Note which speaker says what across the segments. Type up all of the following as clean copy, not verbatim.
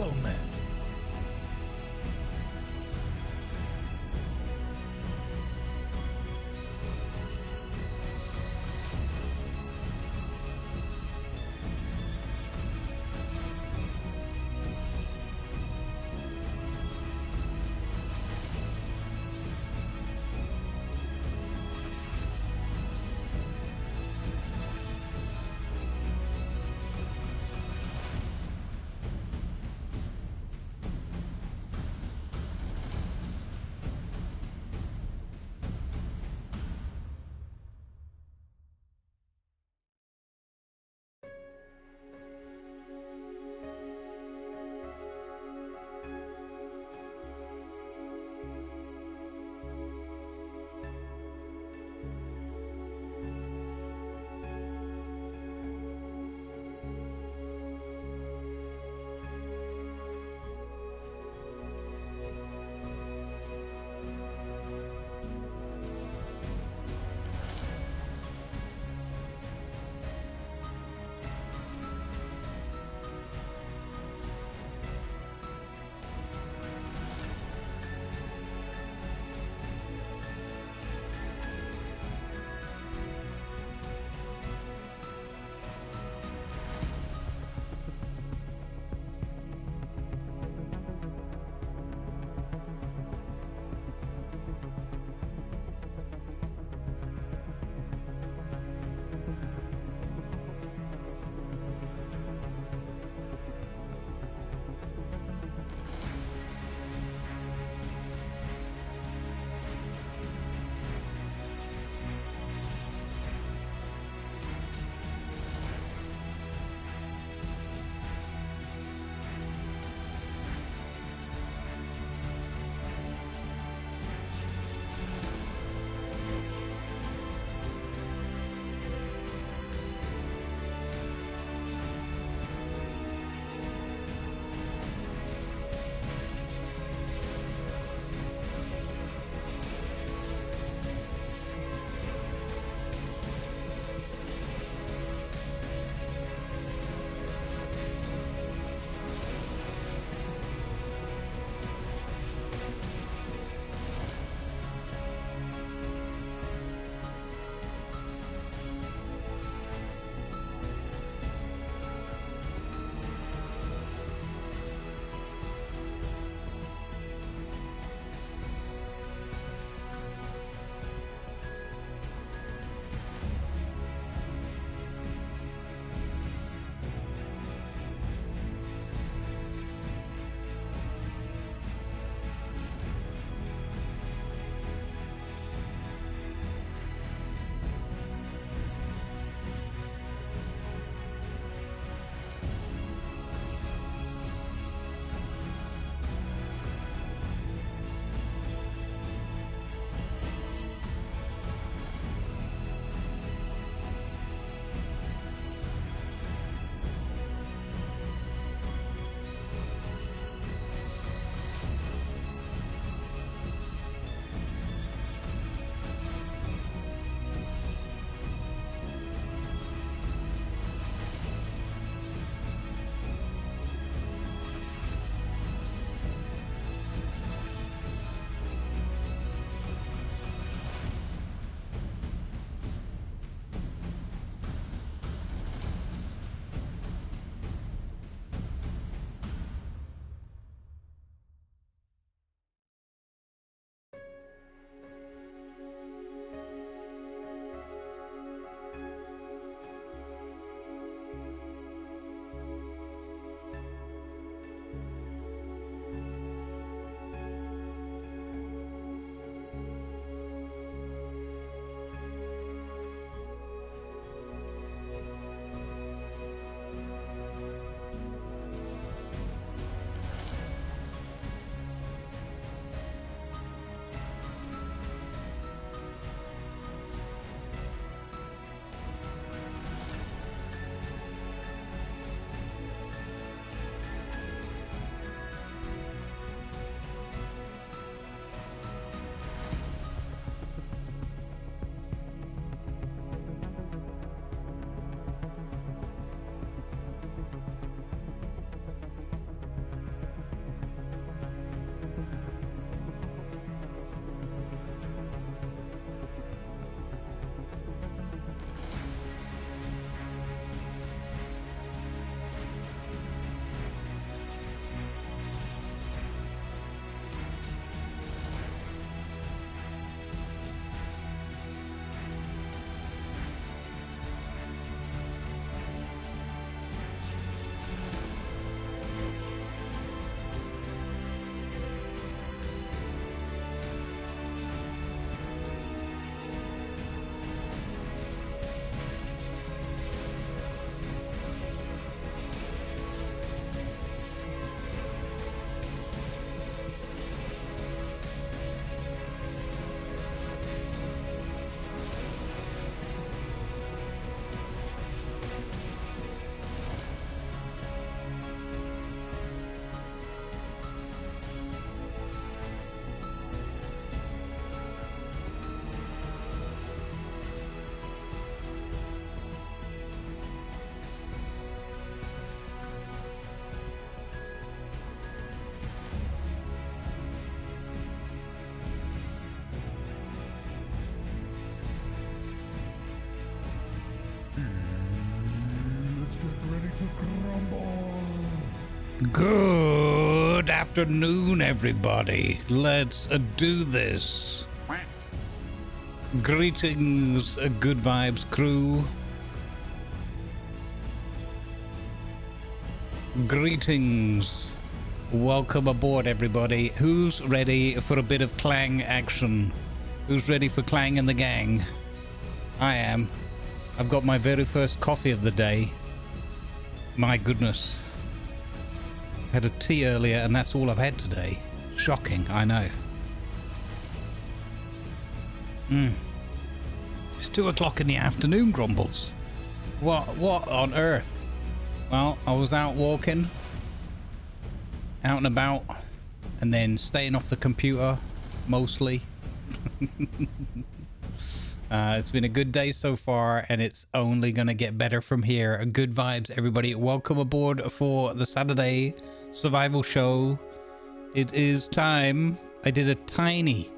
Speaker 1: Well met. Good afternoon, everybody. Let's do this. Greetings, Good Vibes crew. Greetings. Welcome aboard, everybody. Who's ready for a bit of clang action? Who's ready for Clang and the Gang? I am. I've got my very first coffee of the day. My goodness. Had a tea earlier and that's all I've had today. Shocking, I know. It's 2 o'clock in the afternoon, Grumbles. What on earth? Well, I was out walking, out and about, and then staying off the computer, mostly. It's been a good day so far, and it's only gonna get better from here. Good vibes, everybody. Welcome aboard for the Saturday survival show. It is time. I did a tiny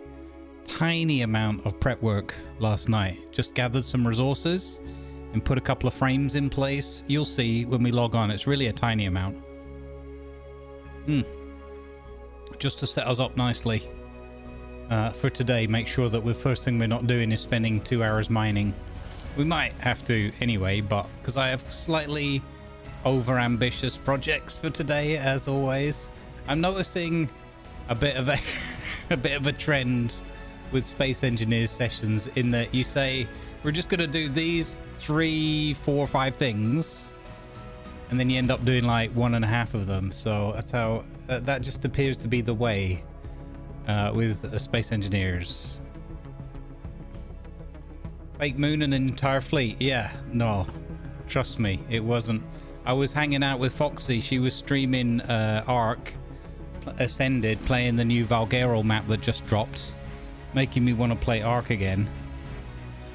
Speaker 1: amount of prep work last night. Just gathered some resources and put a couple of frames in place. You'll see when we log on, it's really a tiny amount. Just to set us up nicely for today. Make sure that the first thing we're not doing is spending 2 hours mining. We might have to anyway, but because I have slightly over ambitious projects for today, as always. I'm noticing a bit of a trend with Space Engineers sessions in that you say we're just going to do these 3, 4, 5 things, and then you end up doing like 1.5 of them. So that's how that just appears to be the way with Space Engineers. Fake moon and an entire fleet. Yeah, no, trust me, it wasn't. I was hanging out with Foxy. She was streaming Ark Ascended, playing the new Valguero map that just dropped, making me want to play Ark again.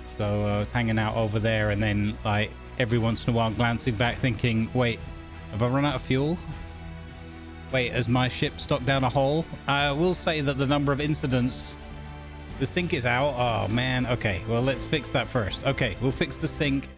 Speaker 1: So I was hanging out over there, and then like every once in a while glancing back thinking, wait, have I run out of fuel? Wait, has my ship stuck down a hole? I will say that the number of incidents, the sink is out. Oh man, okay, well let's fix that first. Okay, we'll fix the sink.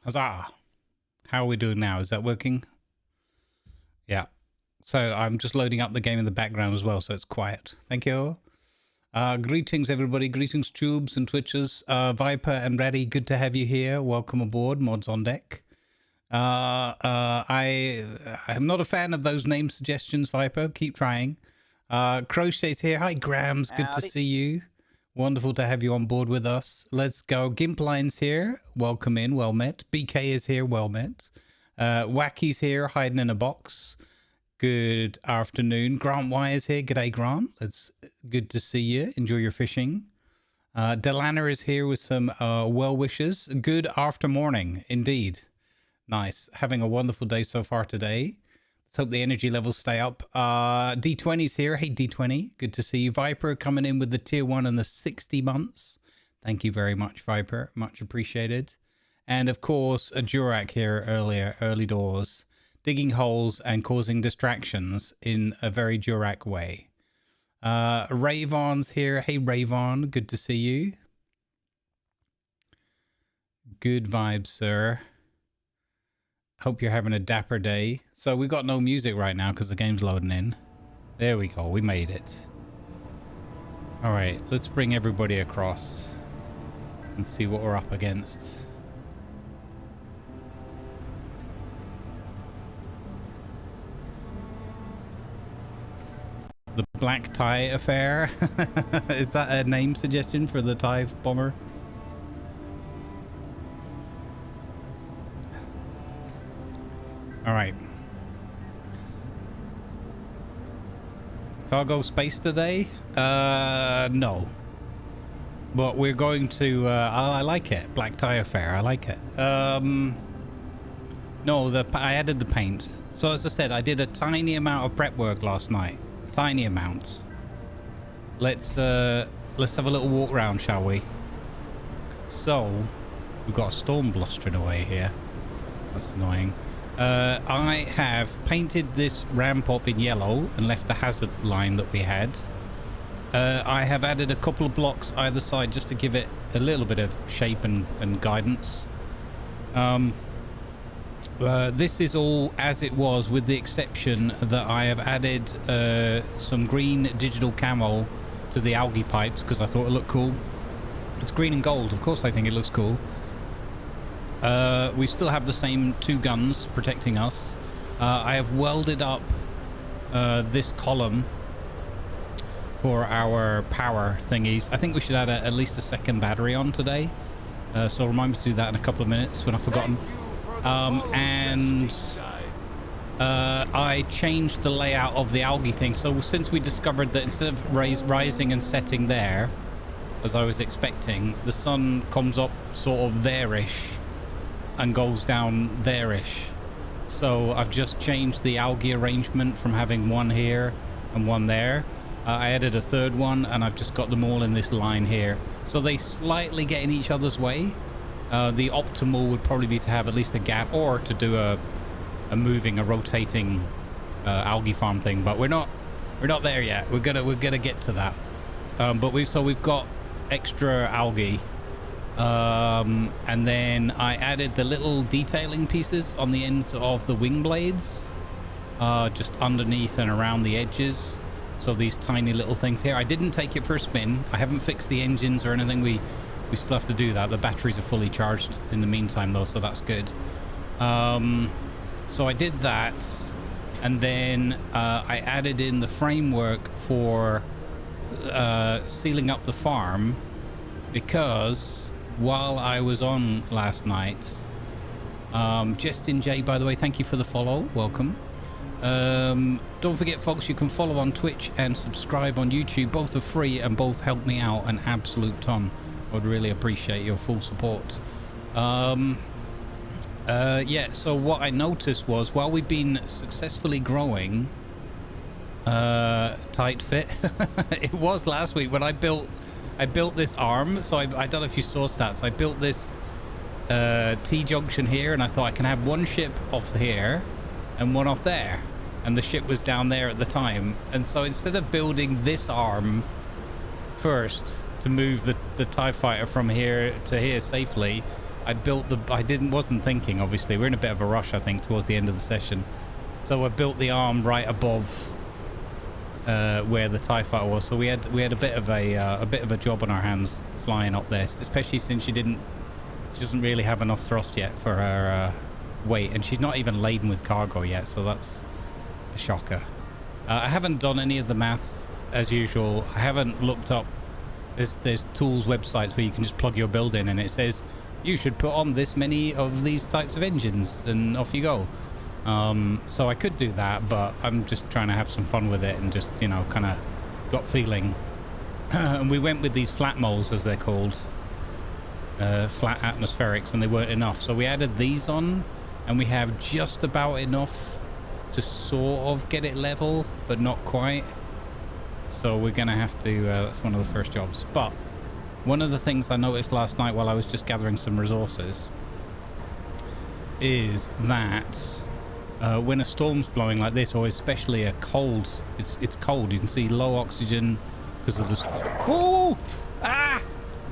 Speaker 1: Huzzah! How are we doing now? Is that working? Yeah. So I'm just loading up the game in the background as well, so it's quiet. Thank you. Greetings, everybody. Greetings, tubes and twitchers. Viper and Ratty, good to have you here. Welcome aboard. Mods on deck. I am not a fan of those name suggestions, Viper. Keep trying. Crochet's here. Hi, Grams. Good to see you. Wonderful to have you on board with us. Let's go. Gimpline's here. Welcome in. Well met. BK is here. Well met. Wacky's here, hiding in a box. Good afternoon. Grant Y is here. G'day, Grant. It's good to see you. Enjoy your fishing. Delana is here with some well wishes. Good after morning, indeed. Nice. Having a wonderful day so far today. Let's hope the energy levels stay up. D20's here. Hey, D20. Good to see you. Viper coming in with the tier 1 and the 60 months. Thank you very much, Viper. Much appreciated. And of course, a Durak here early doors, digging holes and causing distractions in a very Durak way. Ravon's here. Hey, Ravon. Good to see you. Good vibes, sir. Hope you're having a dapper day. So we got no music right now because the game's loading in. There we go. We made it. All right. Let's bring everybody across and see what we're up against. The Black Tie Affair. Is that a name suggestion for the TIE bomber? All right. Cargo space today? No. But we're going to, I like it. Black tie affair. I like it. No, I added the paint. So as I said, I did a tiny amount of prep work last night. Tiny amount. Let's have a little walk around, shall we? So, we've got a storm blustering away here. That's annoying. I have painted this ramp up in yellow and left the hazard line that we had. I have added a couple of blocks either side just to give it a little bit of shape and guidance. This is all as it was, with the exception that I have added some green digital camo to the algae pipes because I thought it looked cool. It's green and gold. Of course I think it looks cool. We still have the same 2 guns protecting us. I have welded up this column for our power thingies. I think we should add at least a second battery on today. So remind me to do that in a couple of minutes when I've forgotten. I changed the layout of the algae thing. So since we discovered that instead of rising and setting there, as I was expecting, the sun comes up sort of there-ish and goes down there-ish. So I've just changed the algae arrangement from having one here and one there. I added a third one, and I've just got them all in this line here. So they slightly get in each other's way. The optimal would probably be to have at least a gap, or to do a rotating algae farm thing. But we're not there yet. We're gonna get to that. But we've got extra algae. And then I added the little detailing pieces on the ends of the wing blades, just underneath and around the edges. So these tiny little things here. I didn't take it for a spin. I haven't fixed the engines or anything. We still have to do that. The batteries are fully charged in the meantime though, so that's good. So I did that, and then I added in the framework for sealing up the farm, because while I was on last night, Justin J, by the way, thank you for the follow. Welcome. Don't forget, folks, you can follow on Twitch and subscribe on YouTube. Both are free and both help me out an absolute ton. I would really appreciate your full support. Yeah, so what I noticed was, while we've been successfully growing, tight fit, it was last week when I built this arm. So I don't know if you saw stats. I built this T-junction here, and I thought I can have one ship off here and one off there, and the ship was down there at the time. And so instead of building this arm first to move the TIE fighter from here to here safely, I wasn't thinking, obviously. We're in a bit of a rush, I think, towards the end of the session. So I built the arm right above where the TIE fighter was. So we had a bit of a job on our hands flying up this, especially since she doesn't really have enough thrust yet for her weight, and she's not even laden with cargo yet, so that's a shocker. I haven't done any of the maths as usual. I haven't looked up. There's tools websites where you can just plug your build in, and it says you should put on this many of these types of engines, and off you go. So I could do that, but I'm just trying to have some fun with it and just, kind of gut feeling. And we went with these flat moles, as they're called, flat atmospherics, and they weren't enough. So we added these on, and we have just about enough to sort of get it level, but not quite. So we're gonna have to, that's one of the first jobs. But one of the things I noticed last night while I was just gathering some resources is that when a storm's blowing like this, or especially a cold, it's cold, you can see low oxygen because of the... Oh! Ah!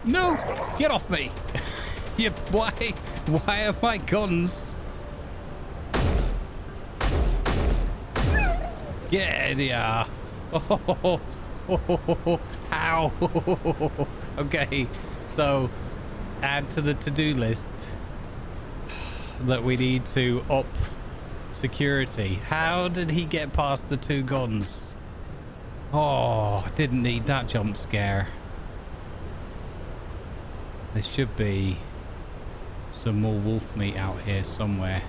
Speaker 1: No! Get off me! Why are my guns... Get ya! Oh, how? Okay, so add to the to-do list that we need to up security. How did he get past the 2 guns? Oh, didn't need that jump scare. There should be some more wolf meat out here somewhere.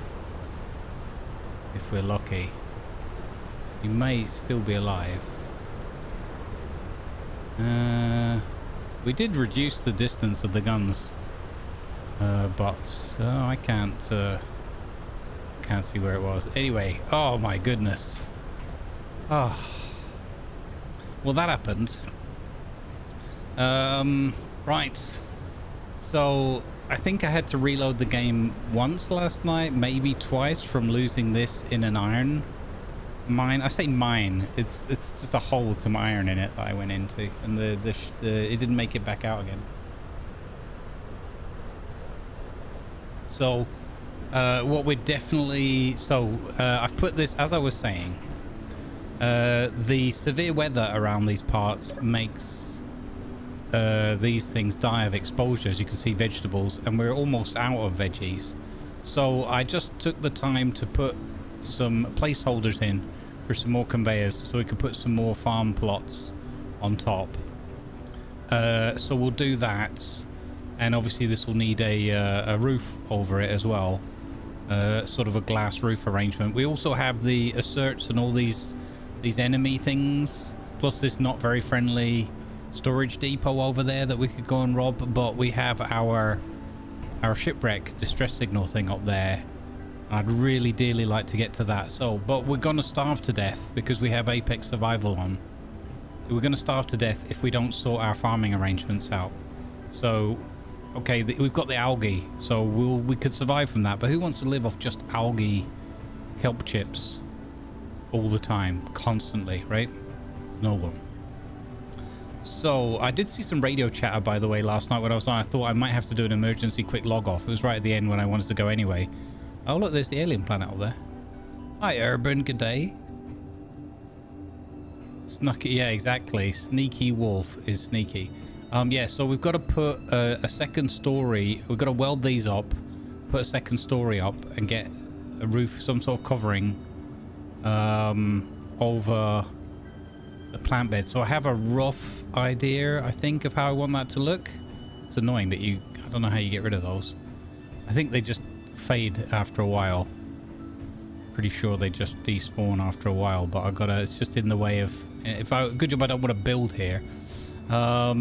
Speaker 1: if we're lucky. We may still be alive. We did reduce the distance of the guns, but I can't see where it was. Anyway, oh my goodness. Oh, well, that happened. Right. So I think I had to reload the game once last night, maybe twice, from losing this in an iron mine. I say mine. It's just a hole to my iron in it that I went into, and it didn't make it back out again. So what we're definitely I've put this, as I was saying, the severe weather around these parts makes these things die of exposure. As you can see, vegetables, and we're almost out of veggies. So I just took the time to put some placeholders in for some more conveyors, so we could put some more farm plots on top. So we'll do that, and obviously this will need a roof over it as well, sort of a glass roof arrangement. We also have the asserts and all these enemy things, plus this not very friendly storage depot over there that we could go and rob. But we have our shipwreck distress signal thing up there. I'd really dearly like to get to that. But we're gonna starve to death because we have Apex Survival on. We're gonna starve to death if we don't sort our farming arrangements out. So okay, we've got the algae, so we could survive from that. But who wants to live off just algae kelp chips all the time, constantly, right? No one. So I did see some radio chatter, by the way, last night when I was on. I thought I might have to do an emergency quick log off. It was right at the end when I wanted to go anyway. Oh look, there's the alien planet up there. Hi Urban, good day. Snucky, yeah, exactly. Sneaky wolf is sneaky. Yeah, so we've got to put a second story. We've got to weld these up, put a second story up, and get a roof, some sort of covering over the plant bed. So I have a rough idea, I think, of how I want that to look. It's annoying that I don't know how you get rid of those. I think they just fade after a while. Pretty sure they just despawn after a while, but it's just in the way of, good job I don't want to build here. All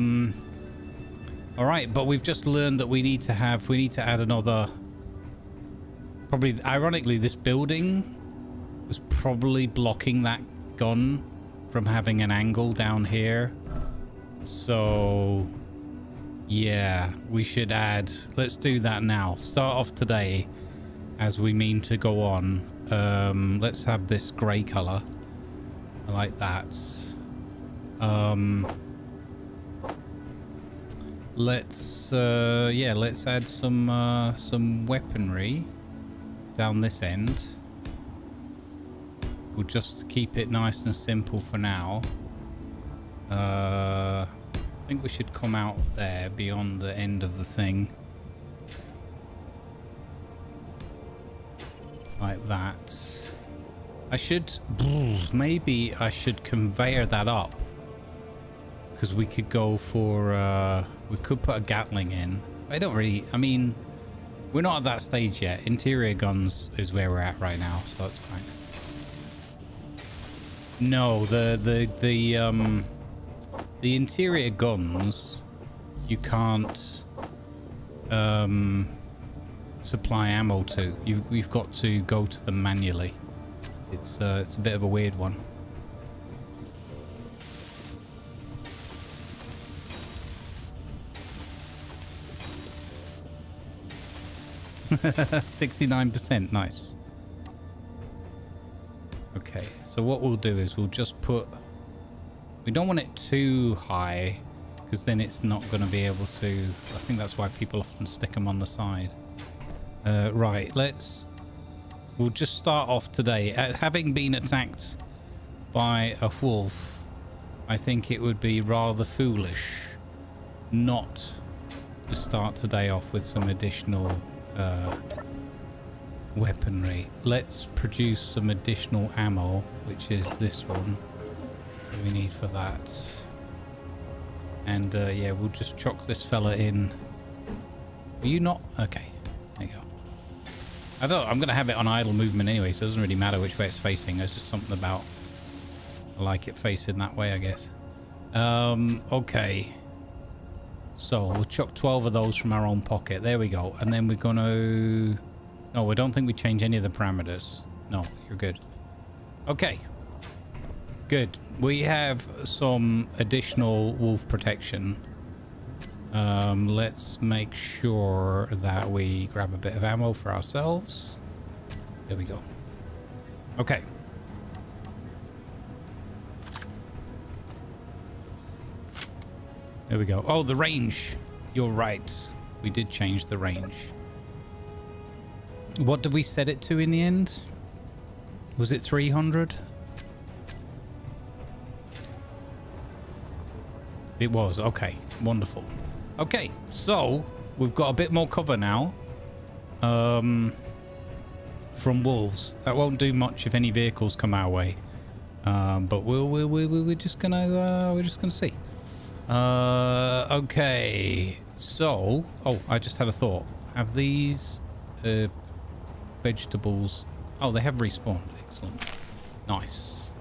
Speaker 1: right, but we've just learned that we need to add another, probably, ironically, this building was probably blocking that gun from having an angle down here. So yeah, we should add, let's do that now. Start off today as we mean to go on. Let's have this gray color. I like that. Let's add some weaponry down this end. We'll just keep it nice and simple for now. I think we should come out there beyond the end of the thing. Like that. Maybe I should conveyor that up. Because we could go for, we could put a Gatling in. I mean, we're not at that stage yet. Interior guns is where we're at right now, so that's fine. No, the interior guns, you can't supply ammo to. We've got to go to them manually. It's a bit of a weird one. %, nice. Okay, so what we'll do is we'll just put, we don't want it too high because then it's not going to be able to, I think that's why people often stick them on the side. Right, we'll just start off today. Having been attacked by a wolf, I think it would be rather foolish not to start today off with some additional weaponry. Let's produce some additional ammo, which is this one that we need for that. And yeah, we'll just chuck this fella in. Are you not? Okay, there you go. I'm going to have it on idle movement anyway, so it doesn't really matter which way it's facing. There's just something about I like it facing that way, I guess. Okay. So we'll chuck 12 of those from our own pocket. There we go. And then we're going to... No, I don't think we change any of the parameters. No, you're good. Okay. Good. We have some additional wolf protection. Let's make sure that we grab a bit of ammo for ourselves. There we go. Okay. There we go. Oh, the range. You're right. We did change the range. What did we set it to in the end? Was it 300? It was. Okay. Wonderful. Okay. So, we've got a bit more cover now. From wolves. That won't do much if any vehicles come our way. But we're just gonna see. Okay. So, oh, I just had a thought. Have these vegetables... Oh, they have respawned. Excellent. Nice.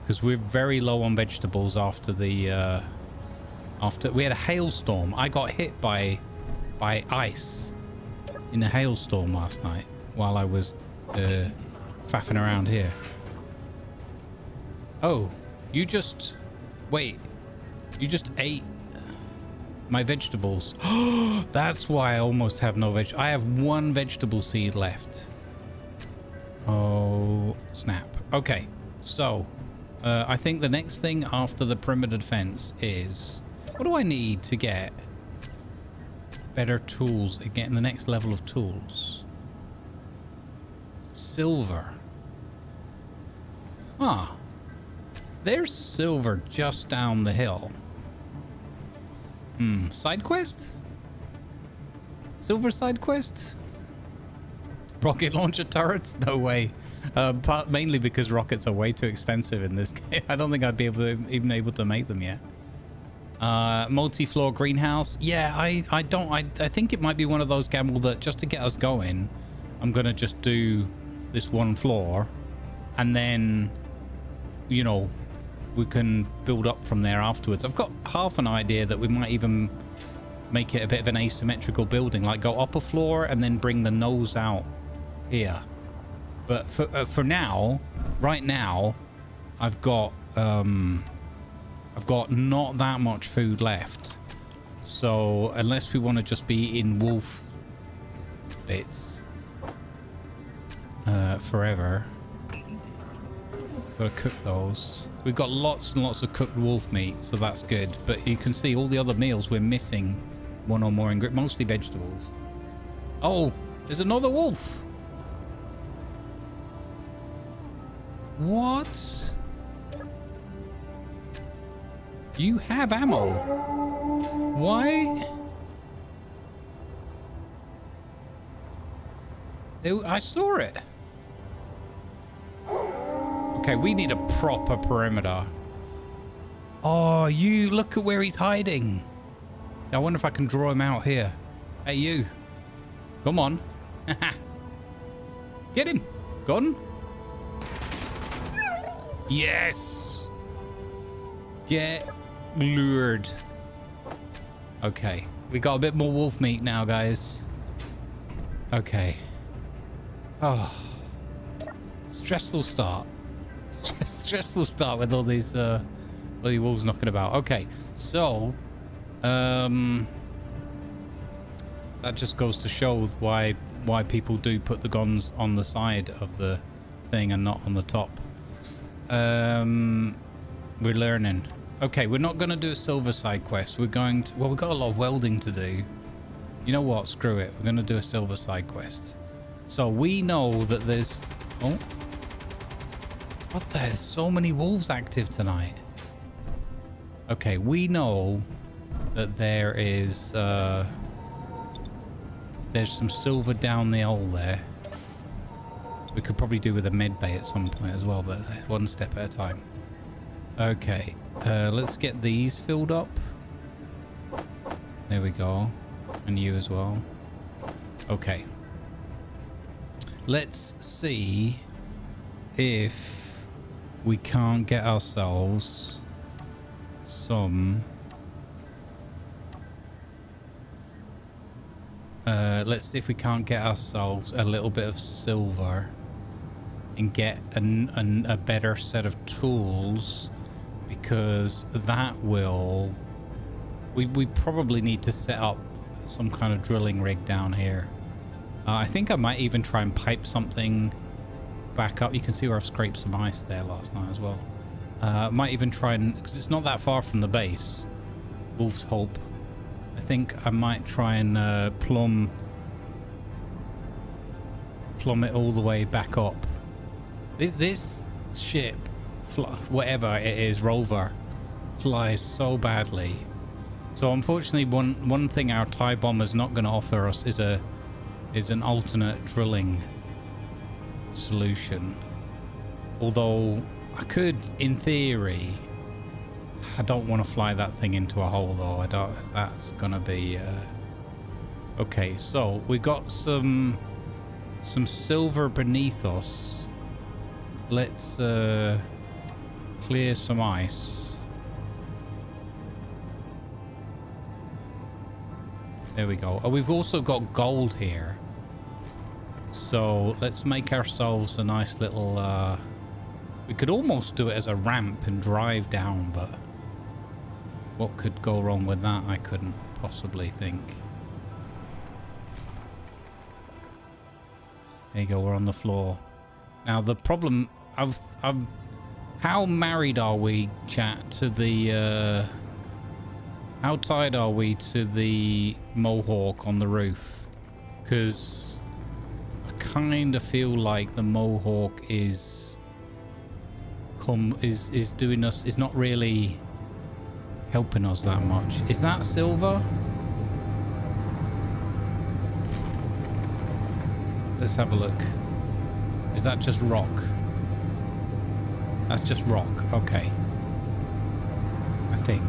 Speaker 1: Because we're very low on vegetables after the... after we had a hailstorm. I got hit by ice in a hailstorm last night while I was faffing around here. Oh, you just... Wait. You just ate my vegetables. That's why I almost have no veg. I have one vegetable seed left. Oh, snap. Okay, so I think the next thing after the perimeter defense is... What do I need to get better tools, getting the next level of tools? Silver. Ah. There's silver just down the hill. Side quest? Silver side quest? Rocket launcher turrets? No way. Mainly because rockets are way too expensive in this game. I don't think I'd be even able to make them yet. Multi-floor greenhouse. Yeah, I think it might be one of those, gamble, that just to get us going, I'm gonna just do this one floor, and then, you know, we can build up from there afterwards. I've got half an idea that we might even make it a bit of an asymmetrical building, like go up a floor and then bring the nose out here. But for now, right now, I've got not that much food left. So unless we want to just be in wolf bits forever, gotta cook those. We've got lots and lots of cooked wolf meat, so that's good. But you can see all the other meals we're missing one or more ingredients, mostly vegetables. Oh, there's another wolf. What? You have ammo. Why? I saw it. Okay, we need a proper perimeter. Oh, you look at where he's hiding. I wonder if I can draw him out here. Hey, you. Come on. Get him. Gone. Yes. Get lured. Okay. We got a bit more wolf meat now, guys. Okay. Oh. Stressful start. Stressful start with all these bloody wolves knocking about. Okay, so that just goes to show why people do put the guns on the side of the thing and not on the top. We're learning. Okay, we're not going to do a silver side quest. We're going to... Well, we've got a lot of welding to do. You know what? Screw it. We're going to do a silver side quest. So we know that there's... Oh. What the hell? So many wolves active tonight. Okay, we know that there is... there's some silver down the hole there. We could probably do with a med bay at some point as well, but one step at a time. Okay, let's get these filled up. There we go. And you as well. Okay. let's see if we can't get ourselves some... let's see if we can't get ourselves a little bit of silver and get a better set of tools, because that will... We probably need to set up some kind of drilling rig down here. I think I might even try and pipe something back up. You can see where I've scraped some ice there last night as well. Might even try and... because it's not that far from the base. Wolf's Hope. I think I might try and plumb it all the way back up. This ship, whatever it is, rover, flies so badly. So unfortunately, one thing our TIE bomber's not going to offer us is an alternate drilling solution. Although I could, in theory... I don't want to fly that thing into a hole though. I don't... that's gonna be... Okay, so we got some silver beneath us. Let's clear some ice. There we go. Oh, we've also got gold here. So let's make ourselves a nice little... we could almost do it as a ramp and drive down, but... what could go wrong with that? I couldn't possibly think. There you go, we're on the floor. Now the problem... how married are we, chat, to the... how tied are we to the Mohawk on the roof? Because I kind of feel like the Mohawk is doing us... is not really helping us that much. Is that silver? Let's have a look. Is that just rock? That's just rock. Okay. I think.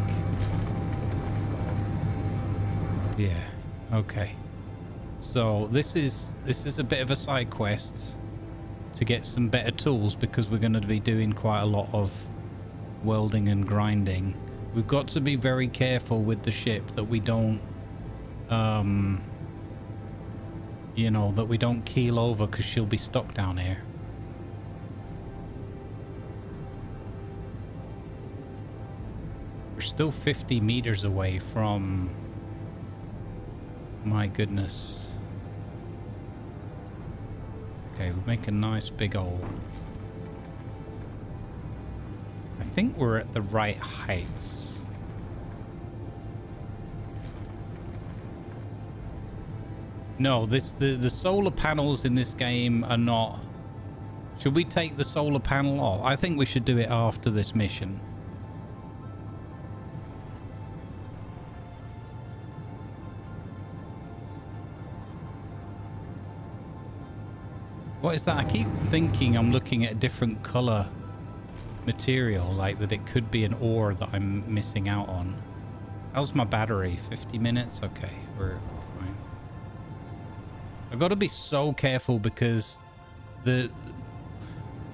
Speaker 1: Yeah. Okay. So this is a bit of a side quest to get some better tools, because we're going to be doing quite a lot of welding and grinding. We've got to be very careful with the ship that we don't, you know, that we don't keel over, because she'll be stuck down here. We're still 50 meters away from... my goodness. Okay, we make a nice big hole. I think we're at the right heights. No, the solar panels in this game are not... Should we take the solar panel off? I think we should do it after this mission. What is that? I keep thinking I'm looking at a different color material, like that it could be an ore that I'm missing out on. How's my battery? 50 minutes? Okay, we're fine. I've got to be so careful, because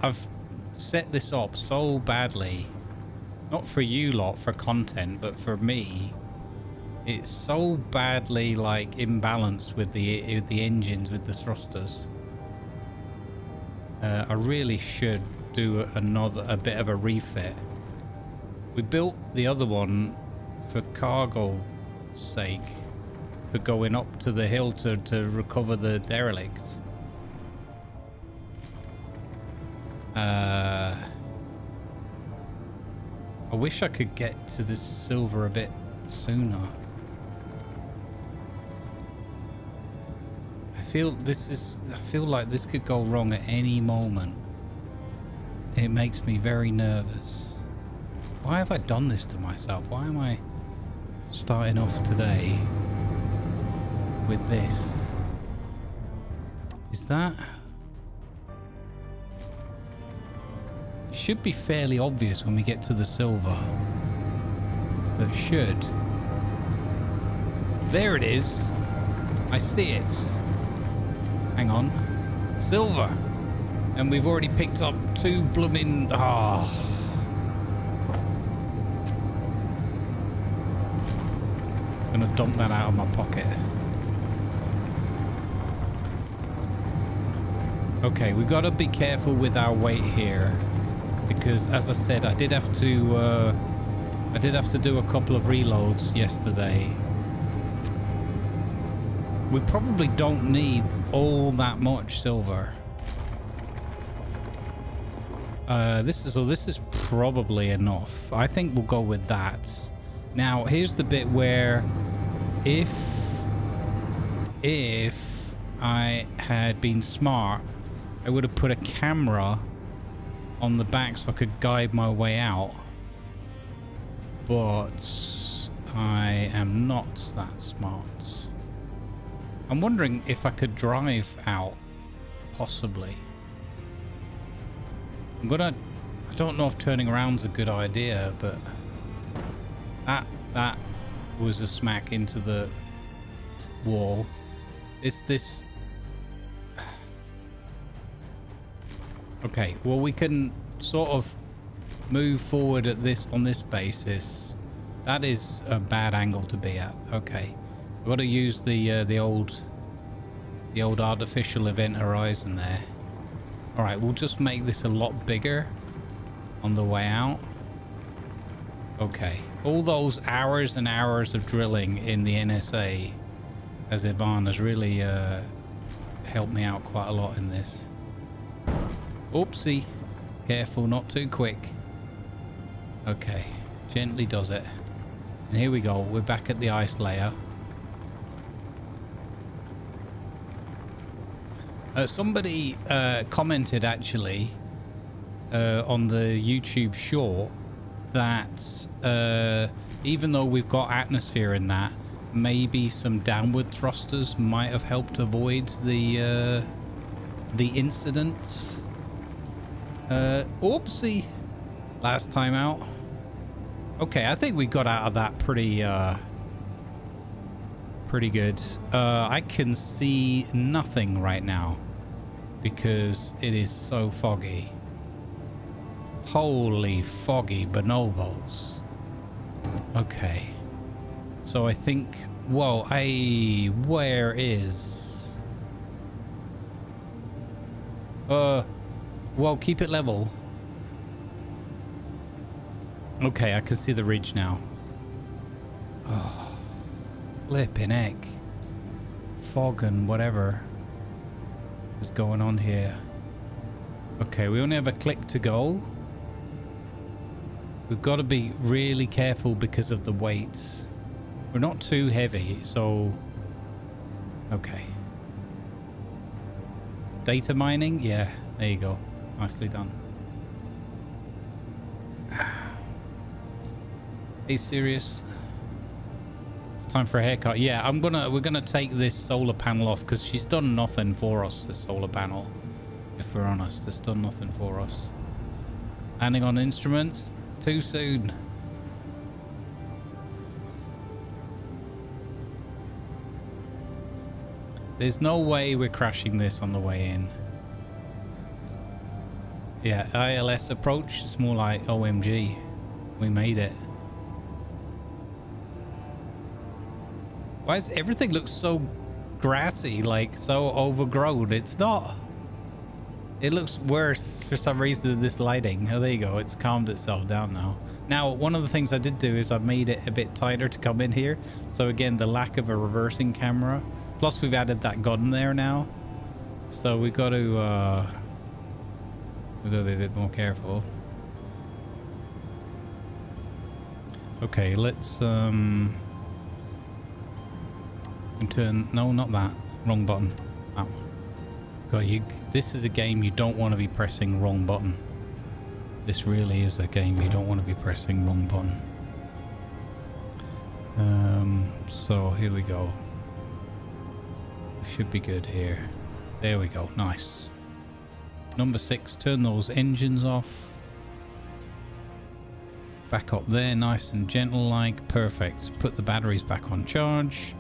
Speaker 1: I've set this up so badly. Not for you lot for content, but for me. It's so badly like imbalanced with the engines, with the thrusters. I really should do a bit of a refit. We built the other one for cargo sake, for going up to the hill to recover the derelict. I wish I could get to this silver a bit sooner. I feel like this could go wrong at any moment. It makes me very nervous. Why have I done this to myself? Why am I starting off today with this? Is that... It should be fairly obvious when we get to the silver. But should. There it is. I see it. Hang on. Silver. And we've already picked up 2 blooming... Oh. I'm gonna dump that out of my pocket. Okay, we've got to be careful with our weight here. Because, as I said, I did have to do a couple of reloads yesterday. We probably don't need all that much silver. This is probably enough. I think we'll go with that. Now, here's the bit where if I had been smart, I would have put a camera on the back so I could guide my way out. But I am not that smart. I'm wondering if I could drive out, possibly. I don't know if turning around's a good idea, but that was a smack into the wall. Is this... Okay, well, we can sort of move forward at this on this basis. That is a bad angle to be at. Okay, I've got to use the old artificial event horizon there. All right, we'll just make this a lot bigger on the way out. Okay, all those hours and hours of drilling in the NSA, as Ivan has really helped me out quite a lot in this. Oopsie, careful, not too quick. Okay, gently does it. And here we go, we're back at the ice layer. Somebody commented actually on the YouTube short that even though we've got atmosphere in that, maybe some downward thrusters might have helped avoid the incident. Oopsie, last time out. Okay, I think we got out of that pretty good. I can see nothing right now because it is so foggy. Holy foggy bonobos. Okay, so I think, whoa, where is well, keep it level. Okay, I can see the ridge now. Oh, flipping heck. Fog and whatever is going on here. Okay, we only have a click to go. We've got to be really careful because of the weights. We're not too heavy, so... Okay. Data mining? Yeah, there you go. Nicely done. Are you serious? It's time for a haircut. Yeah, we're gonna take this solar panel off because she's done nothing for us, this solar panel. If we're honest, it's done nothing for us. Landing on instruments, too soon. There's no way we're crashing this on the way in. Yeah, ILS approach, it's more like OMG. We made it. Why does everything look so grassy, like so overgrown? It's not. It looks worse for some reason than this lighting. Oh, there you go. It's calmed itself down now. Now, one of the things I did do is I made it a bit tighter to come in here. So again, the lack of a reversing camera. Plus, we've added that gun there now. So we've got to be a bit more careful. Okay, let's turn. No, not that. Wrong button. That one. God, this is a game you don't want to be pressing wrong button. This really is a game you don't want to be pressing wrong button. So here we go. Should be good here. There we go. Nice. Number 6, turn those engines off. Back up there, nice and gentle like. Perfect. Put the batteries back on charge.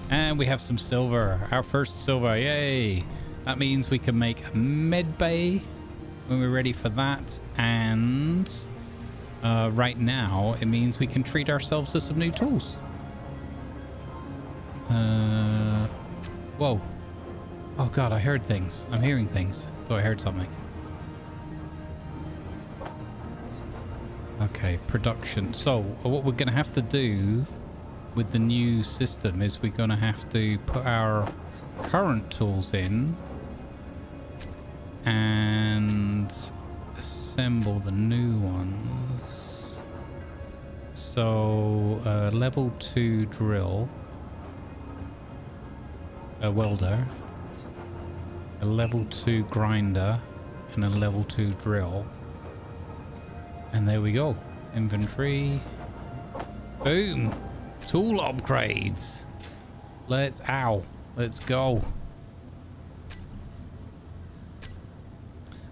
Speaker 1: And we have some silver. Our first silver. Yay. That means we can make a med bay when we're ready for that. And right now, it means we can treat ourselves to some new tools. Whoa. Oh god, I heard things. I'm hearing things. Thought I heard something. Okay, production. So, what we're going to have to do with the new system is we're going to have to put our current tools in and assemble the new ones. So, level 2 drill, a welder, a level 2 grinder, and a level 2 drill. And there we go. Inventory. Boom. Tool upgrades. Let's go.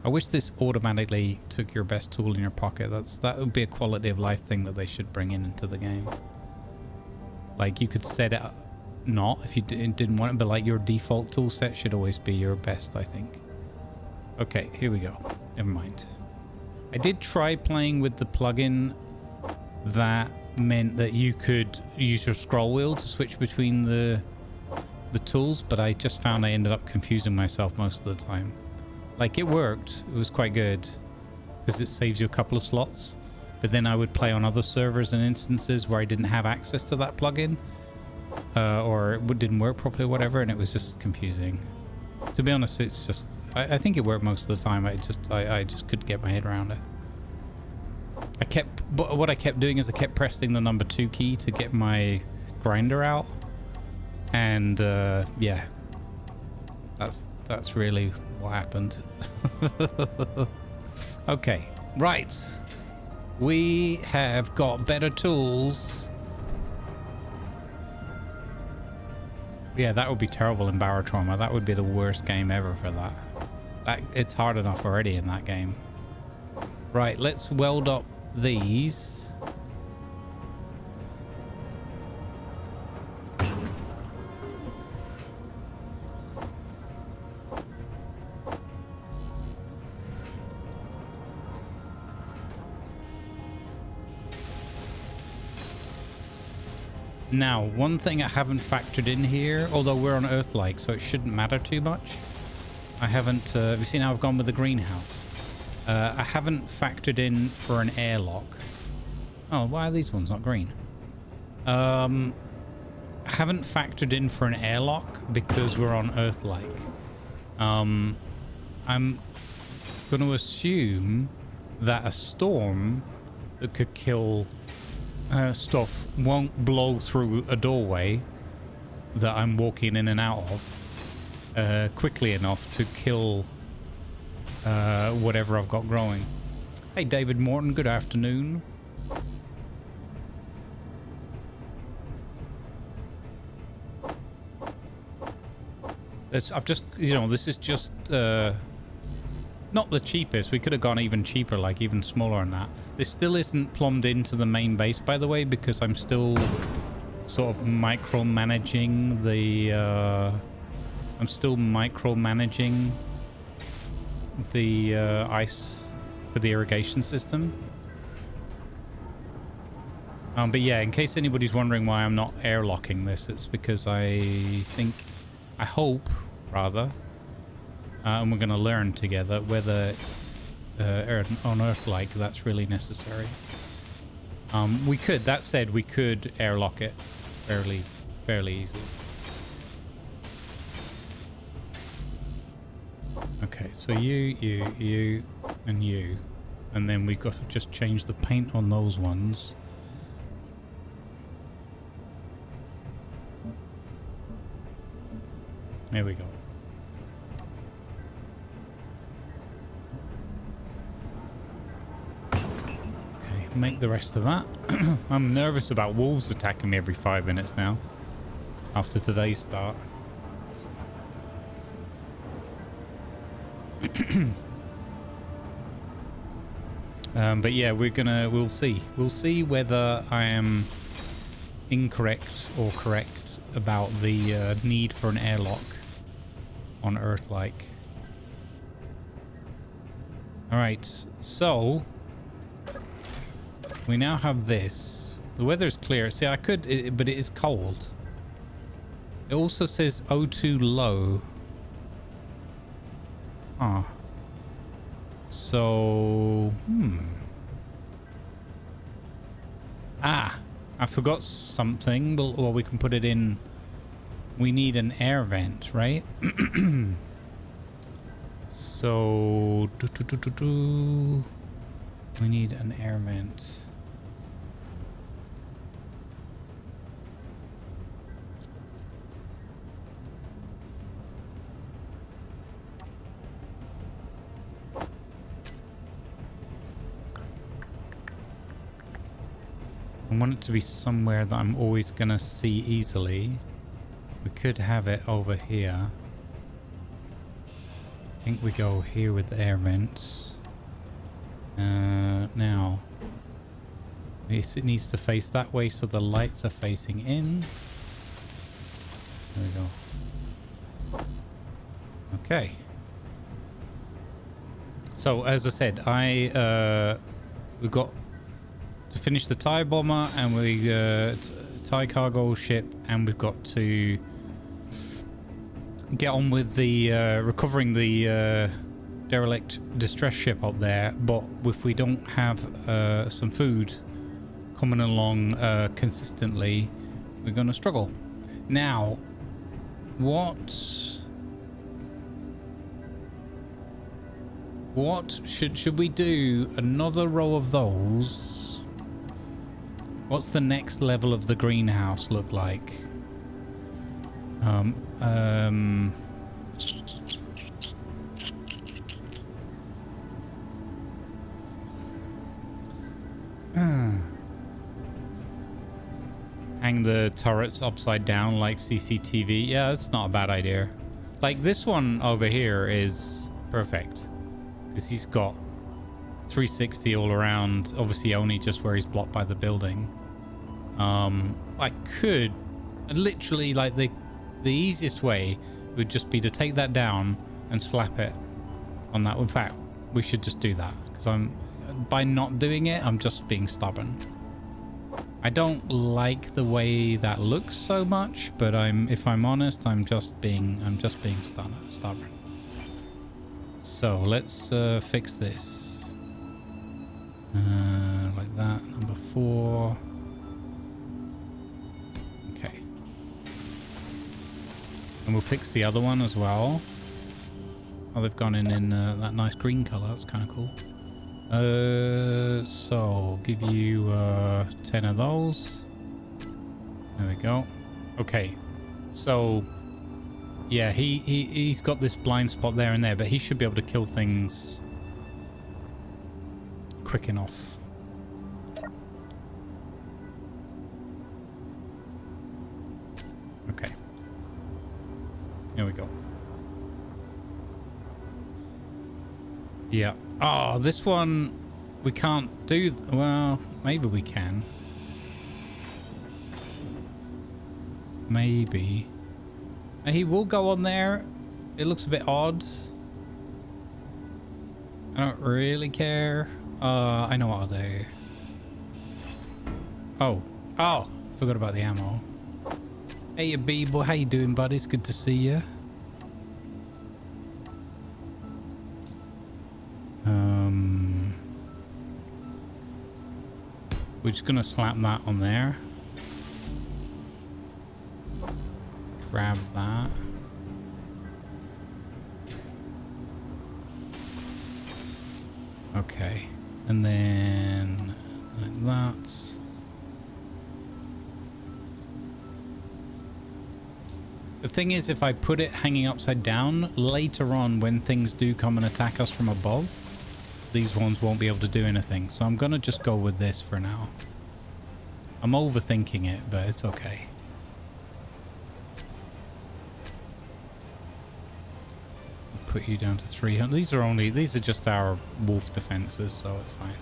Speaker 1: I wish this automatically took your best tool in your pocket. That would be a quality of life thing that they should bring into the game. Like, you could set it up, not if you didn't want it, but like your default tool set should always be your best, I think. Okay, here we go. Never mind. I did try playing with the plugin that meant that you could use your scroll wheel to switch between the tools, but I just found I ended up confusing myself most of the time. Like, it worked. It was quite good because it saves you a couple of slots, but then I would play on other servers and instances where I didn't have access to that plugin, or it didn't work properly or whatever, and it was just confusing. To be honest, it's just... I think it worked most of the time. I just couldn't get my head around it. What I kept doing is I kept pressing the number 2 key to get my grinder out. And, yeah. That's really what happened. Okay, right. We have got better tools. Yeah, that would be terrible in Barotrauma. That would be the worst game ever for that. It's hard enough already in that game. Right, let's weld up these. Now, one thing I haven't factored in here, although we're on Earth-like, so it shouldn't matter too much. I haven't... have you seen how I've gone with the greenhouse? I haven't factored in for an airlock. Oh, why are these ones not green? I haven't factored in for an airlock because we're on Earth-like. I'm going to assume that a storm that could kill... stuff won't blow through a doorway that I'm walking in and out of quickly enough to kill whatever I've got growing. Hey David Morton, good afternoon. I've just, you know, this is just not the cheapest. We could have gone even cheaper, like even smaller than that. This still isn't plumbed into the main base, by the way, because I'm still sort of micromanaging the... I'm still micromanaging the ice for the irrigation system. But yeah, in case anybody's wondering why I'm not airlocking this, it's because I hope, rather, and we're going to learn together whether on Earth-like that's really necessary. We could, that said, we could airlock it fairly easily. Okay, so you, and you. And then we've got to just change the paint on those ones. There we go. Make the rest of that. I'm nervous about wolves attacking me every 5 minutes now after today's start. But yeah, we'll see whether I am incorrect or correct about the need for an airlock on Earth like. All right, so we now have this. The weather's clear. See, I could, but it is cold. It also says O2 low. Huh. So, Ah, I forgot something. Well, we can put it in. We need an air vent, right? So, we need an air vent. I want it to be somewhere that I'm always going to see easily. We could have it over here. I think we go here with the air vents. Now, it needs to face that way so the lights are facing in. There we go. Okay. So, as I said, we've got to finish the TIE bomber and TIE cargo ship, and we've got to get on with the recovering the derelict distress ship up there. But if we don't have some food coming along consistently, we're going to struggle. Now, what should we do? Another row of those? What's the next level of the greenhouse look like? Hang the turrets upside down like CCTV. Yeah, that's not a bad idea. Like this one over here is perfect because he's got 360 all around, obviously only just where he's blocked by the building. I could literally, like, the easiest way would just be to take that down and slap it on that. In fact, we should just do that because by not doing it, I'm just being stubborn. I don't like the way that looks so much, but if I'm honest, I'm just being stubborn. So let's fix this. Like that. Number 4. Okay. And we'll fix the other one as well. Oh, they've gone in that nice green color. That's kind of cool. So give you 10 of those. There we go. Okay. So yeah, he's got this blind spot there and there, but he should be able to kill things quick enough. Okay. Here we go. Yeah. Oh, this one we can't do. Well, maybe we can. Maybe. He will go on there. It looks a bit odd. I don't really care. I know what I'll do. Oh, forgot about the ammo. Hey, you B-boy, how you doing, buddy? It's good to see you. We're just gonna slap that on there. Grab that. Okay, and then like that. The thing is, if I put it hanging upside down, later on when things do come and attack us from above, these ones won't be able to do anything. So I'm gonna just go with this for now. I'm overthinking it, but it's okay. Put you down to 300. These are just our wolf defenses, so it's fine.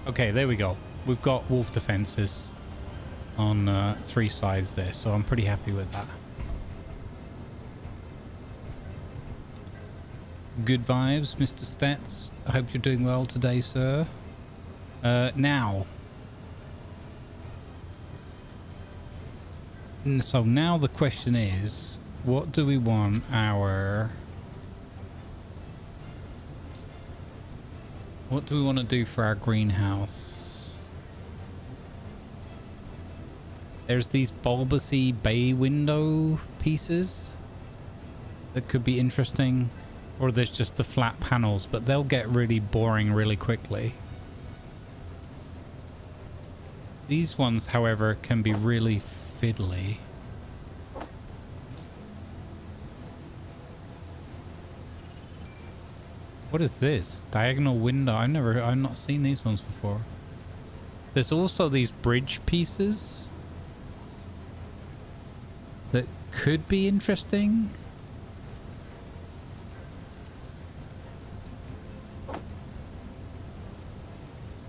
Speaker 1: Okay, there we go. We've got wolf defenses on 3 sides there, so I'm pretty happy with that. Good vibes, Mr. Stats. I hope you're doing well today, sir. Now. So now the question is, what do we want our... What do we want to do for our greenhouse? There's these bulbousy bay window pieces that could be interesting. Or there's just the flat panels, but they'll get really boring really quickly. These ones, however, can be really fiddly. What is this? Diagonal window. I've not seen these ones before. There's also these bridge pieces that could be interesting.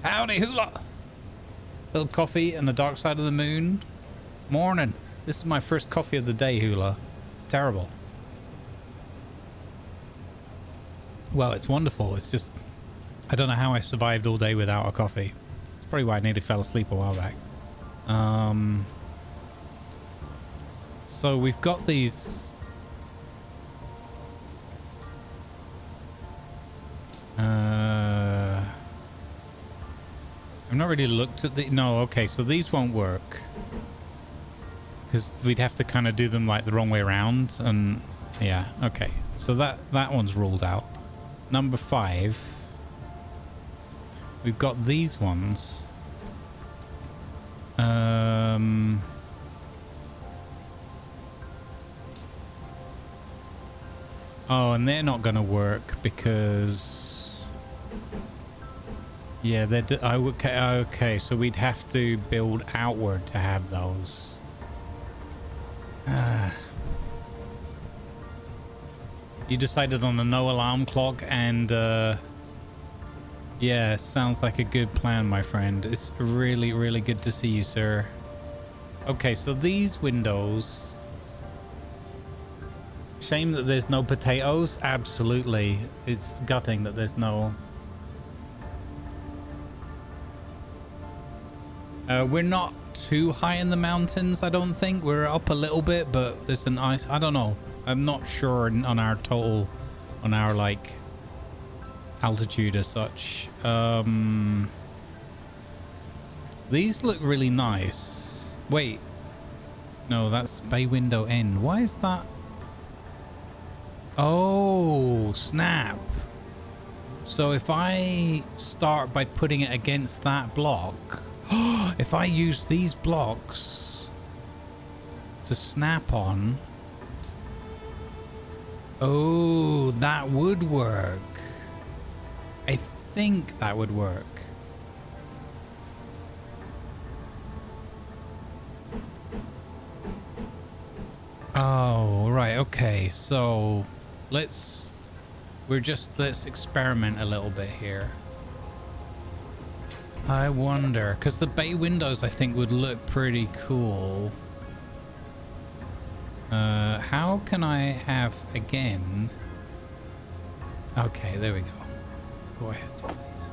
Speaker 1: Howdy, Hula! Little coffee and the dark side of the moon. Morning. This is my first coffee of the day, Hula. It's terrible. Well, it's wonderful. It's just... I don't know how I survived all day without a coffee. It's probably why I nearly fell asleep a while back. So we've got these... I've not really looked at the... No, okay, so these won't work. Because we'd have to kind of do them like the wrong way around. And yeah, okay. So that one's ruled out. Number 5. We've got these ones. Oh, and they're not going to work because... Yeah, they're... Okay, so we'd have to build outward to have those. You decided on the no alarm clock and yeah, it sounds like a good plan, my friend. It's really, really good to see you, sir. Okay, so these windows... Shame that there's no potatoes. Absolutely. It's gutting that there's no... we're not too high in the mountains, I don't think. We're up a little bit, but there's an ice... I don't know. I'm not sure on our total... On our, like... altitude as such. These look really nice. Wait. No, that's bay window end. Why is that? Oh, snap. So if I start by putting it against that block, if I use these blocks to snap on, oh, that would work. I think that would work. Oh, right. Okay. So let's experiment a little bit here. I wonder, because the bay windows I think would look pretty cool. How can I have again? Okay, there we go. Go ahead, please.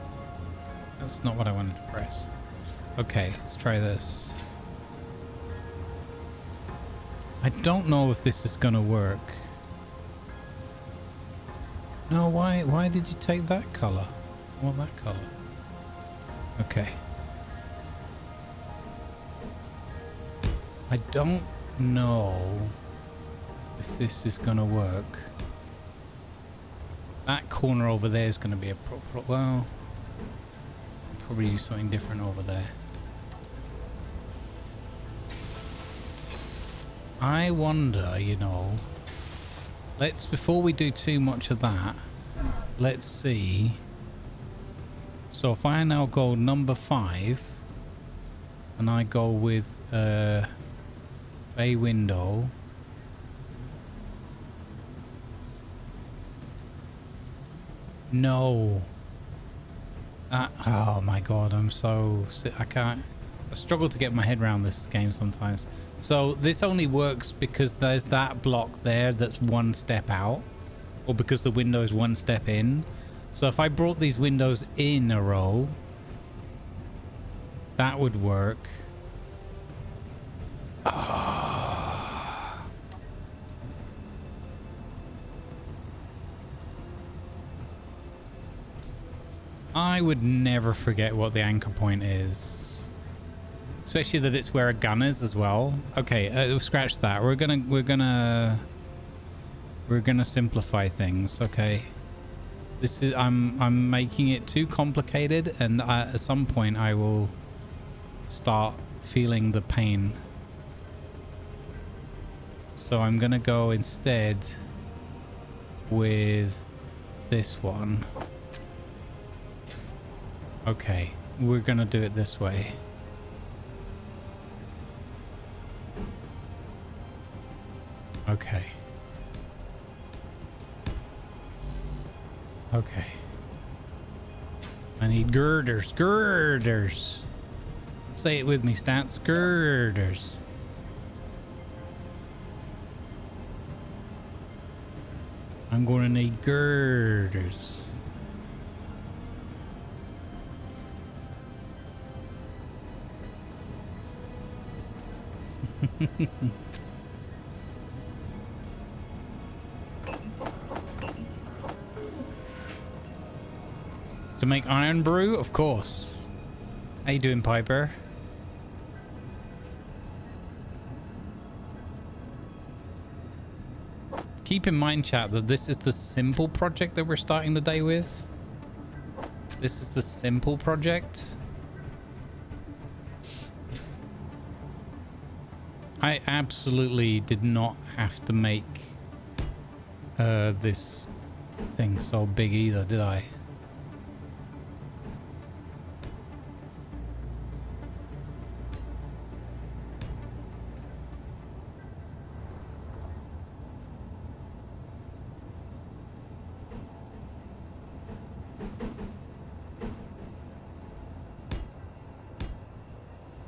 Speaker 1: That's not what I wanted to press. Okay, let's try this. I don't know if this is gonna work. No, why did you take that color? I want that color. Okay. I don't know if this is gonna work. That corner over there is gonna be a well, probably do something different over there. I wonder, you know, before we do too much of that, let's see. So if I now go number 5 and I go with bay window, no, oh my god, I struggle to get my head around this game sometimes. So this only works because there's that block there that's one step out. or because the window is one step in. So if I brought these windows in a row, that would work. I would never forget what the anchor point is, especially that it's where a gun is as well. Okay, scratch that. We're gonna simplify things. Okay, this is I'm making it too complicated, and at some point I will start feeling the pain. So I'm gonna go instead with this one. Okay, we're gonna do it this way. Okay. Okay. I need girders. Girders. Say it with me, stats. Girders. I'm gonna need girders. To make iron brew, of course. How you doing, Piper? Keep in mind, chat, that this is the simple project that we're starting the day with. This is the simple project. I absolutely did not have to make this thing so big either, did I?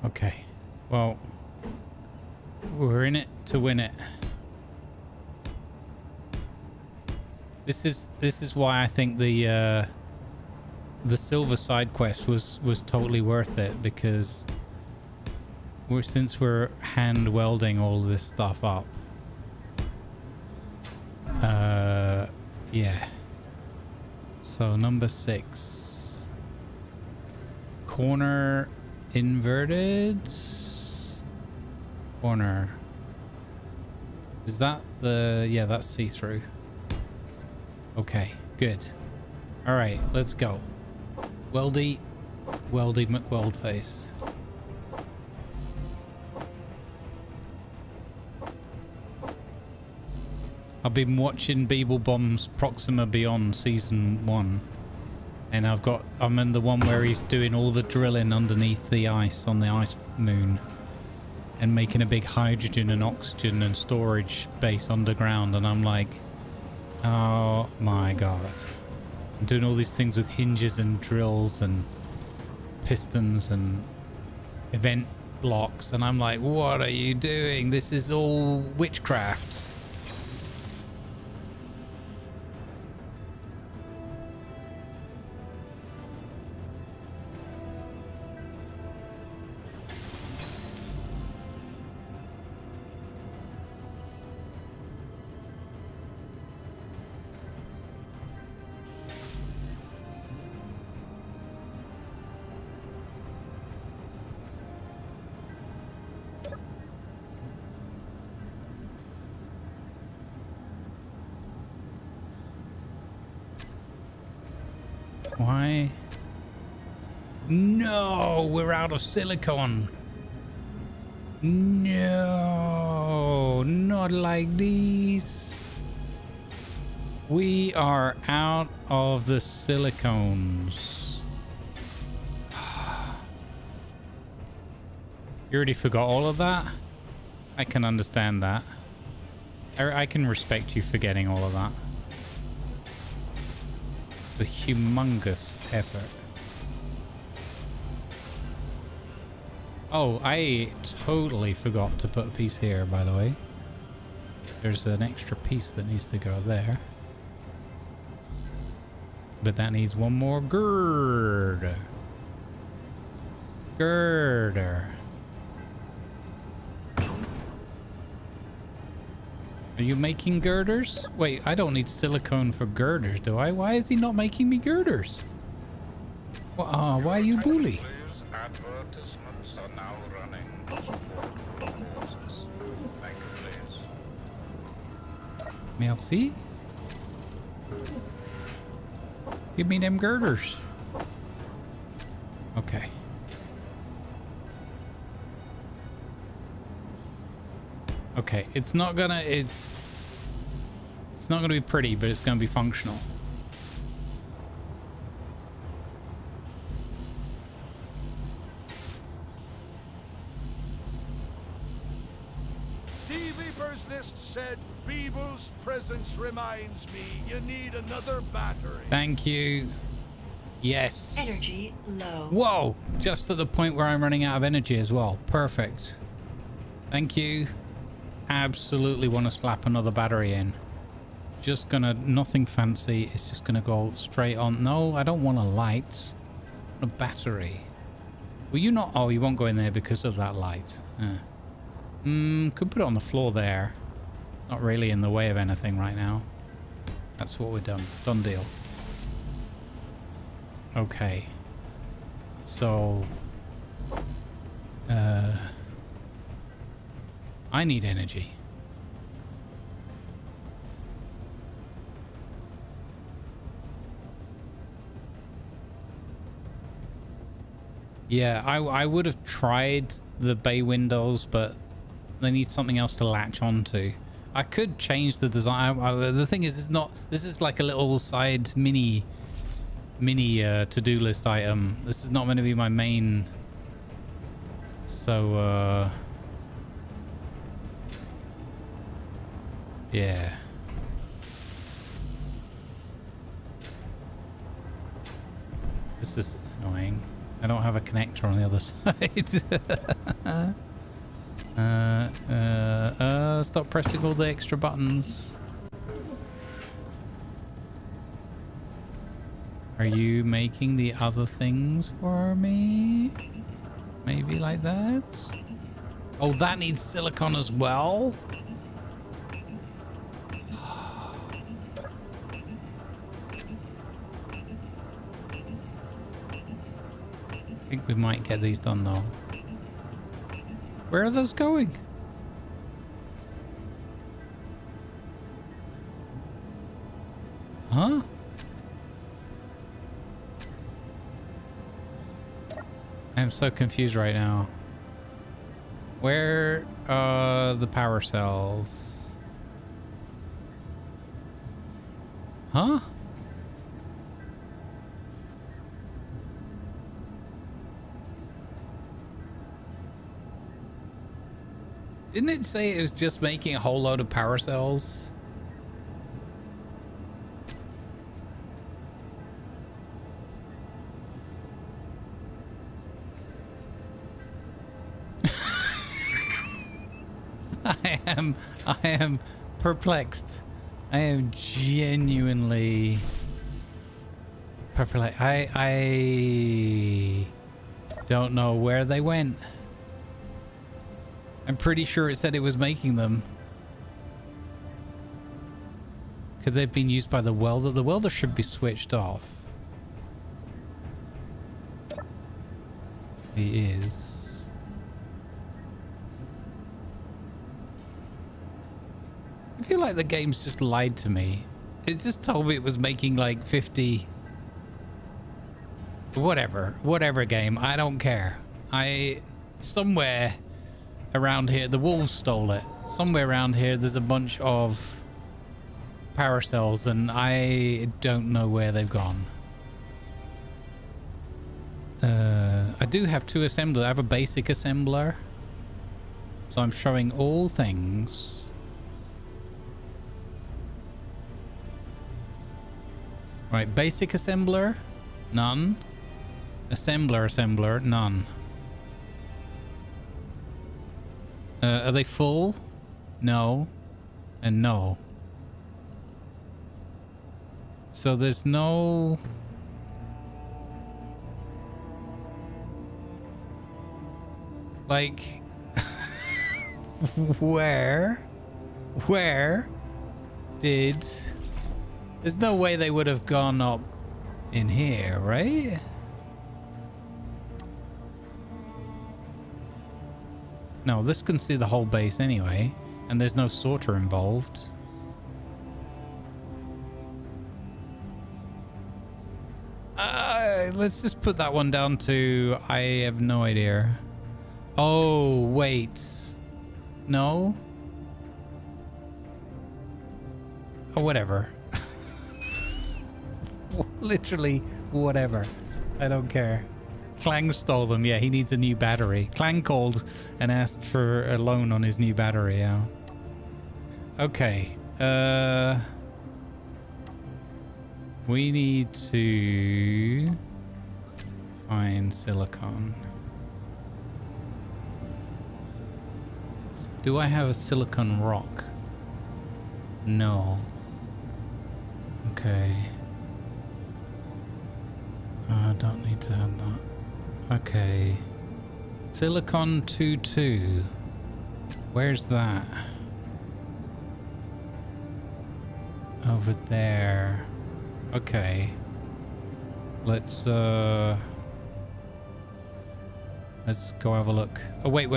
Speaker 1: Okay, well, we're in it to win it. This is why I think the silver side quest was totally worth it, because since we're hand welding all this stuff up. Yeah. So number 6, corner inverted. Corner. Is that the... yeah, that's see-through. Okay, good. All right, let's go. Weldy McWeldface. I've been watching Beeblebom's Proxima Beyond Season 1. And I'm in the one where he's doing all the drilling underneath the ice on the ice moon. And making a big hydrogen and oxygen and storage base underground. And I'm like, oh my god. I'm doing all these things with hinges and drills and pistons and event blocks. And I'm like, what are you doing? This is all witchcraft. Why? No, we're out of silicon. No, not like these. We are out of the silicones. You already forgot all of that? I can understand that. I can respect you forgetting all of that. A humongous effort. Oh, I totally forgot to put a piece here, by the way. There's an extra piece that needs to go there. But that needs one more girder. Girder. Are you making girders? Wait, I don't need silicone for girders, do I? Why is he not making me girders? Well, why are you bully?
Speaker 2: Advertisements are now running to support good causes. Thank you, please.
Speaker 1: Merci. Give me them girders. Okay. Okay, it's not gonna be pretty, but it's gonna be functional.
Speaker 3: The Reaper's List said Beeble's presence reminds me you need another battery.
Speaker 1: Thank you. Yes.
Speaker 4: Energy low.
Speaker 1: Whoa! Just at the point where I'm running out of energy as well. Perfect. Thank you. Absolutely want to slap another battery in. Just gonna, nothing fancy. It's just gonna go straight on. No, I don't want a light. I want a battery. Will you not? Oh, you won't go in there because of that light. Could put it on the floor there. Not really in the way of anything right now. That's what we've done. Done deal. Okay. So... I need energy. Yeah, I would have tried the bay windows, but they need something else to latch onto. I could change the design. The thing is, it's not. This is like a little side mini to-do list item. This is not going to be my main. So yeah. This is annoying. I don't have a connector on the other side. Stop pressing all the extra buttons. Are you making the other things for me? Maybe like that? Oh, that needs silicone as well? I think we might get these done though. Where are those going? Huh? I'm so confused right now. Where are the power cells? Huh? Didn't it say it was just making a whole load of power cells? I am perplexed. I am genuinely perplexed. I don't know where they went. I'm pretty sure it said it was making them. Could they have been used by the welder? The welder should be switched off. He is. I feel like the game's just lied to me. It just told me it was making like 50... Whatever game. I don't care. Somewhere around here, the wolves stole it. Somewhere around here, there's a bunch of power cells, and I don't know where they've gone. I do have two assemblers. I have a basic assembler. So I'm showing all things. Right, basic assembler, none. Assembler, none. Are they full? No. And no. So there's no... Like... Where did... There's no way they would have gone up in here, right? No, this can see the whole base anyway, and there's no sorter involved. Let's just put that one down to I have no idea. Oh, wait. No? Oh, whatever. Literally, whatever. I don't care. Clang stole them. Yeah, he needs a new battery. Clang called and asked for a loan on his new battery. Yeah. Okay. We need to find silicon. Do I have a silicon rock? No. Okay. I don't need to have that. Okay. Silicon 2-2. Where's that? Over there. Okay. Let's go have a look. Oh, wait.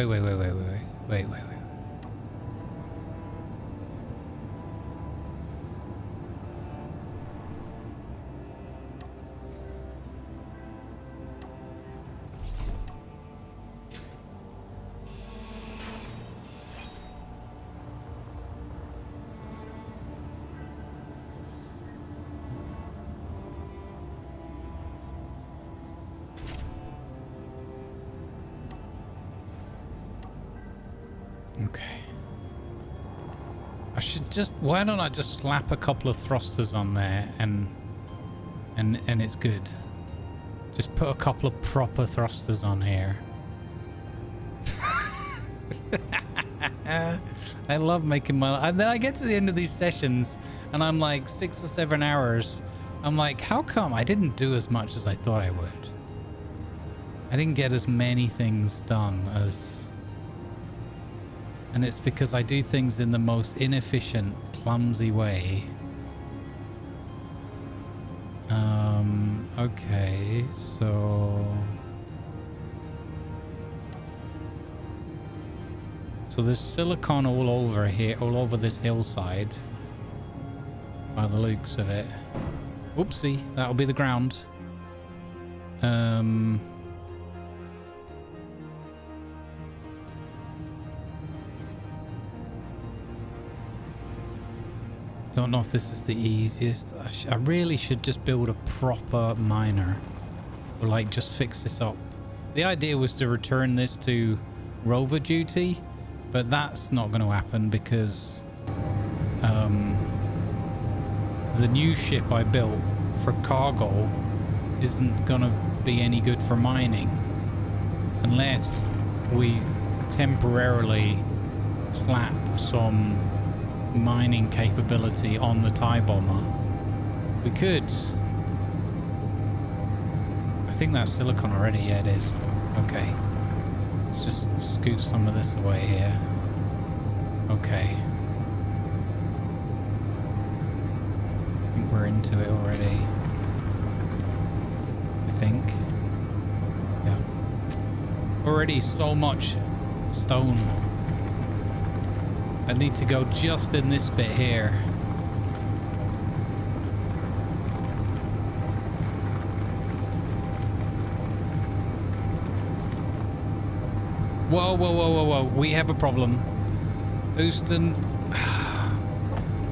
Speaker 1: Okay. I should just... Why don't I just slap a couple of thrusters on there and it's good. Just put a couple of proper thrusters on here. I love making my... And then I get to the end of these sessions and I'm like 6 or 7 hours. I'm like, how come I didn't do as much as I thought I would? I didn't get as many things done as... And it's because I do things in the most inefficient, clumsy way. Okay, so there's silicon all over here, all over this hillside, by the looks of it. Oopsie, that'll be the ground. Don't know if this is the easiest. I really should just build a proper miner, or like just fix this up. The idea was to return this to rover duty, but that's not going to happen because the new ship I built for cargo isn't going to be any good for mining unless we temporarily slap some mining capability on the TIE bomber. We could. I think that's silicon already. Yeah, it is. Okay. Let's just scoot some of this away here. Okay. I think we're into it already. I think. Yeah. Already so much stone. I need to go just in this bit here. Whoa. We have a problem. Houston.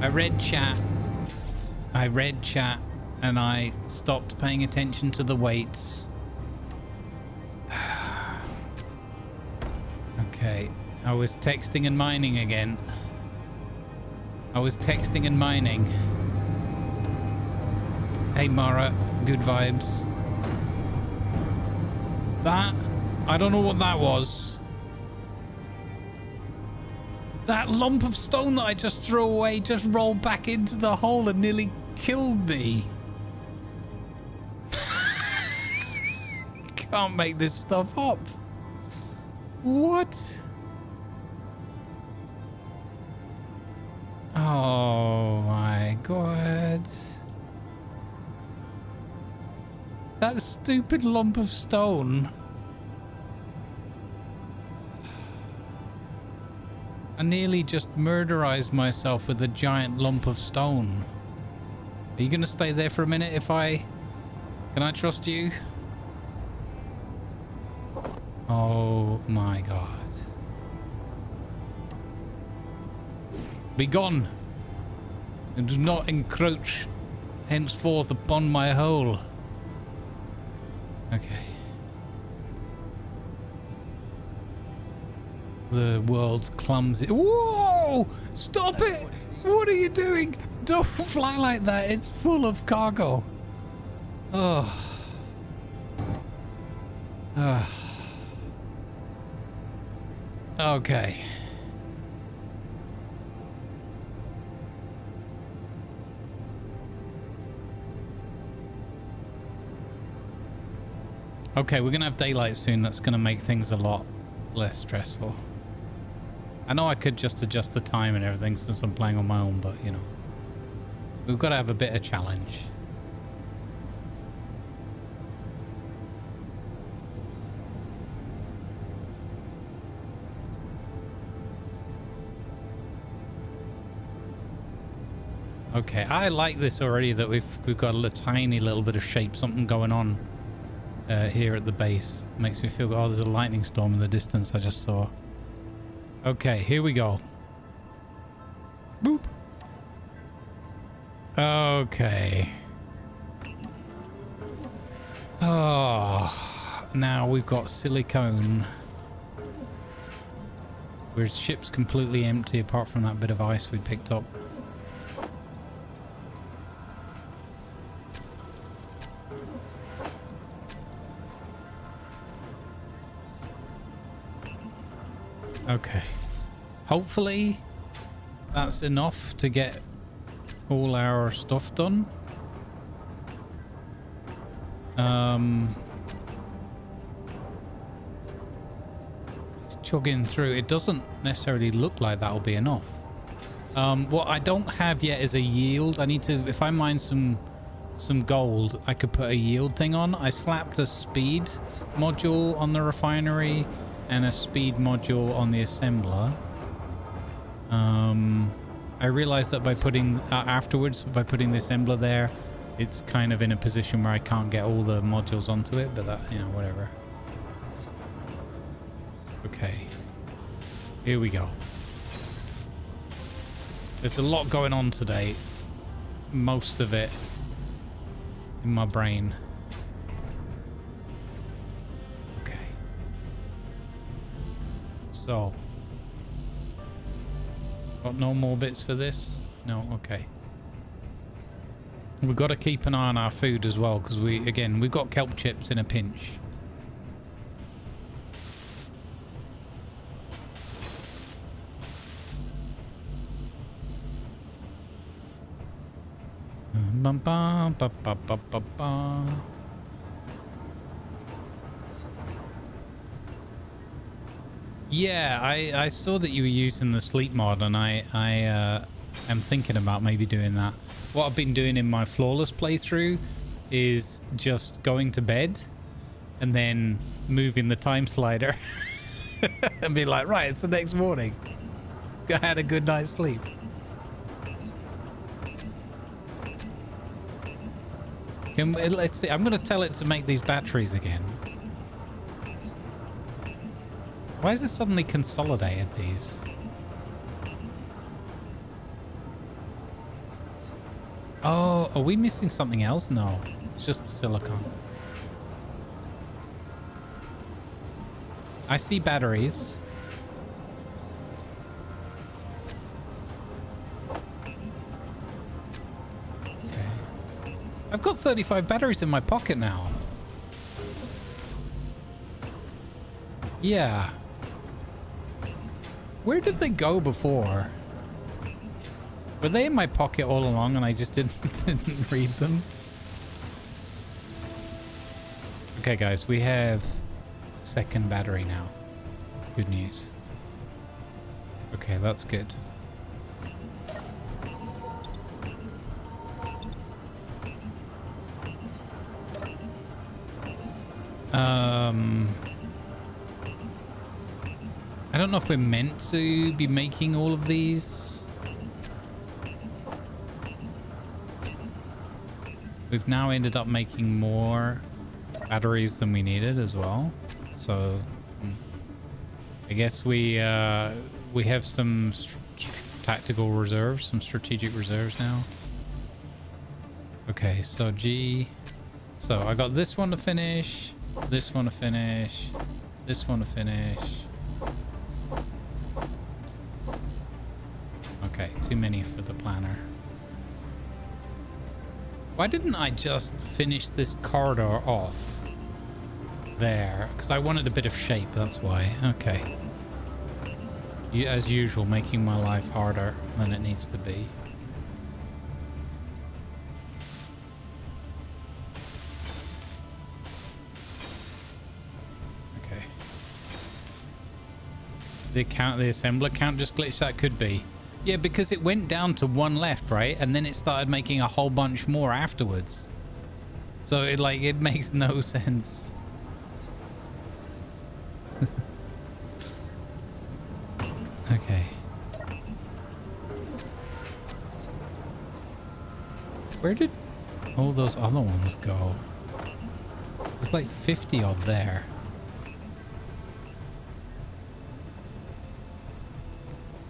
Speaker 1: I read chat and I stopped paying attention to the weights. Okay. I was texting and mining again. Hey Mara, good vibes. That, I don't know what that was. That lump of stone that I just threw away just rolled back into the hole and nearly killed me. can't make this stuff up. What? Oh my god. That stupid lump of stone. I nearly just murderized myself with a giant lump of stone. Are you gonna stay there for a minute if I... Can I trust you? Oh my god. Be gone, and do not encroach henceforth upon my hole. Okay. The world's clumsy. Whoa! Stop it! What are you doing? Don't fly like that. It's full of cargo. Oh. Okay. Okay, we're gonna have daylight soon. That's gonna make things a lot less stressful. I know I could just adjust the time and everything since I'm playing on my own, but you know, we've got to have a bit of challenge. Okay, I like this already, that we've got a tiny little bit of shape, something going on here at the base. Makes me feel, oh, there's a lightning storm in the distance I just saw. Okay, here we go. Boop. Okay. Oh, now we've got silicone. Where ship's completely empty apart from that bit of ice we picked up. Okay. Hopefully that's enough to get all our stuff done. It's chugging through. It doesn't necessarily look like that'll be enough. What I don't have yet is a yield. I need to, if I mine some gold, I could put a yield thing on. I slapped a speed module on the refinery and a speed module on the assembler. I realized that by putting afterwards, by putting the assembler there, it's kind of in a position where I can't get all the modules onto it, but that, you know, whatever. Okay, here we go. There's a lot going on today, most of it in my brain. So, got no more bits for this? No, okay. We've got to keep an eye on our food as well, because we've got kelp chips in a pinch. Bum, bum, ba, ba, ba, ba, ba. Yeah, I saw that you were using the sleep mod, and I am thinking about maybe doing that. What I've been doing in my flawless playthrough is just going to bed and then moving the time slider and be like, right, it's the next morning. I had a good night's sleep. Let's see. I'm going to tell it to make these batteries again. Why is it suddenly consolidated these? Oh, are we missing something else? No, it's just the silicon. I see batteries. Okay. I've got 35 batteries in my pocket now. Yeah. Where did they go before? Were they in my pocket all along and I just didn't read them? Okay, guys, we have a second battery now. Good news. Okay, that's good. I don't know if we're meant to be making all of these. We've now ended up making more batteries than we needed as well. So I guess we have some tactical reserves, some strategic reserves now. Okay, so G. So I got this one to finish, this one to finish, this one to finish. Okay, too many for the planner. Why didn't I just finish this corridor off there? Because I wanted a bit of shape, that's why. Okay. As usual, making my life harder than it needs to be. Okay. The assembler count just glitched? That could be. Yeah, because it went down to one left, right? And then it started making a whole bunch more afterwards. So it makes no sense. Okay. Where did all those other ones go? There's like 50 odd there.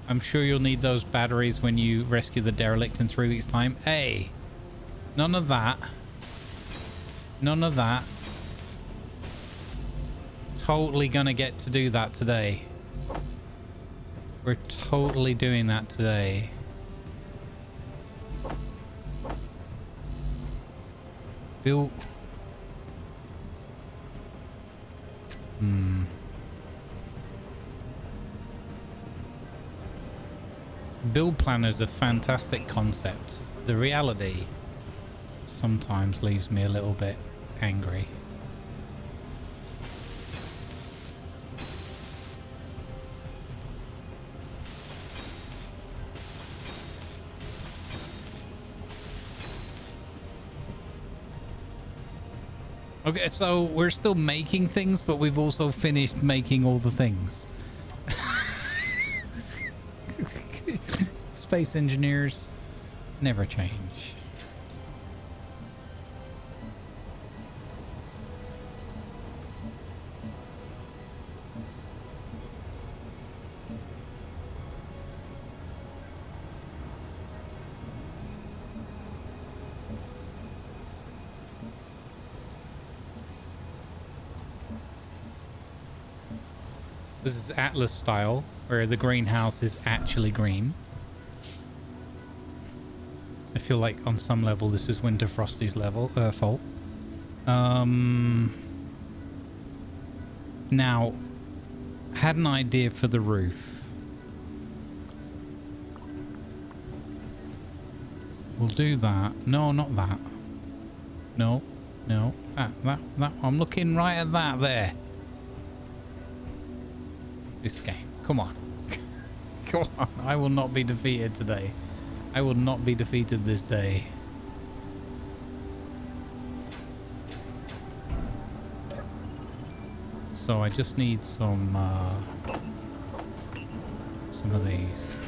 Speaker 1: I'm sure you'll need those batteries when you rescue the derelict in 3 weeks' time. Hey, none of that. None of that. Totally gonna get to do that today. We're totally doing that today. Bill. Build planner's a fantastic concept. The reality sometimes leaves me a little bit angry. Okay, so we're still making things, but we've also finished making all the things. Space engineers never change. This is Atlas style, where the greenhouse is actually green. I feel like on some level this is Winter Frosty's fault. Now, had an idea for the roof. We'll do that. No, not that. No, no, that. I'm looking right at that there. This game. Come on. Come on. I will not be defeated today. I will not be defeated this day. So I just need some of these.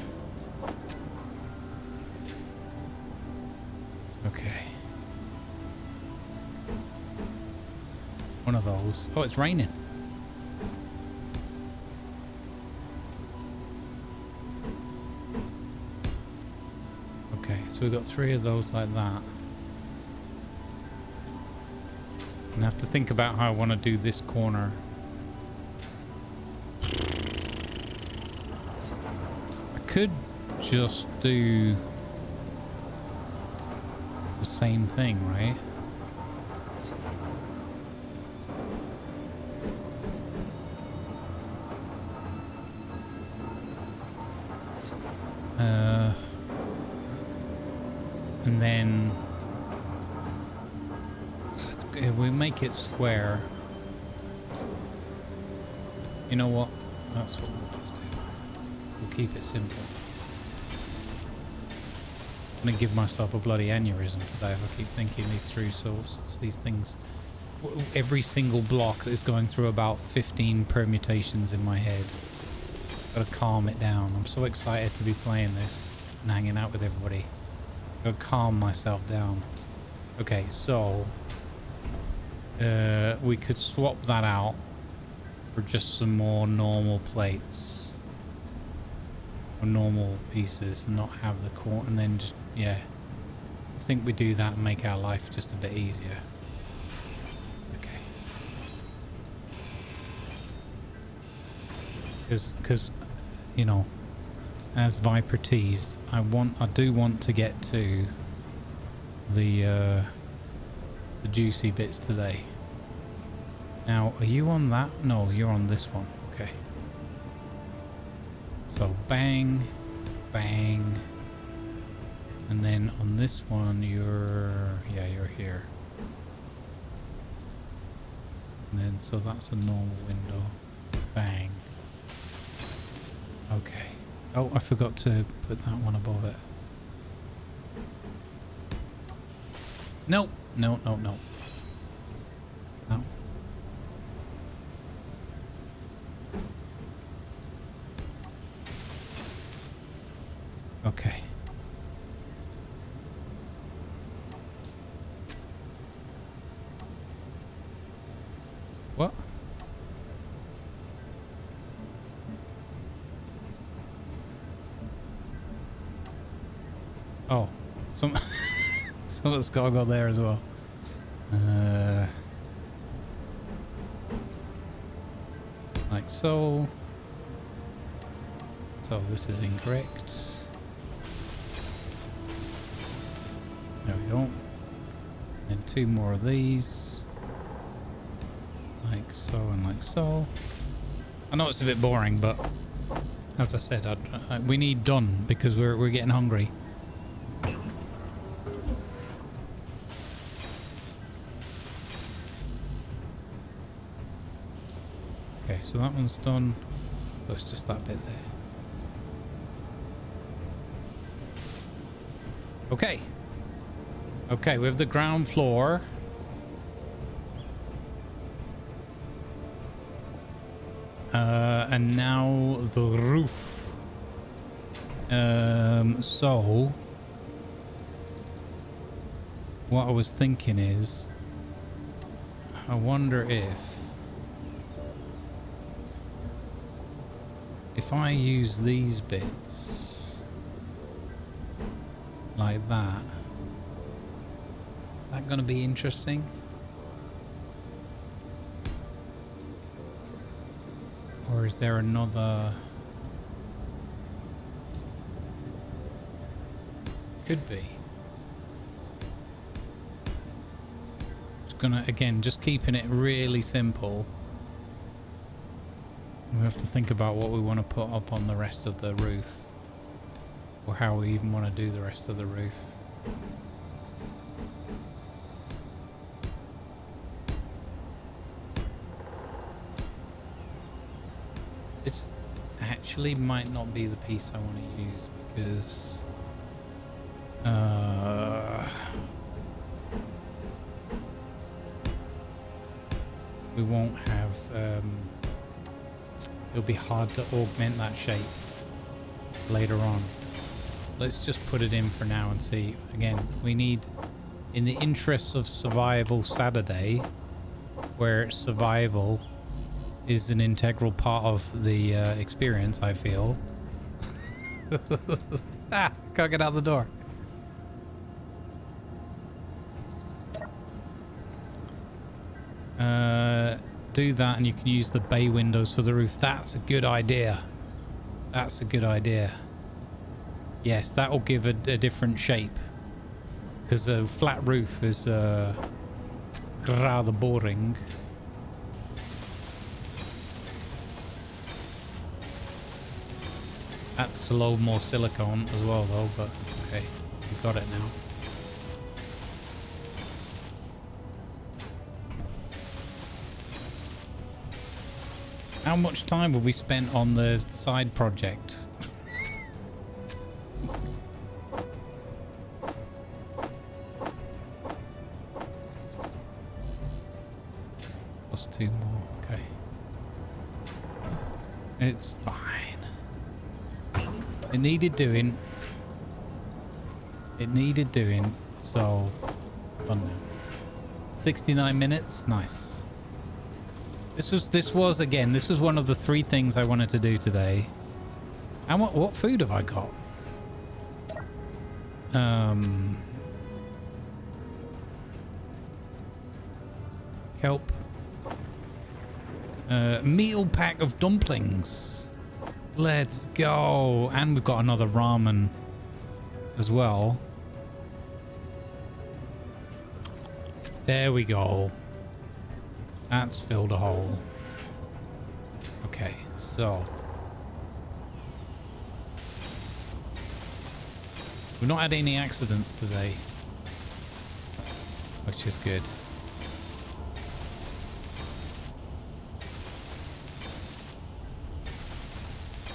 Speaker 1: Okay. One of those. Oh, it's raining. Okay, so we've got 3 of those like that. And I have to think about how I want to do this corner. I could just do the same thing, right? And then it's we make it square. You know what? That's what we'll just do. We'll keep it simple. I'm gonna give myself a bloody aneurysm today if I keep thinking these through. So it's these things, every single block is going through about 15 permutations in my head. Gotta calm it down. I'm so excited to be playing this and hanging out with everybody. Gotta calm myself down. Okay, so we could swap that out for just some more normal plates or normal pieces and not have the core, and then just, yeah, I think we do that and make our life just a bit easier. Okay, because you know, as Viper teased, I do want to get to the juicy bits today. Now, are you on that? No, you're on this one. Okay. So bang, bang, and then on this one you're here. And then so that's a normal window. Bang. Okay. Oh, I forgot to put that one above it. Nope. No. No. Okay. What? Oh, someone's got to go there as well. Like so. So this is incorrect. There we go. And two more of these. Like so and like so. I know it's a bit boring, but as I said, we need done because we're getting hungry. Okay, so that one's done. So it's just that bit there. Okay. Okay, we have the ground floor. And now the roof. So what I was thinking is, I wonder if I use these bits like that, is that going to be interesting? Or is there another? Could be. Just gonna, again, just keeping it really simple. We have to think about what we want to put up on the rest of the roof, or how we even want to do the rest of the roof. This actually might not be the piece I want to use because we won't have it'll be hard to augment that shape later on. Let's just put it in for now and see. Again, we need, in the interests of survival Saturday, where survival is an integral part of the experience, I feel. Can't get out the door. Do that and you can use the bay windows for the roof. That's a good idea. That's a good idea. Yes, that will give a different shape. Because a flat roof is rather boring. That's a load more silicone as well though, but it's okay. We've got it now. How much time have we spent on the side project? Plus 2 more, okay. It's fine. It needed doing. It needed doing, so done now. 69 minutes, nice. This was again, this was one of the 3 things I wanted to do today. And what food have I got? Kelp. Meal pack of dumplings. Let's go. And we've got another ramen as well. There we go. That's filled a hole. Okay, so we've not had any accidents today, which is good.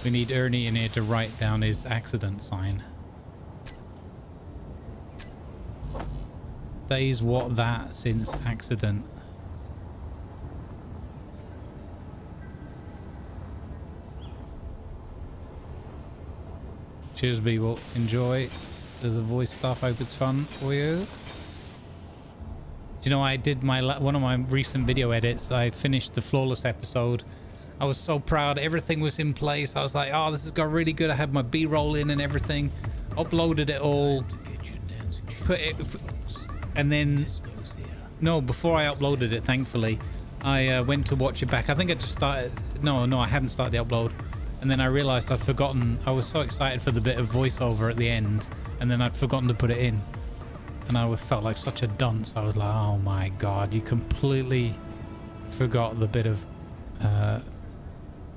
Speaker 1: We need Ernie in here to write down his accident sign. Days what that since accident. Cheers, people. Enjoy the voice stuff. Hope it's fun for you. Do you know, I did one of my recent video edits. I finished the flawless episode. I was so proud. Everything was in place. I was like, oh, this has got really good. I had my B-roll in and everything. Uploaded it all. Put it... And then... No, before I uploaded it, thankfully, I went to watch it back. I think I just started... No, I hadn't started the upload. And then I realized I'd forgotten. I was so excited for the bit of voiceover at the end. And then I'd forgotten to put it in. And I felt like such a dunce. I was like, oh my god, you completely forgot the bit of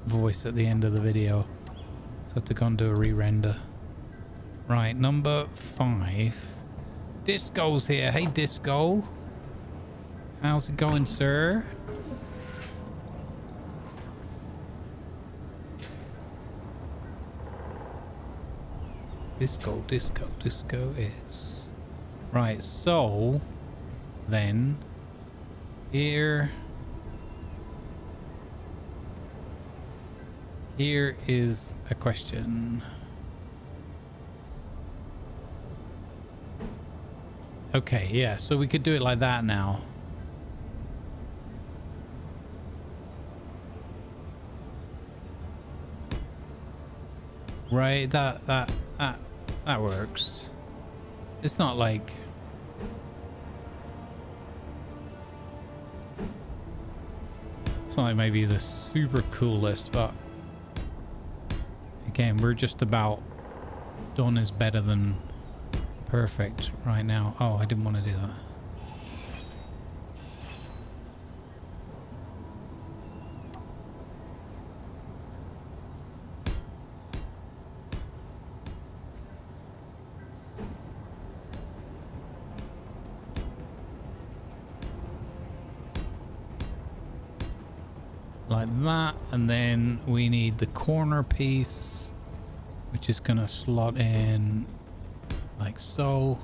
Speaker 1: voice at the end of the video. So I had to go and do a re-render. Right, number 5. Disco's here. Hey, Disco. How's it going, sir? Disco is... Right, so... Then... Here is a question. Okay, yeah, so we could do it like that now. Right, that works. It's not like... It's not like maybe the super coolest, but... Again, we're just about... Done is better than perfect right now. Oh, I didn't want to do that. Like that, and then we need the corner piece, which is gonna slot in like so,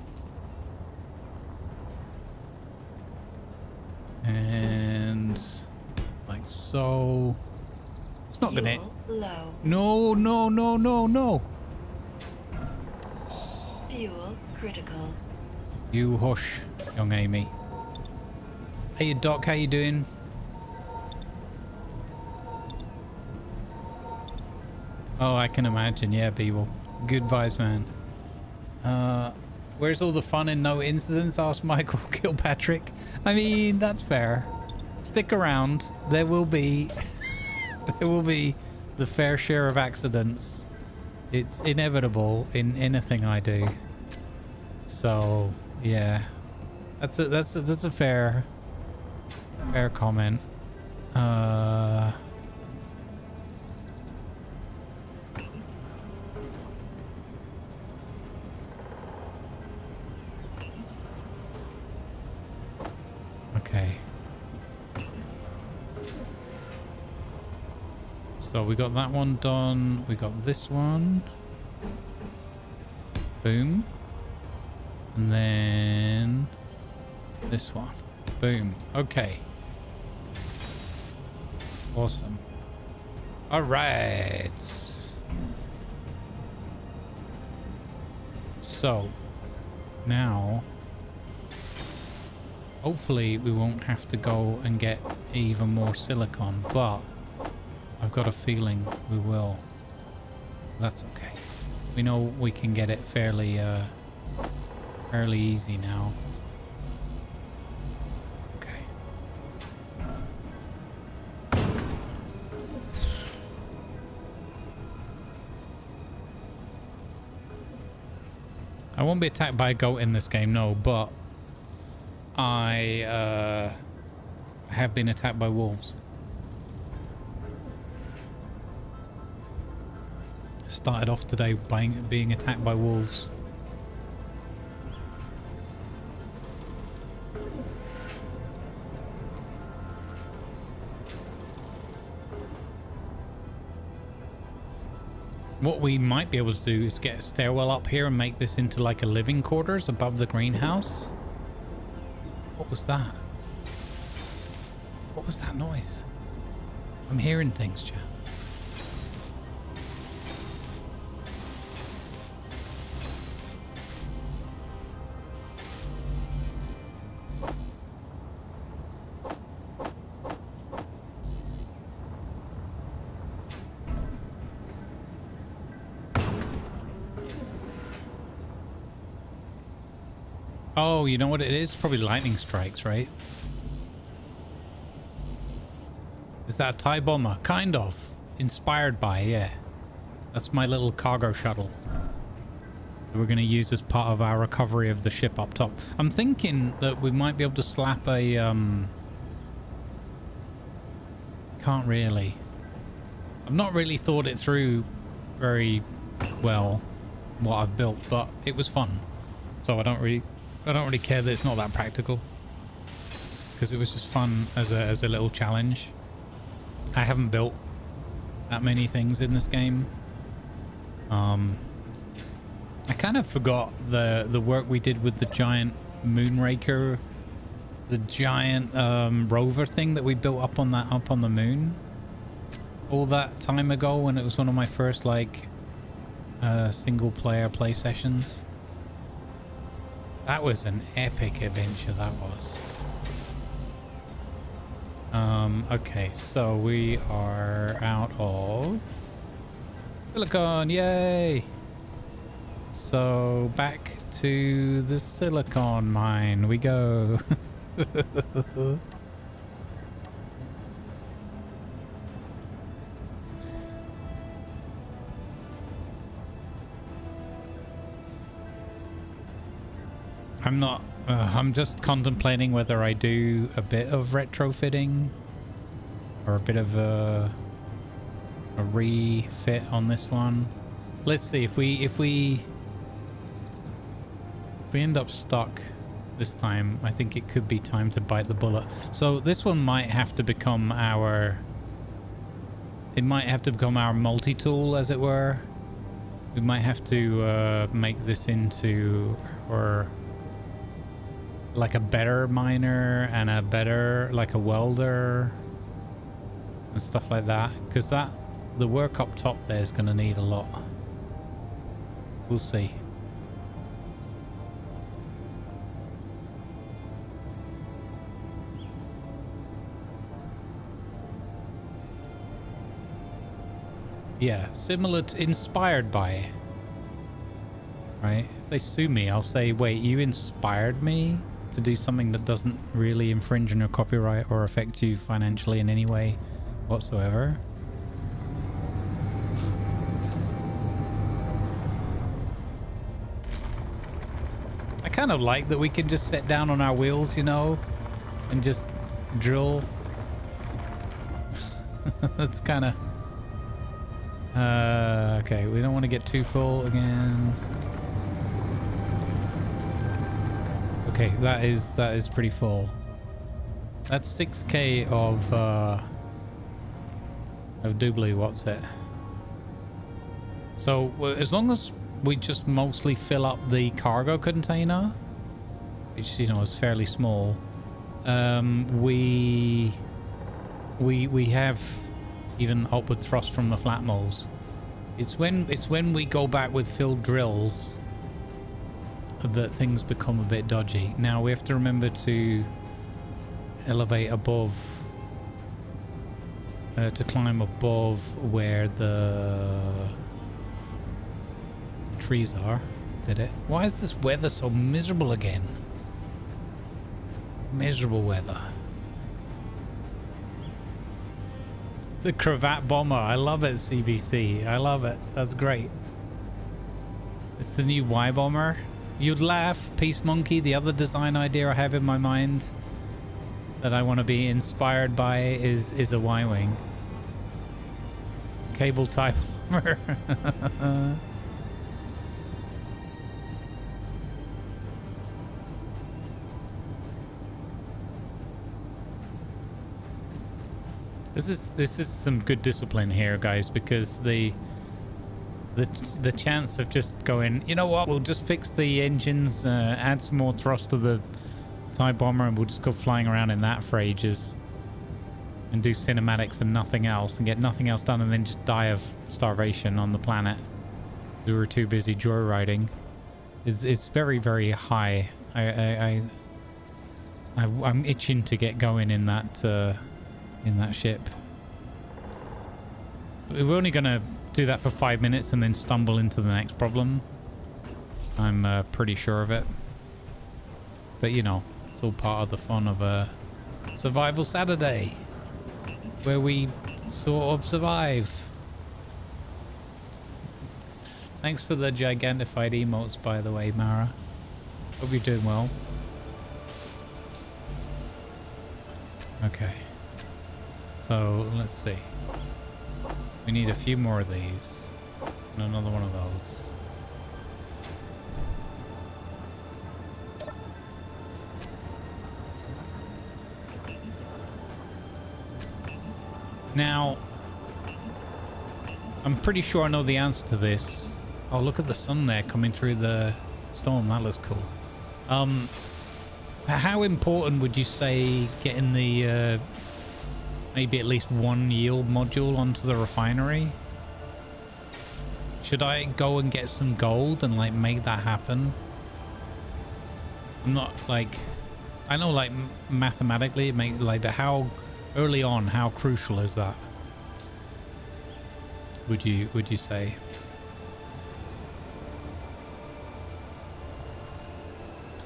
Speaker 1: and like so. It's not gonna...
Speaker 4: Low.
Speaker 1: No.
Speaker 4: Fuel critical.
Speaker 1: You hush, young Amy. Hey, Doc, how you doing? Oh, I can imagine. Yeah, people. Good vibes, man. Where's all the fun and no incidents? Asked Michael Kilpatrick. I mean, that's fair. Stick around. There will be... there will be the fair share of accidents. It's inevitable in anything I do. So, yeah. That's a fair comment. Okay. So we got that one done. We got this one. Boom. And then this one. Boom. Okay. Awesome. All right. So now, hopefully we won't have to go and get even more silicon, but I've got a feeling we will. That's okay. We know we can get it fairly easy now. Okay. I won't be attacked by a goat in this game, no, but I have been attacked by wolves. Started off today by being attacked by wolves. What we might be able to do is get a stairwell up here and make this into like a living quarters above the greenhouse. What was that? What was that noise? I'm hearing things, chat. Oh, you know what it is? Probably lightning strikes, right? Is that a TIE bomber? Kind of. Inspired by, yeah. That's my little cargo shuttle that we're going to use as part of our recovery of the ship up top. I'm thinking that we might be able to slap a... Can't really. I've not really thought it through very well, what I've built, but it was fun. So I don't really care that it's not that practical, because it was just fun as a little challenge. I haven't built that many things in this game. I kind of forgot the work we did with the giant moonraker, the giant rover thing that we built up on the moon all that time ago when it was one of my first like single player play sessions. That was an epic adventure, that was. Okay, so we are out of silicon, yay! So back to the silicon mine we go. I'm just contemplating whether I do a bit of retrofitting or a bit of a refit on this one. Let's see if we end up stuck this time. I think it could be time to bite the bullet. So this one might have to become our multi-tool, as it were. We might have to make this into like a better miner and a better like a welder and stuff like that, because the work up top there is going to need a lot. We'll see. Yeah, similar to, inspired by, right? If they sue me, I'll say, wait, you inspired me to do something that doesn't really infringe on your copyright or affect you financially in any way whatsoever. I kind of like that we can just sit down on our wheels, you know, and just drill. That's kind of... okay, we don't want to get too full again. Okay, that is pretty full. That's 6k of doobly what's it. So as long as we just mostly fill up the cargo container, which you know is fairly small, we have even upward thrust from the flat moles. It's when we go back with filled drills that things become a bit dodgy. Now we have to remember to elevate above, to climb above where the trees are. Did it? Why is this weather so miserable again? Miserable weather. The cravat bomber. I love it, CBC. I love it. That's great. It's the new Y bomber. You'd laugh. Peace Monkey, the other design idea I have in my mind that I want to be inspired by is a Y-wing. Cable type bomber. This is some good discipline here, guys, because the chance of just going, you know what, we'll just fix the engines, add some more thrust to the TIE bomber, and we'll just go flying around in that for ages and do cinematics and nothing else and get nothing else done and then just die of starvation on the planet because we were too busy joyriding. It's very, very high. I'm itching to get going in that ship. We're only gonna do that for 5 minutes and then stumble into the next problem. I'm pretty sure of it. But you know, it's all part of the fun of a survival Saturday where we sort of survive. Thanks for the gigantified emotes, by the way, Mara. Hope you're doing well. Okay. So, let's see. We need a few more of these. And another one of those. Now, I'm pretty sure I know the answer to this. Oh, look at the sun there coming through the storm. That looks cool. How important would you say getting the maybe at least one yield module onto the refinery? Should I go and get some gold and like make that happen? I'm not like, I know like mathematically it make like, but how early on, how crucial is that? Would you say?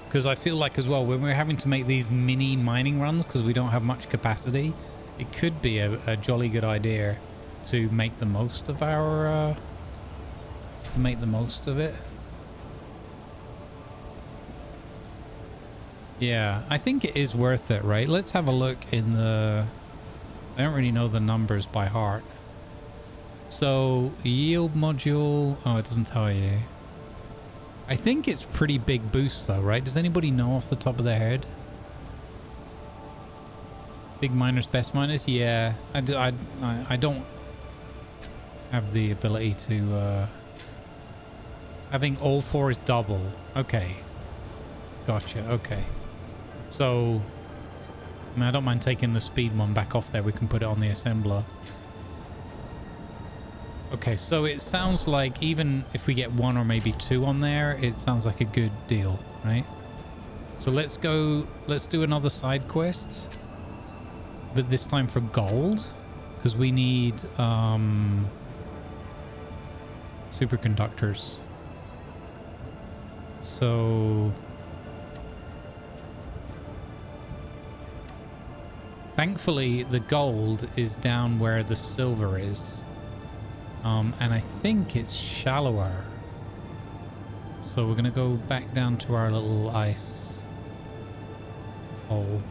Speaker 1: Because I feel like as well, when we're having to make these mini mining runs because we don't have much capacity, it could be a jolly good idea to make the most of our it. Yeah, I think it is worth it, right? Let's have a look in the... I don't really know the numbers by heart. So, yield module... Oh, it doesn't tell you. I think it's pretty big boost though, right? Does anybody know off the top of their head? Big miners, best miners? Yeah, I don't have the ability to... having all four is double. Okay. Gotcha, okay. So, I mean, I don't mind taking the speed one back off there. We can put it on the assembler. Okay, so it sounds like even if we get one or maybe two on there, it sounds like a good deal, right? So let's go, let's do another side quest. But this time for gold, because we need superconductors. So thankfully the gold is down where the silver is, and I think it's shallower. So we're gonna go back down to our little ice hole.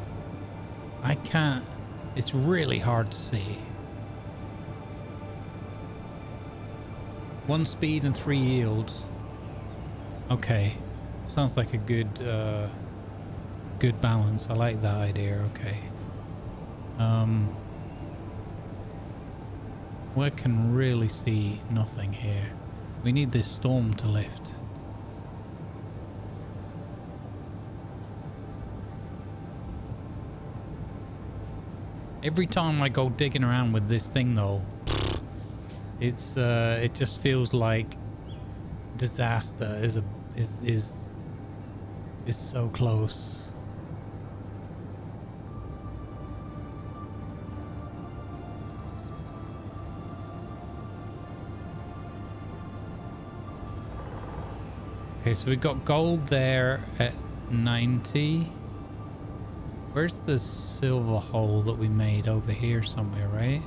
Speaker 1: I can't. It's really hard to see. 1 speed and 3 yield. Okay, sounds like a good good balance. I like that idea. Okay. We can really see nothing here. We need this storm to lift. Every time I go digging around with this thing though, it's it just feels like disaster is so close. Okay, so we got gold there at 90. Where's the silver hole that we made? Over here somewhere, right?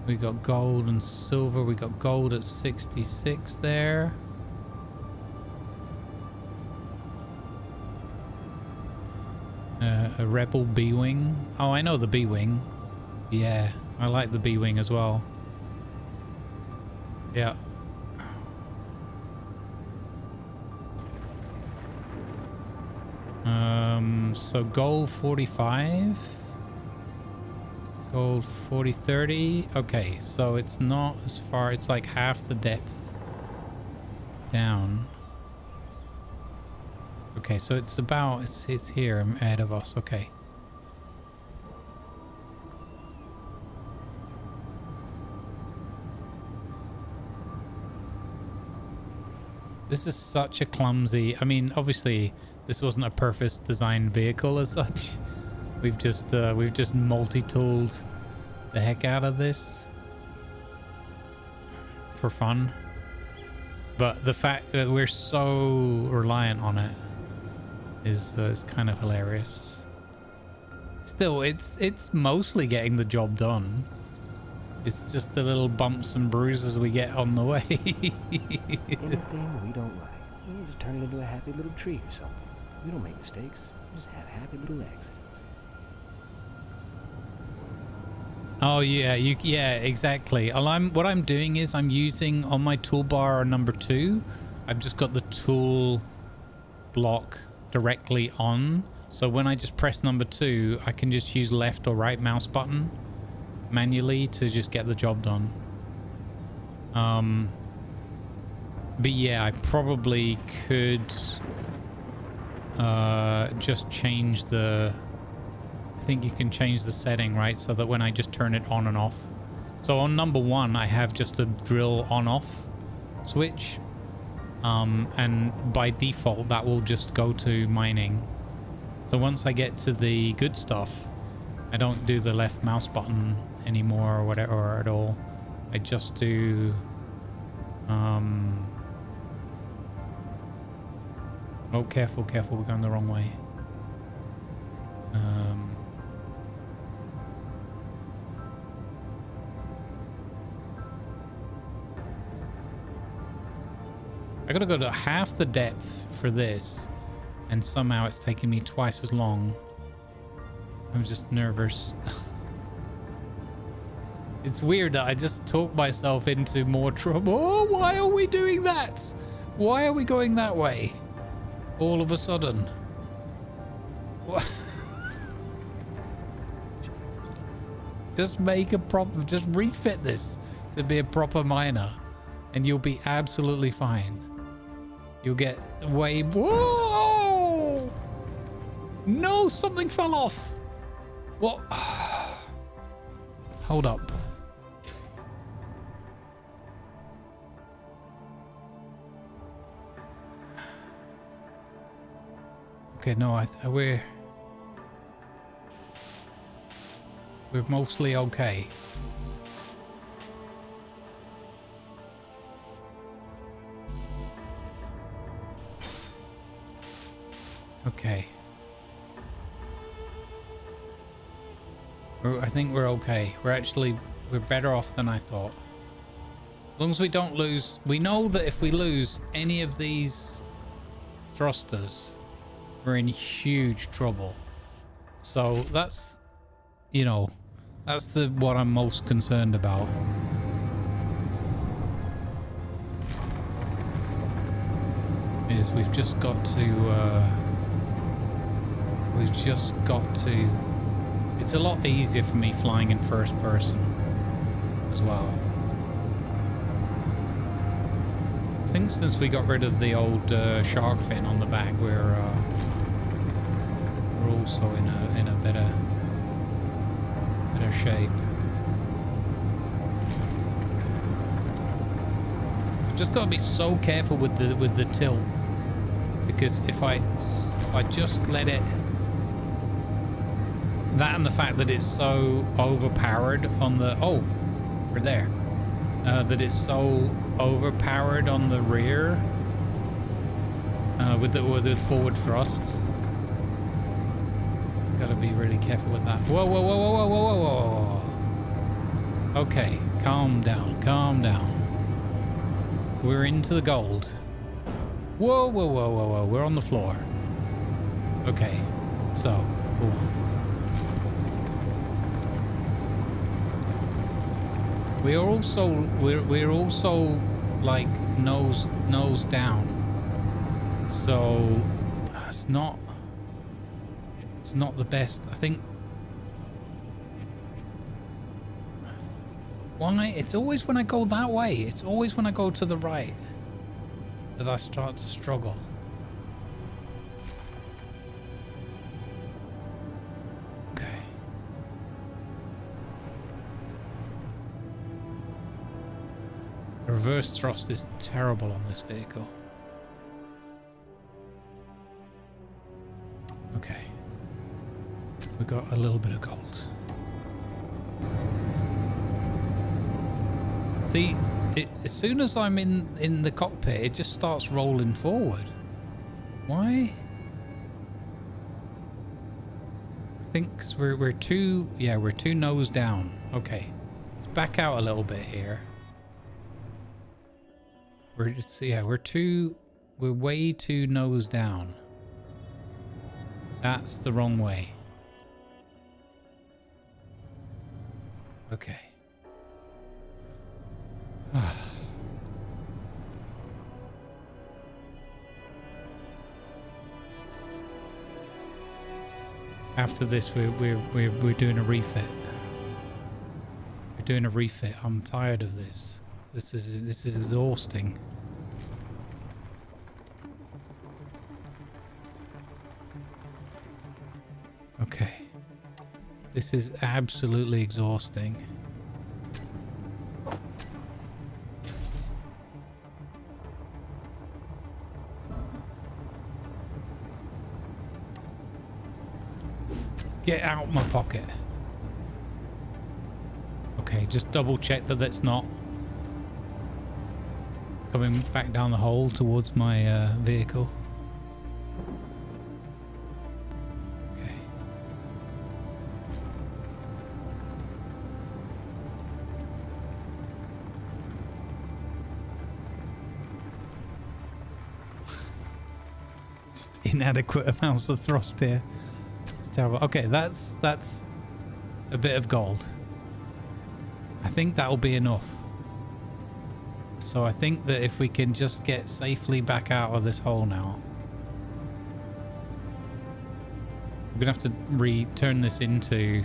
Speaker 1: We got gold and silver. We got gold at 66 there. A rebel B-wing. Oh, I know the B-wing. Yeah, I like the B-wing as well. Yeah. So gold 45, gold 40, 30. Okay, so it's not as far, it's like half the depth down. Okay, so it's about, it's here ahead of us. Okay. This is such a clumsy, I mean, obviously this wasn't a purpose designed vehicle as such. We've just multi-tooled the heck out of this for fun. But the fact that we're so reliant on it is kind of hilarious. Still, it's mostly getting the job done. It's just the little bumps and bruises we get on the way.
Speaker 5: Anything we don't like, we just turn it into a happy little tree or something. We don't make mistakes. We just have happy little accidents.
Speaker 1: Oh yeah, yeah, exactly. What I'm doing is I'm using on my toolbar number 2. I've just got the tool block directly on, so when I just press number 2, I can just use left or right mouse button manually to just get the job done. But yeah, I probably could just change the, I think you can change the setting, right, so that when I just turn it on and off. So on number 1 I have just a drill on off switch, and by default that will just go to mining. So once I get to the good stuff, I don't do the left mouse button anymore or whatever, or at all. I just do oh, careful, we're going the wrong way. I gotta go to half the depth for this, and somehow it's taking me twice as long. I'm just nervous. It's weird that I just talk myself into more trouble. Oh, why are we doing that? Why are we going that way? All of a sudden. What? Just make a proper, just refit this to be a proper miner, and you'll be absolutely fine. You'll get way, whoa! No, something fell off. What? Hold up. Okay, no, we're mostly okay. Okay. I think we're okay. We're better off than I thought. As long as we don't lose, we know that if we lose any of these thrusters, we're in huge trouble. So that's, you know, that's what I'm most concerned about. Is we've just got to It's a lot easier for me flying in first person as well. I think since we got rid of the old shark fin on the back, we're also in a better shape. I've just got to be so careful with the tilt, because if I just let it, that and the fact that it's so overpowered on the we're there, that it's so overpowered on the rear with the forward thrust. Gotta be really careful with that. Whoa, whoa, whoa, whoa, whoa, whoa, whoa. Okay, calm down, calm down. We're into the gold. Whoa, whoa, whoa, whoa, whoa. We're on the floor. Okay, so, cool. We're also like nose down. So it's not the best. I think why it's always when I go that way, it's always when I go to the right that I start to struggle. Okay. The reverse thrust is terrible on this vehicle. Okay. We got a little bit of gold. See, as soon as I'm in the cockpit, it just starts rolling forward. Why? I think 'cause we're too nose down. Okay, let's back out a little bit here. We're way too nose down. That's the wrong way. Okay. After this, we're doing a refit. We're doing a refit. I'm tired of this. This is exhausting. Okay. This is absolutely exhausting. Get out my pocket. Okay, just double check that that's not coming back down the hole towards my vehicle. Okay. Just inadequate amounts of thrust here. It's terrible. Okay, that's a bit of gold. I think that'll be enough. So I think that if we can just get safely back out of this hole now. We're gonna have to return this into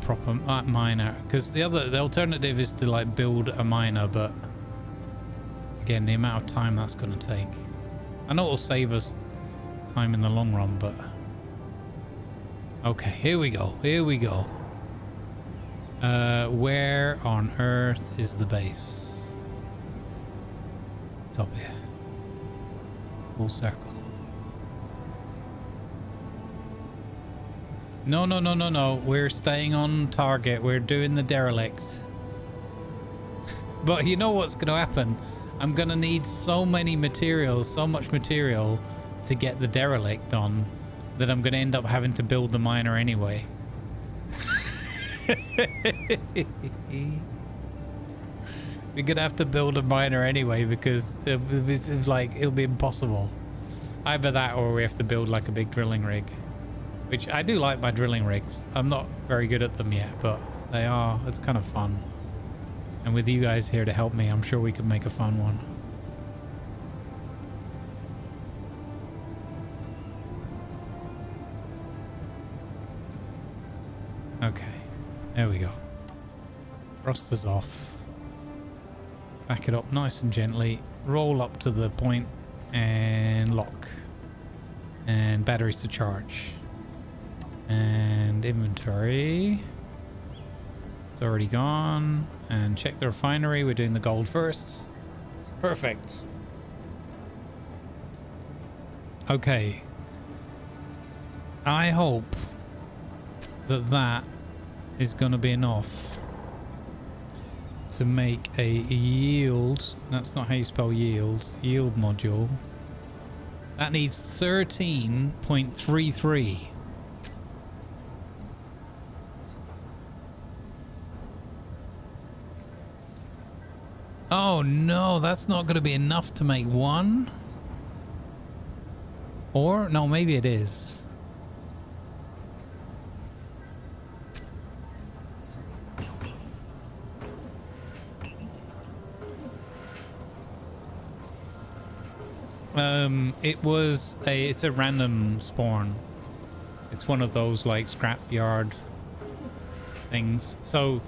Speaker 1: proper miner, because the alternative is to like build a miner, but again, the amount of time that's gonna take. I know it'll save us time in the long run, but okay, here we go. Here we go. Where on earth is the base? Top here. Full circle. No, no, no, no, no. We're staying on target. We're doing the derelict. But you know what's going to happen? I'm going to need so many materials, so much material to get the derelict on that I'm going to end up having to build the miner anyway. We're gonna have to build a miner anyway because it'll be impossible. Either that or we have to build like a big drilling rig, which I do like my drilling rigs. I'm not very good at them yet, but it's kind of fun. And with you guys here to help me, I'm sure we can make a fun one. There we go. Thrusters off. Back it up nice and gently. Roll up to the point and lock. And batteries to charge. And inventory. It's already gone. And check the refinery. We're doing the gold first. Perfect. Okay. I hope that that is going to be enough to make a yield. That's not how you spell yield. Yield module. That needs 13.33. Oh no, that's not going to be enough to make one. Or no, maybe it is. It's a random spawn. It's one of those like scrapyard things. So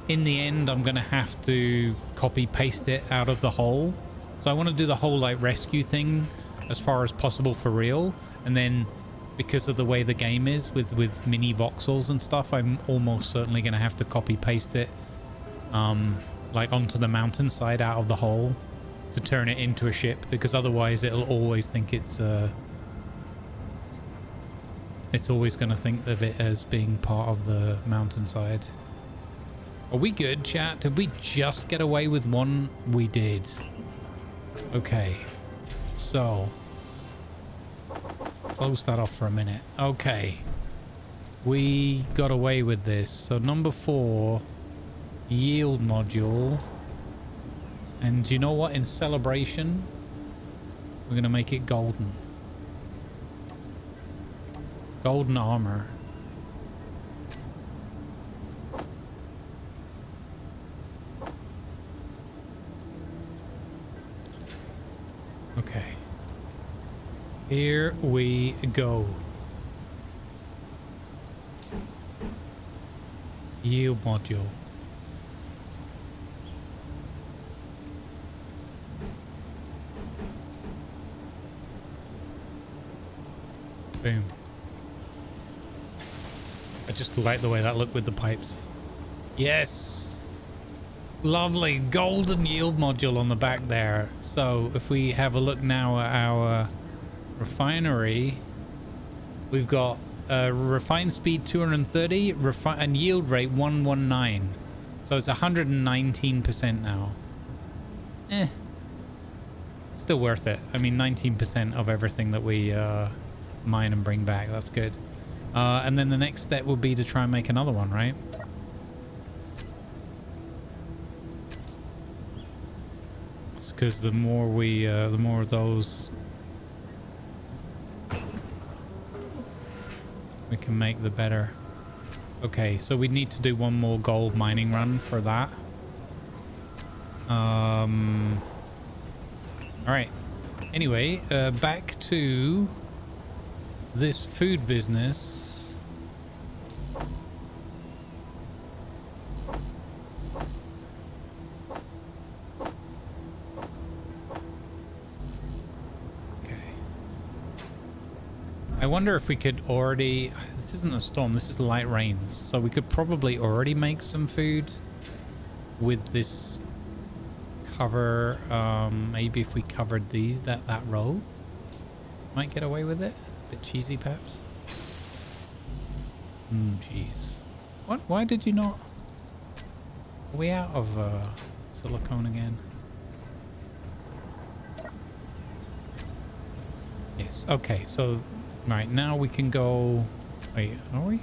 Speaker 1: in the end, I'm gonna have to copy paste it out of the hole. So I want to do the whole like rescue thing as far as possible for real, and then because of the way the game is with mini voxels and stuff, I'm almost certainly gonna have to copy paste it like onto the mountainside out of the hole to turn it into a ship, because otherwise it'll always think it's always going to think of it as being part of the mountainside. Are we good, chat? Did we just get away with one? We did. Okay, so close that off for a minute. Okay, we got away with this. So number 4, yield module. And you know what? In celebration, we're going to make it golden. Golden armor. Okay. Here we go. Yield module. Boom. I just like the way that looked with the pipes. Yes. Lovely golden yield module on the back there. So if we have a look now at our refinery, we've got refine speed 230 and yield rate 119. So it's 119% now. Still worth it. I mean, 19% of everything that we mine and bring back. That's good. And then the next step would be to try and make another one, right? It's because the more of those we can make, the better. Okay, so we need to do one more gold mining run for that. All right. Anyway, back to this food business. Okay. I wonder if we could already... This isn't a storm, this is light rains. So we could probably already make some food with this cover. Maybe if we covered that row, might get away with it. Bit cheesy, perhaps. Jeez. What? Why did you not? Are we out of silicone again? Yes. Okay. So, right now we can go. Wait, are we?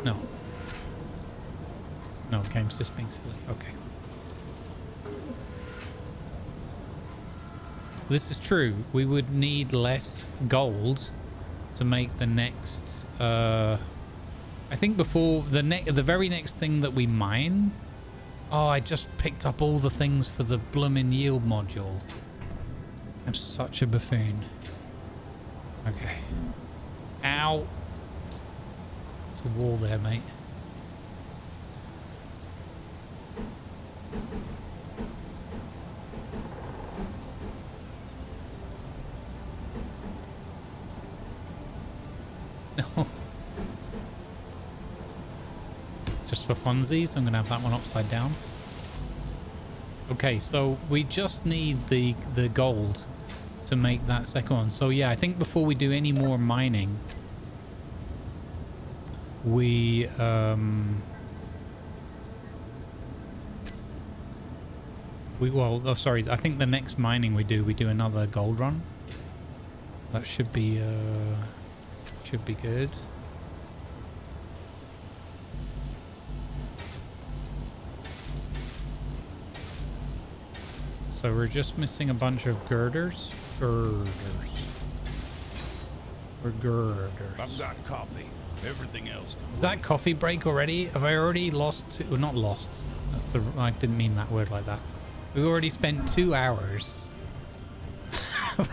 Speaker 1: No. No, game's just being silly. Okay. This is true. We would need less gold to make the next. I think before the very next thing that we mine. Oh, I just picked up all the things for the bloomin' yield module. I'm such a buffoon. Okay. Ow. It's a wall there, mate. No. Just for funsies, I'm gonna have that one upside down. Okay, so we just need the gold to make that second one. So yeah, I think before we do any more mining, we well, oh, sorry, I think the next mining we do another gold run. That should be good. So we're just missing a bunch of girders. Or girders.
Speaker 3: I've got coffee. Everything else comes.
Speaker 1: Is that coffee break already? Have I already lost? Well, not lost. That's the. I didn't mean that word like that. We've already spent 2 hours.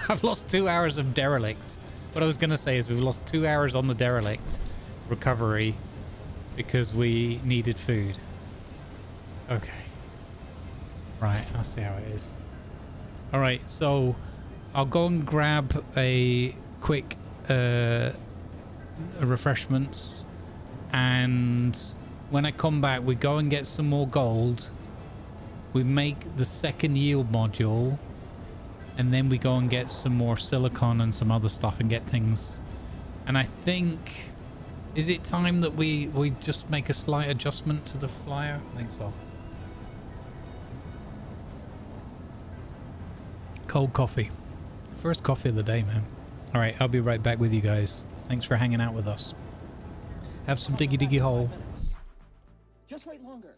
Speaker 1: I've lost 2 hours of Derelict. What I was going to say is we've lost 2 hours on the Derelict recovery because we needed food. Okay. Right, I'll see how it is. All right, so I'll go and grab a quick refreshments, and when I come back, we go and get some more gold. We make the second yield module, and then we go and get some more silicon and some other stuff and get things. And I think, is it time that we just make a slight adjustment to the flyer? I think so. Cold coffee. First coffee of the day, man. All right, I'll be right back with you guys. Thanks for hanging out with us. Have some diggy diggy hole.
Speaker 5: Just wait longer.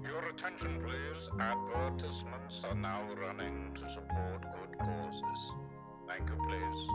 Speaker 2: Your attention, please. Advertisements are now running to support good causes. Thank you, please.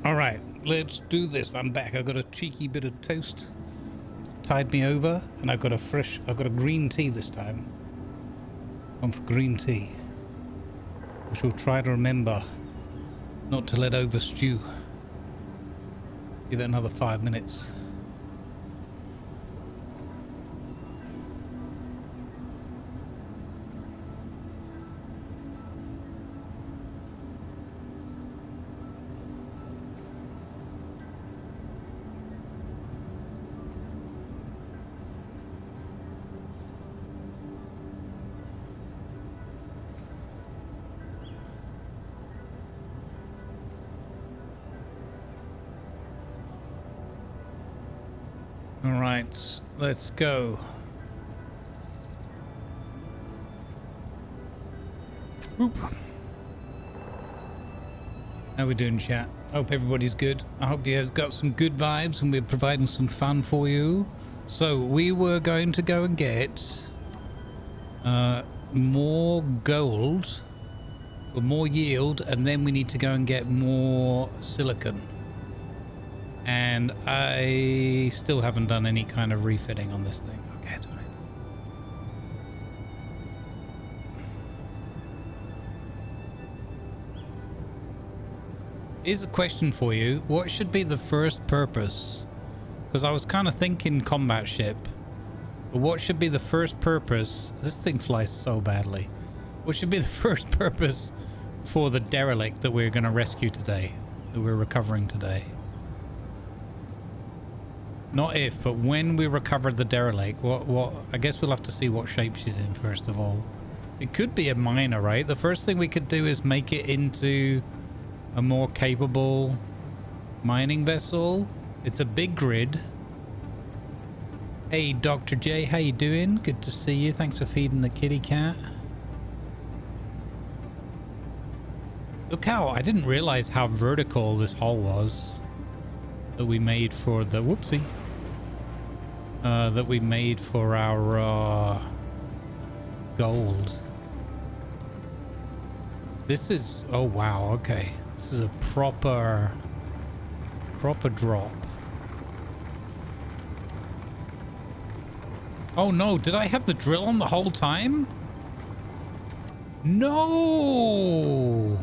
Speaker 1: All right, let's do this. I'm back. I've got a cheeky bit of toast. Tied me over, and I've got a green tea this time. Gone for green tea. We shall try to remember not to let over stew. Give it another 5 minutes. All right, let's go. Oop. How we doing, chat? Hope everybody's good. I hope you guys got some good vibes and we're providing some fun for you. So we were going to go and get more gold for more yield, and then we need to go and get more silicon. And I still haven't done any kind of refitting on this thing. Okay, it's fine. Here's a question for you. What should be the first purpose? Because I was kind of thinking combat ship. But what should be the first purpose? This thing flies so badly. What should be the first purpose for the derelict that we're going to rescue today? That we're recovering today? Not if, but when we recover the derelict, what I guess we'll have to see what shape she's in first of all. It could be a miner, right? The first thing we could do is make it into a more capable mining vessel. It's a big grid. Hey, Dr. J, how you doing? Good to see you. Thanks for feeding the kitty cat. Look how, I didn't realize how vertical this hole was that we made for the, whoopsie. That we made for our gold. This is, oh wow, okay. This is a proper drop. Oh no, did I have the drill on the whole time? No!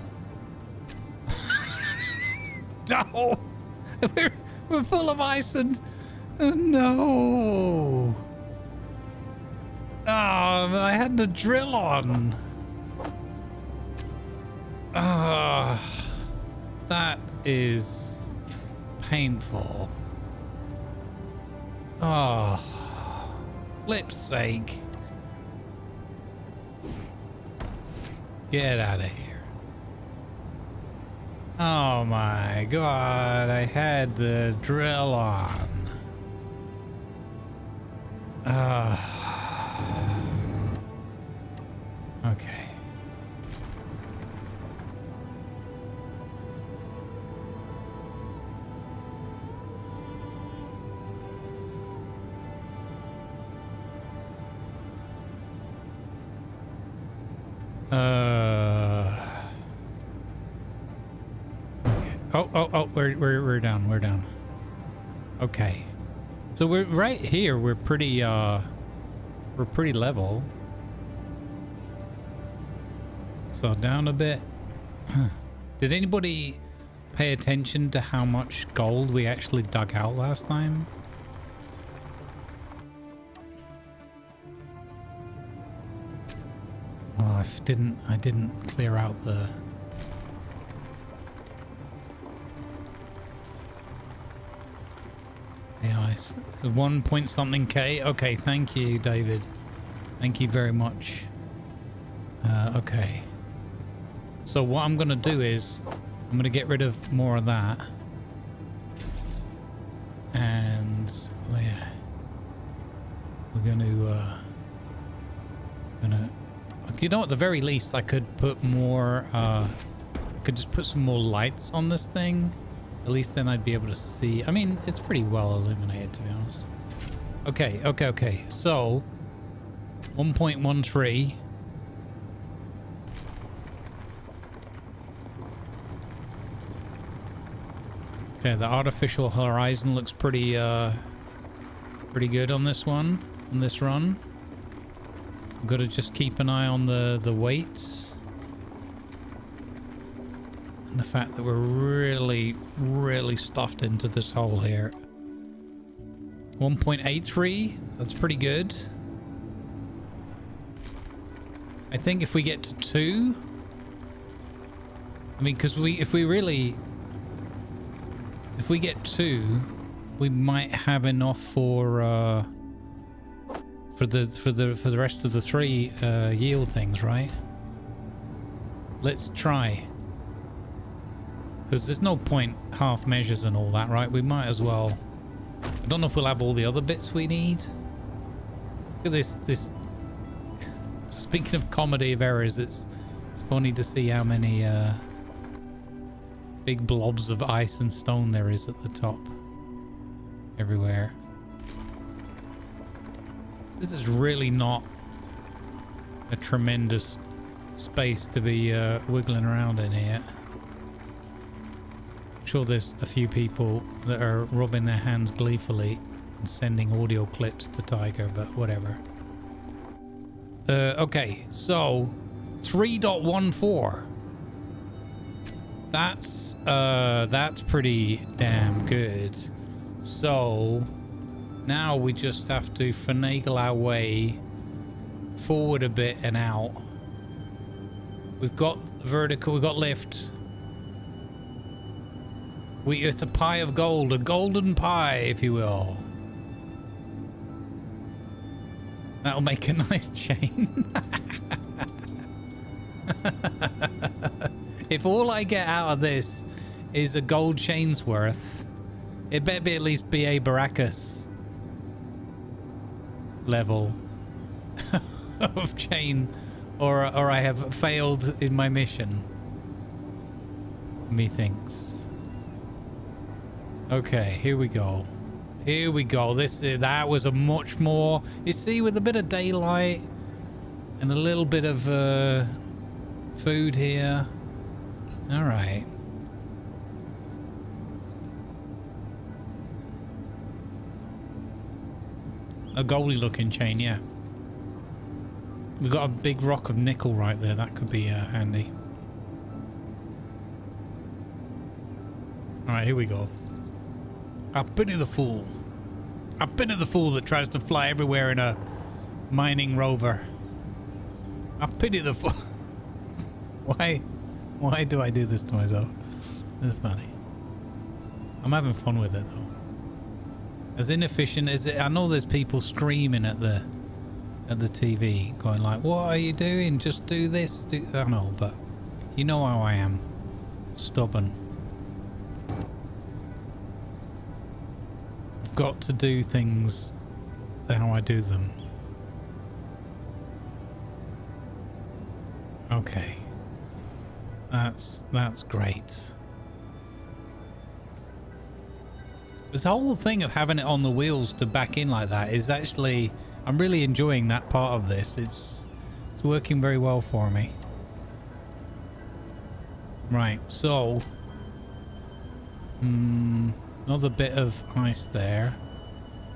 Speaker 1: No! We're full of ice and... no! Oh, I had the drill on. Ah, that is painful. Oh, flip's sake. Get out of here. Oh my god, I had the drill on. Okay. Okay. Oh, we're down. We're down. Okay. So we're right here. We're pretty level. So down a bit. Did anybody pay attention to how much gold we actually dug out last time? Oh, I didn't clear out the ice. 1 point something K. Okay, thank you, David. Thank you very much. Okay. So what I'm gonna do is I'm gonna get rid of more of that, and we're gonna you know, at the very least I could put more could just put some more lights on this thing. At least then I'd be able to see. I mean, it's pretty well illuminated, to be honest. Okay. So 1.13. Okay, the artificial horizon looks pretty pretty good on this one, on this run. I'm gonna just keep an eye on the weights. And the fact that we're really, really stuffed into this hole here. 1.83, that's pretty good. I think if we get to 2, I mean, because if we get 2, we might have enough for the rest of the 3 yield things, right? Let's try. Because there's no point half measures and all that, right? We might as well. I don't know if we'll have all the other bits we need. Look at this. Speaking of comedy of errors, it's funny to see how many big blobs of ice and stone there is at the top. Everywhere. This is really not a tremendous space to be wiggling around in here. I'm sure there's a few people that are rubbing their hands gleefully and sending audio clips to Tiger, but whatever. Okay, so 3.14. That's pretty damn good. So now we just have to finagle our way forward a bit and out. We've got vertical, we've got lift. It's a pie of gold, a golden pie, if you will. That'll make a nice chain. If all I get out of this is a gold chain's worth, it better be at least be a Baracus level of chain, or I have failed in my mission. Methinks. Okay, here we go. Here we go. That was a much more, you see, with a bit of daylight and a little bit of food here. All right. A goldy looking chain, yeah. We've got a big rock of nickel right there. That could be handy. All right, here we go. I pity the fool. I pity the fool that tries to fly everywhere in a mining rover. I pity the fool. Why do I do this to myself? This is funny. I'm having fun with it though. As inefficient as it, I know there's people screaming at the TV, going like, "What are you doing? Just do this." I know, but you know how I am. Stubborn. I've got to do things how I do them. Okay. That's great. This whole thing of having it on the wheels to back in like that is actually, I'm really enjoying that part of this. It's working very well for me. Right, so another bit of ice there.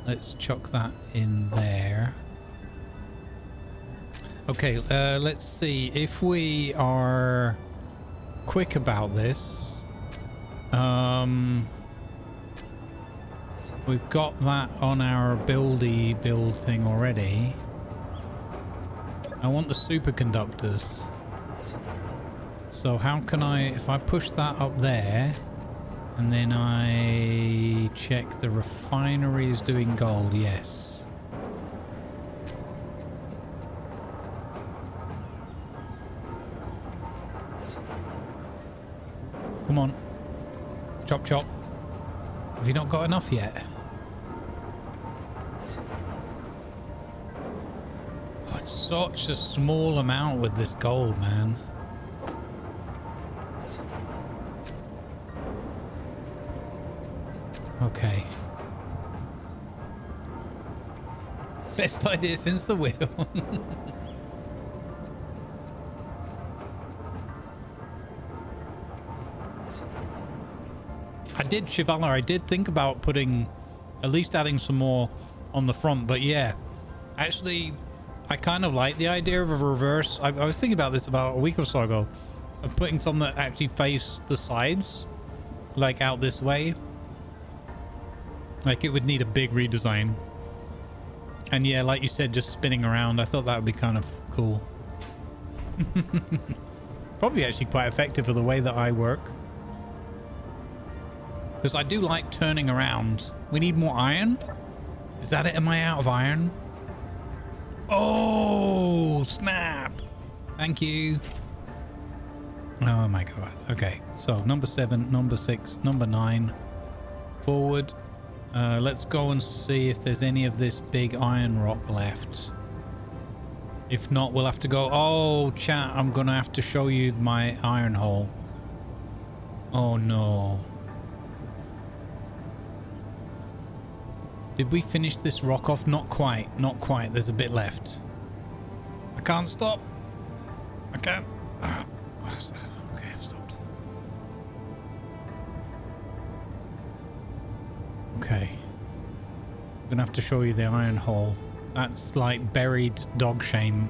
Speaker 1: Let's chuck that in there. Okay, let's see if we are quick about this. We've got that on our build thing already. I want the superconductors. So how can I, if I push that up there and then I check the refinery is doing gold, yes. Come on. Chop chop. Have you not got enough yet? Oh, it's such a small amount with this gold, man. Okay. Best idea since the wheel. I did, Shivala, I did think about putting, at least adding some more on the front, but yeah, actually, I kind of like the idea of a reverse. I was thinking about this about a week or so ago, of putting some that actually face the sides, like out this way. Like it would need a big redesign. And yeah, like you said, just spinning around, I thought that would be kind of cool. Probably actually quite effective for the way that I work. Because I do like turning around. We need more iron? Is that it? Am I out of iron? Oh, snap. Thank you. Oh my god. Okay, so number 7, number 6, number 9. Forward. Let's go and see if there's any of this big iron rock left. If not, we'll have to go... Oh, chat, I'm going to have to show you my iron hole. Oh no. Did we finish this rock off? Not quite. Not quite. There's a bit left. I can't stop. I can't. Okay, I've stopped. Okay. I'm gonna have to show you the iron hole. That's like buried dog shame.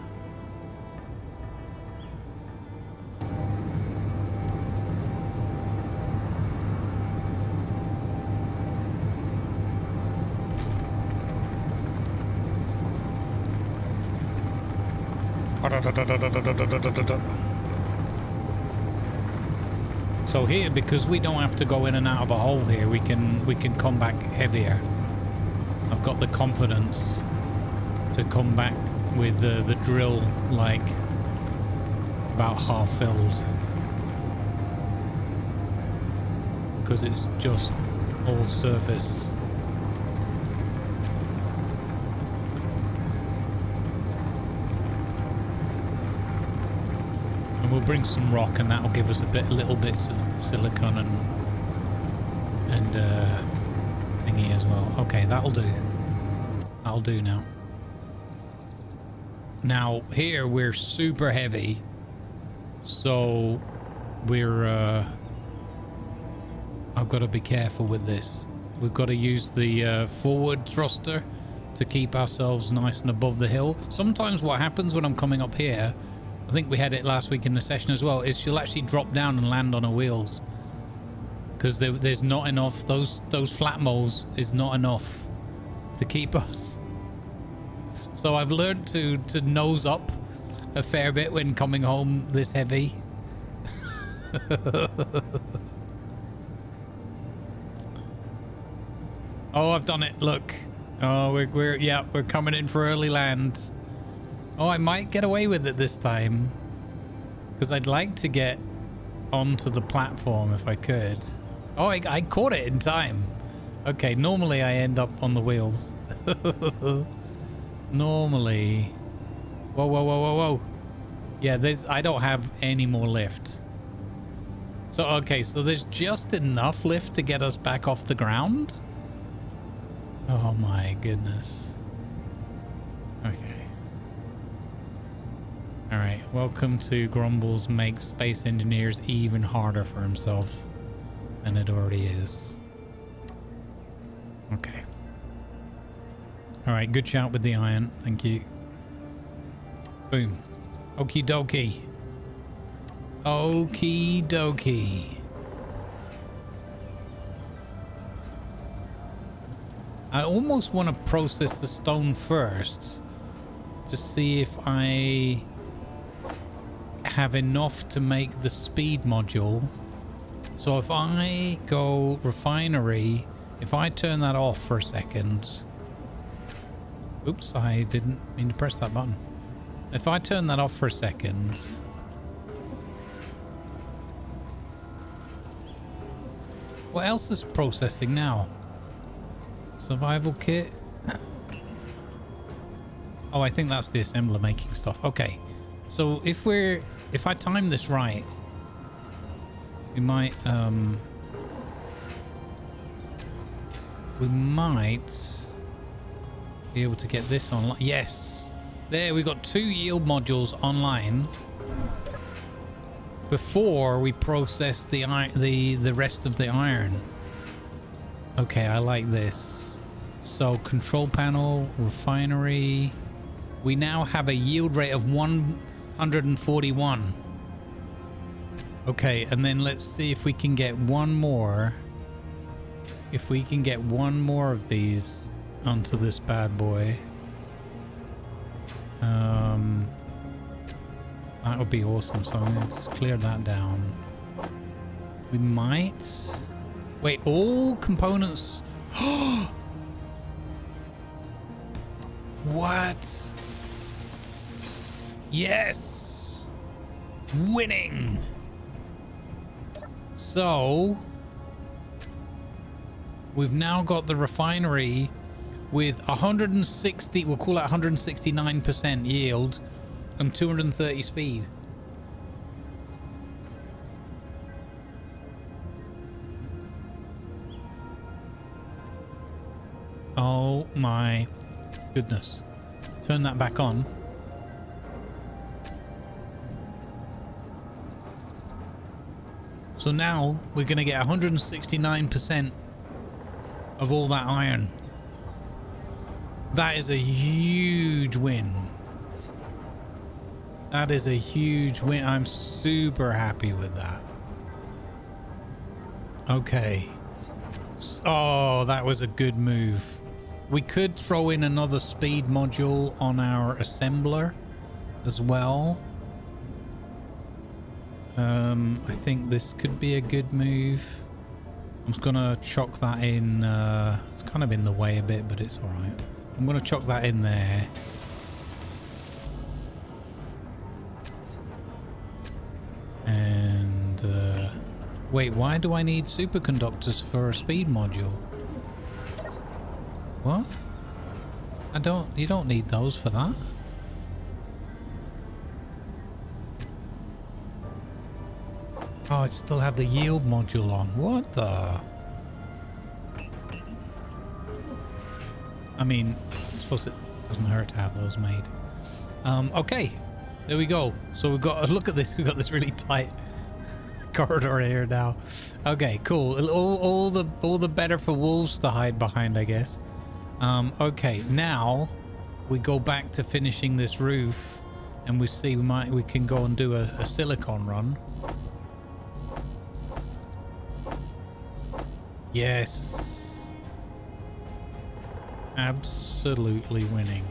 Speaker 1: So here, because we don't have to go in and out of a hole here, we can come back heavier. I've got the confidence to come back with the drill like about half filled, because it's just all surface. And we'll bring some rock, and that'll give us little bits of silicon and thingy as well. Okay, that'll do. That'll do now. Now here we're super heavy, so we're I've got to be careful with this. We've got to use the forward thruster to keep ourselves nice and above the hill. Sometimes what happens when I'm coming up here, I think we had it last week in the session as well, is she'll actually drop down and land on her wheels, because there's not enough. Those flat moles is not enough to keep us. So I've learned to nose up a fair bit when coming home this heavy. Oh, I've done it. Look. Oh, we're coming in for early land. Oh, I might get away with it this time, because I'd like to get onto the platform if I could. Oh, I caught it in time. Okay, normally I end up on the wheels. Normally. Whoa, whoa, whoa, whoa, whoa. Yeah, I don't have any more lift. So, okay, so there's just enough lift to get us back off the ground? Oh my goodness. Okay. Alright, welcome to Grumbles makes Space Engineers even harder for himself than it already is. Okay. Alright, good shout with the iron. Thank you. Boom. Okie dokie. Okie dokie. I almost want to process the stone first to see if I have enough to make the speed module. So if I go refinery, if I turn that off for a second. Oops, I didn't mean to press that button. If I turn that off for a second. What else is processing now? Survival kit. Oh, I think that's the assembler making stuff. Okay. So if I time this right, we might be able to get this online. Yes. There, we got 2 yield modules online before we process the rest of the iron. Okay, I like this. So control panel, refinery. We now have a yield rate of 141. Okay, and then let's see if we can get one more. If we can get one more of these onto this bad boy. That would be awesome. So I'm going to just clear that down. We might... Wait, all components... What? Yes! Winning! So... We've now got the refinery with 160, we'll call it 169% yield and 230 speed. Oh my goodness. Turn that back on. So now we're going to get 169% of all that iron. That is a huge win. That is a huge win. I'm super happy with that. Okay. Oh, that was a good move. We could throw in another speed module on our assembler as well. I think this could be a good move. I'm just gonna chuck that in. It's kind of in the way a bit, but it's all right. I'm gonna chuck that in there. And wait, why do I need superconductors for a speed module? What? You don't need those for that. Oh, it still have the yield module on. What the? I mean, I suppose it doesn't hurt to have those made. Okay, there we go. So we've got, look at this. We've got this really tight corridor here now. Okay, cool. All the better for wolves to hide behind, I guess. Okay, now we go back to finishing this roof, and we see we can go and do a silicon run. Yes. Absolutely winning.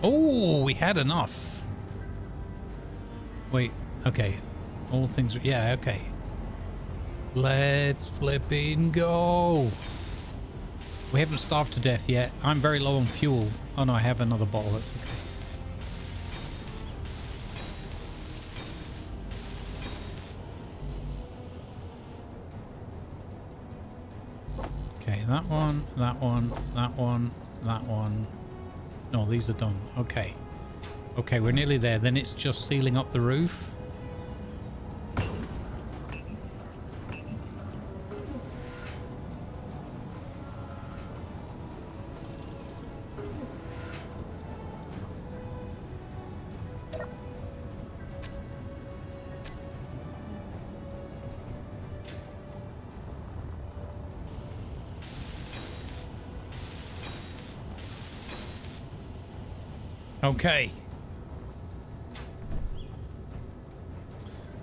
Speaker 1: Oh, we had enough. Wait, okay. All things, yeah, okay. Let's flipping go. We haven't starved to death yet. I'm very low on fuel. Oh no, I have another bottle. That's okay. Okay, that one, that one, that one, that one. No, these are done. Okay. Okay, we're nearly there. Then it's just sealing up the roof. Okay.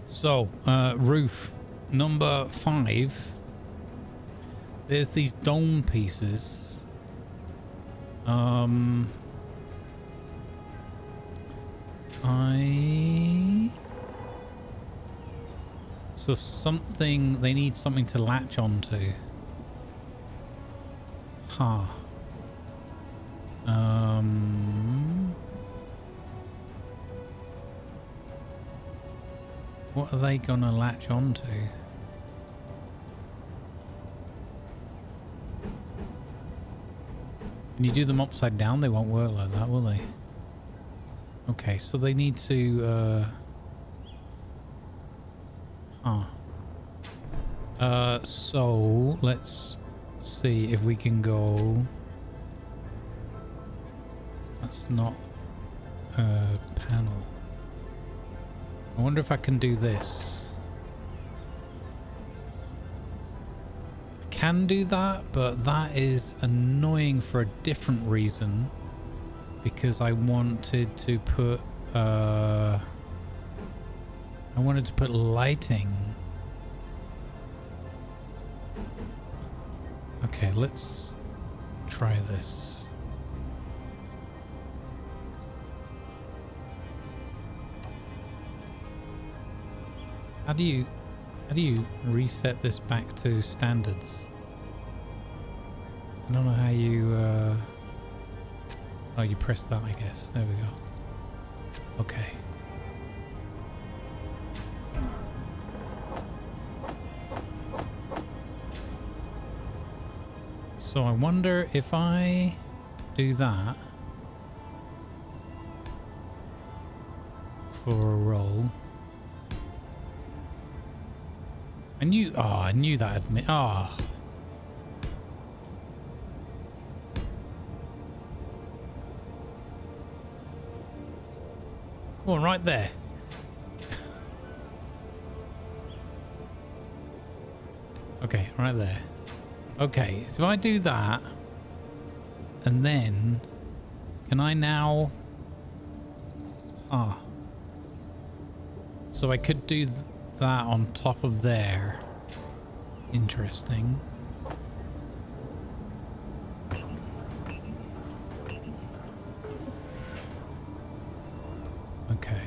Speaker 1: So, roof number 5. There's these dome pieces. So something, they need something to latch onto. Huh. What are they gonna latch onto? When you do them upside down, they won't work like that, will they? Okay, so they need to so let's see if we can go. That's not a panel. I wonder if I can do this. I can do that, but that is annoying for a different reason. Because I wanted to put lighting. Okay, let's try this. How do you reset this back to standards? I don't know how you oh, you press that, I guess. There we go. Okay. So I wonder if I do that for a roll. I knew that admit. Ah. Oh. Come on, right there. Okay, right there. Okay, so if I do that, and then, can I now... Ah. So I could do that on top of there. Interesting. Okay.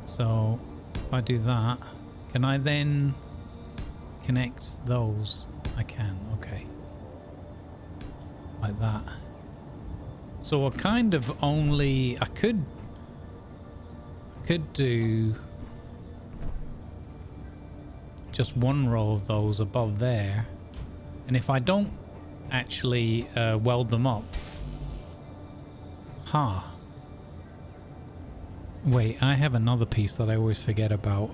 Speaker 1: So, if I do that, can I then connect those? I can, okay. Like that. So I kind of only... I could do just one row of those above there. And if I don't actually weld them up... Huh. Wait, I have another piece that I always forget about.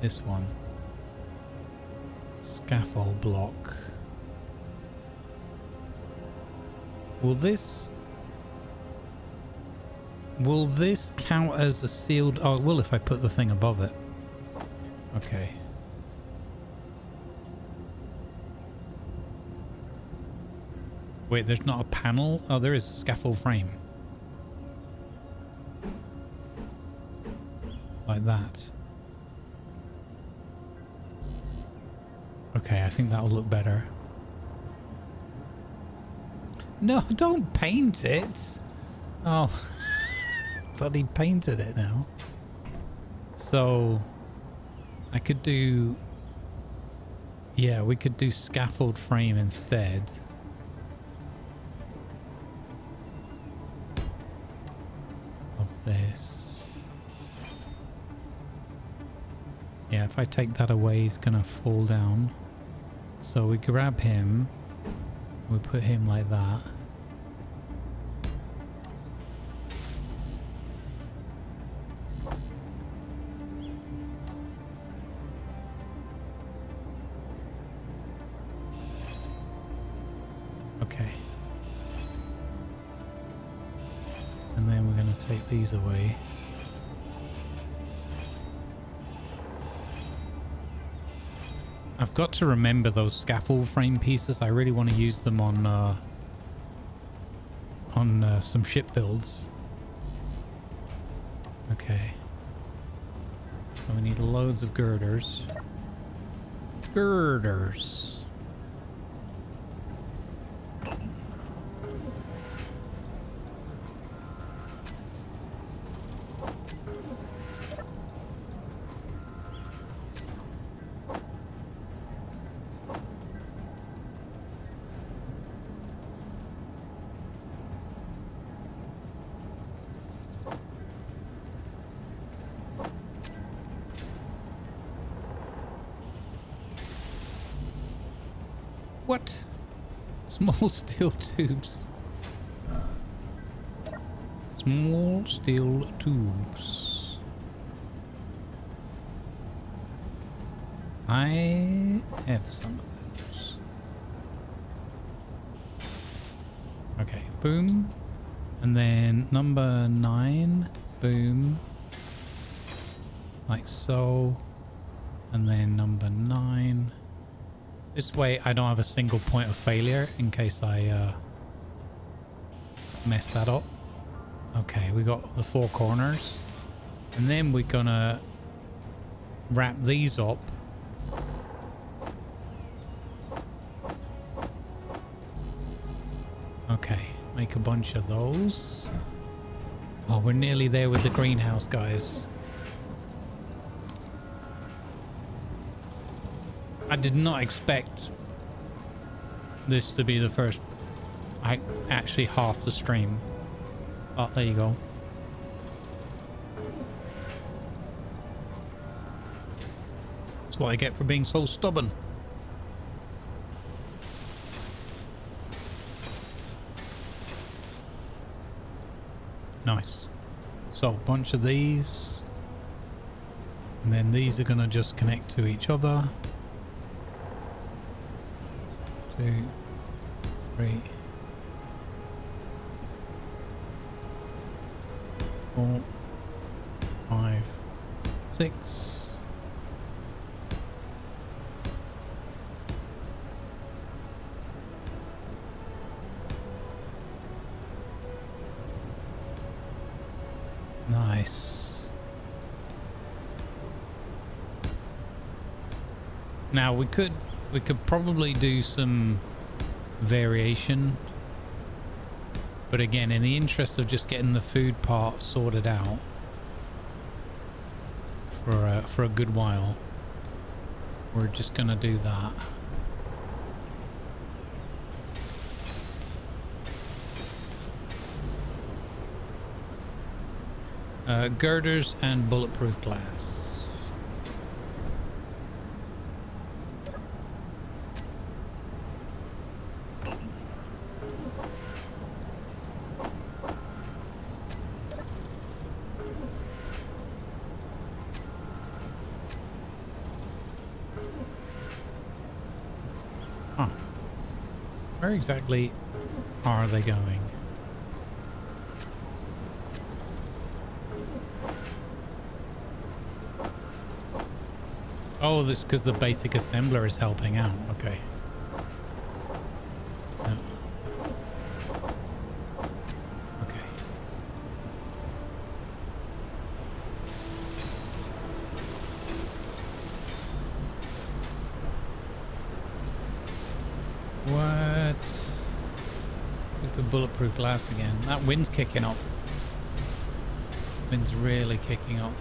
Speaker 1: This one. Scaffold block. Will this count as a sealed... Oh, it will if I put the thing above it. Okay. Wait, there's not a panel? Oh, there is a scaffold frame. Like that. Okay, I think that'll look better. No, don't paint it! Oh. Thought he painted it now. So, I could do... Yeah, we could do scaffold frame instead. Of this. Yeah, if I take that away, he's gonna fall down. So we grab him, we put him like that. Okay. And then we're gonna take these away. I've got to remember those scaffold frame pieces. I really want to use them on some ship builds. Okay. So we need loads of girders. Girders. What? Small steel tubes. Small steel tubes. I have some of those. Okay, boom. And then number 9, boom. Like so. And then number 9. This way I don't have a single point of failure in case I mess that up. Okay, we got the 4 corners. And then we're gonna wrap these up. Okay, make a bunch of those. Oh, we're nearly there with the greenhouse, guys. I did not expect this to be the first, actually half the stream. Oh, there you go. That's what I get for being so stubborn. Nice. So, a bunch of these. And then these are going to just connect to each other. 2, 3, 4, 5, 6. Nice. Now we could probably do some variation, but again, in the interest of just getting the food part sorted out for a good while, we're just gonna do that. Girders and bulletproof glass. Huh. Where exactly are they going? Oh, this because the basic assembler is helping out. Okay. No. Okay. What? With the bulletproof glass again. That wind's kicking up. Wind's really kicking up.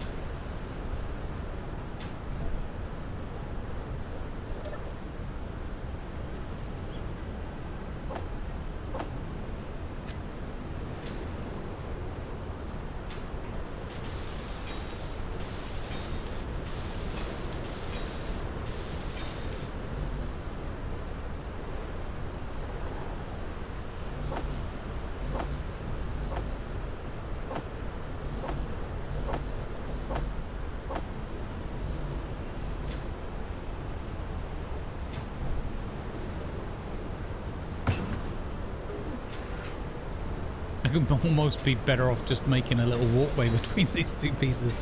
Speaker 1: I could almost be better off just making a little walkway between these two pieces.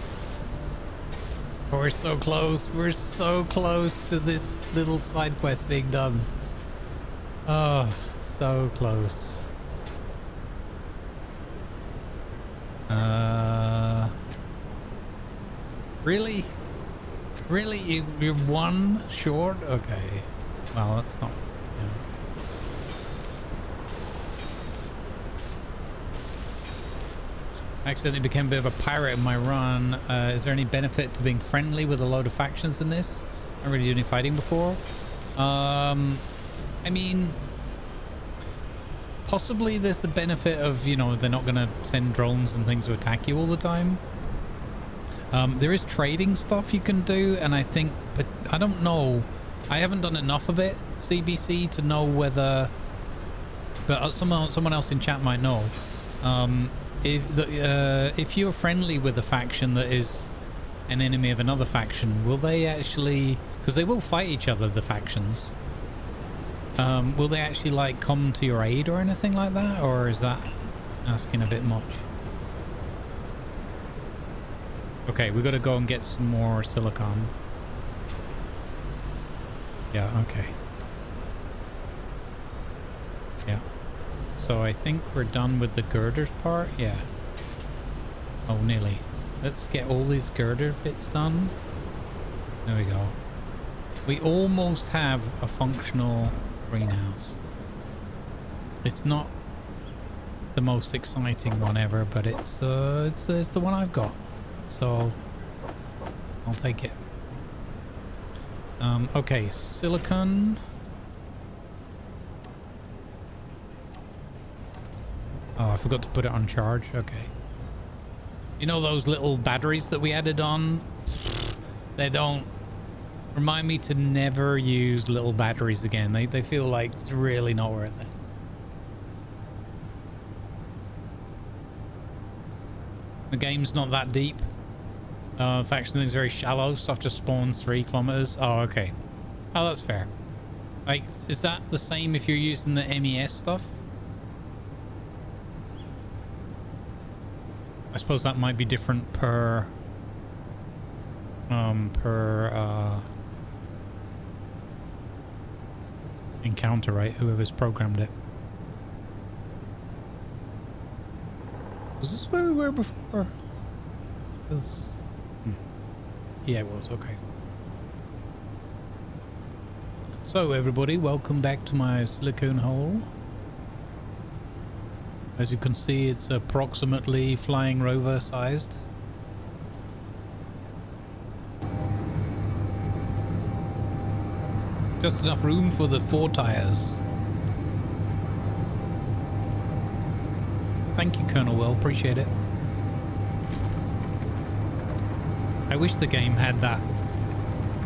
Speaker 1: But we're so close. We're so close to this little side quest being done. Oh, so close. Really? Really? You're one short? Okay. Well, that's not... Yeah. I accidentally became a bit of a pirate in my run. Is there any benefit to being friendly with a load of factions in this? I haven't really done any fighting before. I mean, possibly there's the benefit of, you know, they're not going to send drones and things to attack you all the time. There is trading stuff you can do, and I think, but I don't know. I haven't done enough of it, CBC, to know whether, but someone else in chat might know. If you're friendly with a faction that is an enemy of another faction, will they actually, because they will fight each other, the factions, Will they actually like come to your aid or anything like that, or is that asking a bit much? Okay, we got to go and get some more silicon. Yeah, okay. Yeah. So I think we're done with the girders part. Yeah. Oh, nearly. Let's get all these girder bits done. There we go. We almost have a functional greenhouse. It's not the most exciting one ever, but it's the one I've got. So I'll take it. Okay, silicon. Oh, I forgot to put it on charge. Okay. You know those little batteries that we added on? They don't remind me to never use little batteries again. They feel like it's really not worth it. The game's not that deep. Faction is very shallow. Stuff just spawns 3 kilometers. Oh, okay. Oh, that's fair. Like, is that the same if you're using the MES stuff? I suppose that might be different per encounter, right? Whoever's programmed it. Was this where we were before? Yeah, it was. Okay. So everybody, welcome back to my silicone hole. As you can see, it's approximately flying rover sized. Just enough room for the 4 tires. Thank you, Colonel Will. Appreciate it. I wish the game had that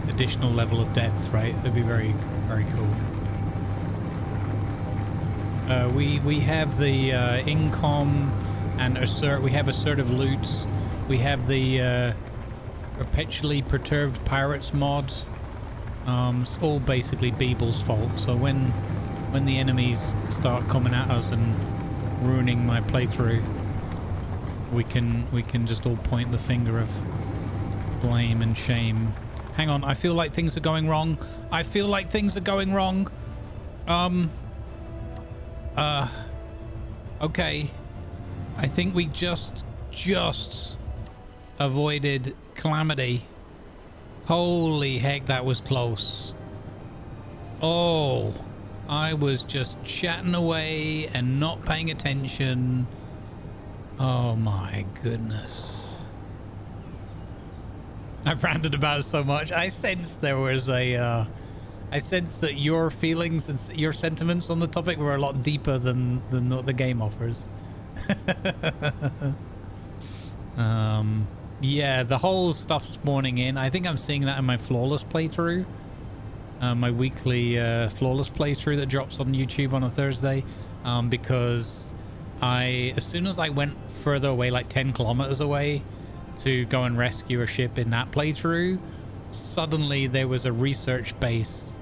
Speaker 1: additional level of depth, right? That'd be very, very cool. We have the incom and assert. We have assertive loot. We have the perpetually perturbed pirates mod. It's all basically Beeble's fault. So when the enemies start coming at us and ruining my playthrough, we can just all point the finger of blame and shame. Hang on, I feel like things are going wrong. I feel like things are going wrong. Okay. I think we just avoided calamity. Holy heck, that was close. Oh, I was just chatting away and not paying attention. Oh my goodness. I've ranted about it so much. I sensed there was a I sensed that your feelings and your sentiments on the topic were a lot deeper than what the game offers. Yeah, the whole stuff spawning in. I think I'm seeing that in my flawless playthrough. My weekly flawless playthrough that drops on YouTube on a Thursday. Because as soon as I went further away, like 10 kilometers away, to go and rescue a ship in that playthrough, suddenly there was a research base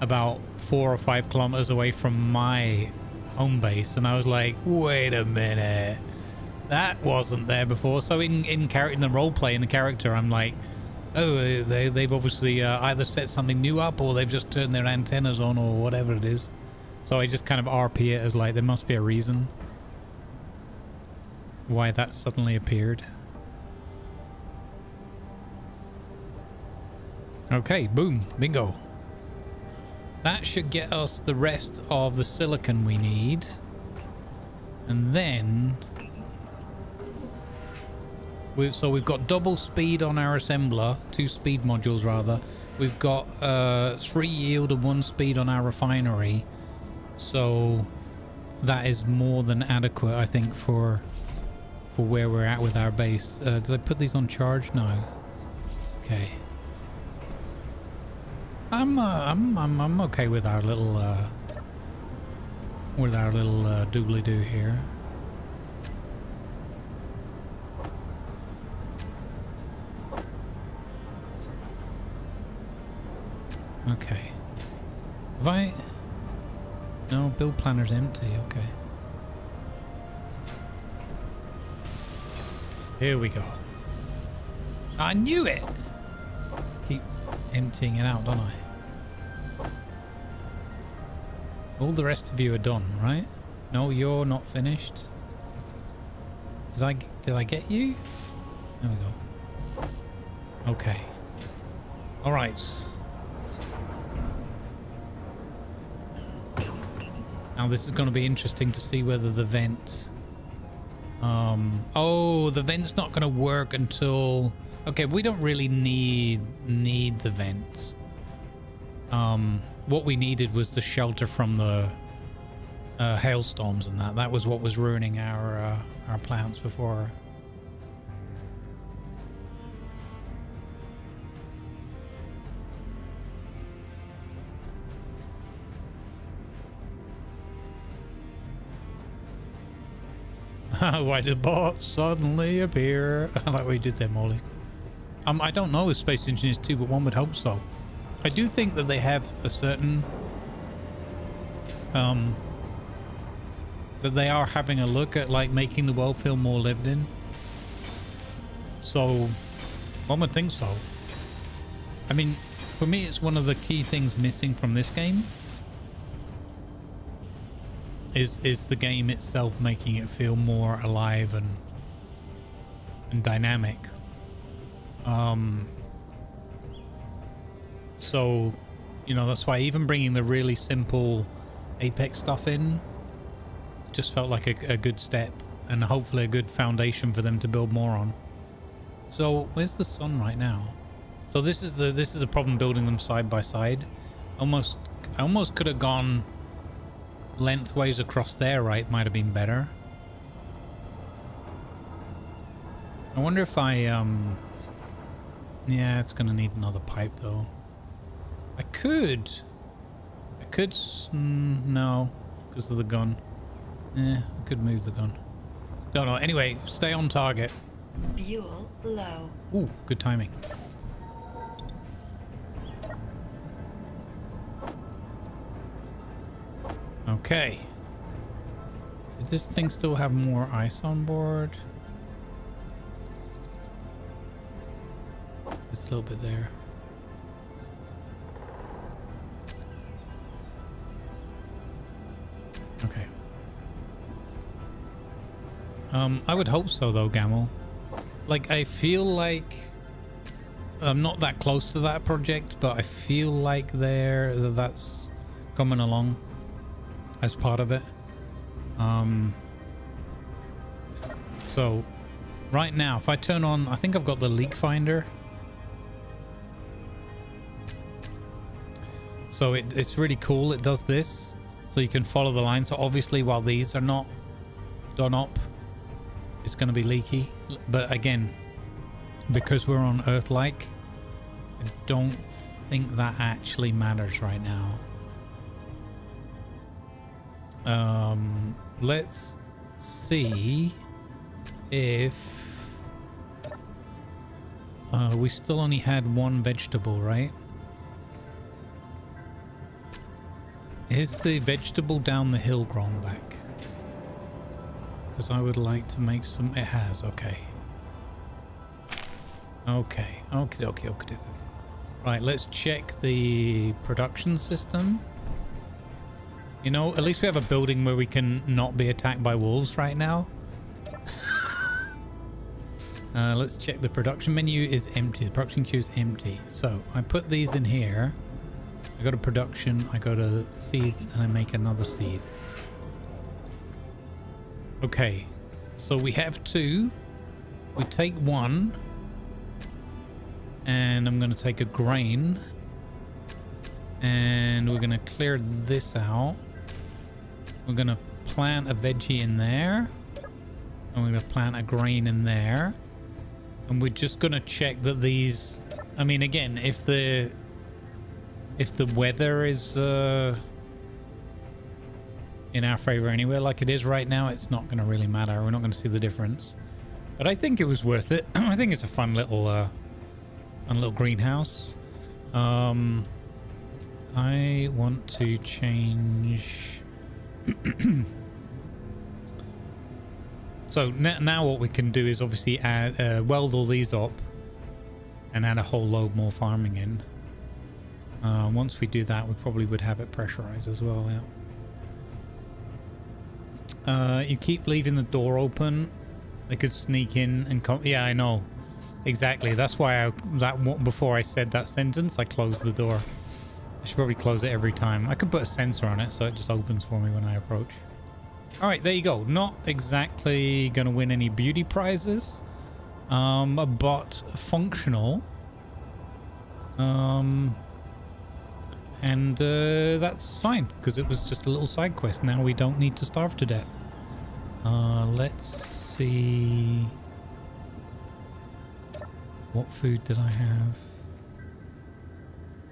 Speaker 1: about 4 or 5 kilometers away from my home base, and I was like, wait a minute, that wasn't there before. So in the role play in the character, I'm like, oh, they've obviously either set something new up or they've just turned their antennas on or whatever it is. So I just kind of RP it as like there must be a reason why that suddenly appeared. Okay, boom, bingo. That should get us the rest of the silicon we need. And then we've got double speed on our assembler, 2 speed modules rather. We've got 3 yield and 1 speed on our refinery. So that is more than adequate, I think, for where we're at with our base. Did I put these on charge? No. Okay. I'm okay with our little doobly-doo here. Okay. No, build planner's empty. Okay. Here we go. I knew it! Keep emptying it out, don't I? All the rest of you are done, right? No, you're not finished. Did I get you? There we go. Okay. All right. Now this is going to be interesting to see whether the vent... oh, the vent's not going to work until... Okay, we don't really need the vent. What we needed was the shelter from the hailstorms and that. That was what was ruining our plants before. Why did bots suddenly appear? Like we did there, Molly. I don't know if Space Engineers 2, but one would hope so. I do think that they have a certain... that they are having a look at like making the world feel more lived in. So, one would think so. I mean, for me, it's one of the key things missing from this game. Is the game itself making it feel more alive and dynamic. So, you know, that's why even bringing the really simple Apex stuff in just felt like a good step and hopefully a good foundation for them to build more on. So, where's the sun right now? So this is the problem building them side by side. I almost could have gone lengthways across there, right? Might have been better. I wonder if I yeah, it's gonna need another pipe though. I could no, because of the gun. I could move the gun. Don't know. Anyway, stay on target.
Speaker 4: Fuel low.
Speaker 1: Ooh, good timing. Okay. Does this thing still have more ice on board? Just a little bit there. Okay. I would hope so though, Gamel. Like, I feel like I'm not that close to that project, but I feel like that's coming along as part of it. So right now, if I turn on, I think I've got the leak finder. So it's really cool. It does this, so you can follow the line. So obviously, while these are not done up, it's going to be leaky. But again, because we're on Earth-like, I don't think that actually matters right now. Let's see if we still only had one vegetable, right? Is the vegetable down the hill grown back? Because I would like to make some. It has. Okay. Okay. Okay. Right. Let's check the production system. You know, at least we have a building where we can not be attacked by wolves right now. Let's check the production menu is empty. The production queue is empty. So I put these in here. I go to production, I go to seeds, and I make another seed. Okay, so we have two. We take one. And I'm going to take a grain. And we're going to clear this out. We're going to plant a veggie in there. And we're going to plant a grain in there. And we're just going to check that these... I mean, again, if the weather is in our favor anyway, like it is right now, it's not going to really matter. We're not going to see the difference. But I think it was worth it. I think it's a fun little greenhouse. I want to change So now what we can do is obviously add, weld all these up and add a whole load more farming in. Once we do that, we probably would have it pressurized as well, yeah. You keep leaving the door open. They could sneak in and come. Yeah, I know. Exactly. That's why before I said that sentence, I closed the door. I should probably close it every time. I could put a sensor on it so it just opens for me when I approach. All right, there you go. Not exactly going to win any beauty prizes, but functional. And that's fine because it was just a little side quest. Now we don't need to starve to death. Let's see. What food did I have?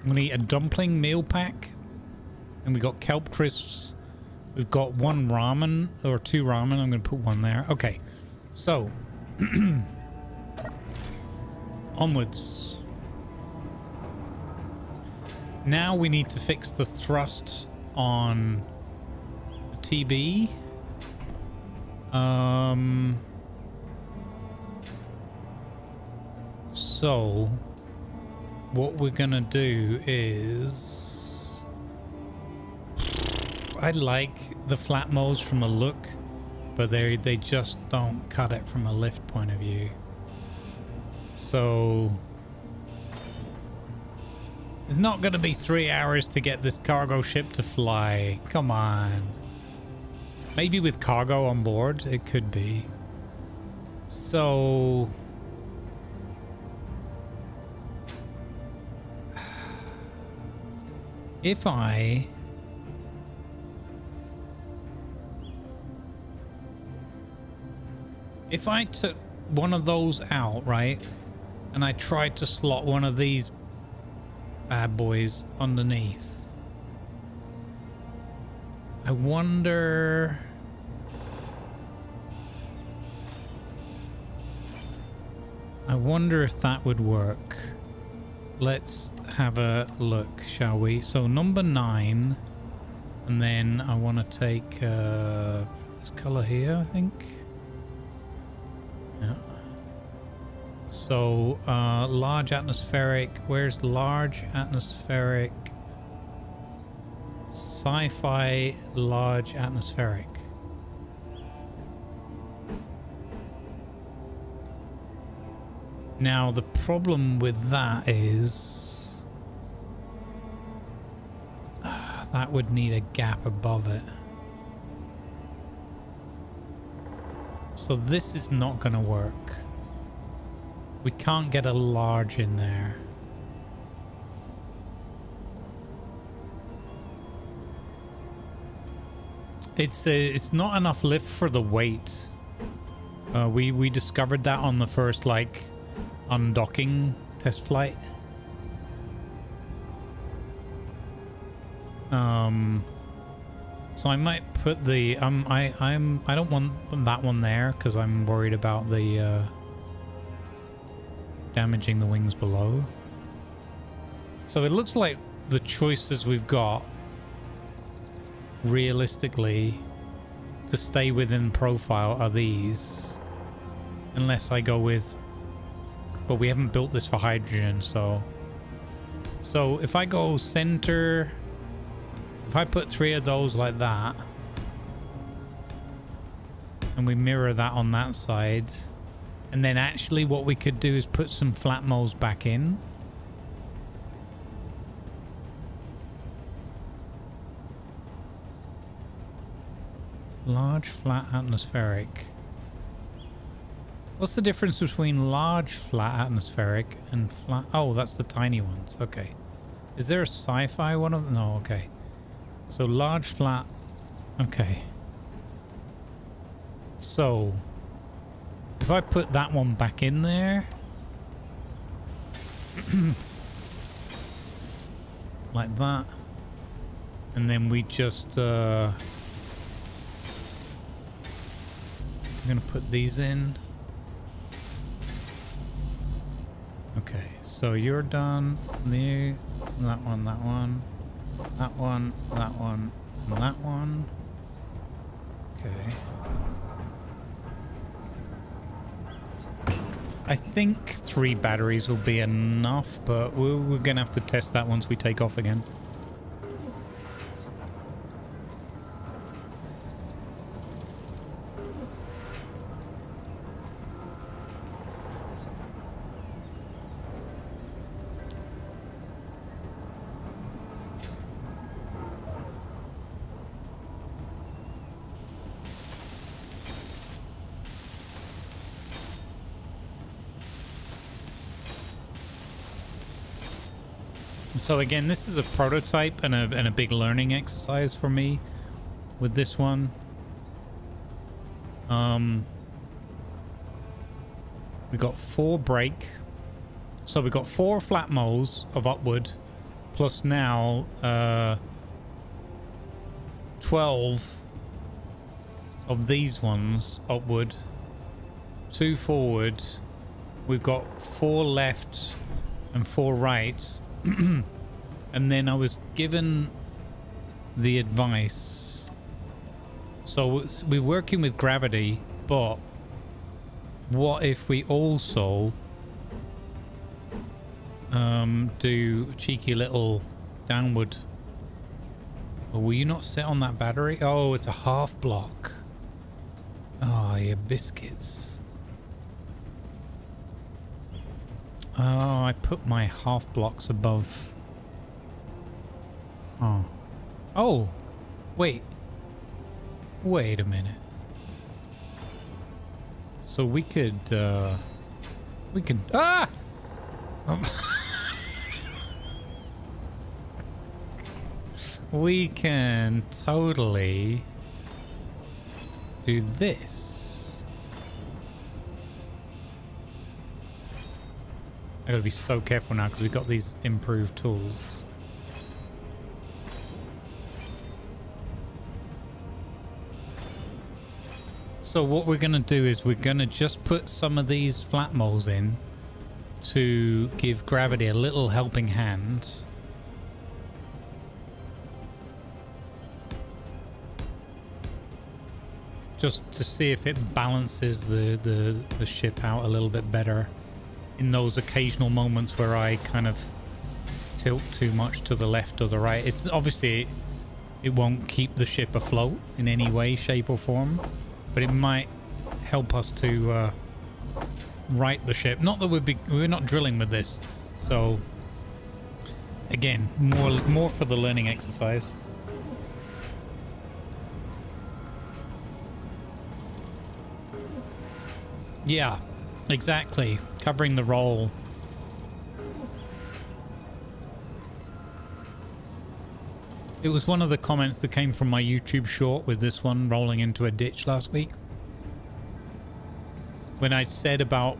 Speaker 1: I'm gonna eat a dumpling meal pack, and we got kelp crisps. We've got 1 ramen or 2 ramen. I'm gonna put 1 there. Okay, so onwards. Now we need to fix the thrust on the TB. So what we're gonna do is, I like the flat modes from a look, but they just don't cut it from a lift point of view. So it's not gonna be 3 hours to get this cargo ship to fly. Come on. Maybe with cargo on board, it could be. So if I took one of those out, right, and I tried to slot one of these bad boys underneath, I wonder if that would work. Let's have a look, shall we? So number 9, and then I want to take this color here, I think. Yeah. So large atmospheric. Where's large atmospheric? Sci-fi large atmospheric. Now the problem with that is that would need a gap above it. So this is not going to work. We can't get a large in there. It's not enough lift for the weight. We discovered that on the first like undocking test flight. So I might put the I don't want that one there because I'm worried about the damaging the wings below. So it looks like the choices we've got realistically to stay within profile are these, unless I go with, but we haven't built this for hydrogen, so if I go center, if I put 3 of those like that and we mirror that on that side, and then actually what we could do is put some flat moles back in. Large flat atmospheric. What's the difference between large flat atmospheric and flat? Oh, that's the tiny ones. Okay. Is there a sci-fi one of them? No, okay. So large flat. Okay. So if I put that one back in there like that, and then we just I'm gonna put these in. Okay, so you're done. That one, that one, that one, that one, and that one. Okay. I think 3 batteries will be enough, but we're gonna have to test that once we take off again. So again, this is a prototype and a big learning exercise for me with this one. We got 4 brake. So we got 4 flat moles of upward, plus now 12 of these ones upward, 2 forward. We've got 4 left and 4 right. And then I was given the advice. So we're working with gravity, but what if we also do a cheeky little downward? Oh, will you not sit on that battery? Oh, it's a half block. Oh, your biscuits. Oh, I put my half blocks above. Oh. Oh! Wait. Wait a minute. So we could, ah! We can totally do this. I gotta be so careful now because we've got these improved tools. So what we're gonna do is we're gonna just put some of these flat moles in to give gravity a little helping hand. Just to see if it balances the ship out a little bit better in those occasional moments where I kind of tilt too much to the left or the right. It's obviously it won't keep the ship afloat in any way, shape or form, but it might help us to right the ship. Not that we're not drilling with this, so again, more for the learning exercise. Yeah, exactly. Covering the roll. It was one of the comments that came from my YouTube short with this one rolling into a ditch last week. When I said about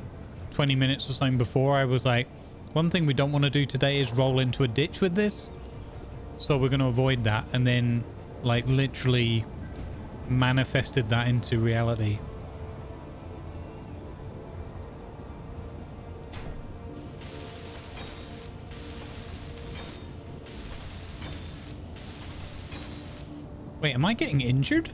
Speaker 1: 20 minutes or something before, I was like, one thing we don't want to do today is roll into a ditch with this. So we're going to avoid that. And then like literally manifested that into reality. Wait, am I getting injured?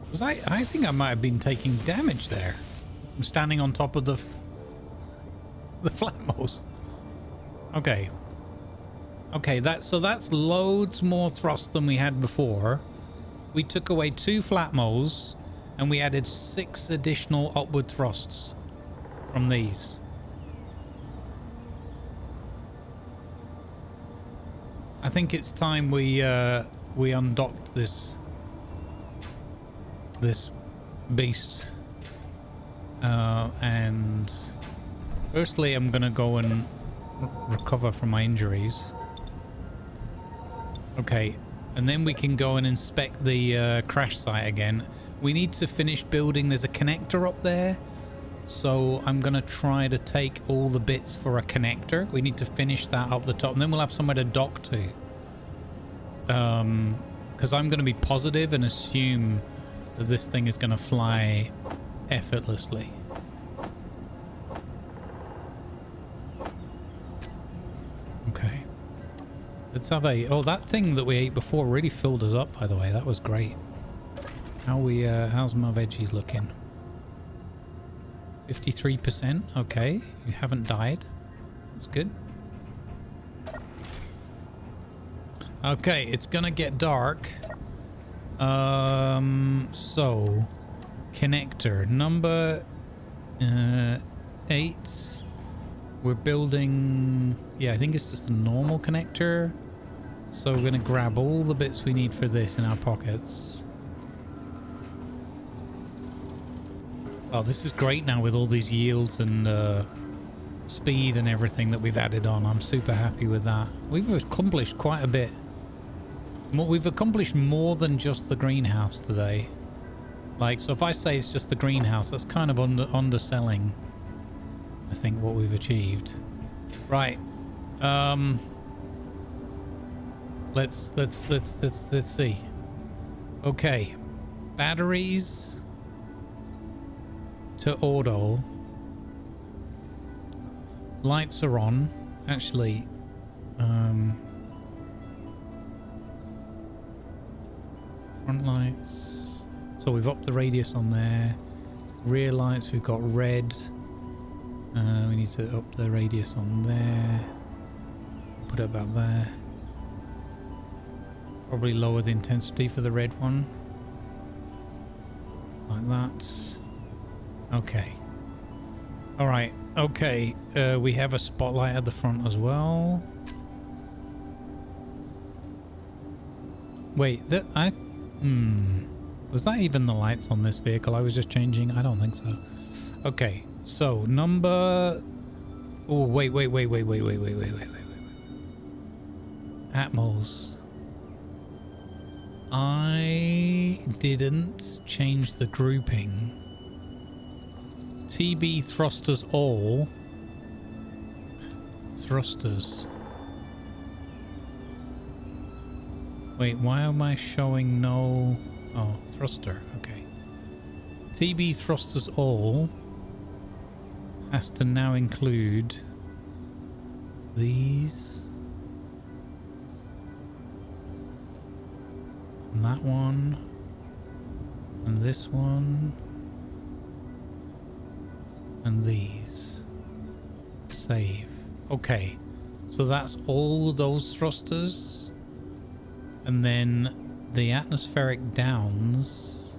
Speaker 1: Because I think I might have been taking damage there. I'm standing on top of the flat moles. Okay. Okay, so that's loads more thrust than we had before. We took away 2 flat moles and we added 6 additional upward thrusts from these. I think it's time we undocked this beast. And firstly, I'm gonna go and recover from my injuries. Okay, and then we can go and inspect the crash site again. We need to finish building. There's a connector up there. So I'm going to try to take all the bits for a connector. We need to finish that up the top. And then we'll have somewhere to dock to. Because I'm going to be positive and assume that this thing is going to fly effortlessly. Okay. Let's have a... Oh, that thing that we ate before really filled us up, by the way. That was great. How's my veggies looking? 53%. Okay. You haven't died. That's good. Okay, it's gonna get dark. So... Connector. Number 8. We're building... Yeah, I think it's just a normal connector. So we're gonna grab all the bits we need for this in our pockets. Oh, this is great now with all these yields and speed and everything that we've added on. I'm super happy with that. We've accomplished quite a bit. We've accomplished more than just the greenhouse today. Like, so if I say it's just the greenhouse, that's kind of underselling, I think, what we've achieved. Right. Let's see. Okay. Batteries to auto. Lights are on. Actually, front lights. So we've upped the radius on there. Rear lights, we've got red. We need to up the radius on there. Put it about there. Probably lower the intensity for the red one. Like that. Okay. Alright. Okay. We have a spotlight at the front as well. Wait. Was that even the lights on this vehicle I was just changing? I don't think so. Okay. So, number... Oh, wait. Atmos. I didn't change the grouping. TB thrusters all. Thrusters. Wait, why am I showing no... Oh, thruster. Okay. TB thrusters all has to now include these. And that one. And this one. And these. Save. Okay. So that's all those thrusters. And then the atmospheric downs.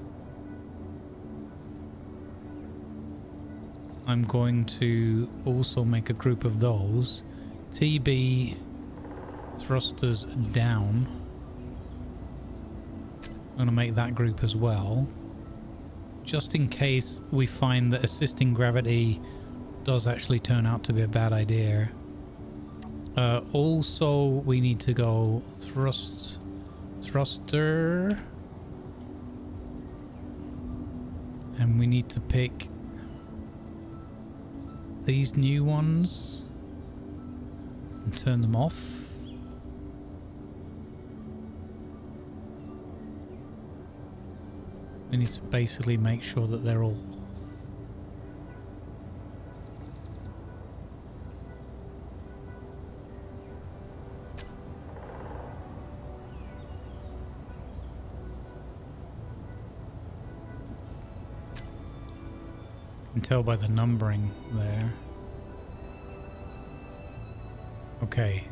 Speaker 1: I'm going to also make a group of those. TB thrusters down. I'm going to make that group as well. Just in case we find that assisting gravity does actually turn out to be a bad idea. Also, we need to go thruster. And we need to pick these new ones and turn them off. We need to basically make sure that they're all... You can tell by the numbering there. Okay.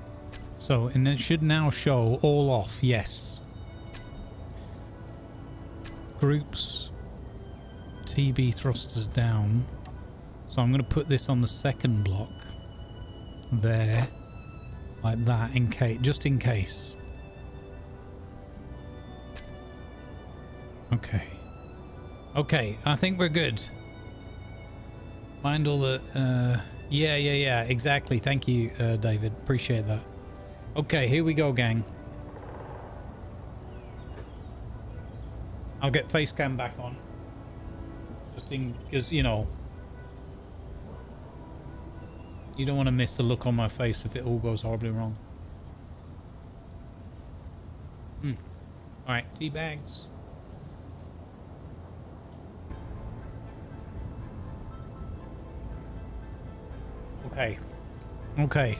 Speaker 1: So, and it should now show all off, yes. Groups, TB thrusters down. So I'm going to put this on the second block there, like that, in case, just in case. Okay. Okay, I think we're good. Mind all the yeah, exactly. Thank you, David. Appreciate that. Okay, here we go, gang. I'll get face cam back on. Just in, because, you know, you don't want to miss the look on my face if it all goes horribly wrong. Alright, tea bags. Okay. Okay.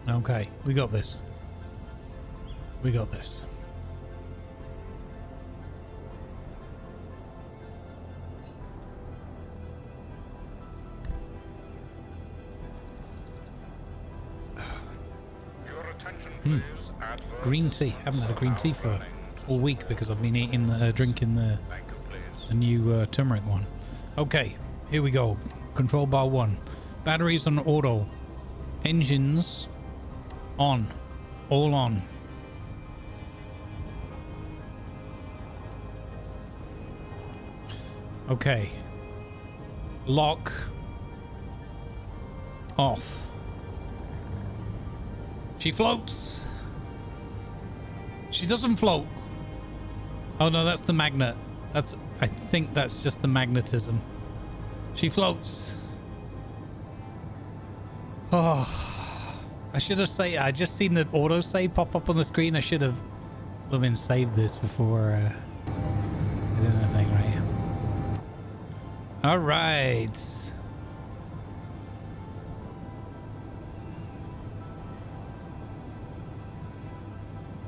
Speaker 1: Okay, we got this. We got this.
Speaker 2: Your attention, please.
Speaker 1: Green tea. Haven't had a green tea for all week because I've been eating, drinking the new turmeric one. Okay, here we go. Control bar 1. Batteries on auto. Engines on. All on. Okay. Lock. Off. She floats. She doesn't float. Oh no, that's the magnet. I think that's just the magnetism. She floats. Oh, I should have I just seen the auto save pop up on the screen. I should have been saved this before I did anything, right? All right.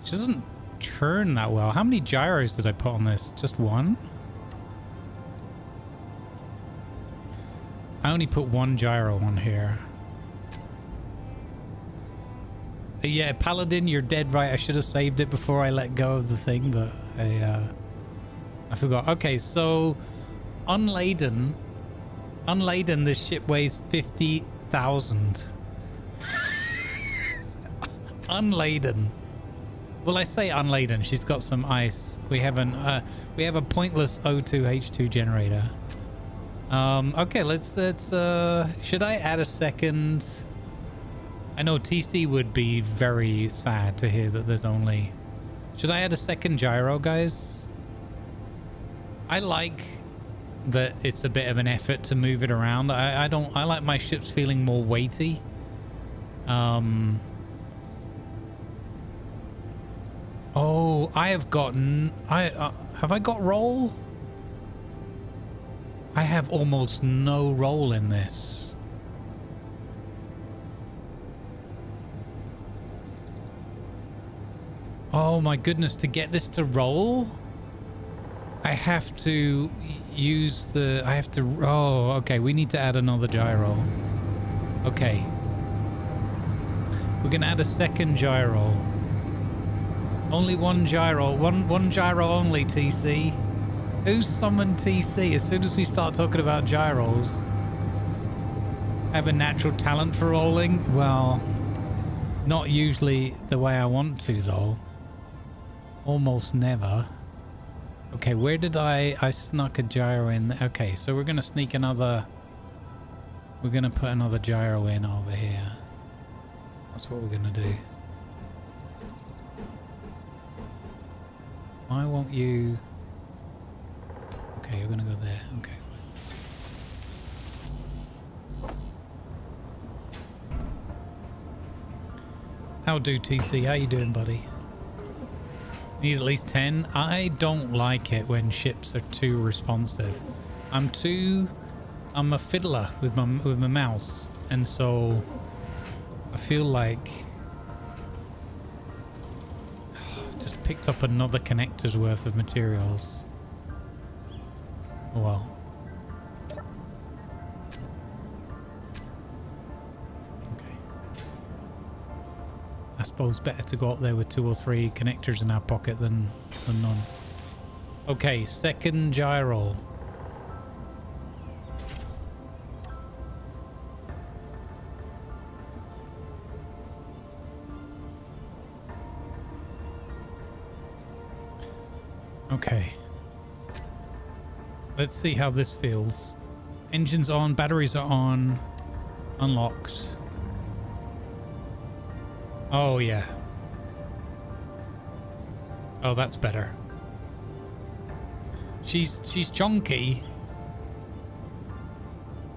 Speaker 1: She doesn't turn that well. How many gyros did I put on this? Just one? I only put one gyro on here. Yeah, Paladin, you're dead right. I should have saved it before I let go of the thing, but I forgot. Okay, so unladen, this ship weighs 50,000. Unladen. Well, I say unladen. She's got some ice. We have a pointless O2H2 generator. Okay, let's should I add a second? I know TC would be very sad to hear that there's only... Should I add a second gyro, guys? I like that it's a bit of an effort to move it around. I like my ships feeling more weighty. Oh, I have gotten... have I got roll? I have almost no roll in this. Oh my goodness, to get this to roll, I have to use the... Oh, okay, we need to add another gyro. Okay. We're gonna add a second gyro. Only one gyro. One gyro only, TC. Who summoned TC? As soon as we start talking about gyros. I have a natural talent for rolling. Well, not usually the way I want to, though. Almost never. Okay, where did I snuck a gyro in? Okay, so we're going to sneak another... We're going to put another gyro in over here. That's what we're going to do. Why won't you... Okay, you're going to go there. Okay. How do, TC? How you doing, buddy? Need at least 10. I don't like it when ships are too responsive. I'm a fiddler with my mouse, and so I feel like just picked up another connector's worth of materials. Oh well. I suppose better to go up there with 2 or 3 connectors in our pocket than none. Okay, second gyro. Okay. Let's see how this feels. Engines on, batteries are on, unlocked. Oh, yeah. Oh, that's better. She's chonky.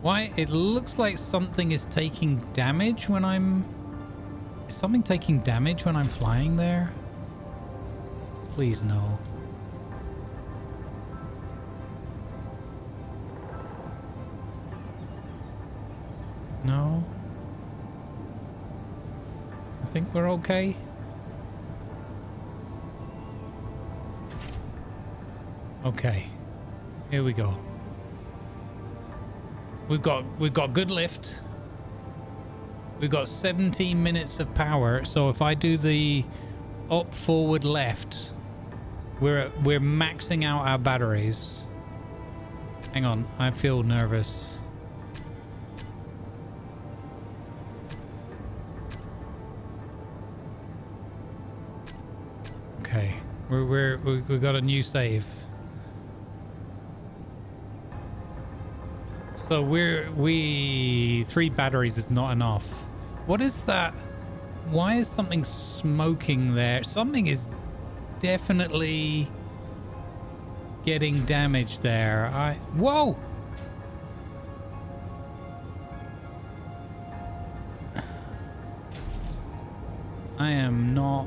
Speaker 1: Why? It looks like something is taking damage when I'm... Is something taking damage when I'm flying there? Please, no. No? I think we're okay. Okay, here we go. We've got good lift. We've got 17 minutes of power. So if I do the up, forward, left, we're maxing out our batteries. Hang on, I feel nervous. Okay, we got a new save. So we 3 batteries is not enough. What is that? Why is something smoking there? Something is definitely getting damaged there. Whoa! I am not.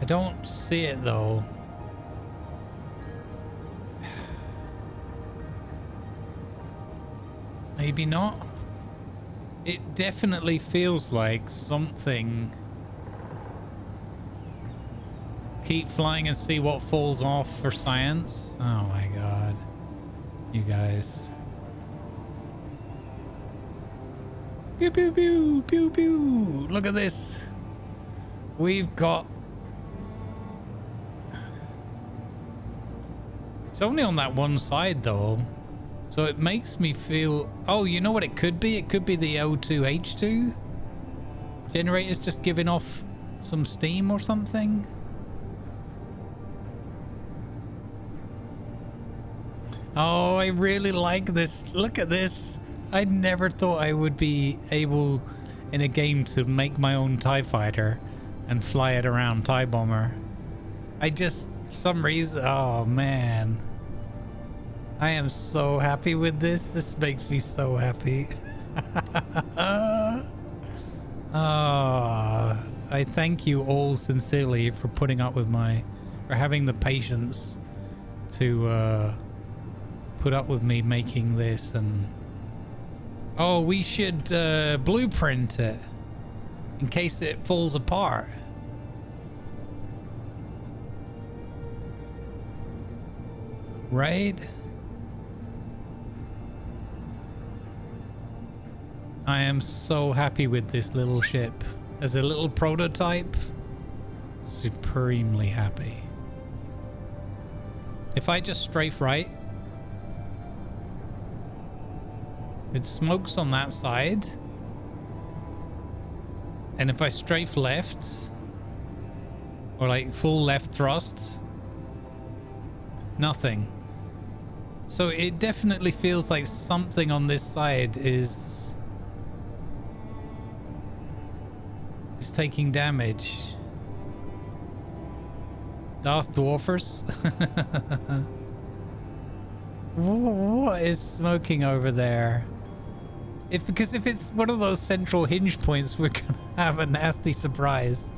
Speaker 1: I don't see it though. Maybe not. It definitely feels like something. Keep flying and see what falls off for science. Oh my god. You guys. Pew pew pew pew pew. Look at this. We've got. It's only on that one side though. So it makes me feel... Oh, you know what it could be? It could be the O2H2 generator's just giving off some steam or something. Oh, I really like this. Look at this. I never thought I would be able in a game to make my own TIE fighter and fly it around TIE bomber. I just... some reason... Oh, man. I am so happy with this. This makes me so happy. I thank you all sincerely for putting up with for having the patience to put up with me making this. And oh, we should blueprint it in case it falls apart. Right? I am so happy with this little ship. As a little prototype, supremely happy. If I just strafe right, it smokes on that side. And if I strafe left, or like full left thrust, nothing. So it definitely feels like something on this side is taking damage. Darth Dwarfers? What is smoking over there? Because if it's one of those central hinge points, we're gonna have a nasty surprise.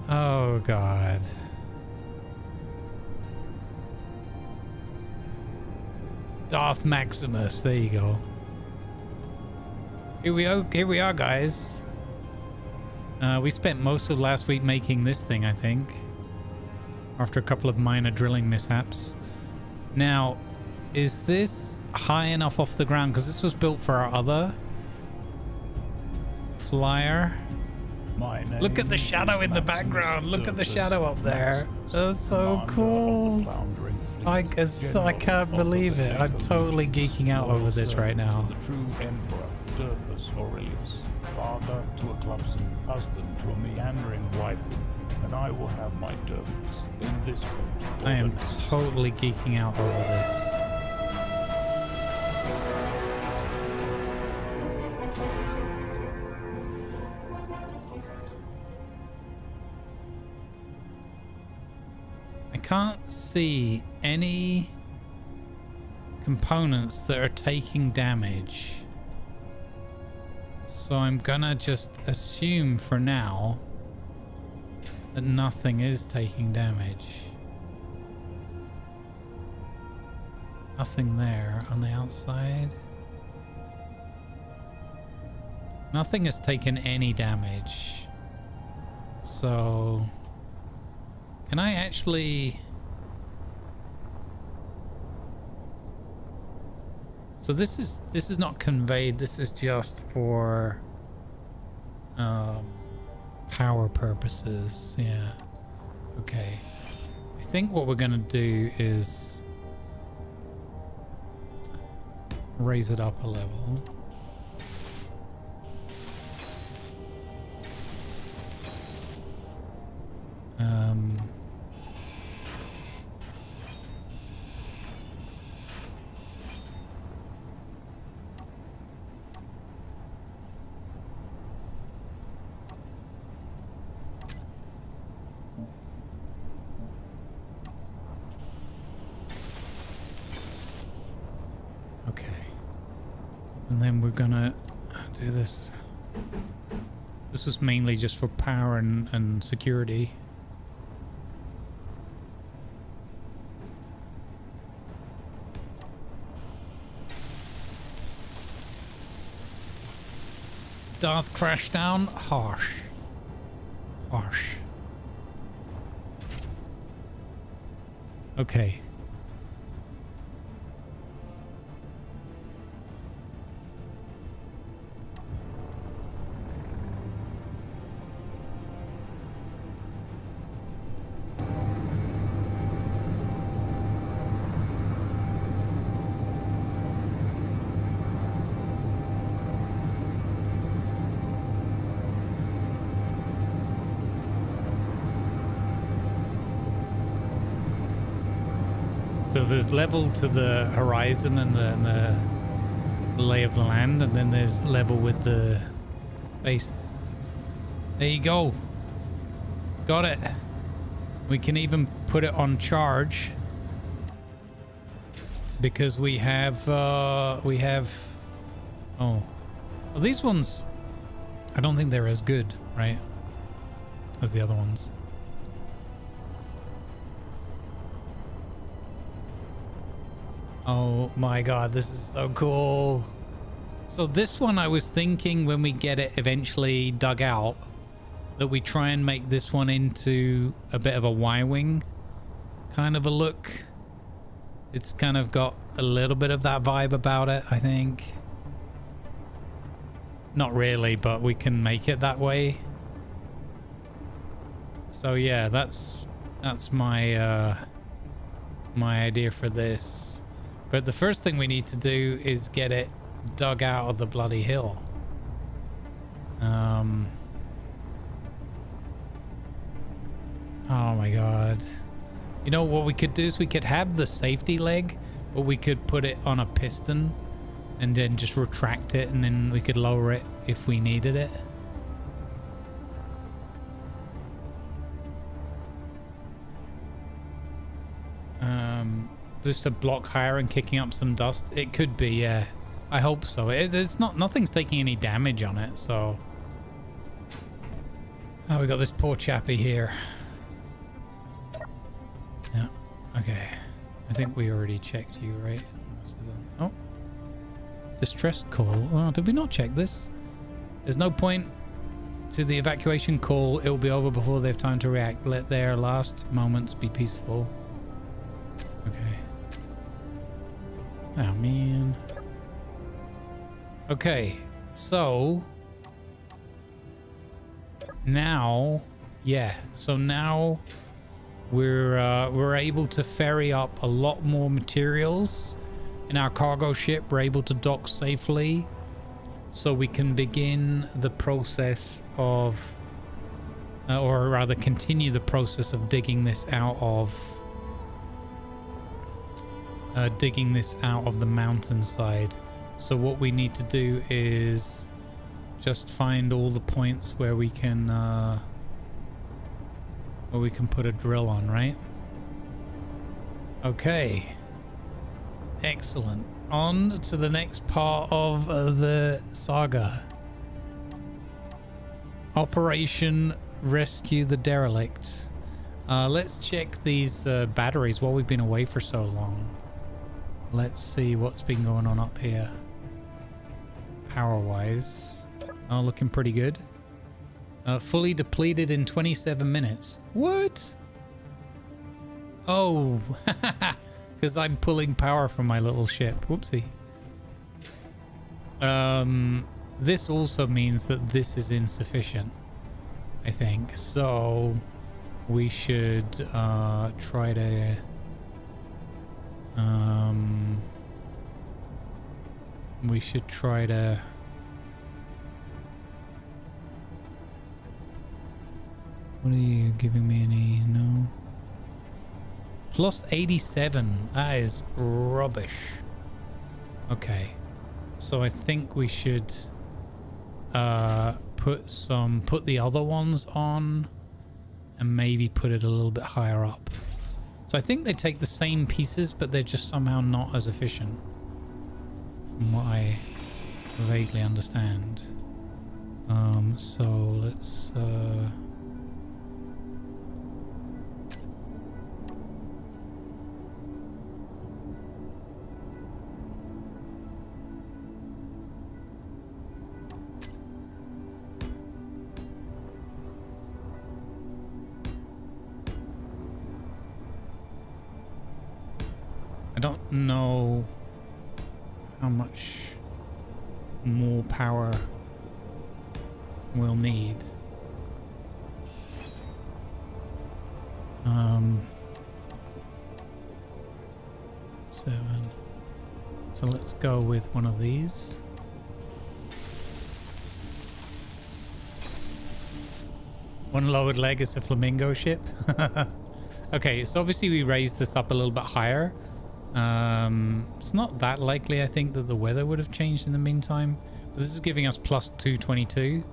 Speaker 1: Oh god. Darth Maximus, there you go. Here we are, guys. We spent most of last week making this thing, I think, after a couple of minor drilling mishaps. Now, is this high enough off the ground? Because this was built for our other flyer. Look at the shadow in the background. Look at the shadow up there. That's so cool. I can't believe it. I'm totally geeking out over this right now.
Speaker 6: The true emperor, Durpus Aurelius, father to a clumsy, husband to a meandering wife, and I will have my Durpus in this boat.
Speaker 1: I am totally geeking out over this. I can't see any components that are taking damage. So I'm gonna just assume for now that nothing is taking damage. Nothing there on the outside. Nothing has taken any damage. So can I actually... So this is not conveyed, this is just for power purposes. Yeah. Okay. I think what we're gonna do is raise it up a level. Okay. And then we're gonna do this. This is mainly just for power and security. Darth crash down. Harsh. Harsh. Okay. So there's level to the horizon and the lay of the land, and then there's level with the base. There you go. Got it. We can even put it on charge because we have oh, well, these ones, I don't think they're as good, right, as the other ones. Oh my god, this is so cool. So this one, I was thinking when we get it eventually dug out that we try and make this one into a bit of a Y-wing kind of a look. It's kind of got a little bit of that vibe about it, I think. Not really, but we can make it that way. So yeah, that's my my idea for this. But the first thing we need to do is get it dug out of the bloody hill. Oh my god. You know what we could do is we could have the safety leg, but we could put it on a piston and then just retract it, and then we could lower it if we needed it. Just a block higher and kicking up some dust. It could be, yeah. I hope so. It's not, nothing's taking any damage on it, so. Oh, we got this poor chappy here. Yeah, okay. I think we already checked you, right? Oh. Distress call. Oh, did we not check this? There's no point to the evacuation call. It will be over before they have time to react. Let their last moments be peaceful. Okay. Oh, man. Okay, so now, yeah, so now we're able to ferry up a lot more materials in our cargo ship. We're able to dock safely, so we can begin the process of, or rather continue the process of digging this out of the mountainside. So what we need to do is just find all the points where we can put a drill on, right? Okay, excellent. On to the next part of the saga. Operation Rescue the Derelict. Let's check these batteries while we've been away for so long. Let's see what's been going on up here. Power-wise. Oh, looking pretty good. Fully depleted in 27 minutes. What? Oh, because I'm pulling power from my little ship. Whoopsie. This also means that this is insufficient, I think. So we should try to what are you giving me? Any? No. Plus 87. That is rubbish. Okay. So I think we should put the other ones on and maybe put it a little bit higher up. So I think they take the same pieces, but they're just somehow not as efficient, from what I vaguely understand. So let's I don't know how much more power we'll need. 7. So let's go with one of these. One lowered leg is a flamingo ship. Okay, so obviously we raised this up a little bit higher. It's not that likely, I think, that the weather would have changed in the meantime. But this is giving us plus 222.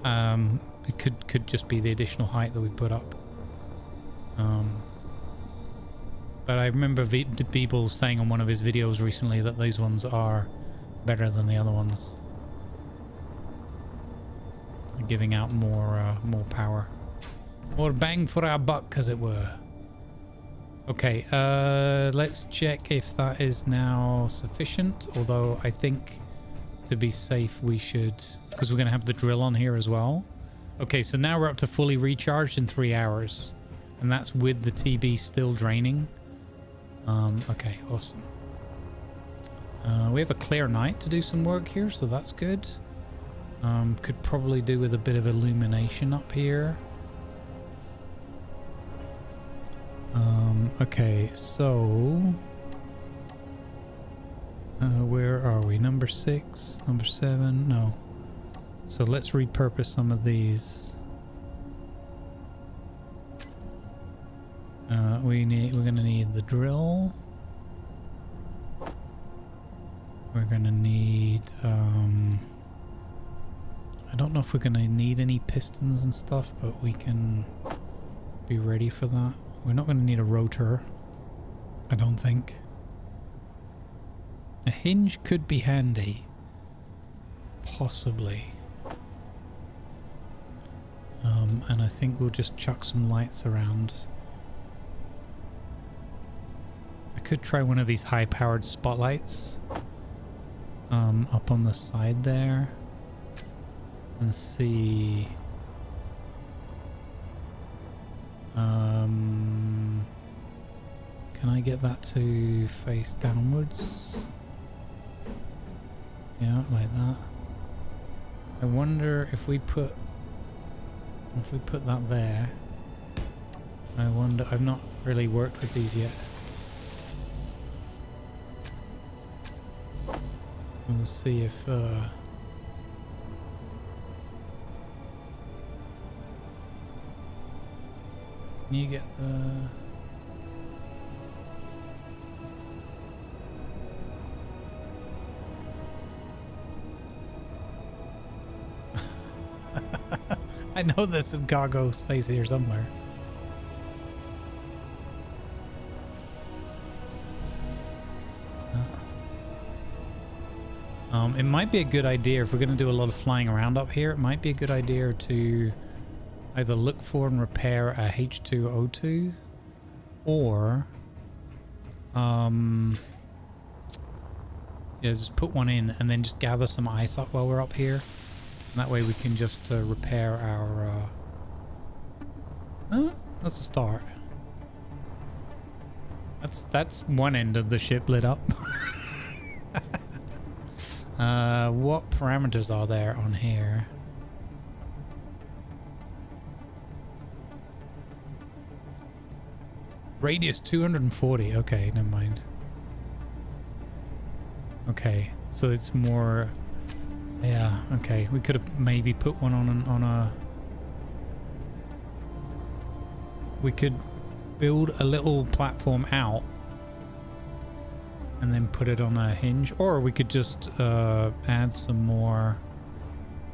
Speaker 1: It could just be the additional height that we put up. But I remember Beeble saying on one of his videos recently that those ones are better than the other ones. They're giving out more power. More bang for our buck, as it were. Okay, let's check if that is now sufficient. Although I think to be safe we should, because we're going to have the drill on here as well. Okay, so now we're up to fully recharged in 3 hours. And that's with the TB still draining. Okay, awesome. We have a clear night to do some work here, so that's good. Could probably do with a bit of illumination up here. Okay, so where are we? Number 6, number 7? No. So let's repurpose some of these. We're gonna need the drill. We're gonna need I don't know if we're gonna need any pistons and stuff, but we can be ready for that. We're not gonna need a rotor, I don't think. A hinge could be handy, possibly. And I think we'll just chuck some lights around. I could try one of these high-powered spotlights up on the side there and see. Can I get that to face downwards? Yeah, like that. I wonder if we put that there. I wonder, I've not really worked with these yet. We'll see if can you get the I know there's some cargo space here somewhere. It might be a good idea if we're going to do a lot of flying around up here. It might be a good idea to either look for and repair a H2O2 or Yeah, just put one in and then just gather some ice up while we're up here. And that way we can just repair our... Oh, that's a start. That's one end of the ship lit up. What parameters are there on here? Radius 240. Okay, never mind. Okay, so it's more... Yeah, okay. We could have maybe put one on a... We could build a little platform out and then put it on a hinge, or we could just add some more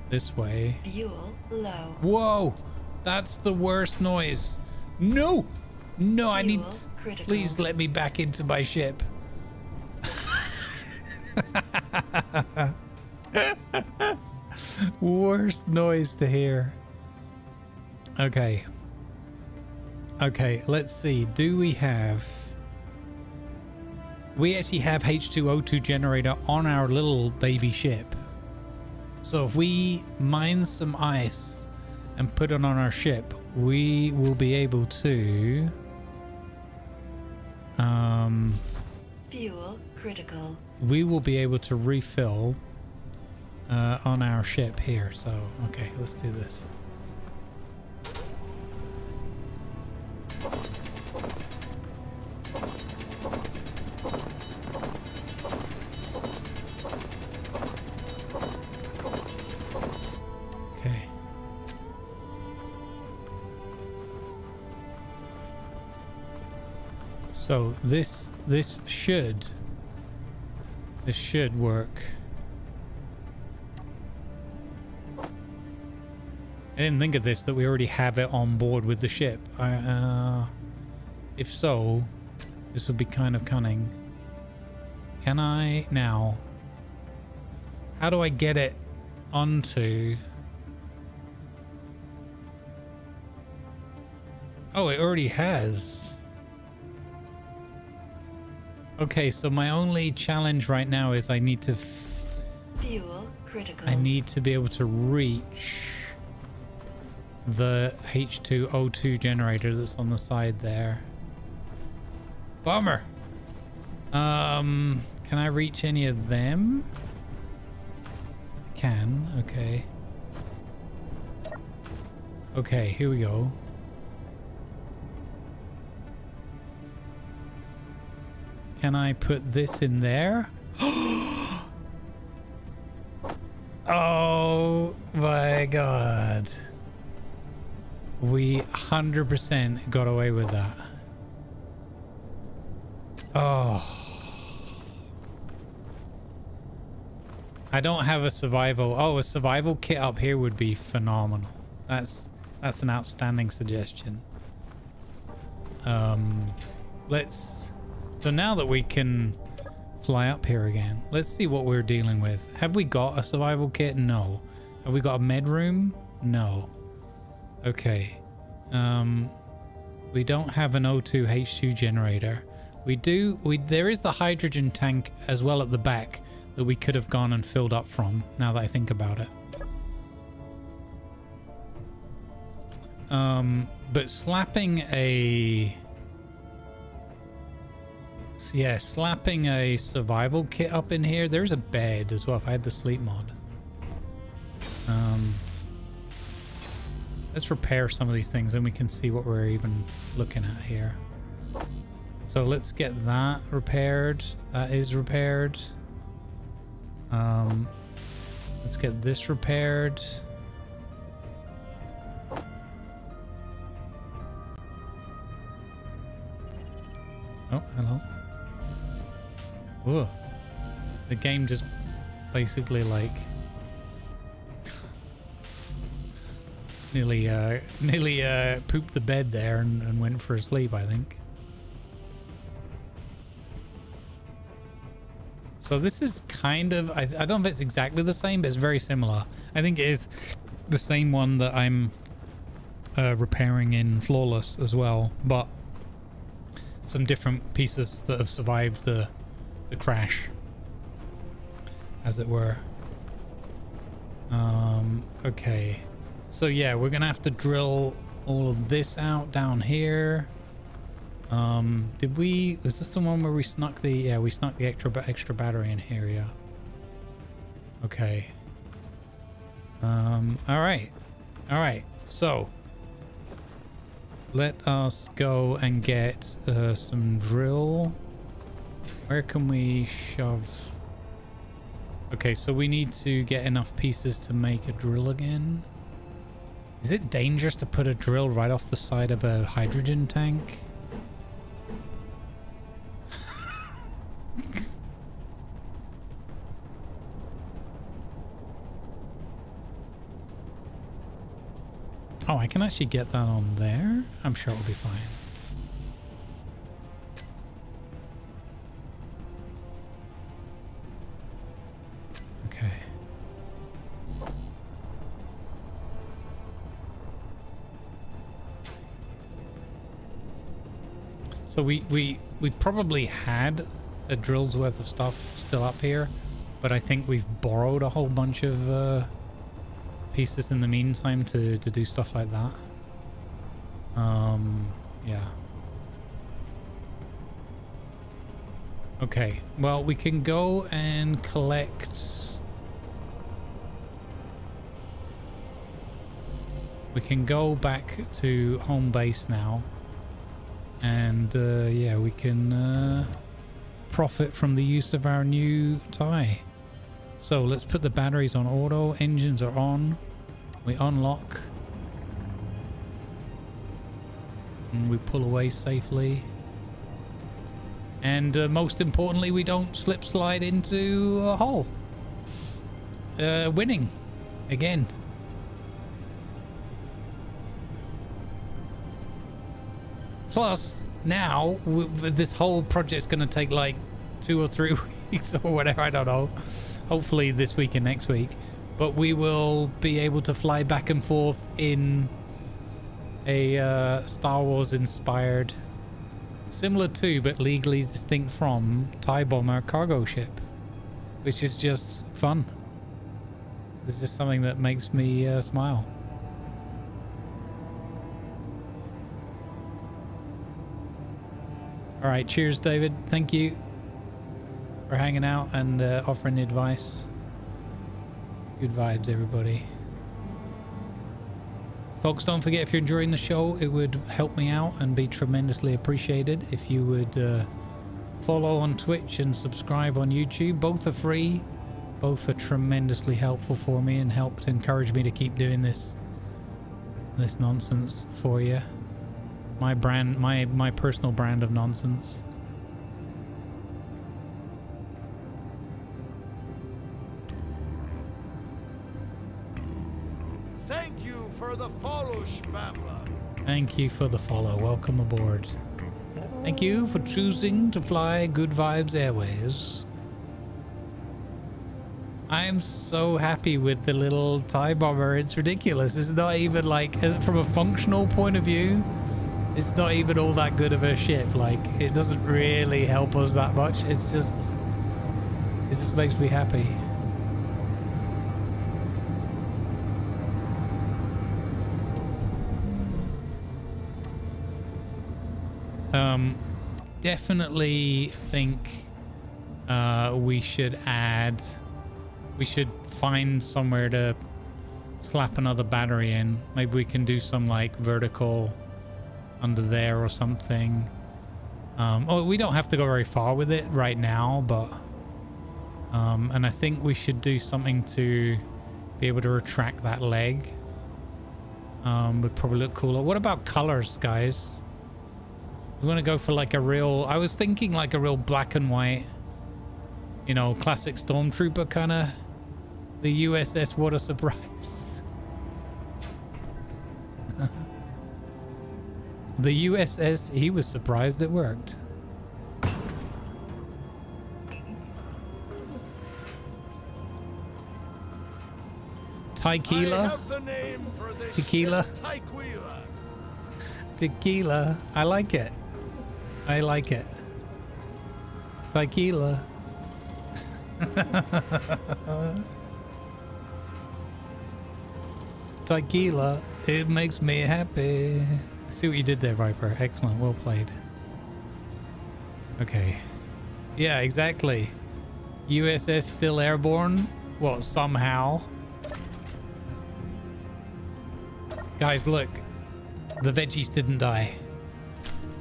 Speaker 1: this way.
Speaker 4: Fuel low.
Speaker 1: Whoa, that's the worst noise. No, no, I need...
Speaker 4: Critical.
Speaker 1: Please let me back into my ship. Worst noise to hear. Okay. Okay, let's see. Do we have... We actually have H2O2 generator on our little baby ship. So if we mine some ice and put it on our ship, we will be able to...
Speaker 4: Fuel critical.
Speaker 1: We will be able to refill on our ship here. So, okay, let's do this. Okay. So this should work. I didn't think of this, that we already have it on board with the ship. If so, this would be kind of cunning. Can I now? How do I get it onto? Oh, it already has. Okay, so my only challenge right now is I need to...
Speaker 4: Fuel critical.
Speaker 1: I need to be able to reach the H2O2 generator that's on the side there. Bummer. Can I reach any of them? I can. Okay. Okay, here we go. Can I put this in there? Oh my god. We 100% got away with that. Oh. I don't have a survival. Oh, a survival kit up here would be phenomenal. That's an outstanding suggestion. Let's... So now that we can fly up here again, let's see what we're dealing with. Have we got a survival kit? No. Have we got a med room? No. Okay. We don't have an O2 H2 generator. There is the hydrogen tank as well at the back that we could have gone and filled up from, now that I think about it. But slapping a... Yeah, slapping a survival kit up in here. There's a bed as well if I had the sleep mod. Let's repair some of these things and we can see what we're even looking at here. So let's get that repaired. That is repaired. Let's get this repaired. Oh, hello. Whoa. The game just basically like nearly pooped the bed there and went for a sleep, I think. So this is kind of, I don't know if it's exactly the same, but it's very similar. I think it is the same one that I'm repairing in Flawless as well, but some different pieces that have survived the crash. as it were. Okay. So yeah, we're gonna have to drill all of this out down here. Was this the one where we snuck the, yeah, we snuck the extra battery in here, yeah. Okay. All right. So let us go and get some drill. Where can we shove? Okay, so we need to get enough pieces to make a drill again. Is it dangerous to put a drill right off the side of a hydrogen tank? Oh, I can actually get that on there. I'm sure it'll be fine. Okay. So we probably had a drill's worth of stuff still up here, but I think we've borrowed a whole bunch of pieces in the meantime to do stuff like that. Yeah. Okay, well, we can go and collect. We can go back to home base now, and yeah, we can profit from the use of our new tie. So let's put the batteries on auto. Engines are on. We unlock. And we pull away safely. And most importantly, we don't slip slide into a hole. Winning. Again. Plus, now, this whole project's going to take like 2 or 3 weeks or whatever. I don't know. Hopefully this week and next week. But we will be able to fly back and forth in a Star Wars inspired, similar to but legally distinct from TIE Bomber cargo ship, which is just fun. It's just something that makes me smile. All right, cheers, David. Thank you for hanging out and offering the advice. Good vibes, everybody. Folks, don't forget, if you're enjoying the show, it would help me out and be tremendously appreciated if you would follow on Twitch and subscribe on YouTube. Both are free. Both are tremendously helpful for me and help to encourage me to keep doing this nonsense for you. My brand, my personal brand of nonsense.
Speaker 3: Thank you for the follow, Spamler.
Speaker 1: Thank you for the follow. Welcome aboard. Thank you for choosing to fly Good Vibes Airways. I am so happy with the little TIE Bomber. It's ridiculous. It's not even like, from a functional point of view, it's not even all that good of a ship. Like, it doesn't really help us that much. It just makes me happy. Definitely think we should find somewhere to slap another battery in. Maybe we can do some like vertical under there or something. Oh, we don't have to go very far with it right now, but and I think we should do something to be able to retract that leg. Would probably look cooler. What about colors, guys? We want to go for like a real, I was thinking like a real black and white, you know, classic Stormtrooper kind of, the USS What a Surprise. The USS, he was surprised it worked. Tequila? Tequila? Tequila. I like it. I like it. Tequila. Tequila, it makes me happy. I see what you did there, Viper. Excellent, well played. Okay. Yeah, exactly. USS still airborne? What, somehow? Guys, look. The veggies didn't die.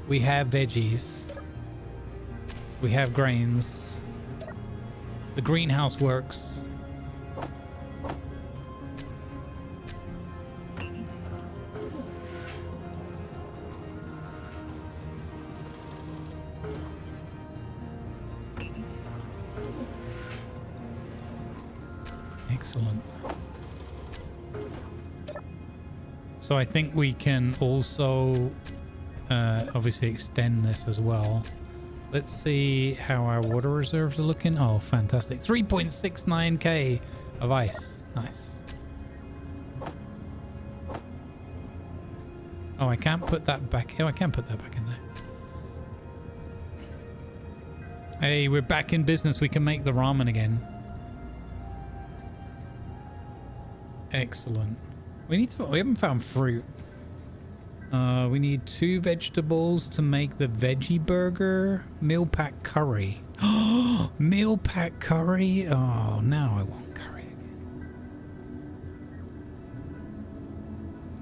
Speaker 1: We have veggies. We have grains. The greenhouse works. Excellent. So I think we can also obviously extend this as well. Let's see how our water reserves are looking. Oh, fantastic. 3.69k of ice. Nice. Oh, I can't put that back. Oh, I can put that back in there. Hey, we're back in business. We can make the ramen again. Excellent. We haven't found fruit. We need 2 vegetables to make the veggie burger. Meal pack curry. Oh, meal pack curry. Oh, now I want curry again.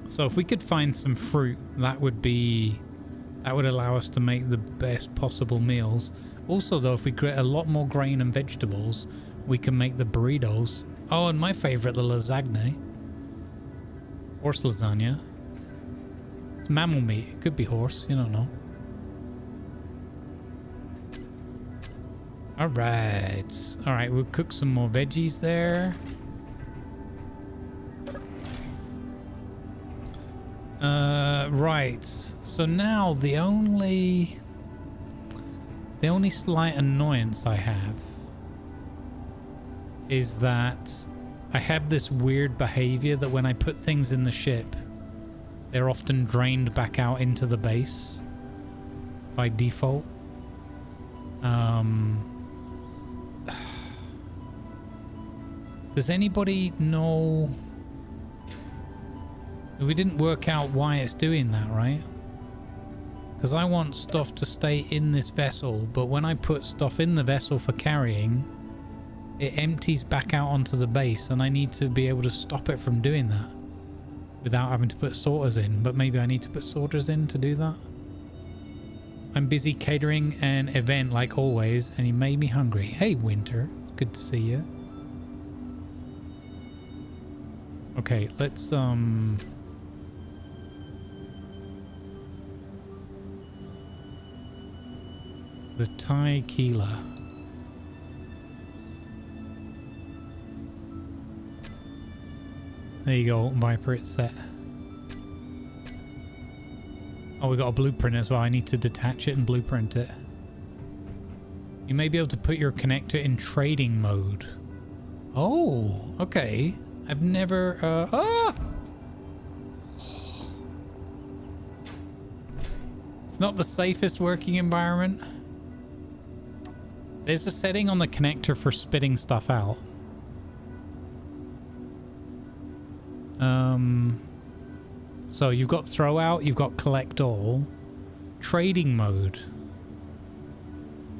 Speaker 1: So if we could find some fruit, that would allow us to make the best possible meals. Also, though, if we get a lot more grain and vegetables, we can make the burritos. Oh, and my favorite, the lasagna. Horse lasagna. It's mammal meat. It could be horse. You don't know. All right. All right. We'll cook some more veggies there. Right. So now the only slight annoyance I have is that I have this weird behavior that when I put things in the ship, they're often drained back out into the base by default. Does anybody know? We didn't work out why it's doing that, right? Because I want stuff to stay in this vessel, but when I put stuff in the vessel for carrying, it empties back out onto the base, and I need to be able to stop it from doing that without having to put sorters in. But maybe I need to put sorters in to do that. I'm busy catering an event like always, and you made me hungry. Hey, Winter. It's good to see you. Okay, let's the tequila. There you go, Viper, it's set. Oh, we got a blueprint as well. I need to detach it and blueprint it. You may be able to put your connector in trading mode. Oh, okay. I've never, It's not the safest working environment. There's a setting on the connector for spitting stuff out. So you've got throw out, you've got collect all. Trading mode.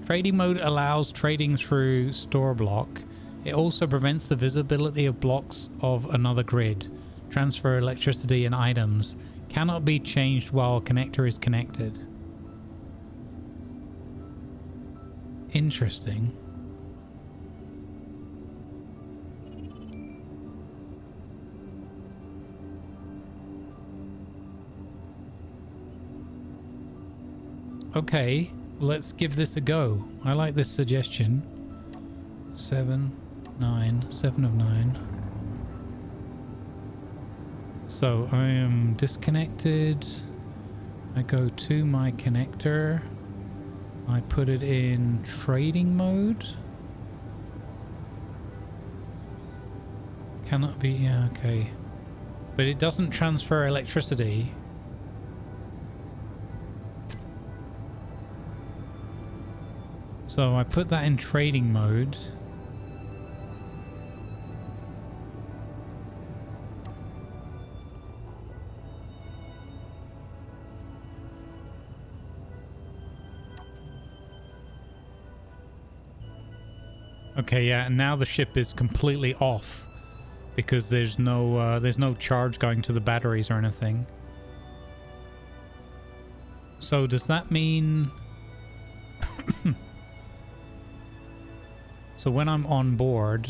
Speaker 1: Trading mode allows trading through store block. It also prevents the visibility of blocks of another grid. Transfer electricity and items. Cannot be changed while connector is connected. Interesting. Okay, let's give this a go. I like this suggestion. 7, 9, 7 of 9. So I am disconnected. I go to my connector. I put it in trading mode. Cannot be, yeah, okay. But it doesn't transfer electricity. So I put that in trading mode. Okay, yeah, and now the ship is completely off because there's no charge going to the batteries or anything. So does that mean... So when I'm on board...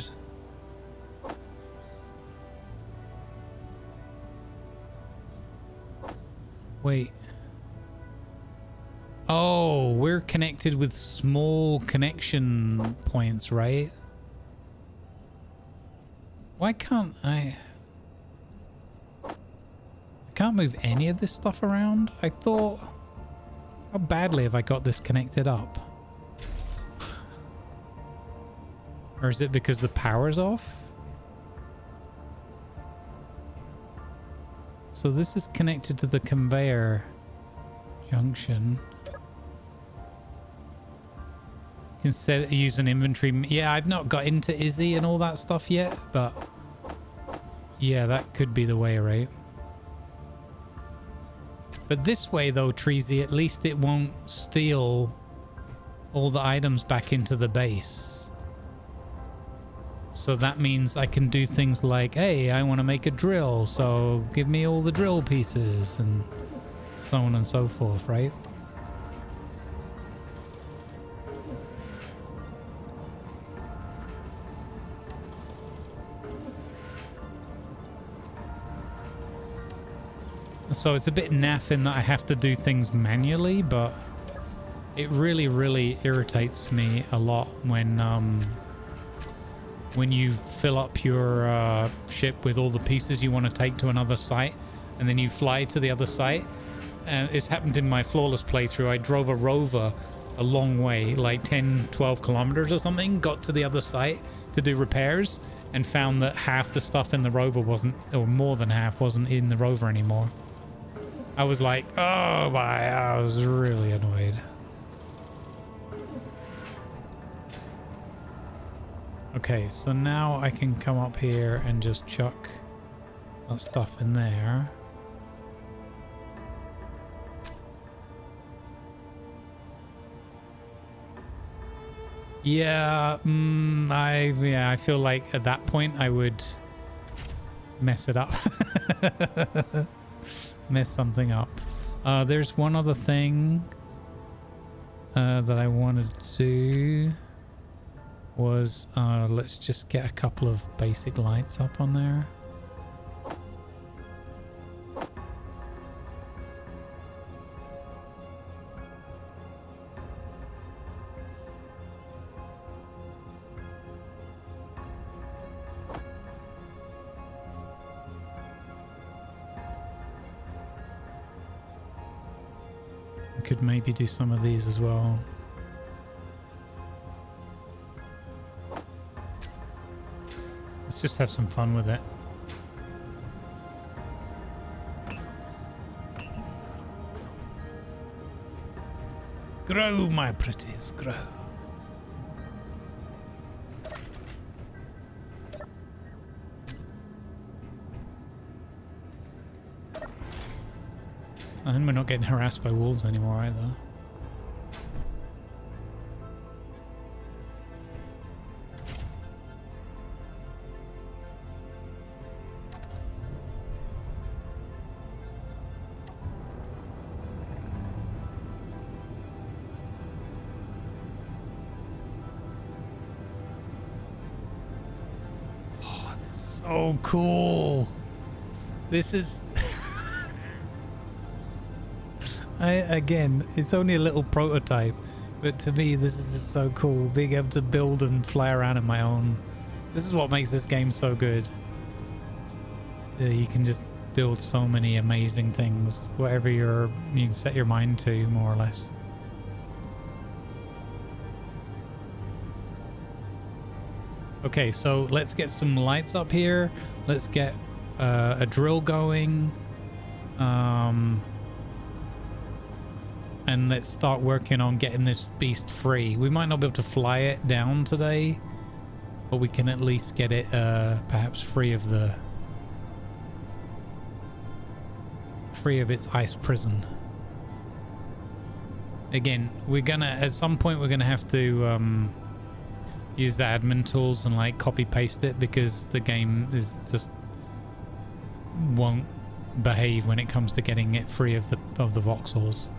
Speaker 1: Wait. Oh, we're connected with small connection points, right? Why can't I can't move any of this stuff around? I thought... How badly have I got this connected up? Or is it because the power's off? So this is connected to the conveyor junction. Can use an inventory. Yeah, I've not got into Izzy and all that stuff yet, but yeah, that could be the way, right? But this way though, Treasy, at least it won't steal all the items back into the base. So that means I can do things like, hey, I want to make a drill, so give me all the drill pieces, and so on and so forth, right? So it's a bit naff in that I have to do things manually, but it really, really irritates me a lot when you fill up your ship with all the pieces you want to take to another site, and then you fly to the other site. And it's happened in my flawless playthrough. I drove a rover a long way, like 10, 12 kilometers or something, got to the other site to do repairs, and found that half the stuff in the rover wasn't, or more than half wasn't in the rover anymore. I was like, oh my, I was really annoyed. Okay, so now I can come up here and just chuck that stuff in there. Yeah, I feel like at that point I would mess it up. Mess something up. There's one other thing that I wanted to do was let's just get a couple of basic lights up on there. Could maybe do some of these as well. Let's just have some fun with it. Grow, my pretties, grow. And we're not getting harassed by wolves anymore either. Oh, this is so cool. This is... Again, it's only a little prototype, but to me this is just so cool, being able to build and fly around in my own. This is what makes this game so good. You can just build so many amazing things, whatever you can set your mind to, more or less. Okay, so let's get some lights up here. Let's get a drill going. And let's start working on getting this beast free. We might not be able to fly it down today, but we can at least get it perhaps free of its ice prison. Again, we're gonna at some point we're gonna have to use the admin tools and like copy paste it, because the game is just won't behave when it comes to getting it free of the voxels.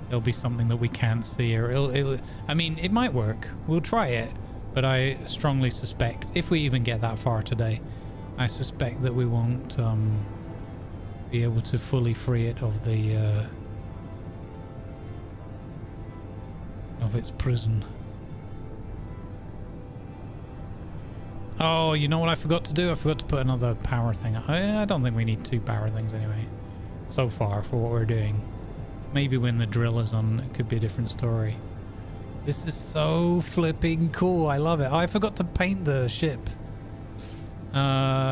Speaker 1: There'll be something that we can't see, or I mean, it might work. We'll try it, but I strongly suspect, if we even get that far today, I suspect that we won't be able to fully free it of the of its prison. Oh, you know what I forgot to do? I forgot to put another power thing. I don't think we need 2 power things anyway, so far, for what we're doing. Maybe when the drill is on, it could be a different story. This is so flipping cool. I love it. Oh, I forgot to paint the ship.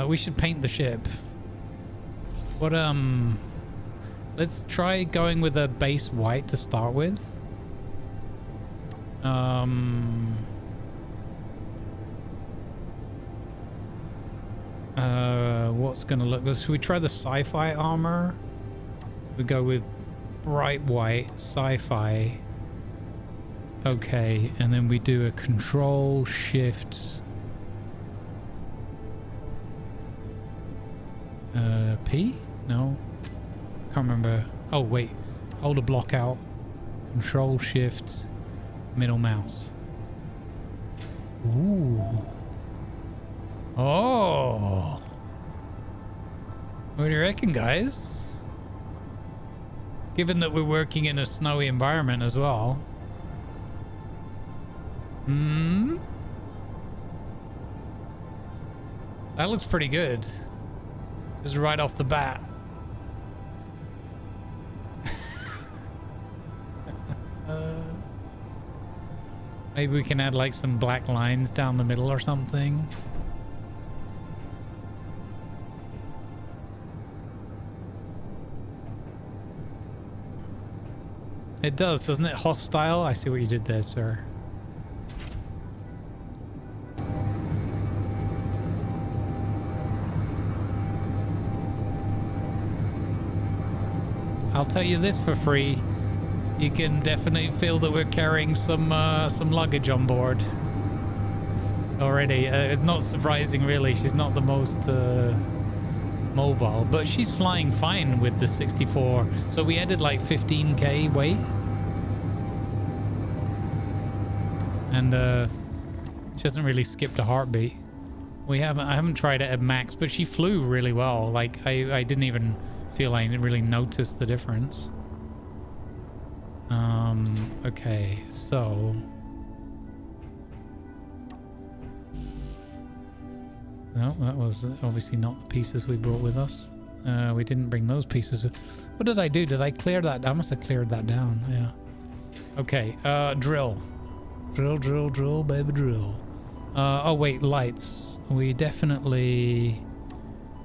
Speaker 1: We should paint the ship. What, let's try going with a base white to start with. What's gonna look good? Should we try the sci-fi armor? We go with bright white, sci-fi. Okay, and then we do a control shift P? No, can't remember. Oh wait, hold a block out, control shift middle mouse. Ooh. Oh, what do you reckon, guys? Given that we're working in a snowy environment as well. That looks pretty good. Just right off the bat. Maybe we can add like some black lines down the middle or something. It does, doesn't it? Hostile. I see what you did there, sir. I'll tell you this for free. You can definitely feel that we're carrying some luggage on board already. It's not surprising, really. She's not the most mobile, but she's flying fine with the 64. So we added like 15k weight, and she hasn't really skipped a heartbeat. I haven't tried it at max, but she flew really well. Like I didn't even feel I really noticed the difference. Okay, so no, that was obviously not the pieces we brought with us. We didn't bring those pieces. What did I do? Did I clear that? I must have cleared that down. Yeah. Okay, drill, baby, drill. Oh wait, lights. We definitely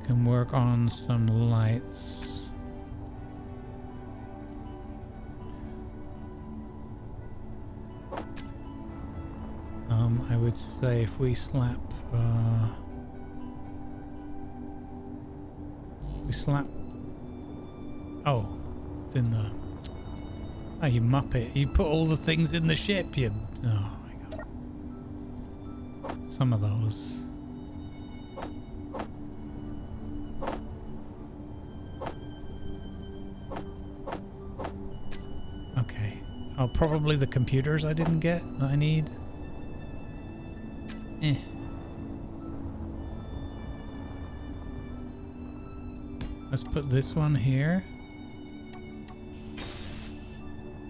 Speaker 1: can work on some lights. I would say if we slap oh, it's in the, oh, you muppet, you put all the things in the ship, you, oh my god. Some of those. Okay. Oh, probably the computers I didn't get that I need. Let's put this one here.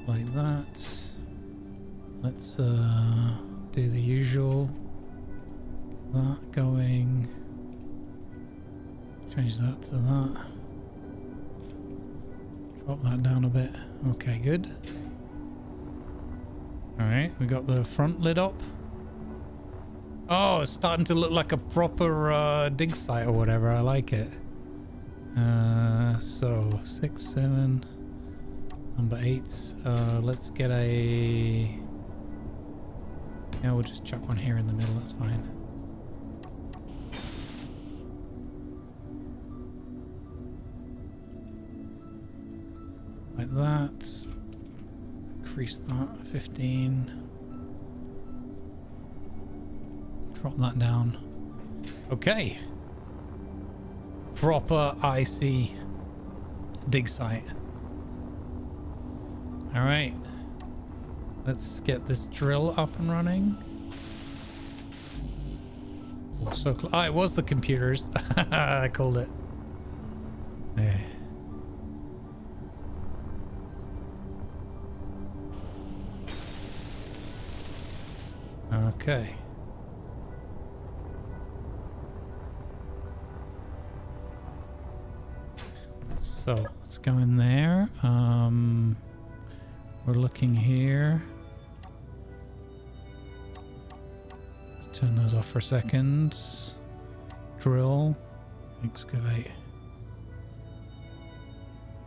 Speaker 1: Like that. Let's do the usual. That going. Change that to that. Drop that down a bit. Okay, good. Alright, we got the front lid up. Oh, it's starting to look like a proper dig site or whatever. I like it. So 6, 7, number 8. Let's get a. Yeah, we'll just chuck one here in the middle. That's fine. Like that. Increase that 15. drop that down. Okay. Proper icy dig site. All right. Let's get this drill up and running. Oh, so close. Oh, it was the computers. I called it. Yeah. Okay. So let's go in there. We're looking here. Let's turn those off for a second. Drill. Excavate.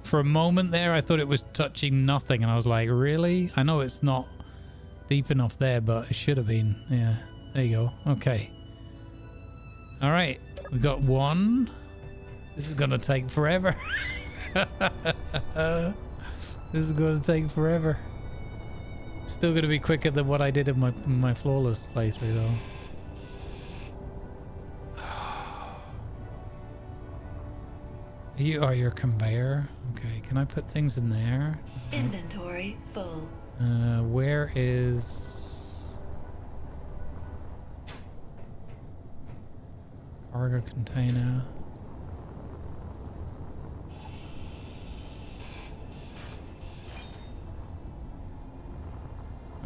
Speaker 1: For a moment there, I thought it was touching nothing, and I was like, really? I know it's not deep enough there, but it should have been. Yeah, there you go. Okay. All right, we got one. This is gonna take forever. This is gonna take forever. Still gonna be quicker than what I did in my flawless playthrough, though. You are your conveyor. Okay, can I put things in there?
Speaker 4: Inventory full.
Speaker 1: Where is cargo container?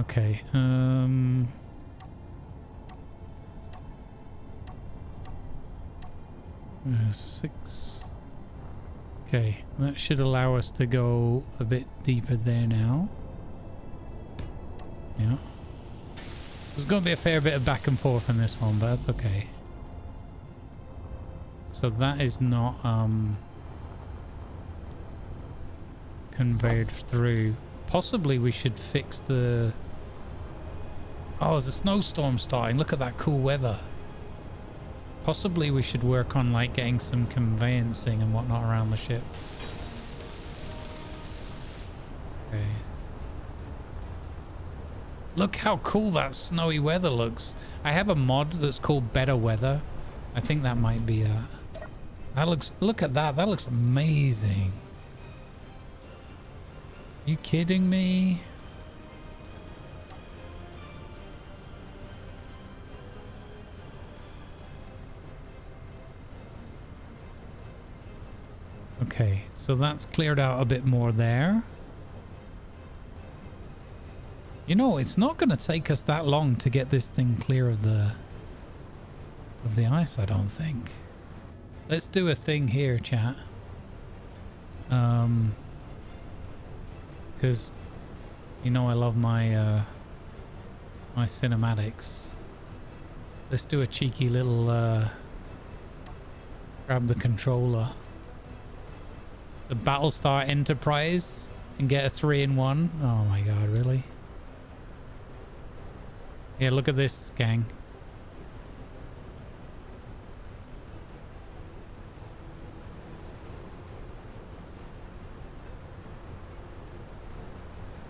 Speaker 1: Okay, 6. Okay, that should allow us to go a bit deeper there now. Yeah. There's going to be a fair bit of back and forth in this one, but that's okay. So that is not conveyed through. Possibly we should fix the... Oh, there's a snowstorm starting. Look at that cool weather. Possibly we should work on like getting some conveyancing and whatnot around the ship. Okay. Look how cool that snowy weather looks. I have a mod that's called Better Weather. I think that might be that. That looks... Look at that. That looks amazing. You kidding me? Okay, so that's cleared out a bit more there. You know, it's not going to take us that long to get this thing clear of the ice, I don't think. Let's do a thing here, chat. Because you know I love my my cinematics. Let's do a cheeky little grab the controller. The Battlestar Enterprise and get a 3-in-1. Oh my god, really? Yeah, look at this, gang.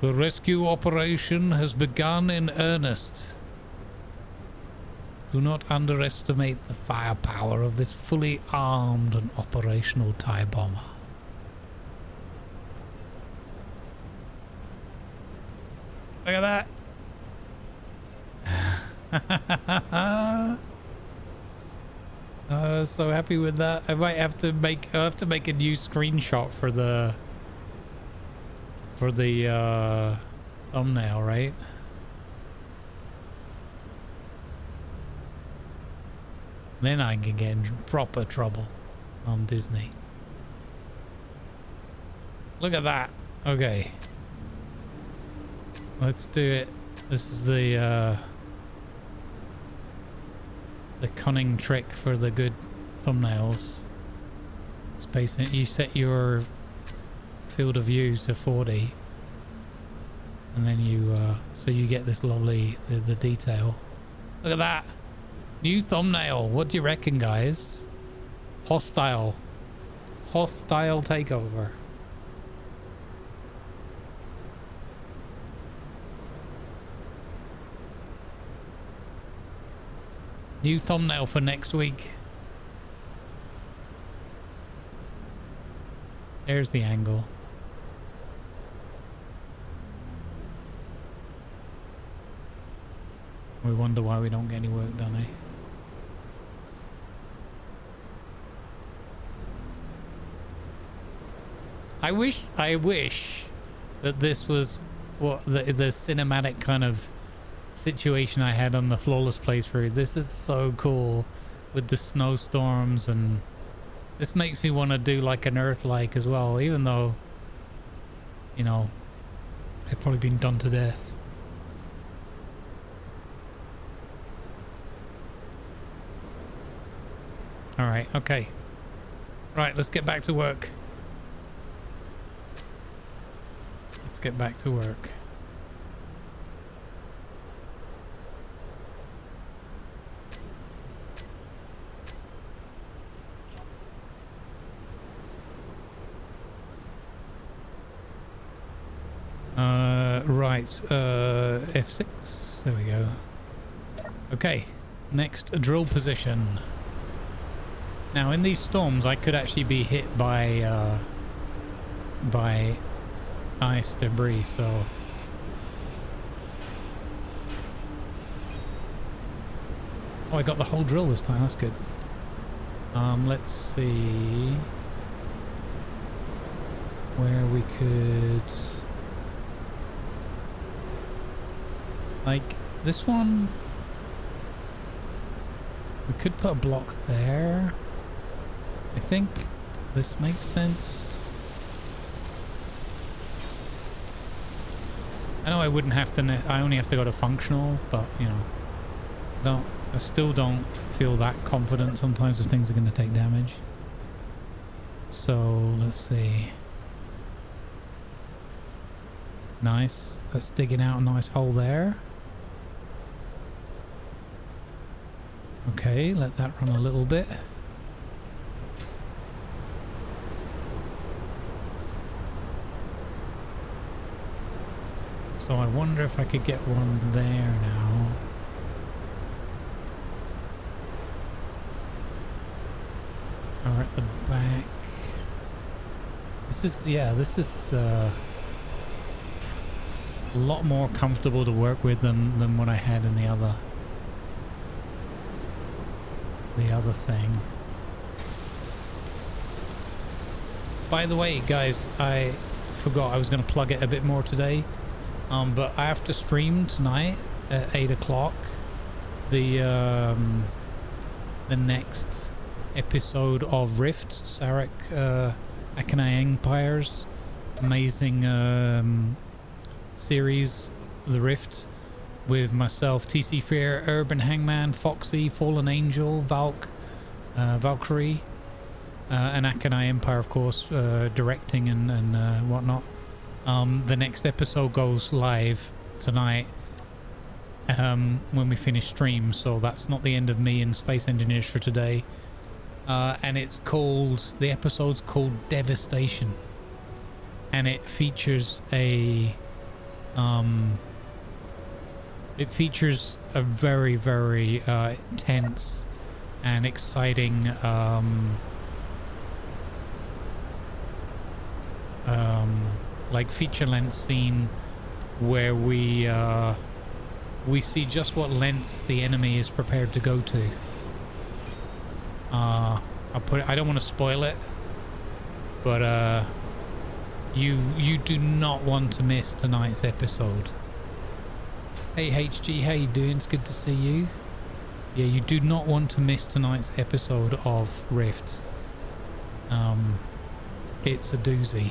Speaker 1: The rescue operation has begun in earnest. Do not underestimate the firepower of this fully armed and operational TIE bomber. Look at that. So happy with that. I might have to make a new screenshot for the thumbnail, right? Then I can get in proper trouble on Disney. Look at that. Okay. Let's do it. This is the cunning trick for the good thumbnails. Space it. You set your field of view to 40, and then you so you get this lovely the detail. Look at that new thumbnail. What do you reckon, guys? Hostile takeover. New thumbnail for next week. There's the angle. We wonder why we don't get any work done, eh? I wish that this was what the cinematic kind of situation I had on the flawless playthrough. This is so cool with the snowstorms, and this makes me want to do like an Earth-like as well, even though, you know, I've probably been done to death. All right, okay. Right, let's get back to work. Let's get back to work. Right, F6, there we go. Okay, next drill position. Now in these storms I could actually be hit by ice debris, so oh, I got the whole drill this time, that's good. Let's see where we could, like this one, we could put a block there. I think this makes sense. I know I wouldn't have to, I only have to go to functional, but you know, I still don't feel that confident sometimes if things are going to take damage. So let's see. Nice, that's digging out a nice hole there. Okay, let that run a little bit. So I wonder if I could get one there now. Or at the back. This is, yeah, this is a lot more comfortable to work with than what I had in the other thing. By the way, guys, I forgot I was going to plug it a bit more today. But I have to stream tonight at 8 o'clock the next episode of Rift, Sarek Akanai Empire's amazing series, The Rift, with myself, TC Fear, Urban Hangman, Foxy, Fallen Angel, Valkyrie, and Akanai Empire, of course, directing and whatnot. The next episode goes live tonight when we finish stream, so that's not the end of me and Space Engineers for today. And it's called, the episode's called Devastation, and it features a very, very tense and exciting like feature-length scene where we see just what lengths the enemy is prepared to go to. I don't want to spoil it, but you do not want to miss tonight's episode. Hey HG, how you doing? It's good to see you. Yeah, you do not want to miss tonight's episode of Rift. It's a doozy.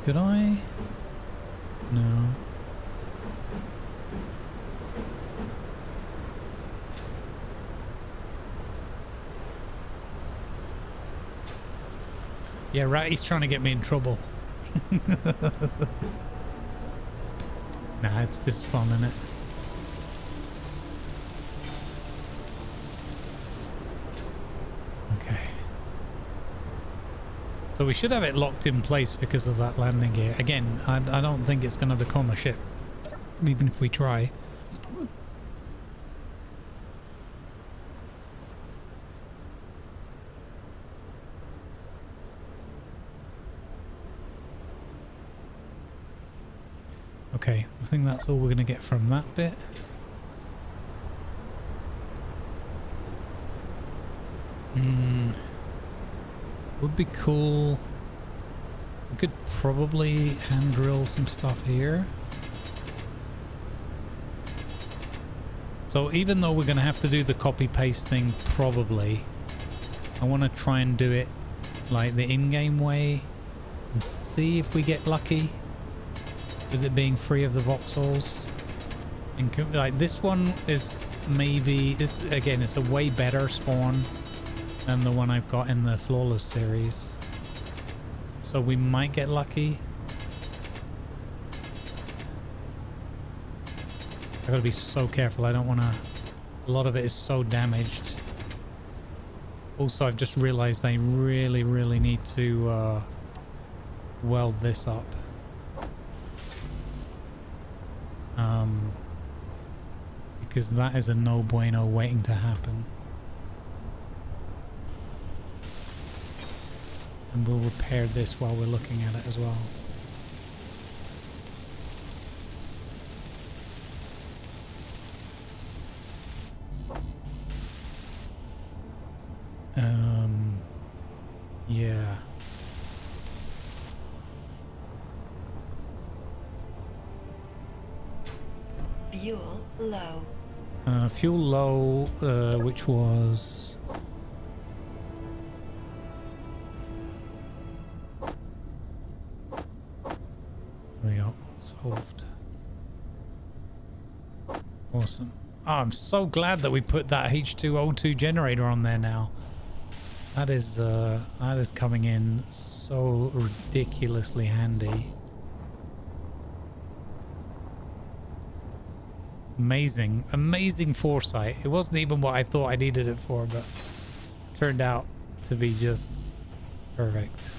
Speaker 1: Could I? No. Yeah, right, he's trying to get me in trouble. Nah, it's just fun, isn't it? Okay. So we should have it locked in place because of that landing gear. Again, I don't think it's going to become a ship. even if we try. Okay, I think that's all we're going to get from that bit. Would be cool. We could probably hand drill some stuff here. So even though we're going to have to do the copy paste thing probably, I want to try and do it like the in-game way and see if we get lucky with it being free of the voxels. And like this one is maybe, this again, it's a way better spawn than the one I've got in the Flawless series. So we might get lucky. I gotta be so careful. I don't want to... A lot of it is so damaged. Also, I've just realized I really, really need to weld this up. Because that is a no bueno waiting to happen. And we'll repair this while we're looking at it as well. Yeah.
Speaker 4: Fuel low.
Speaker 1: Fuel low, which was... There we go. Solved. Awesome. Oh, I'm so glad that we put that H2O2 generator on there now. That is coming in so ridiculously handy. Amazing, amazing foresight. It wasn't even what I thought I needed it for, but turned out to be just perfect.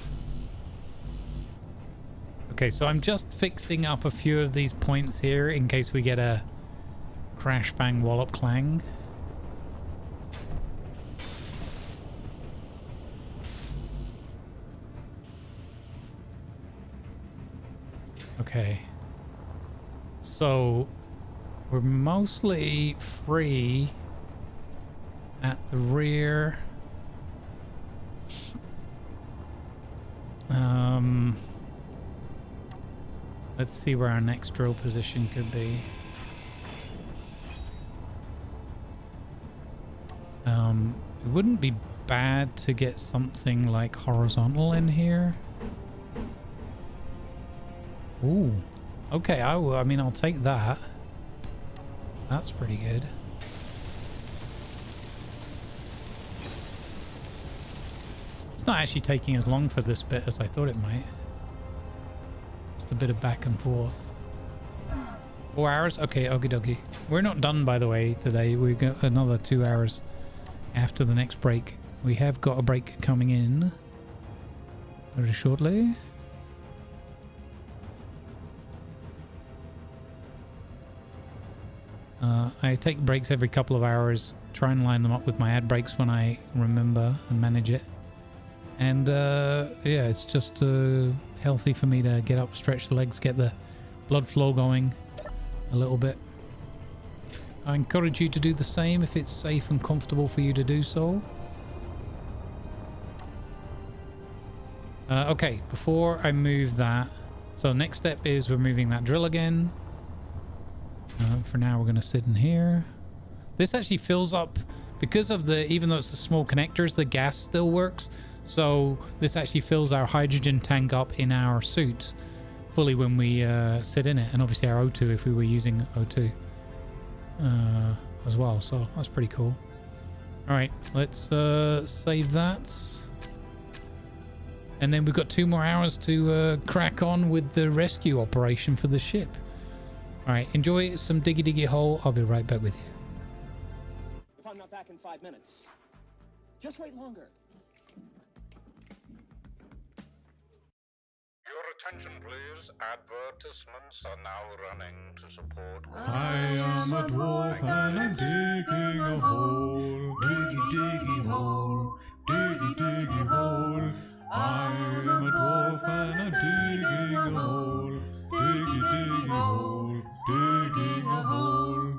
Speaker 1: Okay, so I'm just fixing up a few of these points here in case we get a crash bang wallop clang. Okay, so we're mostly free at the rear. Let's see where our next drill position could be. It wouldn't be bad to get something like horizontal in here. Ooh, okay. I mean, I'll take that. That's pretty good. It's not actually taking as long for this bit as I thought it might. Just a bit of back and forth. 4 hours? Okay, okie dokie. We're not done, by the way, today. We've got another 2 hours after the next break. We have got a break coming in very shortly. I take breaks every couple of hours, try and line them up with my ad breaks when I remember and manage it. And yeah, it's just healthy for me to get up, stretch the legs, get the blood flow going a little bit. I encourage you to do the same if it's safe and comfortable for you to do so. Okay, before I move that, so next step is we're moving that drill again. For now, we're going to sit in here. This actually fills up because of the, even though it's the small connectors, the gas still works. So this actually fills our hydrogen tank up in our suit fully when we sit in it. And obviously our O2 if we were using O2 as well. So that's pretty cool. All right, let's save that. And then we've got 2 more hours to crack on with the rescue operation for the ship. All right, enjoy some diggy diggy hole. I'll be right back with you.
Speaker 7: If I'm not back in 5 minutes, just wait longer.
Speaker 2: Your attention, please. Advertisements are now running to support.
Speaker 6: I am a dwarf and I'm digging a hole. Diggy, diggy hole. Diggy, diggy hole. I am a dwarf and I'm digging a hole. Diggy, diggy hole. Digging a hole.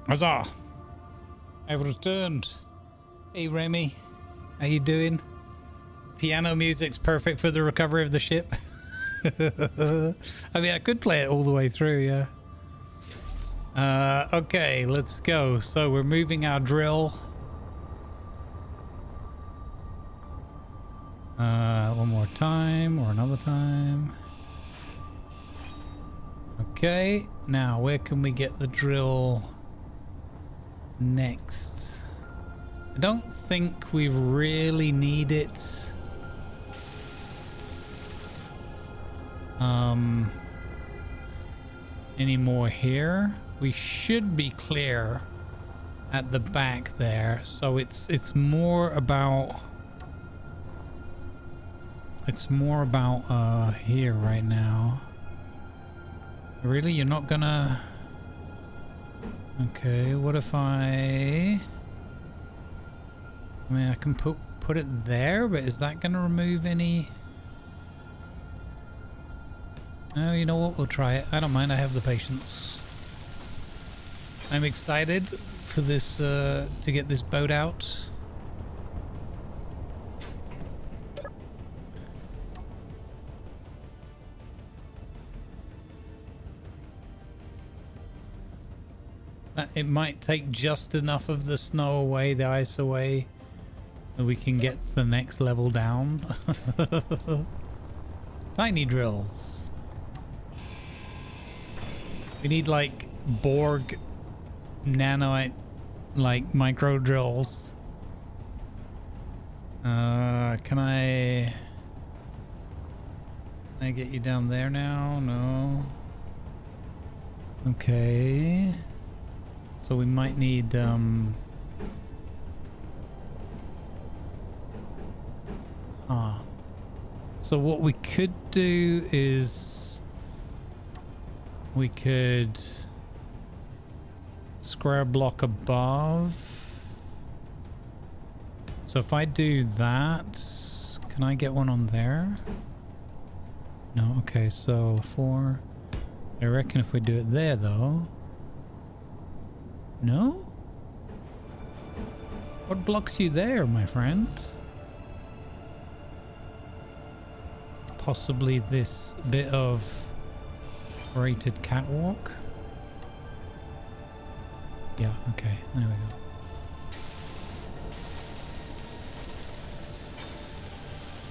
Speaker 1: Huzzah! I've returned. Hey Remy, how you doing? Piano music's perfect for the recovery of the ship. I mean, I could play it all the way through, yeah. Okay, let's go. So we're moving our drill. One more time or another time. Okay, now where can we get the drill next? I don't think we really need it. Any more here? We should be clear at the back there, so it's more about here right now. Really, you're not gonna? Okay, what if I mean, I can put it there, but is that gonna remove any? Oh, you know what? We'll try it. I don't mind. I have the patience. I'm excited for this to get this boat out. It might take just enough of the snow away, the ice away, that we can get the next level down. Tiny drills. We need like Borg nanite like micro drills. Can I get you down there now? No. Okay. So we might need so what we could do is we could square block above. So if I do that, can I get one on there? No, okay, so 4. I reckon if we do it there though. No? What blocks you there, my friend? Possibly this bit of rated catwalk? Yeah, okay, there we go.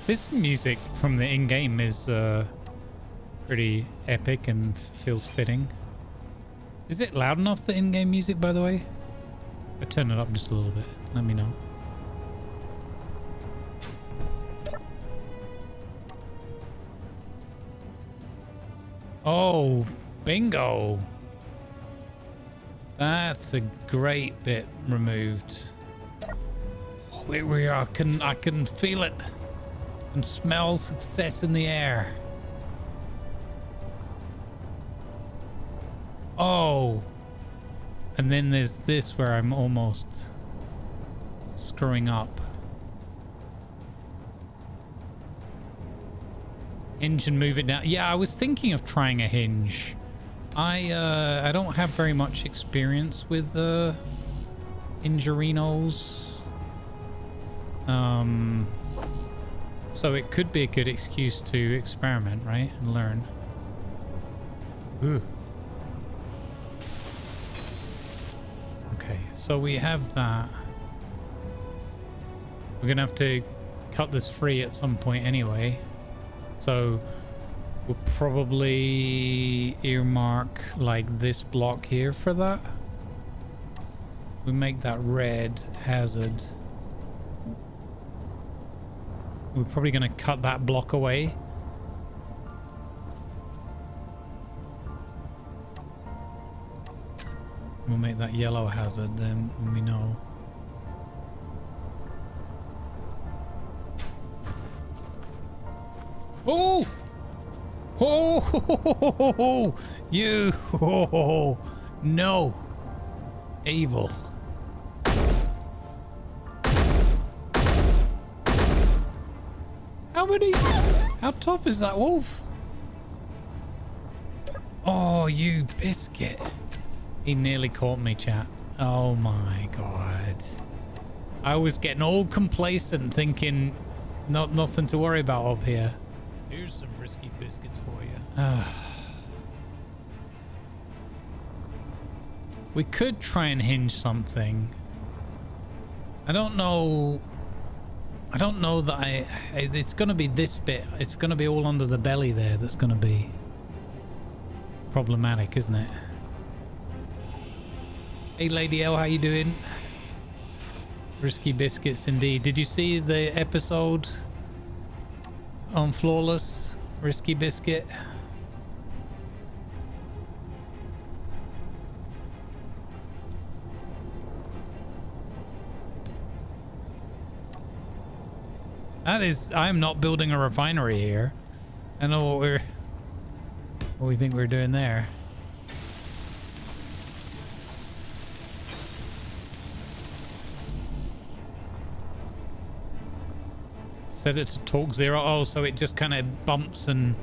Speaker 1: This music from the in-game is pretty epic and feels fitting. Is it loud enough, the in-game music, by the way? I turn it up just a little bit. Let me know. Oh, bingo. That's a great bit removed. Here we are. I can feel it and smell success in the air. Oh. And then there's this where I'm almost screwing up. Hinge and move it down. Yeah, I was thinking of trying a hinge. I don't have very much experience with hingerinos. So it could be a good excuse to experiment, right? And learn. Ooh. Okay, so we have that. We're gonna have to cut this free at some point anyway. So we'll probably earmark like this block here for that. We make that red hazard. We're probably going to cut that block away. We'll make that yellow hazard, then we know. Oh! Oh! You! Oh! No! Evil. How many? How tough is that wolf? Oh, you biscuit. He nearly caught me, chat. Oh my god. I was getting all complacent thinking nothing to worry about up here. Here's some risky biscuits for you. We could try and hinge something. I don't know that it's gonna be this bit. It's gonna be all under the belly there. That's gonna be problematic, isn't it? Hey Lady L, how you doing? Risky biscuits indeed. Did you see the episode on Flawless? Risky biscuit. That is, I'm not building a refinery here. I know what we think we're doing there. Set it to torque 0. Oh, so it just kind of bumps and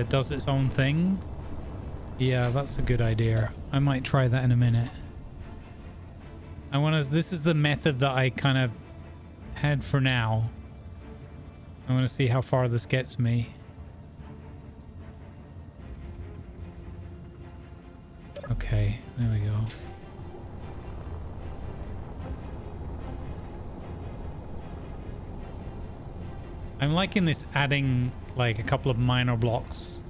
Speaker 1: does its own thing. Yeah, that's a good idea. I might try that in a minute. This is the method that I kind of had for now. I want to see how far this gets me. Okay, there we go. I'm liking this adding like a couple of minor blocks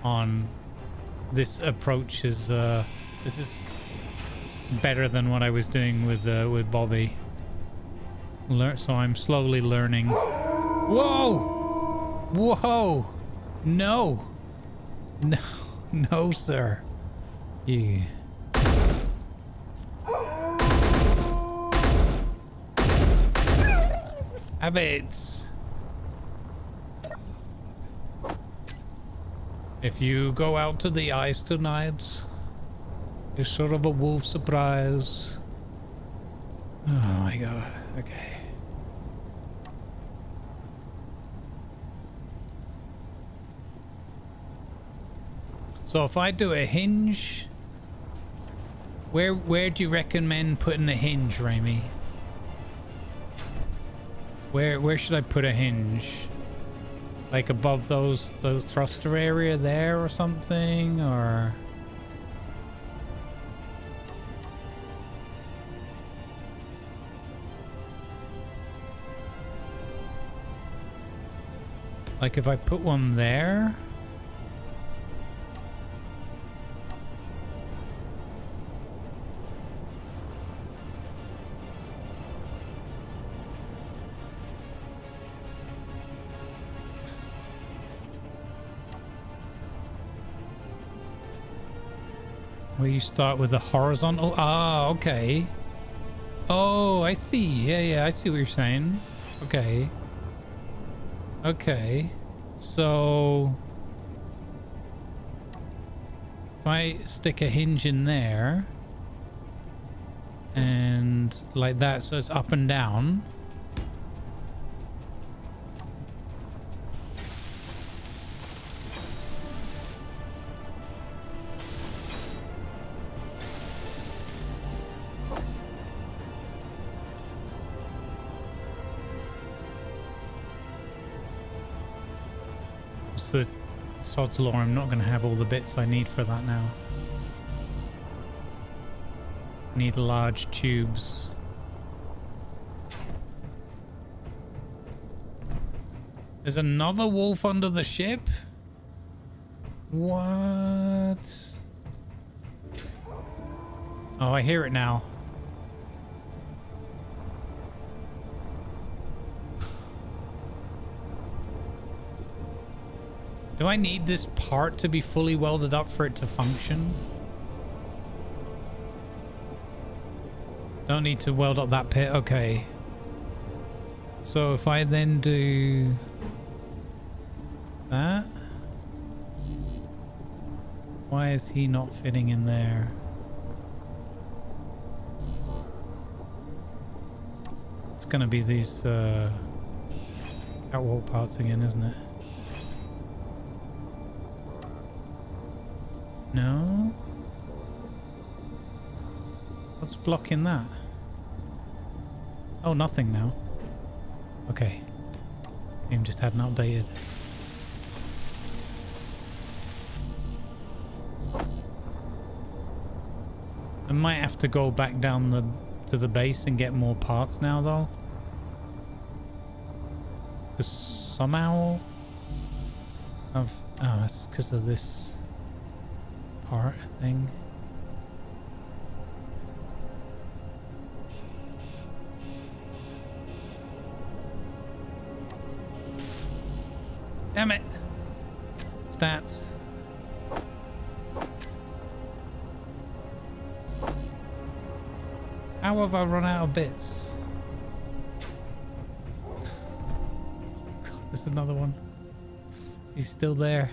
Speaker 1: on this approach. Is this is better than what I was doing with Bobby. So I'm slowly learning. Whoa! Whoa! No! No! No, sir. You. Habits. If you go out to the ice tonight, it's sort of a wolf surprise. Oh my god. Okay. So if I do a hinge, where do you recommend putting the hinge, Raimi? Where should I put a hinge? Like above those thruster area there or something, or like if I put one there? Where you start with the horizontal? Ah, okay. Oh, I see. Yeah, I see what you're saying. Okay. Okay. So if I stick a hinge in there and like that, so it's up and down. The sod's law, I'm not going to have all the bits I need for that now. I need large tubes. There's another wolf under the ship? What? Oh, I hear it now. Do I need this part to be fully welded up for it to function? Don't need to weld up that pit. Okay. So if I then do that, why is he not fitting in there? It's gonna be these catwalk parts again, isn't it? No? What's blocking that? Oh, nothing now. Okay. Game just hadn't updated. I might have to go back down to the base and get more parts now, though. Because somehow oh, it's because of this part thing. Damn it! Stats. How have I run out of bits? God, there's another one. He's still there.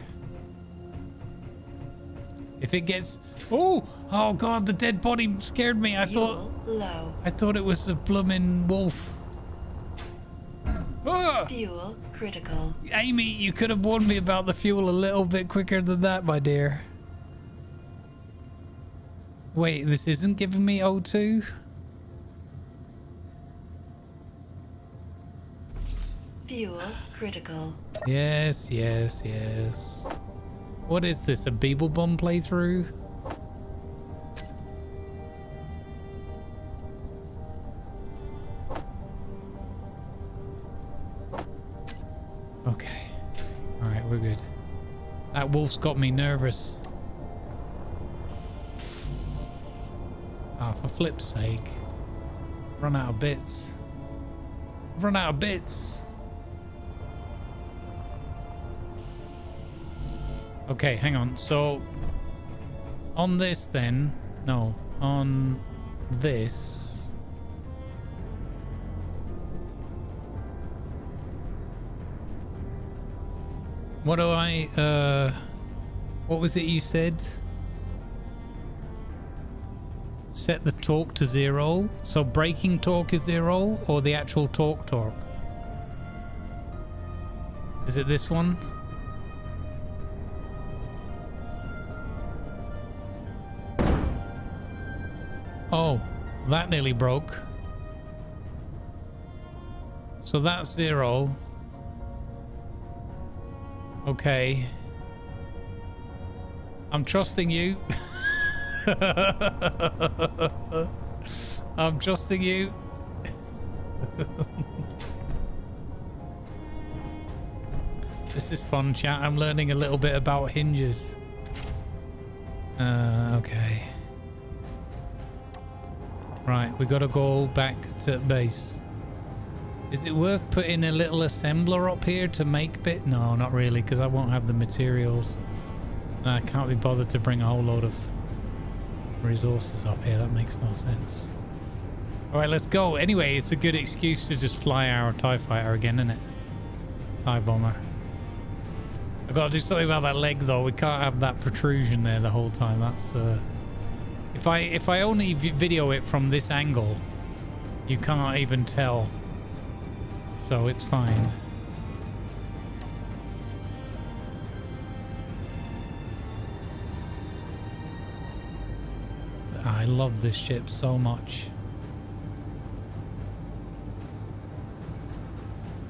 Speaker 1: If it gets... Oh god, the dead body scared me. I thought it was a blooming wolf.
Speaker 4: Fuel critical.
Speaker 1: Amy, you could have warned me about the fuel a little bit quicker than that, my dear. Wait, this isn't giving me O2?
Speaker 4: Fuel critical.
Speaker 1: Yes. What is this, a Beeble Bomb playthrough? That wolf's got me nervous. Ah, for flip's sake. Run out of bits. Run out of bits. Okay, hang on. So on this then, no, on this. What do I, what was it you said? Set the torque to 0. So braking torque is 0 or the actual torque? Is it this one? Oh, that nearly broke. So that's 0. Okay. I'm trusting you. I'm trusting you. This is fun, chat. I'm learning a little bit about hinges. Okay. Right, we gotta go back to base. Is it worth putting a little assembler up here to make bit? No, not really, because I won't have the materials. And I can't be bothered to bring a whole load of resources up here. That makes no sense. Alright, let's go. Anyway, it's a good excuse to just fly our TIE fighter again, isn't it? TIE bomber. I've got to do something about that leg though. We can't have that protrusion there the whole time. That's if I only video it from this angle, you can't even tell. So it's fine. I love this ship so much.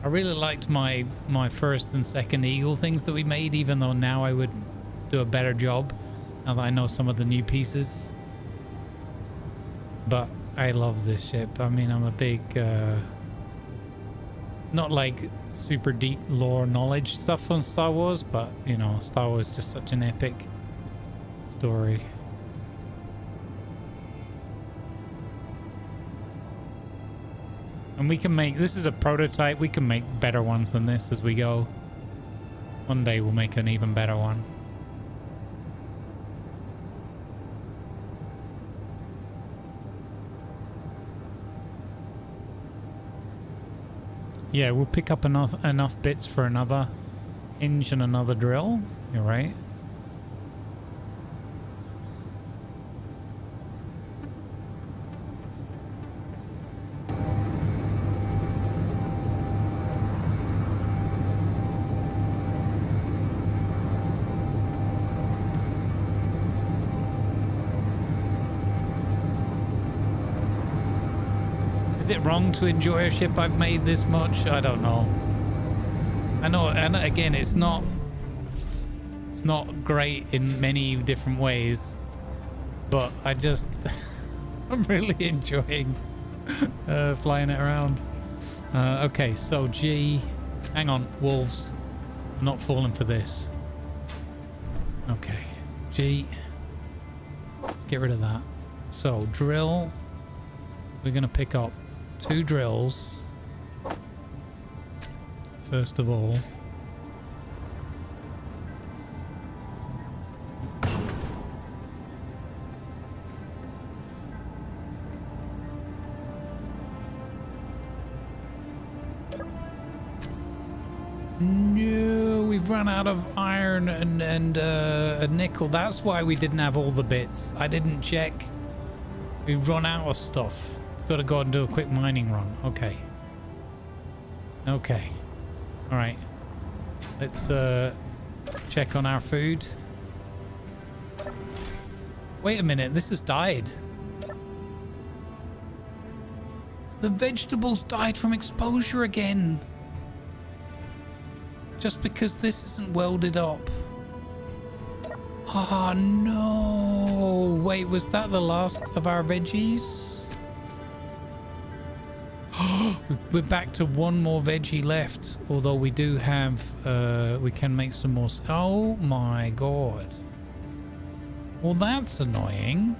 Speaker 1: I really liked my first and second Eagle things that we made, even though now I would do a better job now that I know some of the new pieces. But I love this ship. I mean, I'm a big not like super deep lore knowledge stuff on Star Wars, but you know, Star Wars is just such an epic story. And we can make, this is a prototype, we can make better ones than this as we go. One day we'll make an even better one. Yeah, we'll pick up enough bits for another hinge and another drill. You're right. Is it wrong to enjoy a ship I've made this much? I don't know. I know, and again, it's not great in many different ways, but I just I'm really enjoying flying it around. Okay, so G, hang on, wolves. I'm not falling for this. Okay, G. Let's get rid of that. So drill. We're gonna pick up 2 drills first of all. No, we've run out of iron and a nickel. That's why we didn't have all the bits. I didn't check. We've run out of stuff. Got to go and do a quick mining run. Okay. Okay. All right. Let's check on our food. Wait a minute. This has died. The vegetables died from exposure again. Just because this isn't welded up. Oh no. Wait, was that the last of our veggies? We're back to one more veggie left. Although we do have, we can make some more. Oh my god. Well, that's annoying.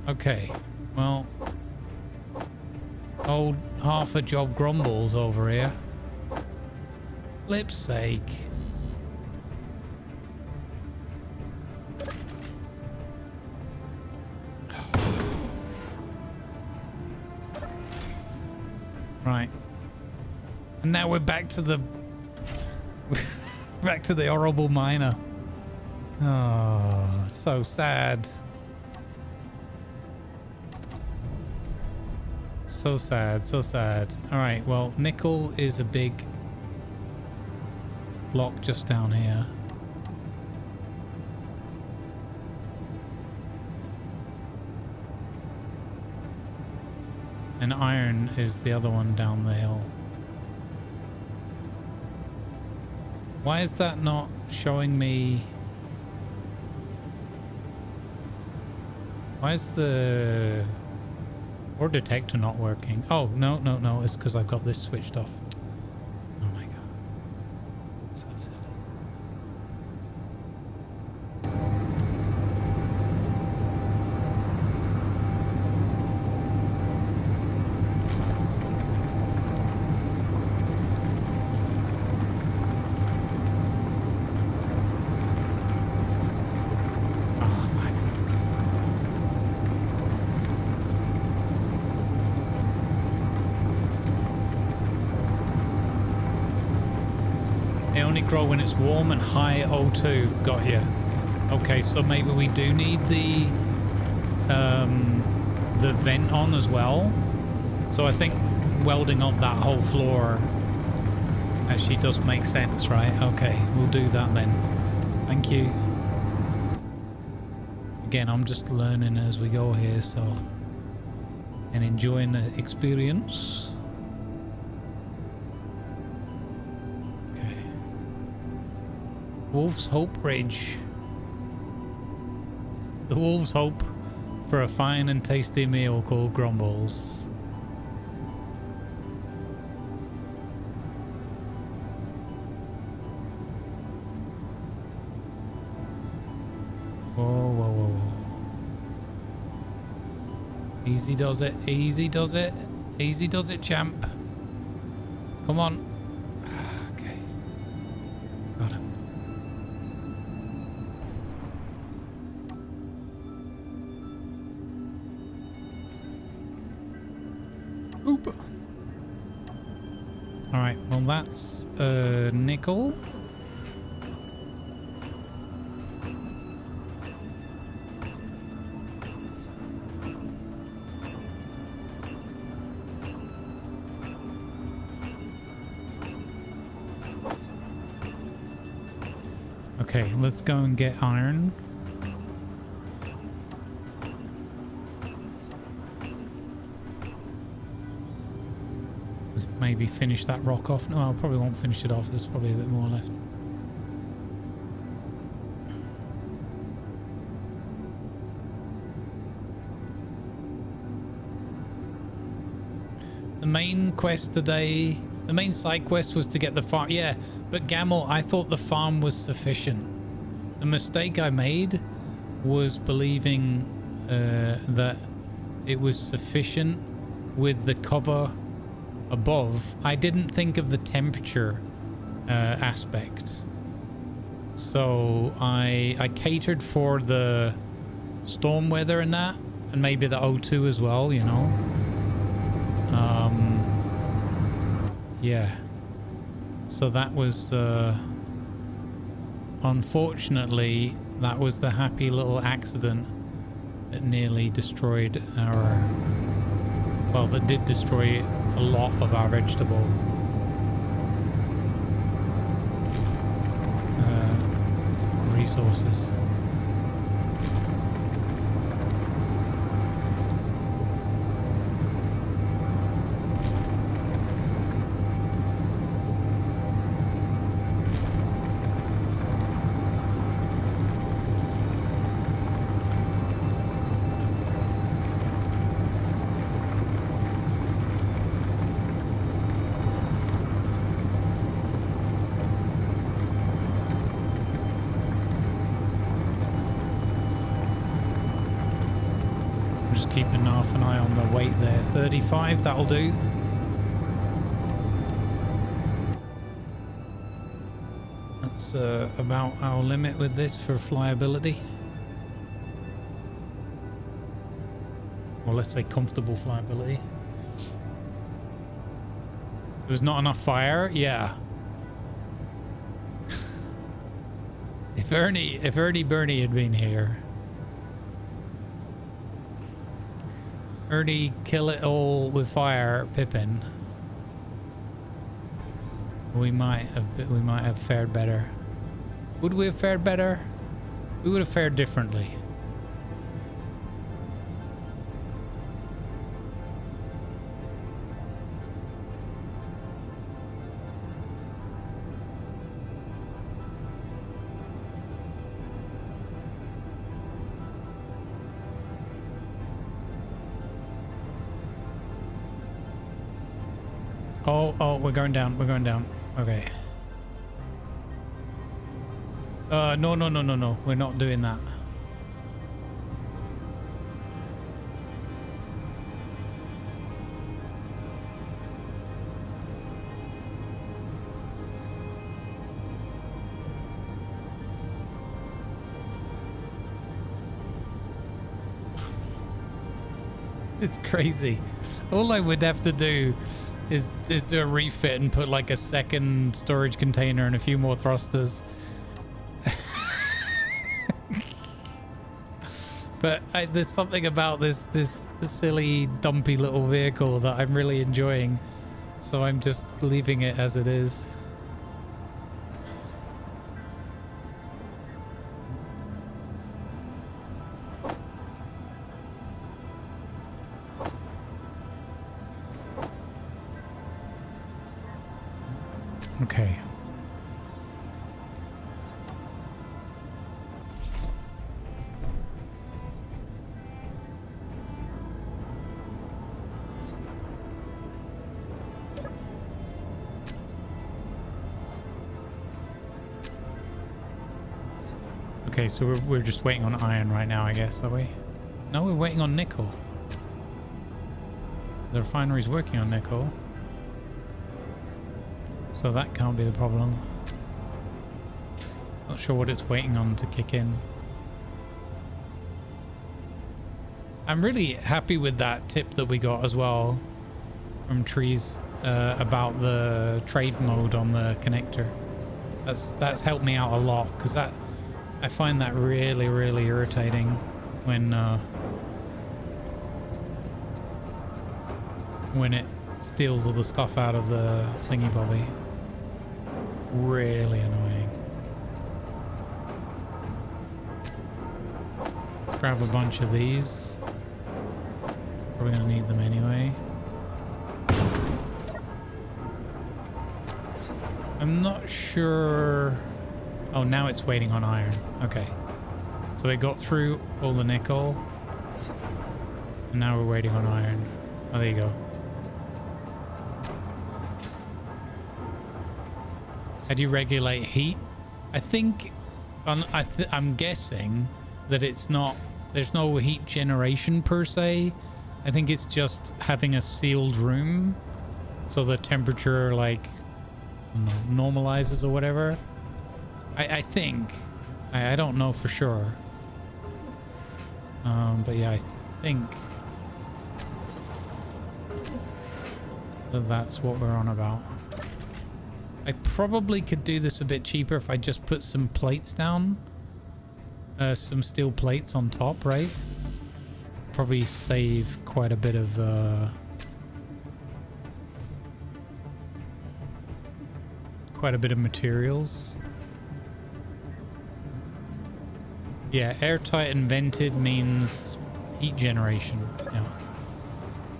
Speaker 1: Okay. Well, old half a job grumbles over here. Flip's sake. Right. And now we're back to the back to the horrible miner. Oh, so sad. So sad, so sad. All right, well, nickel is a big block just down here. And iron is the other one down the hill. Why is that not showing me? Why is the ore detector not working? Oh, no, it's because I've got this switched off. Oh my god. So silly. Grow when it's warm and high O2. Got you. Okay, so maybe we do need the vent on as well. So I think welding up that whole floor actually does make sense, right? Okay, we'll do that then. Thank you. Again, I'm just learning as we go here, so, and enjoying the experience. Wolf's Hope Ridge. The wolves hope for a fine and tasty meal called grumbles. Whoa, whoa, whoa, whoa. Easy does it, easy does it, easy does it, champ. Come on. Alright, well that's nickel. Okay, let's go and get iron. Maybe finish that rock off. No, I probably won't finish it off. There's probably a bit more left. The main quest today, the main side quest was to get the farm. Yeah, but Gamel, I thought the farm was sufficient. The mistake I made was believing that it was sufficient with the cover above. I didn't think of the temperature aspect, so I catered for the storm weather and that, and maybe the O2 as well, you know. Yeah, so that was unfortunately that was the happy little accident that nearly destroyed our, well, that did destroy a lot of our vegetable resources. 35, that'll do. That's about our limit with this for flyability. Or let's say comfortable flyability. There's not enough fire? Yeah. If Ernie Bernie had been here. Ernie kill it all with fire, Pippin. We might have fared better. Would we have fared better? We would have fared differently. Oh, we're going down. We're going down. Okay. No. We're not doing that. It's crazy. All I would have to do is do a refit and put like a second storage container and a few more thrusters. But there's something about this silly dumpy little vehicle that I'm really enjoying, so I'm just leaving it as it is. Okay. Okay, so we're just waiting on iron right now, I guess, are we? No, we're waiting on nickel. The refinery's working on nickel. So that can't be the problem. Not sure what it's waiting on to kick in. I'm really happy with that tip that we got as well from Trees about the trade mode on the connector. That's helped me out a lot, because I find that really irritating when it steals all the stuff out of the thingy bobby. Really annoying. Let's grab a bunch of these. Probably gonna need them anyway. I'm not sure. Oh, now it's waiting on iron. Okay. So it got through all the nickel. And now we're waiting on iron. Oh, there you go. How do you regulate heat? I think, I'm guessing that it's not, there's no heat generation per se. I think it's just having a sealed room, so the temperature like normalizes or whatever. I think. I don't know for sure. But yeah, I think that's what we're on about. I probably could do this a bit cheaper if I just put some plates down. Some steel plates on top, right? Probably save quite a bit of materials. Yeah, airtight and vented means heat generation. Yeah.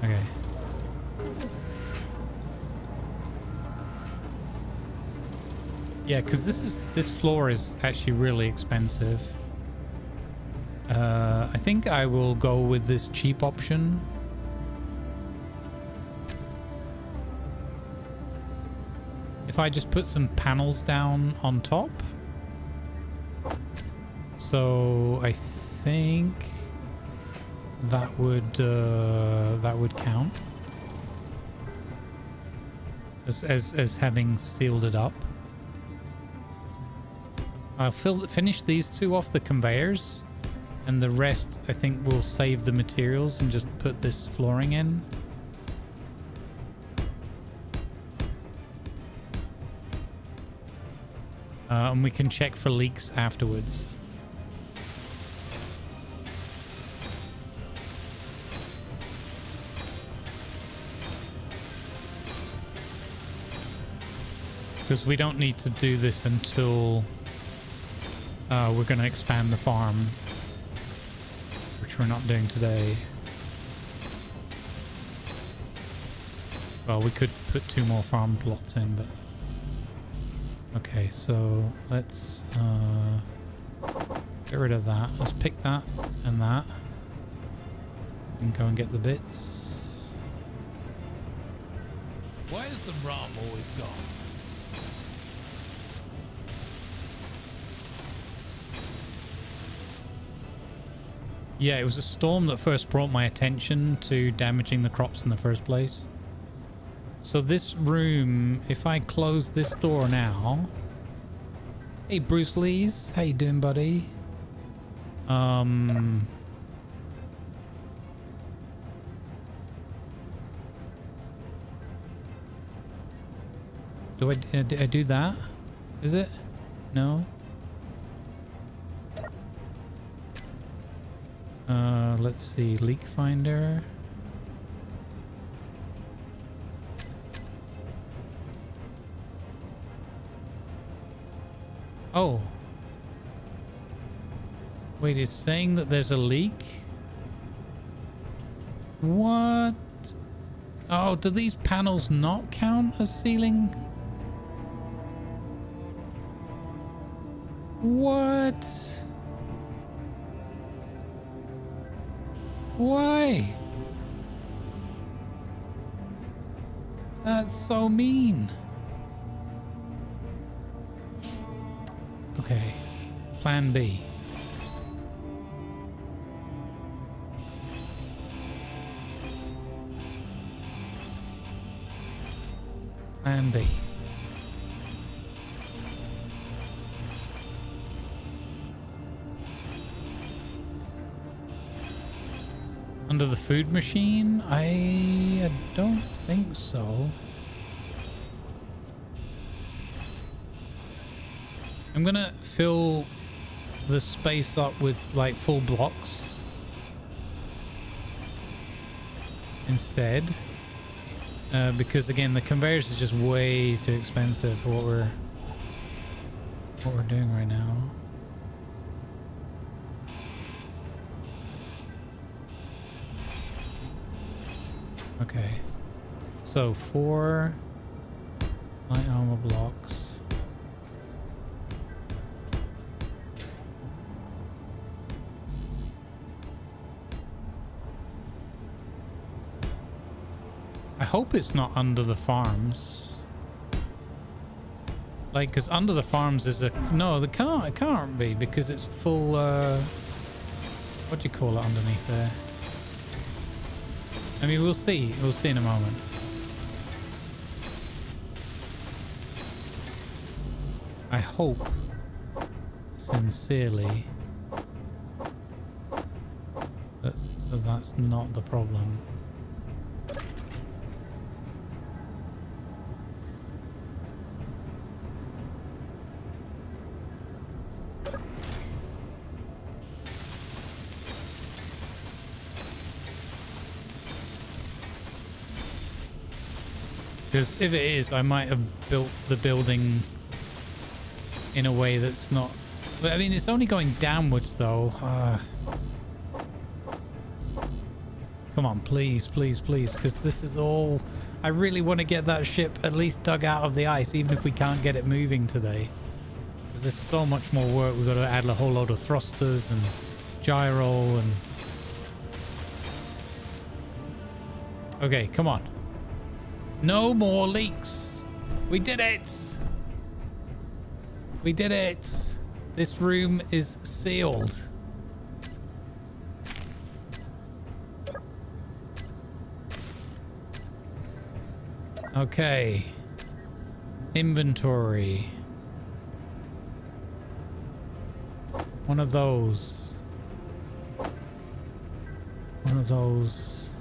Speaker 1: Okay. Yeah, because this floor is actually really expensive. I think I will go with this cheap option. If I just put some panels down on top. So I think that would count as having sealed it up. I'll finish these two off the conveyors, and the rest I think we'll save the materials and just put this flooring in. And we can check for leaks afterwards. Because we don't need to do this until we're going to expand the farm, which we're not doing today. Well, we could put 2 more farm plots in, but... Okay, so let's get rid of that. Let's pick that and that. And go and get the bits.
Speaker 6: Why is the rum always gone?
Speaker 1: Yeah, it was a storm that first brought my attention to damaging the crops in the first place. So this room, if I close this door now... Hey, Bruce Lees. How you doing, buddy? Do I do that? Is it? No? Let's see. Leak finder. Oh. Wait, it's saying that there's a leak? What? Oh, do these panels not count as sealing? What? Why? That's so mean. Okay, plan B. Plan B. Under the food machine? I don't think so. I'm gonna fill the space up with like full blocks instead, because again the conveyors is just way too expensive for what we're doing right now. Okay, so 4 light armor blocks. I hope it's not under the farms. Like, because under the farms is a... No, it can't be, because it's full... what do you call it underneath there? I mean, we'll see. We'll see in a moment. I hope, sincerely, that that's not the problem. Because if it is, I might have built the building in a way that's not... But I mean, it's only going downwards, though. Come on, please, please, please. Because this is all... I really want to get that ship at least dug out of the ice, even if we can't get it moving today. Because there's so much more work. We've got to add a whole load of thrusters and gyro and... Okay, come on. No more leaks. We did it. We did it. This room is sealed. Okay. Inventory. One of those. One of those.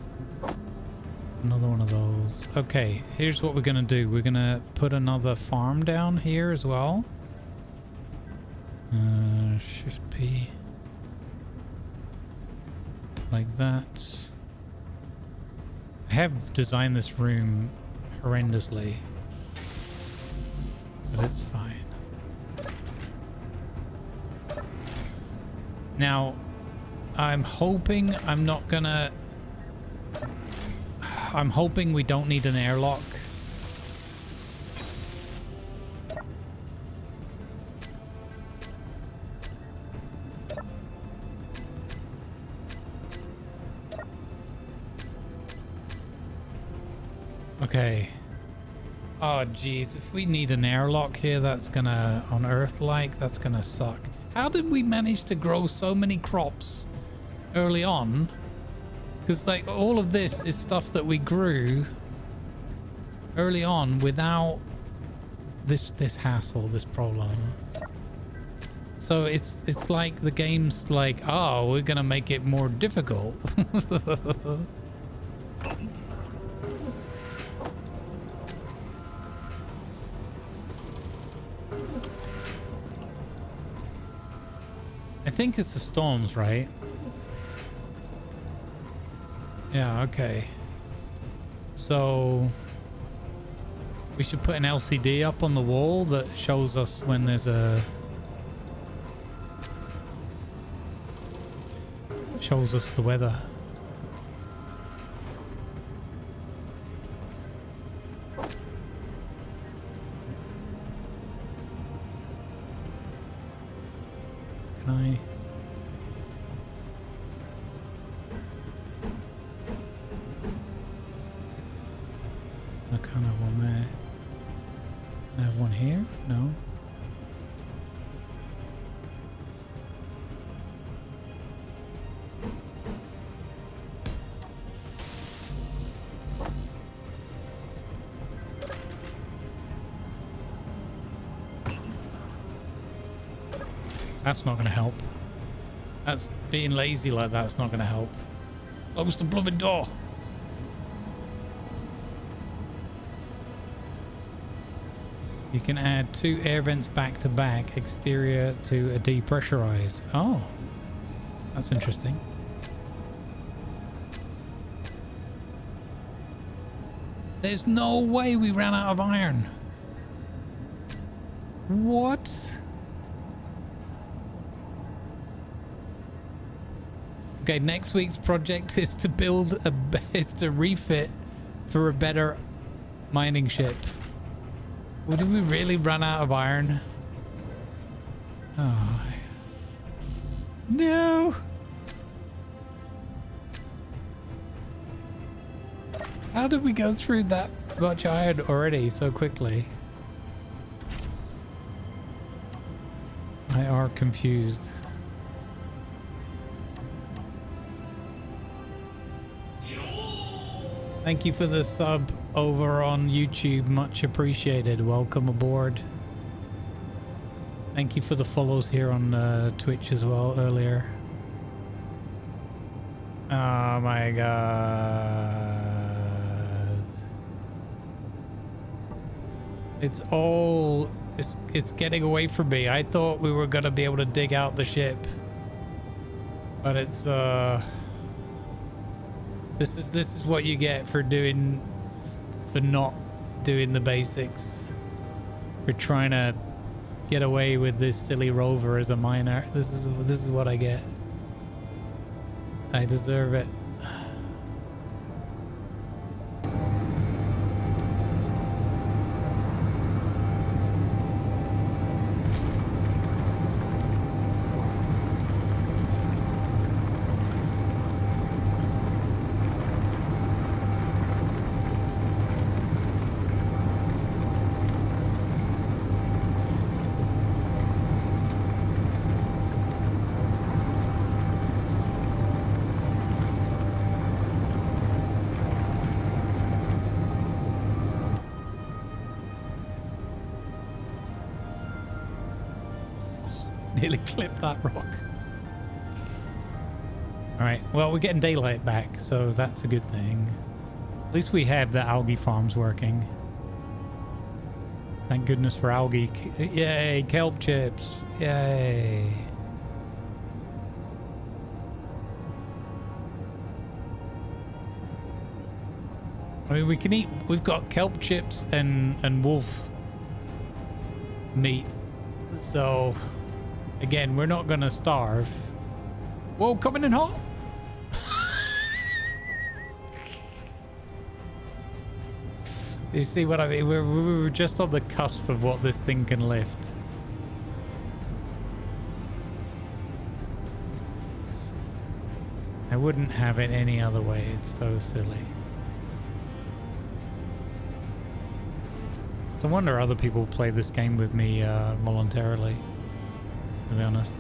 Speaker 1: Another one of those. Okay, here's what we're gonna do. We're gonna put another farm down here as well. Shift P. Like that. I have designed this room horrendously, but it's fine. Now, I'm hoping I'm not gonna... I'm hoping we don't need an airlock. Okay. Oh geez, if we need an airlock here, that's gonna, on Earth like, that's gonna suck. How did we manage to grow so many crops early on? Because like all of this is stuff that we grew early on without this hassle, this problem. So it's like the game's like, oh, we're gonna make it more difficult. I think it's the storms, right? Yeah, okay. So we should put an LCD up on the wall that shows us when there's a... shows us the weather. Can I... I can't have one there. Can I have one here? No. That's not going to help. That's being lazy like that's not going to help. Close the blooming door. You can add 2 air vents back to back, exterior to a depressurize. Oh, that's interesting. There's no way we ran out of iron. What? Okay, next week's project is to build a... is to refit for a better mining ship. Well, did we really run out of iron? Oh. No! How did we go through that much iron already so quickly? I are confused. Thank you for the sub over on YouTube. Much appreciated. Welcome aboard. Thank you for the follows here on Twitch as well earlier. Oh my god. It's all... It's getting away from me. I thought we were going to be able to dig out the ship. But it's... This is what you get for not doing the basics. For trying to get away with this silly rover as a miner. This is what I get. I deserve it. Nearly clipped that rock. Alright, well, we're getting daylight back, so that's a good thing. At least we have the algae farms working. Thank goodness for algae. Yay, kelp chips. Yay. I mean, we can eat... We've got kelp chips and wolf meat. So, again, we're not going to starve. Whoa, coming in hot. You see what I mean? We were just on the cusp of what this thing can lift. I wouldn't have it any other way. It's so silly. It's a wonder other people play this game with me voluntarily, to be honest.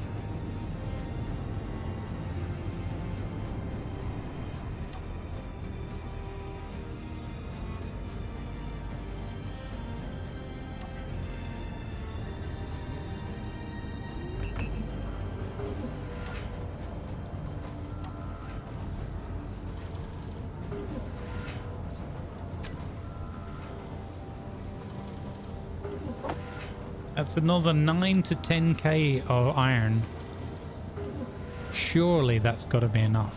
Speaker 1: That's another 9 to 10k of iron. Surely that's got to be enough.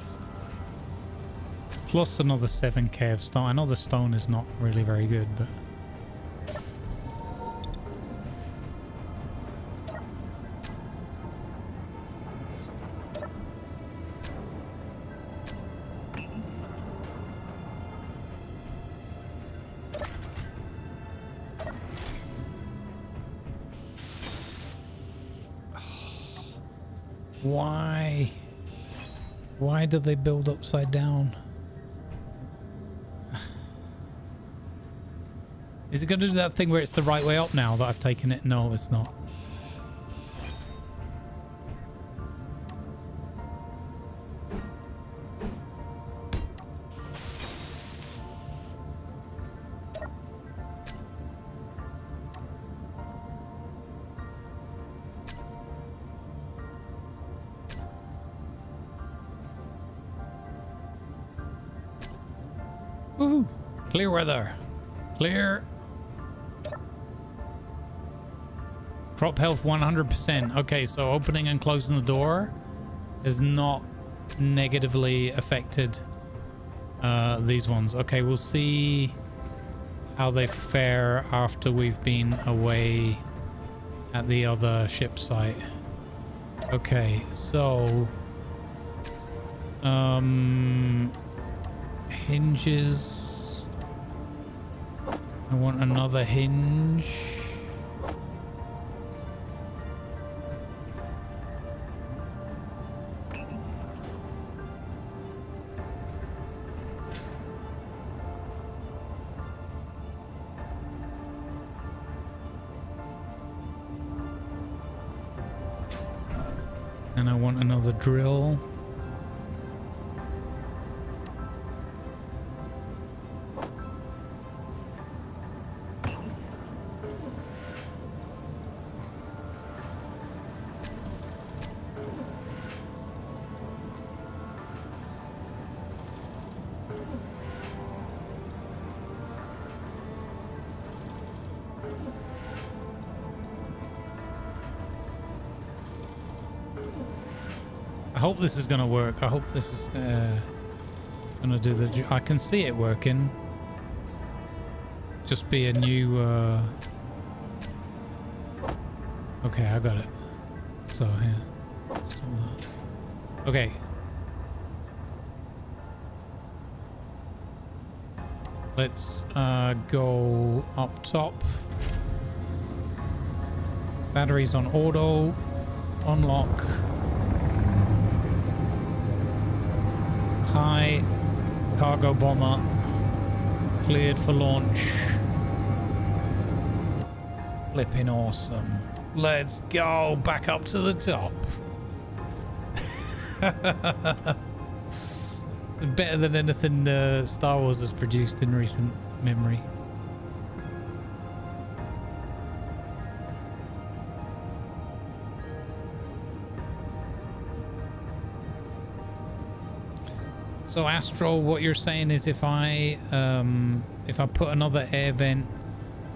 Speaker 1: Plus another 7k of stone. I know the stone is not really very good, but... Why? Why do they build upside down? Is it going to do that thing where it's the right way up now that I've taken it? No, it's not. Woohoo! Clear weather. Clear. Crop health 100%. Okay, so opening and closing the door has not negatively affected these ones. Okay, we'll see how they fare after we've been away at the other ship site. Okay, so hinges. I want another hinge. And I want another drill. I hope this is gonna work. I hope this is gonna do the... I can see it working. Just be a new... Okay, I got it. So, yeah. Okay. Let's go up top. Batteries on auto. Unlock. Tie. Cargo bomber. Cleared for launch. Flipping awesome. Let's go back up to the top. Better than anything Star Wars has produced in recent memory. So Astro, what you're saying is if I put another air vent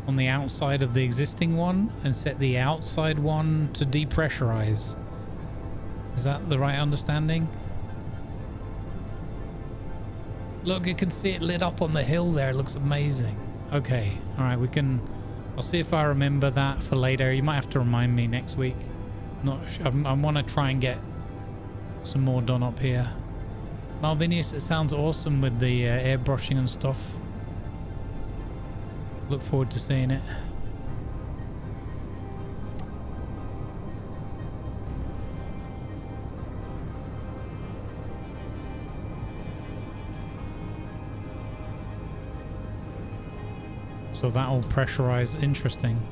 Speaker 1: on the outside of the existing one and set the outside one to depressurize. Is that the right understanding? Look, you can see it lit up on the hill there. It looks amazing. Okay, all right, we can... I'll see if I remember that for later. You might have to remind me next week. Not sure. I want to try and get some more done up here. Malvinius, it sounds awesome with the airbrushing and stuff. Look forward to seeing it. So that will pressurize. Interesting.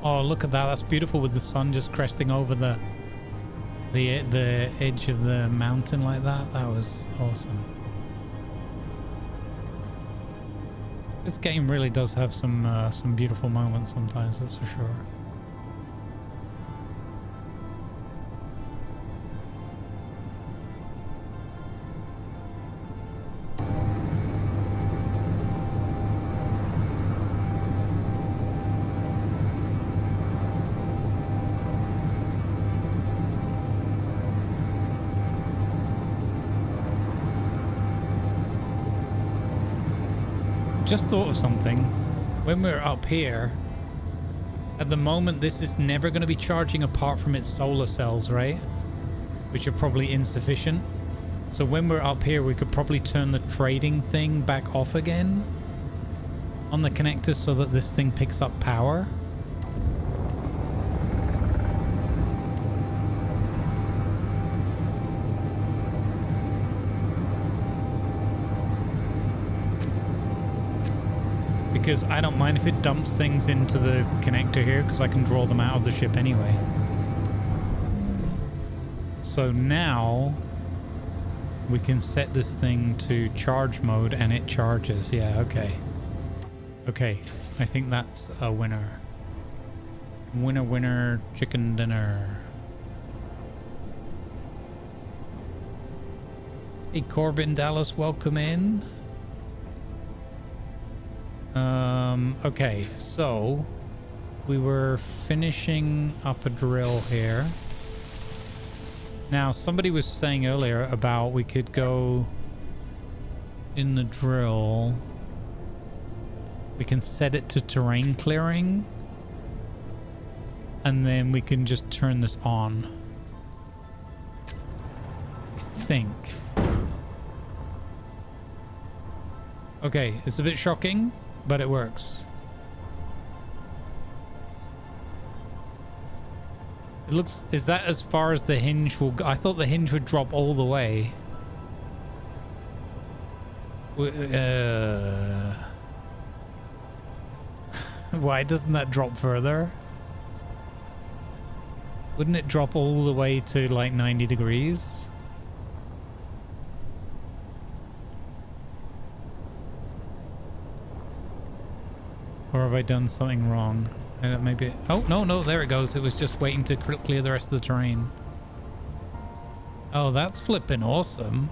Speaker 1: Oh, look at that. That's beautiful with the sun just cresting over the edge of the mountain like that. That was awesome. This game really does have some beautiful moments sometimes, that's for sure. Just thought of something. When we're up here, at the moment this is never going to be charging apart from its solar cells, right? Which are probably insufficient. So when we're up here, we could probably turn the trading thing back off again on the connector so that this thing picks up power. Because I don't mind if it dumps things into the connector here, because I can draw them out of the ship anyway. So now we can set this thing to charge mode and it charges. Yeah, okay. Okay, I think that's a winner. Winner, winner, chicken dinner. Hey Corbin Dallas, welcome in. Okay, so we were finishing up a drill here. Now, somebody was saying earlier about we could go in the drill. We can set it to terrain clearing. And then we can just turn this on. I think. Okay, it's a bit shocking, but it works. It looks... Is that as far as the hinge will go? I thought the hinge would drop all the way. Why doesn't that drop further? Wouldn't it drop all the way to like 90 degrees? Or have I done something wrong? Maybe... Oh, no, there it goes. It was just waiting to clear the rest of the terrain. Oh, that's flipping awesome.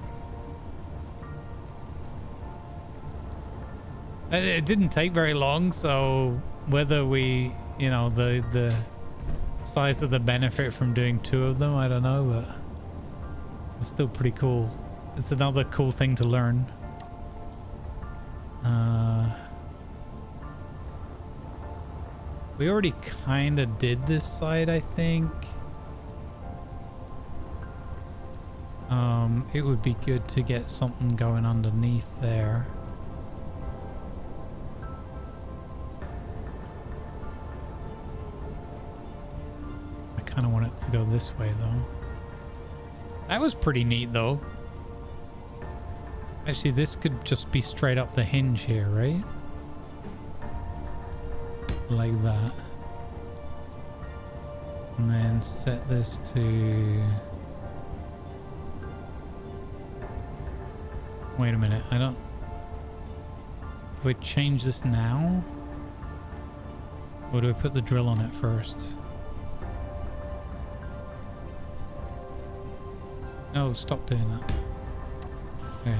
Speaker 1: It didn't take very long, so whether we, you know, the size of the benefit from doing two of them, I don't know, but it's still pretty cool. It's another cool thing to learn. We already kind of did this side, I think. It would be good to get something going underneath there. I kind of want it to go this way, though. That was pretty neat, though. Actually, this could just be straight up the hinge here, right? Like that. And then set this to... Wait a minute, I don't... Do I change this now? Or do I put the drill on it first? No, stop doing that. Okay.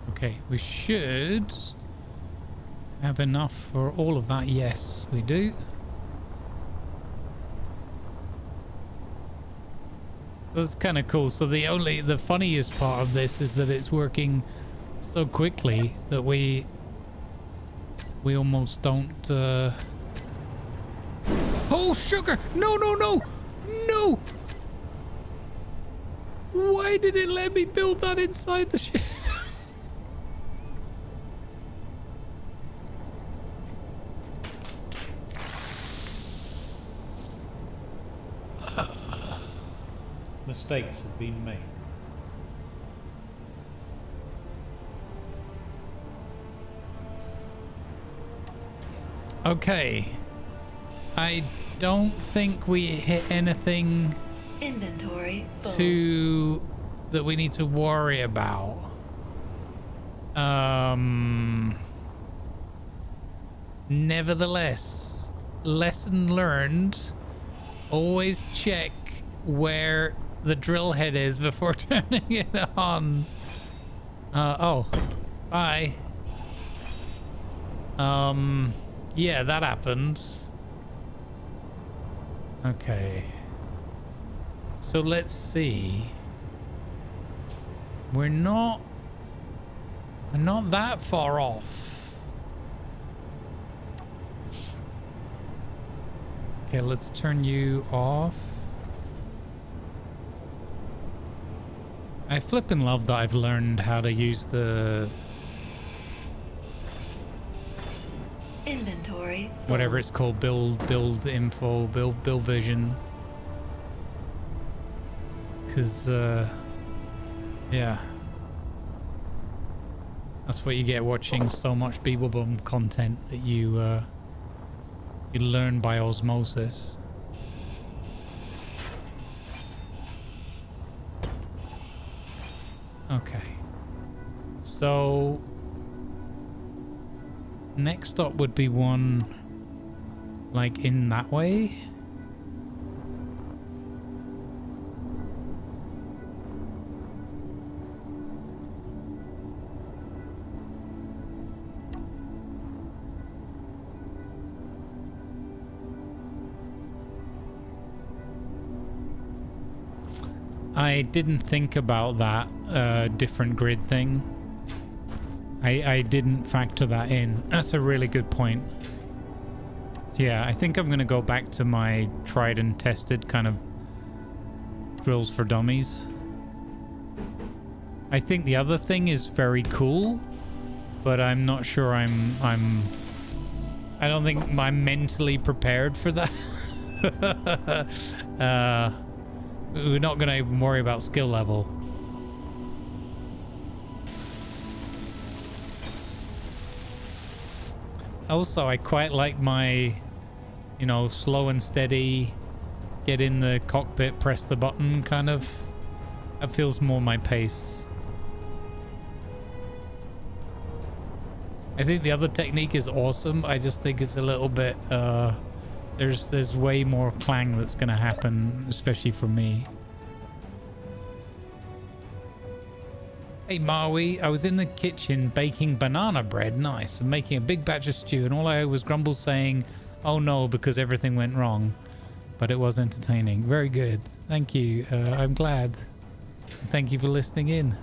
Speaker 1: Okay, we should have enough for all of that. Yes, we do. That's kind of cool. So the funniest part of this is that it's working so quickly that we almost don't Oh, sugar! No, no, no! No! Why did it let me build that inside the ship?
Speaker 6: Mistakes have been made.
Speaker 1: Okay. I don't think we hit anything
Speaker 4: Inventory
Speaker 1: to
Speaker 4: full.
Speaker 1: that we need to worry about. Nevertheless, lesson learned, always check where the drill head is before turning it on. Oh, bye. Yeah, that happened. Okay. So let's see. We're not that far off. Okay, let's turn you off. I flippin' love that I've learned how to use the
Speaker 4: Inventory full.
Speaker 1: whatever it's called, build info, build vision. Cause yeah. That's what you get watching so much Beeblebum content, that you learn by osmosis. Okay. So next stop would be one like in that way. I didn't think about that different grid thing. I didn't factor that in. That's a really good point. Yeah, I think I'm going to go back to my tried and tested kind of drills for dummies. I think the other thing is very cool, but I'm not sure I don't think I'm mentally prepared for that. We're not going to even worry about skill level. Also, I quite like my, you know, slow and steady, get in the cockpit, press the button kind of. That feels more my pace. I think the other technique is awesome. I just think it's a little bit, there's way more clang that's going to happen, especially for me. Hey Maui, I was in the kitchen baking banana bread, nice, and making a big batch of stew, and all I heard was Grumble saying, oh no, because everything went wrong. But it was entertaining. Very good. Thank you. I'm glad. Thank you for listening in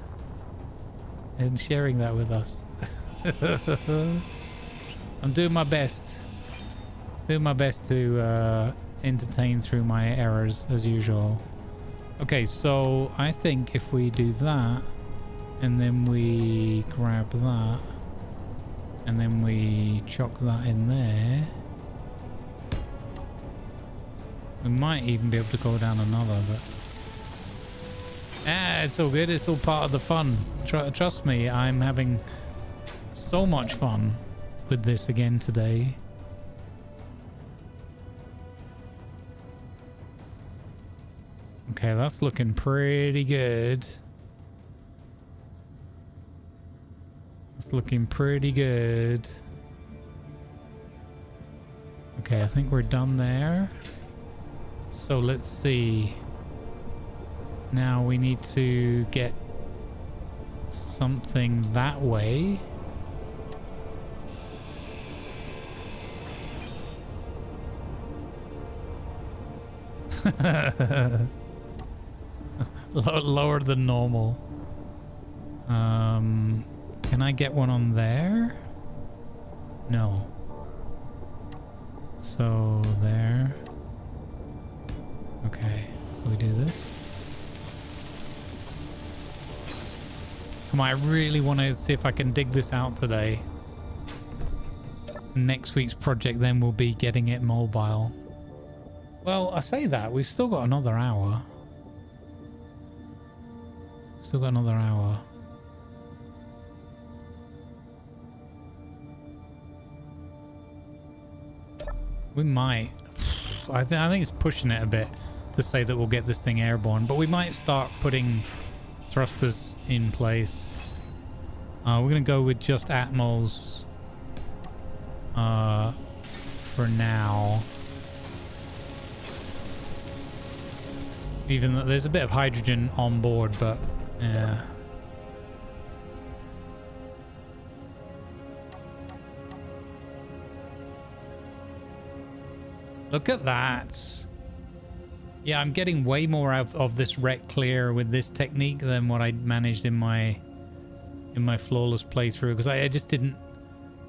Speaker 1: and sharing that with us. I'm doing my best. Doing my best to entertain through my errors as usual. Okay, so I think if we do that, and then we grab that, and then we chuck that in there, we might even be able to go down another, but it's all good. It's all part of the fun. Trust me, I'm having so much fun with this again today. Okay, that's looking pretty good. It's looking pretty good. Okay, I think we're done there. So let's see. Now we need to get something that way. Lower than normal. Can I get one on there? No. So there. Okay, so we do this. Come on, I really want to see if I can dig this out today. Next week's project then will be getting it mobile. Well, I say that, we've still got another hour. Still got another hour. We might. I think it's pushing it a bit to say that we'll get this thing airborne, but we might start putting thrusters in place. We're going to go with just Atmos for now. Even though there's a bit of hydrogen on board, but yeah. Look at that. Yeah, I'm getting way more out of this wreck clear with this technique than what I managed in my flawless playthrough, because I just didn't.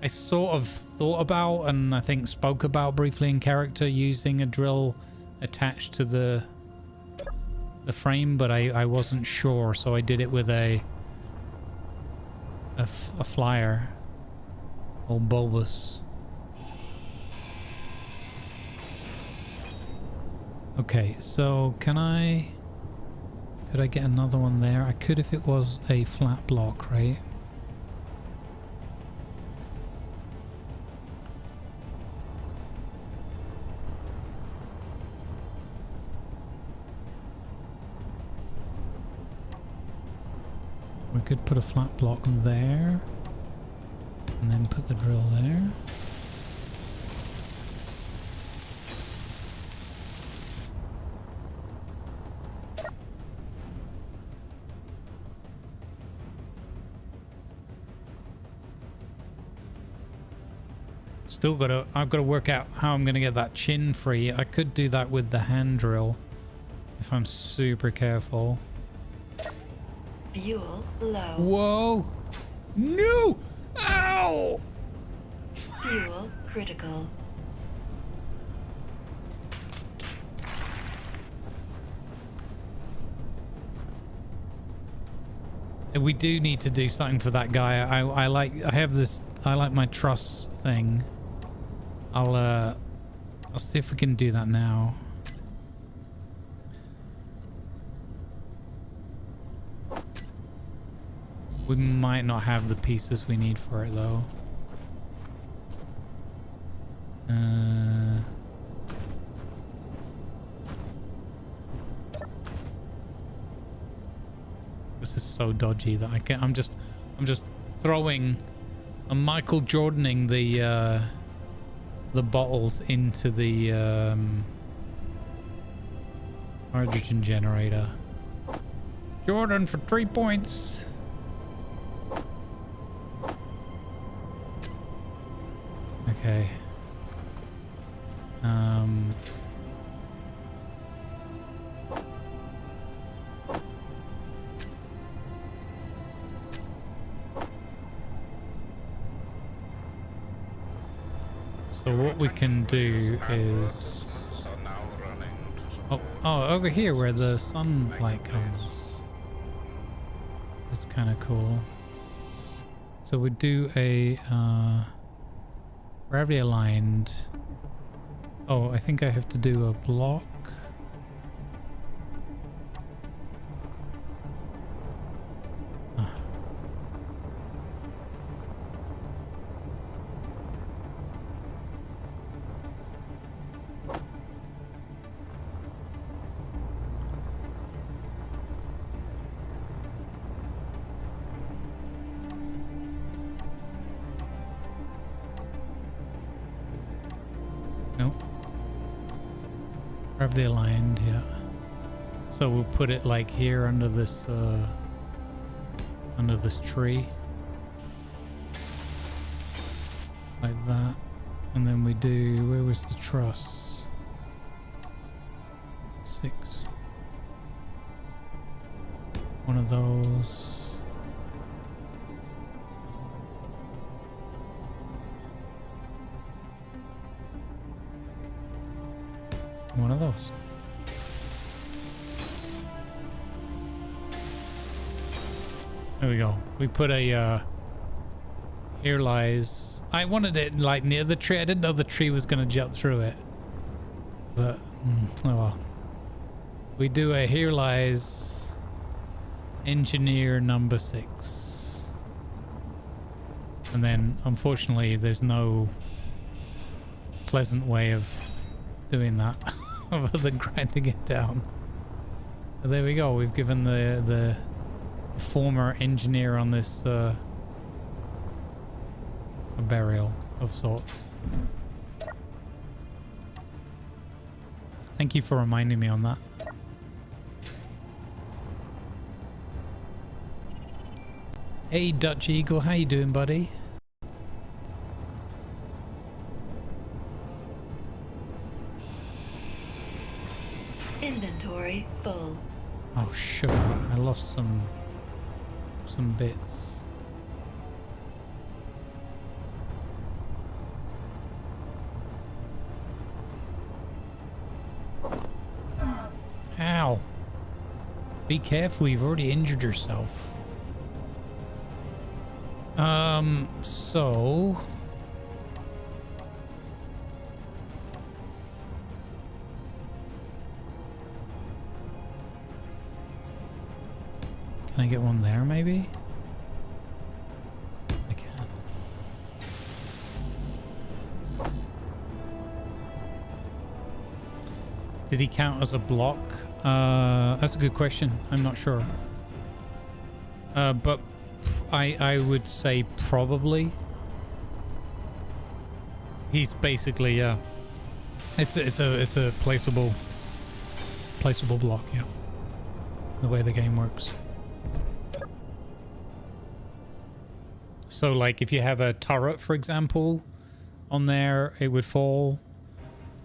Speaker 1: I sort of thought about, and I think spoke about briefly in character, using a drill attached to the frame, but I wasn't sure, so I did it with a flyer, old bulbous. Okay, so could I get another one there? I could if it was a flat block, right? We could put a flat block there and then put the drill there. I've got to work out how I'm going to get that chin free. I could do that with the hand drill if I'm super careful.
Speaker 4: Fuel low.
Speaker 1: Whoa! No! Ow!
Speaker 4: Fuel critical.
Speaker 1: We do need to do something for that guy. I like my truss thing. I'll see if we can do that now. We might not have the pieces we need for it though. This is so dodgy that I can't. I'm just throwing. I'm Michael Jordaning the bottles into the hydrogen generator. Jordan for 3 points. Okay. So what we can do is... Oh, over here where the sunlight comes. It's kind of cool. So we do a gravity aligned. Oh, I think I have to do a block. Nope. Gravity aligned, yeah. So we'll put it like here under this tree. Like that. And then we do, where was the truss? 6. One of those. One of those. There we go. We put a here lies. I wanted it like near the tree. I didn't know the tree was going to jut through it. But oh well. We do a here lies engineer number 6. And then unfortunately there's no pleasant way of doing that other than grinding it down. But there we go. We've given the former engineer on this a burial of sorts. Thank you for reminding me on that. Hey Dutch Eagle, how you doing, buddy?
Speaker 4: Inventory full.
Speaker 1: Oh sugar, I lost some bits. Ow. Be careful, you've already injured yourself. So can I get one there maybe? I can. Did he count as a block? That's a good question. I'm not sure. But I would say probably. He's basically it's a placeable block, yeah. The way the game works. So like if you have a turret, for example, on there, it would fall.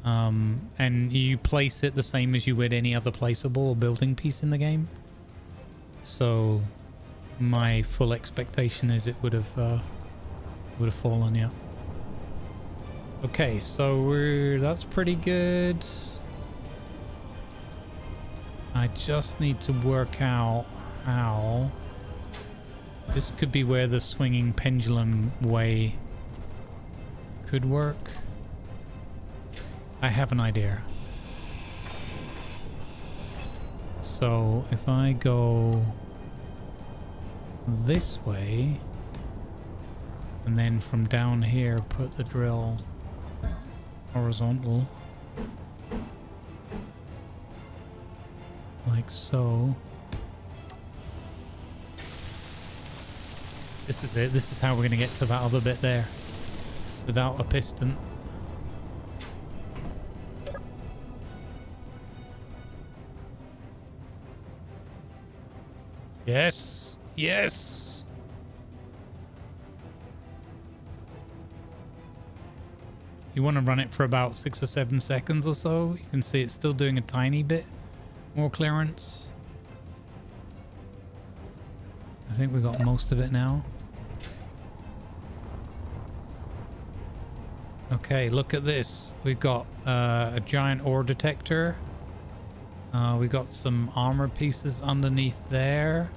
Speaker 1: And you place it the same as you would any other placeable or building piece in the game. So my full expectation is it would have fallen, yeah. Okay, so that's pretty good. I just need to work out how this could be where the swinging pendulum way could work. I have an idea. So if I go this way and then from down here put the drill horizontal like so. This is it. This is how we're going to get to that other bit there without a piston. Yes, yes. You want to run it for about 6 or 7 seconds or so. You can see it's still doing a tiny bit more clearance. I think we got most of it now. Okay, look at this. We've got a giant ore detector. We got some armor pieces underneath there.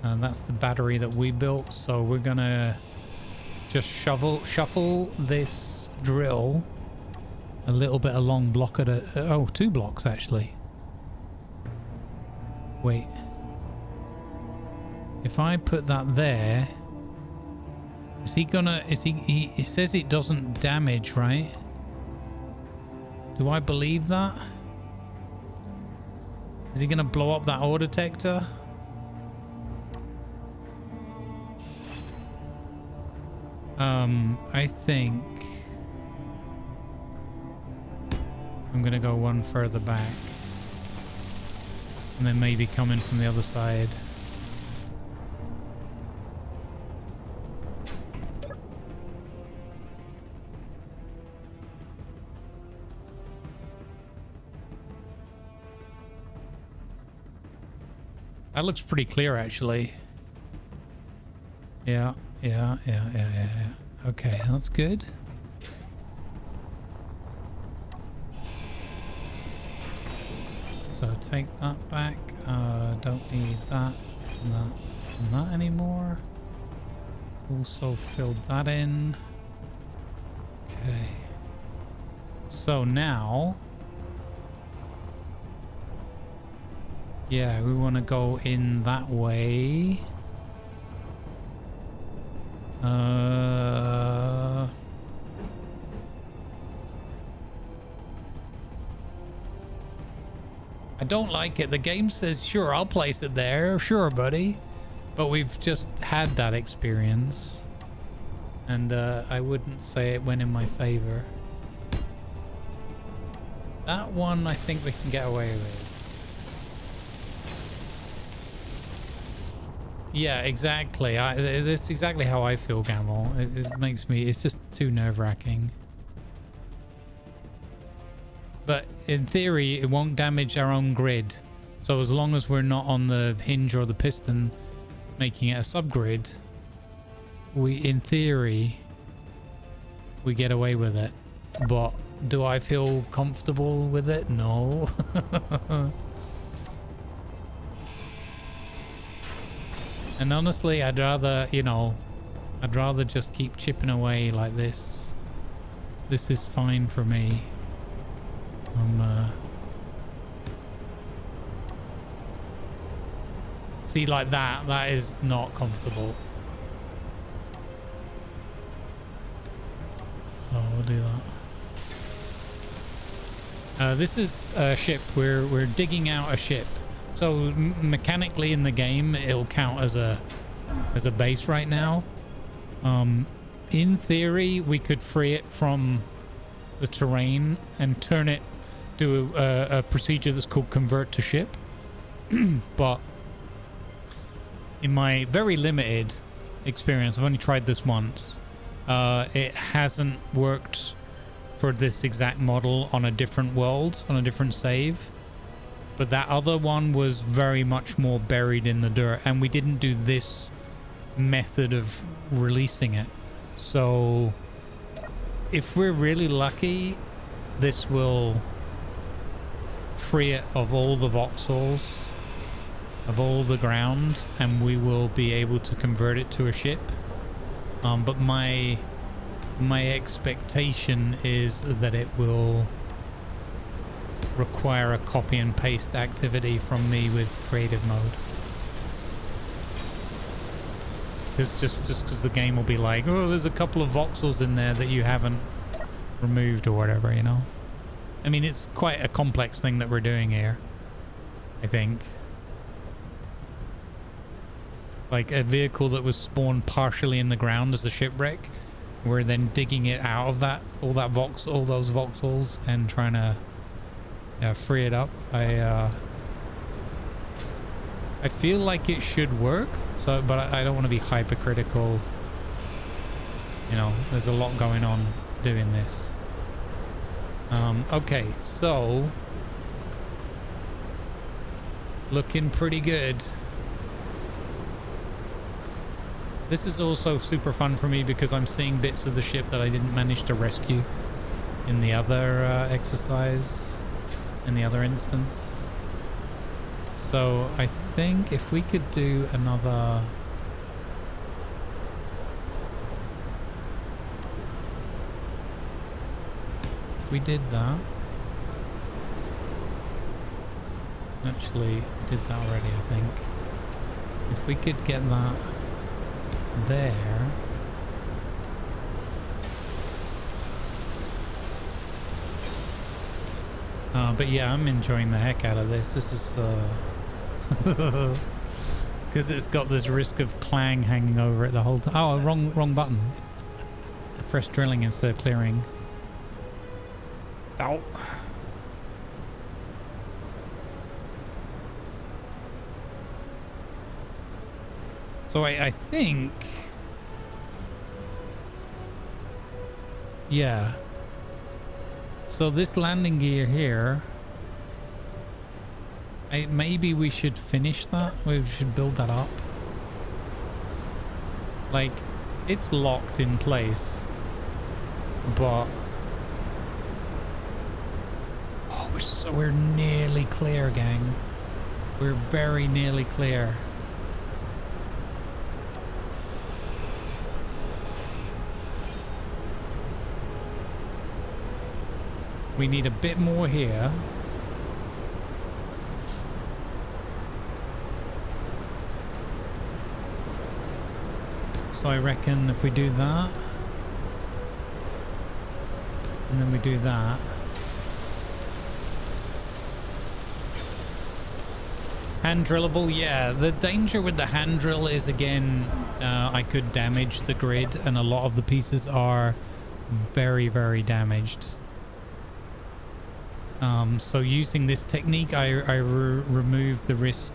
Speaker 1: And that's the battery that we built. So we're gonna just shuffle this drill a little bit along block at a 2 blocks actually. Wait. If I put that there, is he gonna, he says it doesn't damage, right? Do I believe that? Is he gonna blow up that ore detector? I think I'm gonna go one further back. And then maybe come in from the other side. That looks pretty clear, actually. Yeah. Okay, that's good. So take that back. Don't need that and that and that anymore. Also filled that in. Okay. So now, yeah, we want to go in that way. I don't like it. The game says, sure, I'll place it there. Sure, buddy. But we've just had that experience. And I wouldn't say it went in my favor. That one, I think we can get away with. Yeah, exactly. That's exactly how I feel, Gamble. It makes me... It's just too nerve-wracking. But in theory, it won't damage our own grid. So as long as we're not on the hinge or the piston making it a subgrid, in theory, we get away with it. But do I feel comfortable with it? No. And honestly, I'd rather, you know, I'd rather just keep chipping away like this. This is fine for me. See, like that is not comfortable. So we'll do that. This is a ship. We're digging out a ship. So mechanically in the game, it'll count as a base right now. In theory, we could free it from the terrain and turn it, do a procedure that's called convert to ship. But in my very limited experience, I've only tried this once. It hasn't worked for this exact model on a different world, on a different save. But that other one was very much more buried in the dirt, and we didn't do this method of releasing it. So if we're really lucky, this will free it of all the voxels, of all the ground, and we will be able to convert it to a ship. But my expectation is that it will require a copy and paste activity from me with creative mode. It's just because the game will be like, oh, there's a couple of voxels in there that you haven't removed or whatever, you know? I mean, it's quite a complex thing that we're doing here, I think. Like a vehicle that was spawned partially in the ground as a shipwreck. We're then digging it out of that, all those voxels, and trying to free it up. I feel like it should work, so, but I don't want to be hypercritical. You know, there's a lot going on doing this. Okay, so looking pretty good. This is also super fun for me because I'm seeing bits of the ship that I didn't manage to rescue in the other exercise, in the other instance. So I think if we could do another... If we did that... Actually, did that already, I think. If we could get that there... but yeah, I'm enjoying the heck out of this. This is because it's got this risk of clang hanging over it the whole time. Oh, wrong button. Press drilling instead of clearing. Ow. So I think... Yeah. So this landing gear here... maybe we should finish that. We should build that up. Like, it's locked in place. But... Oh, we're nearly clear, gang. We're very nearly clear. We need a bit more here. So I reckon if we do that, and then we do that. Hand drillable, yeah. The danger with the hand drill is, again, I could damage the grid, and a lot of the pieces are very, very damaged. So using this technique, I remove the risk,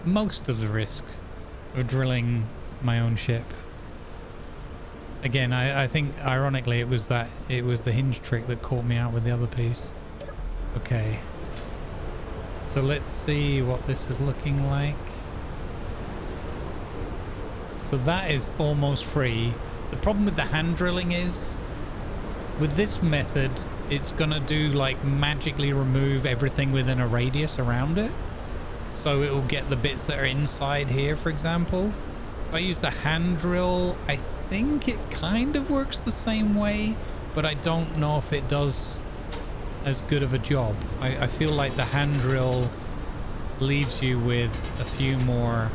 Speaker 1: most of the risk, of drilling my own ship. Again, I think ironically it was the hinge trick that caught me out with the other piece. Okay. So let's see what this is looking like. So that is almost free. The problem with the hand drilling is, with this method, it's gonna do like magically remove everything within a radius around it. So it will get the bits that are inside here, for example. If I use the hand drill, I think it kind of works the same way, but I don't know if it does as good of a job. I feel like the hand drill leaves you with a few more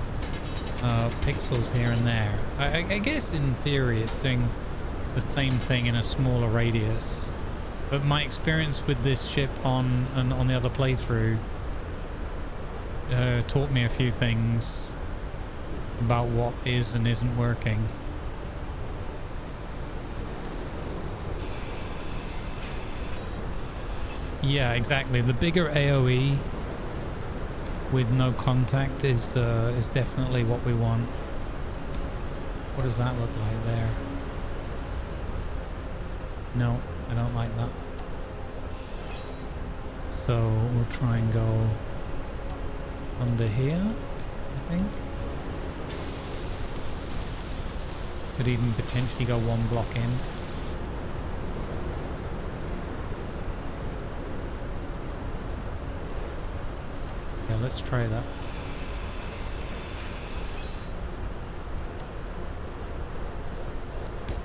Speaker 1: pixels here and there. I guess in theory it's doing the same thing in a smaller radius, but my experience with this ship on the other playthrough taught me a few things about what is and isn't working. Yeah, exactly. The bigger AOE with no contact is definitely what we want. What does that look like there? No, I don't like that. So we'll try and go under here, I think. Could even potentially go one block in. Yeah, let's try that.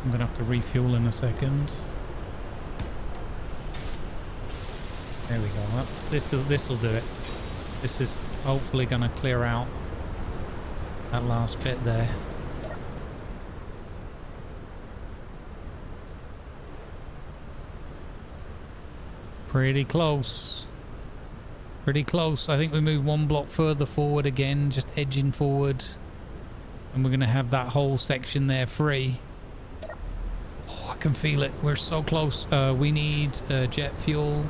Speaker 1: I'm gonna have to refuel in a second. There we go. This'll do it. This is hopefully gonna clear out that last bit there. Pretty close. Pretty close. I think we move one block further forward again, just edging forward. And we're going to have that whole section there free. Oh, I can feel it. We're so close. We need jet fuel.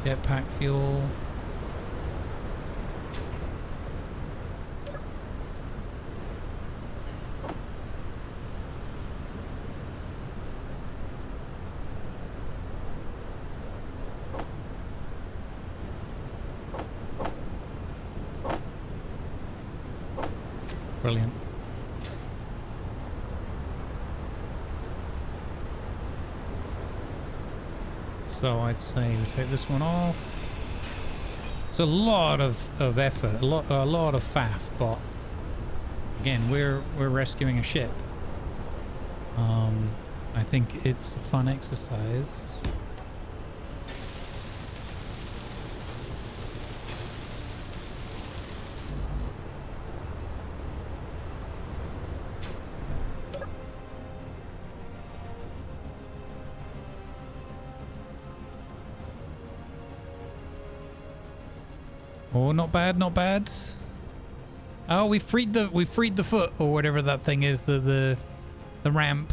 Speaker 1: Jetpack fuel. Brilliant. So I'd say we take this one off. It's a lot of effort, a lot of faff, but again, we're rescuing a ship. I think it's a fun exercise. Oh, not bad, not bad. Oh, we freed the foot, or whatever that thing is, the ramp.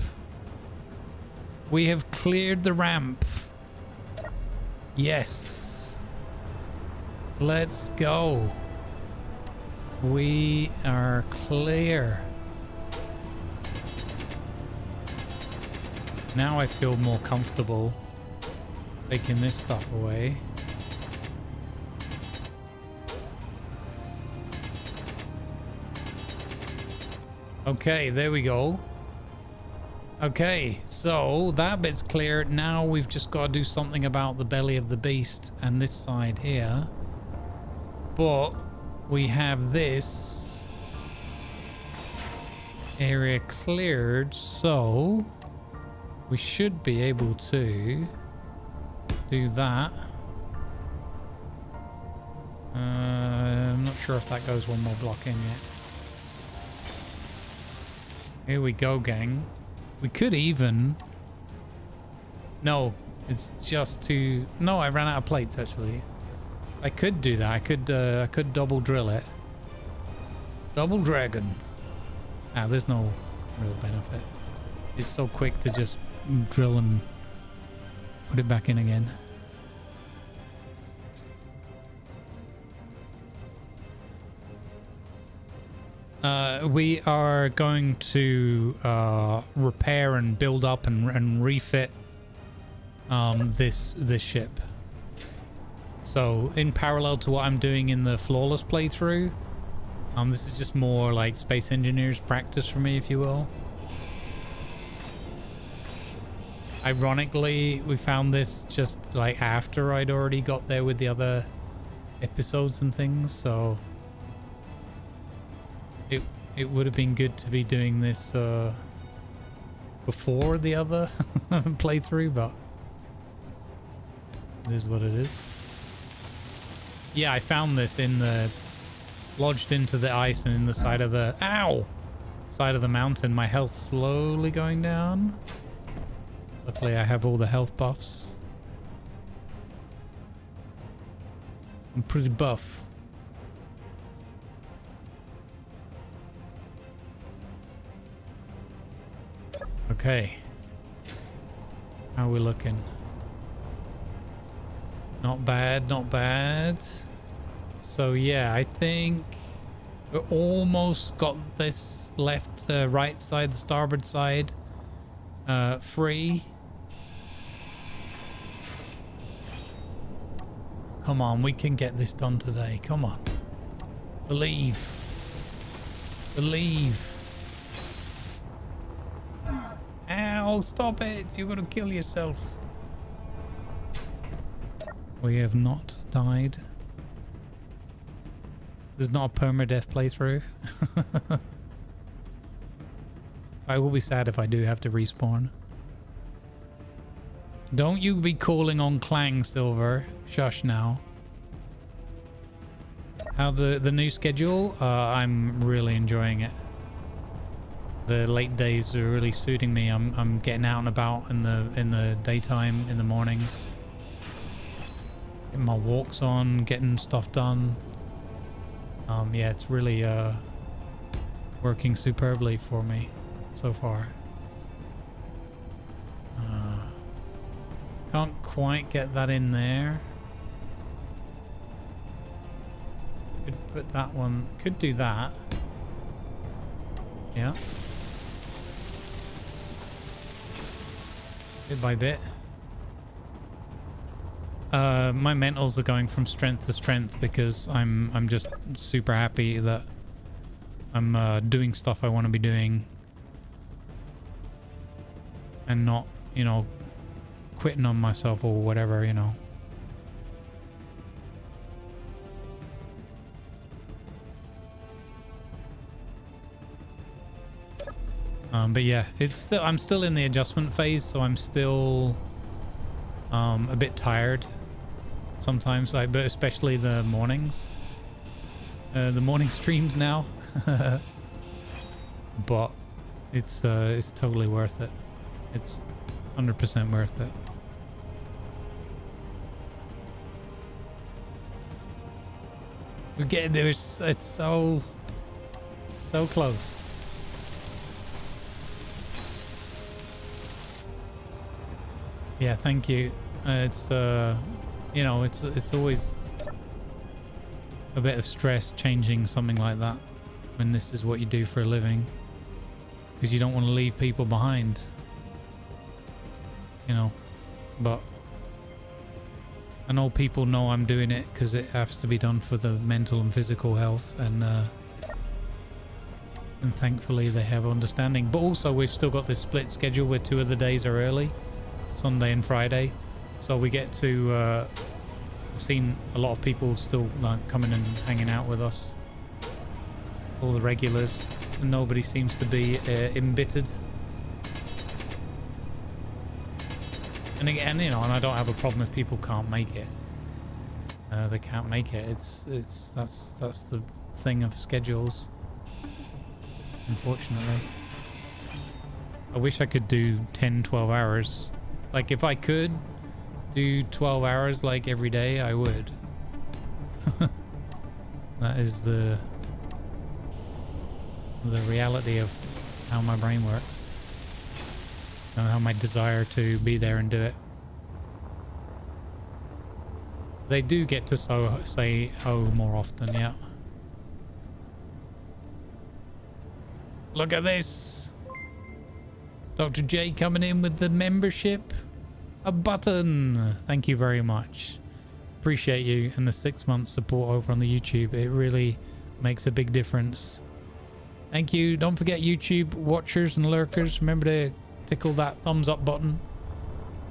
Speaker 1: We have cleared the ramp. Yes. Let's go. We are clear. Now I feel more comfortable taking this stuff away. Okay, there we go. Okay, so that bit's clear. Now we've just got to do something about the belly of the beast and this side here. But we have this area cleared, so we should be able to do that. I'm not sure if that goes one more block in yet. Here we go, gang. We could even... No, it's just too... No, I ran out of plates, actually. I could do that. I could double drill it. Double dragon. Ah, there's no real benefit. It's so quick to just drill and put it back in again. We are going to repair and build up and refit this ship. So in parallel to what I'm doing in the flawless playthrough, this is just more like Space Engineers practice for me, if you will. Ironically, we found this just like after I'd already got there with the other episodes and things, so it would have been good to be doing this before the other playthrough, but it is what it is. Yeah, I found this in the lodged into the ice and in the side of the side of the mountain. My health slowly going down. Luckily I have all the health buffs. I'm pretty buff. Okay. How are we looking? Not bad, not bad. So yeah, I think we almost got this left, right side, the starboard side free. Come on, we can get this done today. Come on. Believe. Believe. Ow, stop it. You're going to kill yourself. We have not died. This is not a permadeath playthrough. I will be sad if I do have to respawn. Don't you be calling on Clang, Silver. Shush now. How the new schedule? I'm really enjoying it. The late days are really suiting me. I'm getting out and about in the daytime, in the mornings. Getting my walks on, getting stuff done. Yeah, it's really working superbly for me so far. Can't quite get that in there. Could put that one, could do that. Yeah. Bit by bit. My mentals are going from strength to strength because I'm just super happy that I'm doing stuff I want to be doing and not, you know, quitting on myself or whatever, you know. But yeah, it's still, I'm still in the adjustment phase, so I'm still a bit tired sometimes, but especially the mornings, the morning streams now. But it's totally worth it. It's 100% worth it. We're getting there. It's so close. Yeah, thank you. It's you know, it's always a bit of stress changing something like that when this is what you do for a living, because you don't want to leave people behind, you know. But I know people know I'm doing it because it has to be done for the mental and physical health, and thankfully they have understanding. But also we've still got this split schedule where 2 of the days are early, Sunday and Friday, so we get to I've seen a lot of people still like coming and hanging out with us, all the regulars, and nobody seems to be embittered. And again, you know, and I don't have a problem if people can't make it. They can't make it. That's the thing of schedules, unfortunately. I wish I could do 10-12 hours. Like if I could do 12 hours like every day, I would. That is the reality of how my brain works. You know, how my desire to be there and do it. They do get to say oh more often, yeah. Look at this. Dr. J coming in with the membership. A button. Thank you very much. Appreciate you and the 6 months support over on the YouTube. It really makes a big difference. Thank you. Don't forget, YouTube watchers and lurkers, remember to tickle that thumbs up button.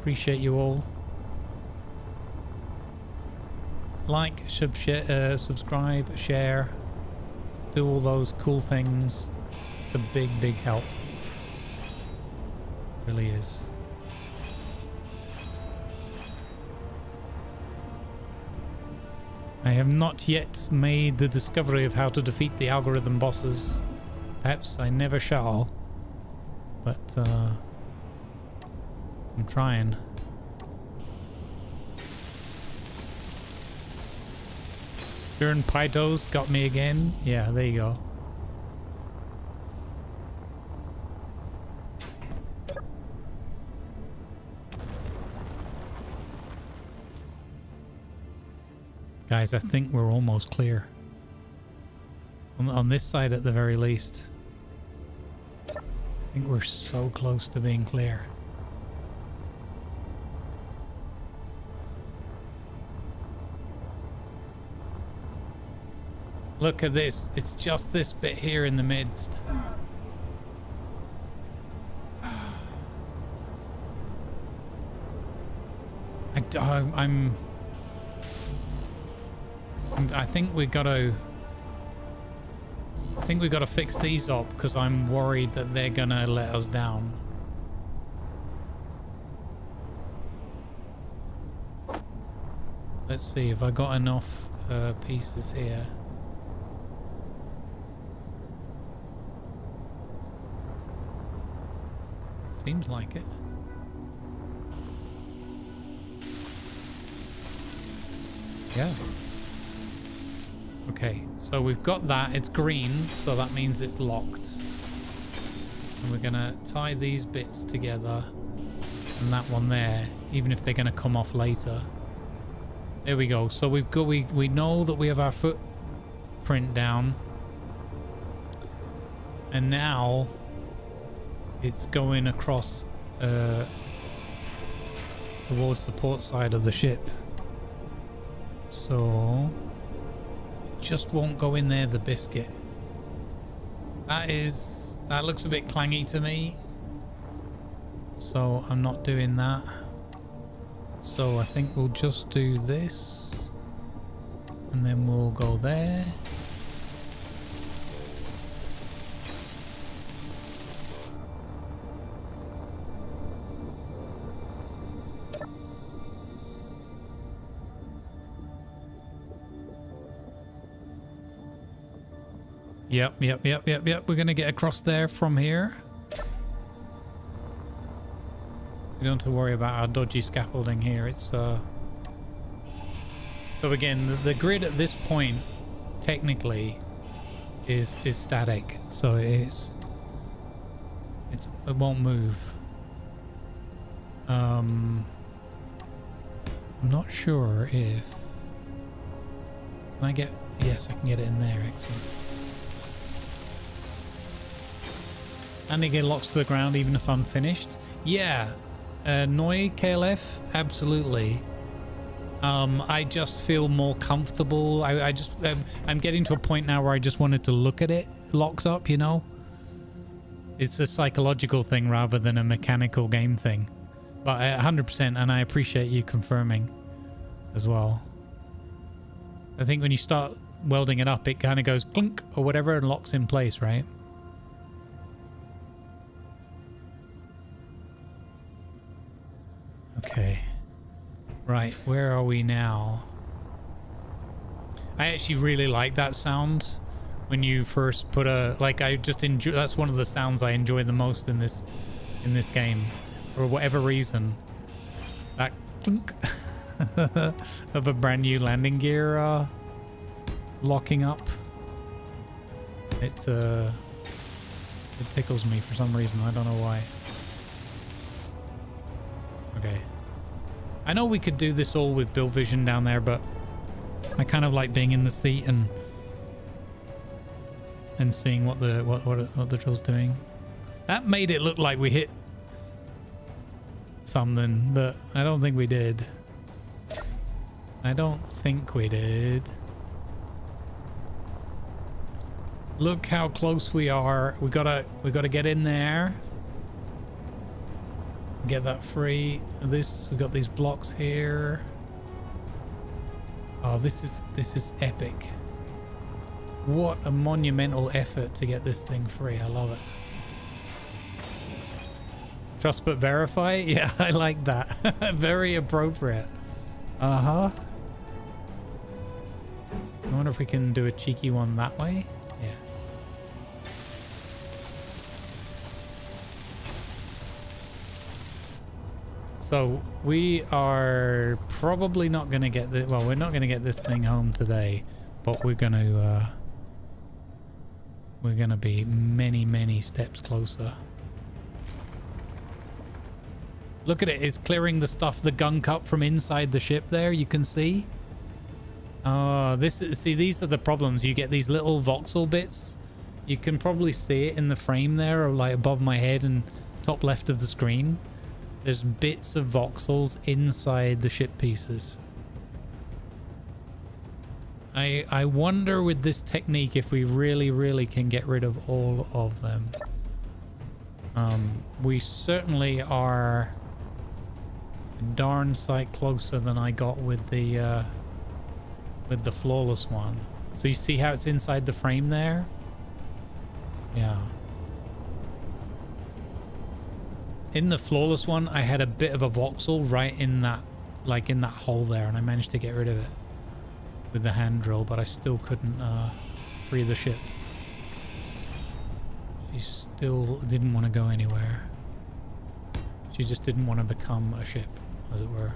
Speaker 1: Appreciate you all. Like, subscribe, share, do all those cool things. It's a big help. It really is. I have not yet made the discovery of how to defeat the algorithm bosses. Perhaps I never shall. But I'm trying. Darn Pytos got me again. Yeah, there you go. Guys, I think we're almost clear. On this side at the very least. I think we're so close to being clear. Look at this. It's just this bit here in the midst. I think we gotta fix these up because I'm worried that they're gonna let us down. Let's see if I got enough pieces here. Seems like it. Yeah. Okay, so we've got that. It's green, so that means it's locked. And we're gonna tie these bits together and that one there, even if they're gonna come off later. There we go. So we've got we know that we have our footprint down. And now it's going across towards the port side of the ship. So it just won't go in there, the biscuit. That looks a bit clangy to me. So I'm not doing that. So I think we'll just do this. And then we'll go there. Yep. We're gonna get across there from here. We don't have to worry about our dodgy scaffolding here. It's so again, the grid at this point technically is static, so it won't move. I'm not sure if can I get Yes, I can get it in there. Excellent. And it get locks to the ground even if I'm finished. Yeah. Noi KLF, absolutely. I just feel more comfortable. I'm getting to a point now where I just wanted to look at it locked up, you know? It's a psychological thing rather than a mechanical game thing. But 100%, and I appreciate you confirming as well. I think when you start welding it up, it kind of goes clunk or whatever and locks in place, right? Okay. Right, where are we now? I actually really like that sound when you first put a, like, I just enjoy, that's one of the sounds I enjoy the most in this game for whatever reason. That clunk of a brand new landing gear locking up. It tickles me for some reason. I don't know why. Okay. I know we could do this all with build vision down there, but I kind of like being in the seat and seeing what the drill's doing. That made it look like we hit something, but I don't think we did. I don't think we did. Look how close we are. We gotta get in there. Get that free. This, we got these blocks here. Oh, this is epic. What a monumental effort to get this thing free. I love it. Trust but verify. Yeah, I like that. Very appropriate. Uh-huh. I wonder if we can do a cheeky one that way. Yeah. So we are probably not going to get this. Well, we're not going to get this thing home today, but we're going to be many steps closer. Look at it. It's clearing the stuff, the gunk up from inside the ship there. You can see. See, these are the problems. You get these little voxel bits. You can probably see it in the frame there, or like above my head and top left of the screen. There's bits of voxels inside the ship pieces. I wonder with this technique if we really can get rid of all of them. We certainly are a darn sight closer than I got with the flawless one. So you see how it's inside the frame there? Yeah. In the flawless one, I had a bit of a voxel right in that, like in that hole there, and I managed to get rid of it with the hand drill, but I still couldn't free the ship. She still didn't want to go anywhere. She just didn't want to become a ship, as it were.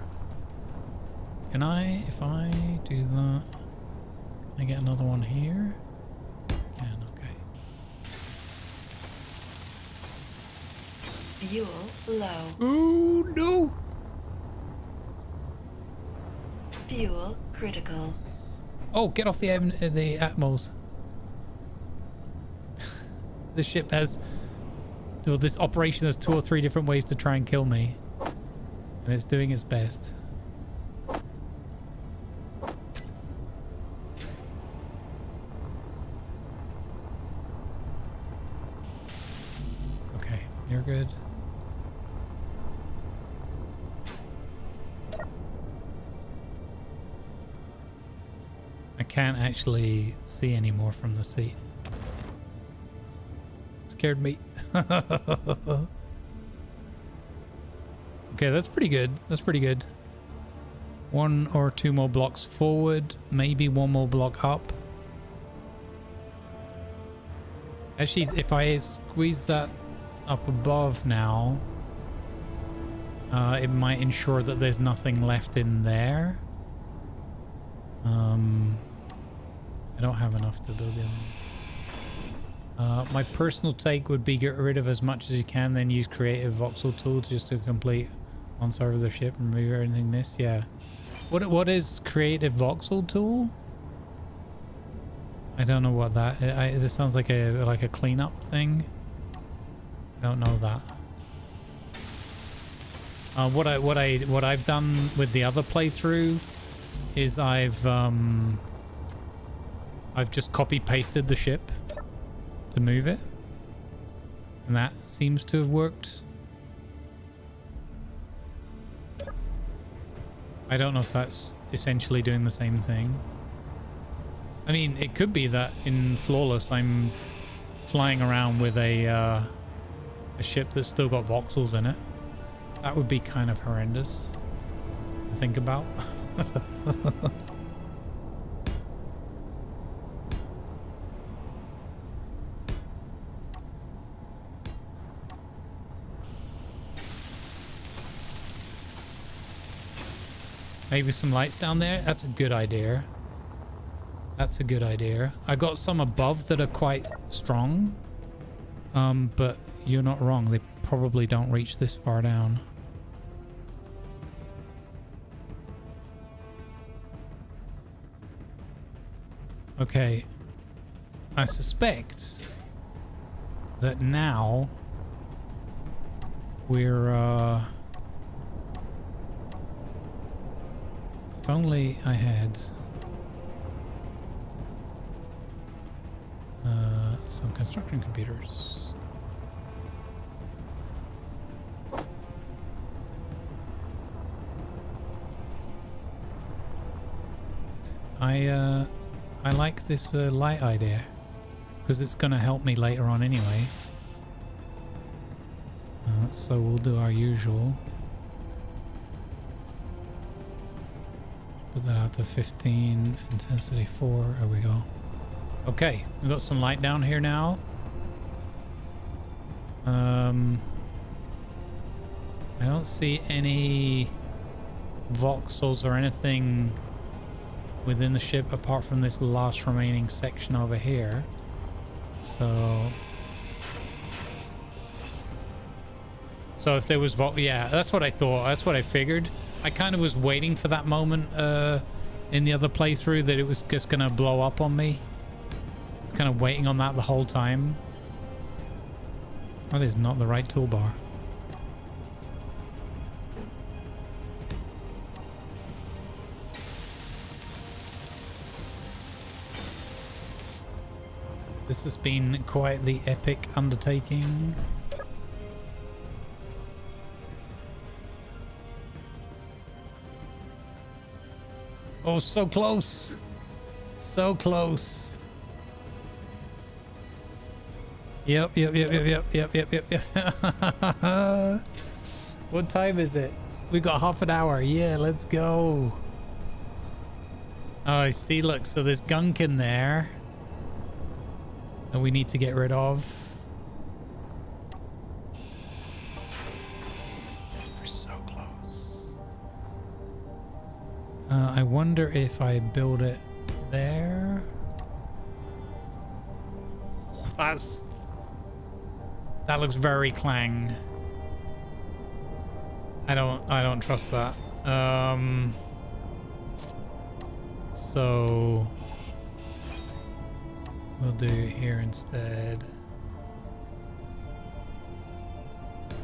Speaker 1: Can I, if I do that, can I get another one here? Can, okay.
Speaker 4: Fuel low.
Speaker 1: Oh no!
Speaker 4: Fuel critical.
Speaker 1: Oh, get off the Atmos. This ship has, well, this operation has 2 or 3 different ways to try and kill me, and it's doing its best. Okay, you're good. I can't actually see anymore from the seat. Scared me. Okay, that's pretty good. That's pretty good. 1 or 2 more blocks forward, maybe 1 more block up. Actually, if I squeeze that up above now, it might ensure that there's nothing left in there. I don't have enough to build in. My personal take would be get rid of as much as you can, then use creative voxel tool just to complete one side of the ship and remove anything missed. Yeah. What is creative voxel tool? I don't know what that is. This sounds like a cleanup thing. I don't know that. What I've done with the other playthrough is I've just copy pasted the ship to move it, and that seems to have worked. I don't know if that's essentially doing the same thing. I mean, it could be that in Flawless I'm flying around with a ship that's still got voxels in it. That would be kind of horrendous to think about. Maybe some lights down there? That's a good idea. That's a good idea. I got some above that are quite strong. But you're not wrong. They probably don't reach this far down. Okay. I suspect that now we're if only I had some construction computers. I like this light idea because it's going to help me later on anyway. So we'll do our usual. Put that out to 15, intensity 4. There we go. Okay, we've got some light down here now. I don't see any voxels or anything within the ship apart from this last remaining section over here. So if there was yeah, that's what I thought. That's what I figured. I kind of was waiting for that moment in the other playthrough that it was just gonna blow up on me. I was kind of waiting on that the whole time. That is not the right toolbar. This has been quite the epic undertaking. Oh, so close. So close. Yep. What time is it? We got half an hour. Yeah, let's go. Oh, I see. Look, so there's gunk in there that we need to get rid of. We're so close. I wonder if I build it there. That looks very Clang. I don't trust that. So we'll do it here instead.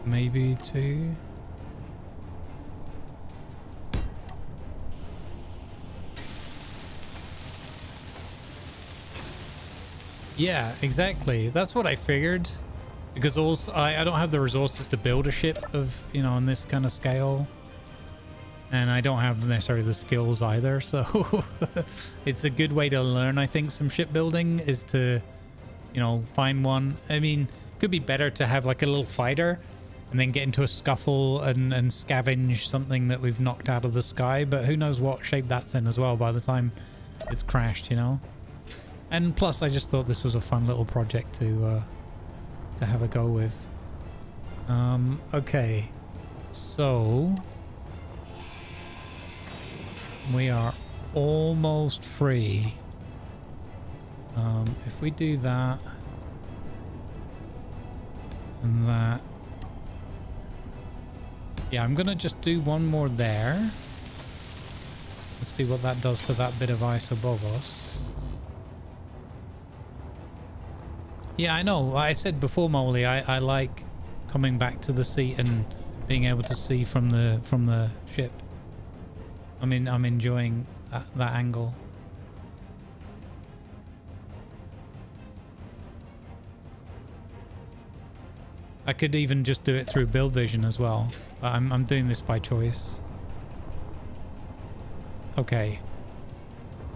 Speaker 1: Maybe 2. Yeah, exactly. That's what I figured. Because also I don't have the resources to build a ship of, you know, on this kind of scale. And I don't have necessarily the skills either, so it's a good way to learn, I think, some shipbuilding is to, you know, find one. I mean, could be better to have like a little fighter and then get into a scuffle and scavenge something that we've knocked out of the sky, but who knows what shape that's in as well by the time it's crashed, you know? And plus, I just thought this was a fun little project to have a go with. Okay, so we are almost free. If we do that and that, yeah, I'm gonna just do one more there. Let's see what that does to that bit of ice above us. Yeah, I know. I said before, Molly, I like coming back to the seat and being able to see from the ship. I mean, I'm enjoying that angle. I could even just do it through build vision as well, but I'm doing this by choice. Okay.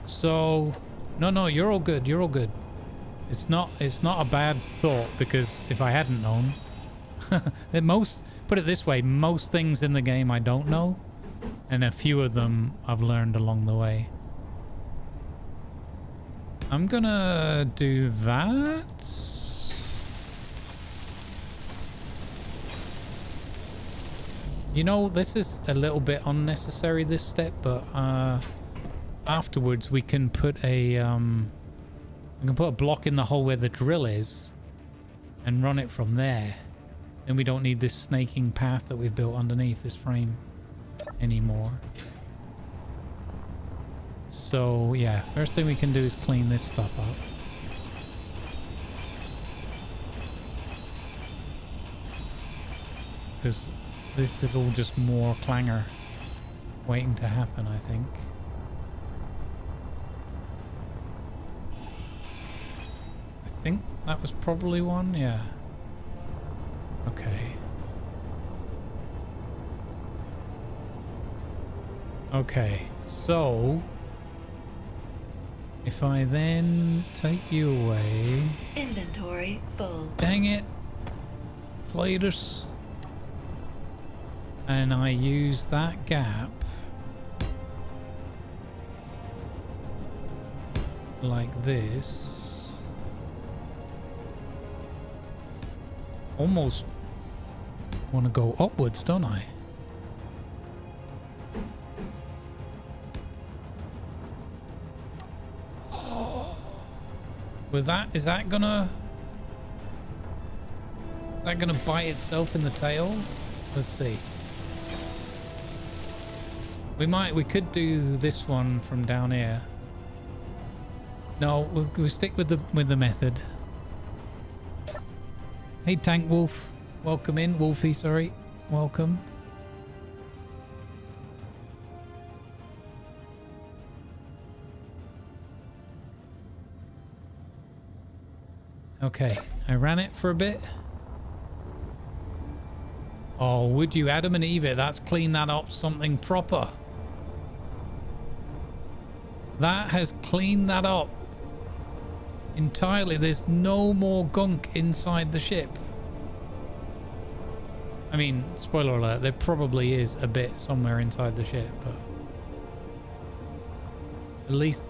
Speaker 1: So, no, you're all good. You're all good. It's not a bad thought, because if I hadn't known, put it this way, most things in the game I don't know, and a few of them I've learned along the way. I'm gonna do that. You know, this is a little bit unnecessary, this step, but afterwards we can put a block in the hole where the drill is and run it from there. Then we don't need this snaking path that we've built underneath this frame anymore. So yeah, first thing we can do is clean this stuff up. Because this is all just more clanger waiting to happen, I think. I think that was probably one, yeah. Okay. Okay, so if I then take you away...
Speaker 4: Inventory full.
Speaker 1: Dang it! Played us. And I use that gap like this. Almost want to go upwards, don't I? With that, is that gonna bite itself in the tail? Let's see. We could do this one from down here. No, we'll stick with the method. Hey, Tank Wolf, welcome in. Wolfie, sorry, welcome. Okay, I ran it for a bit. Oh, would you, Adam and Eve? That's cleaned that up something proper. That has cleaned that up entirely. There's no more gunk inside the ship. I mean, spoiler alert, there probably is a bit somewhere inside the ship, but at least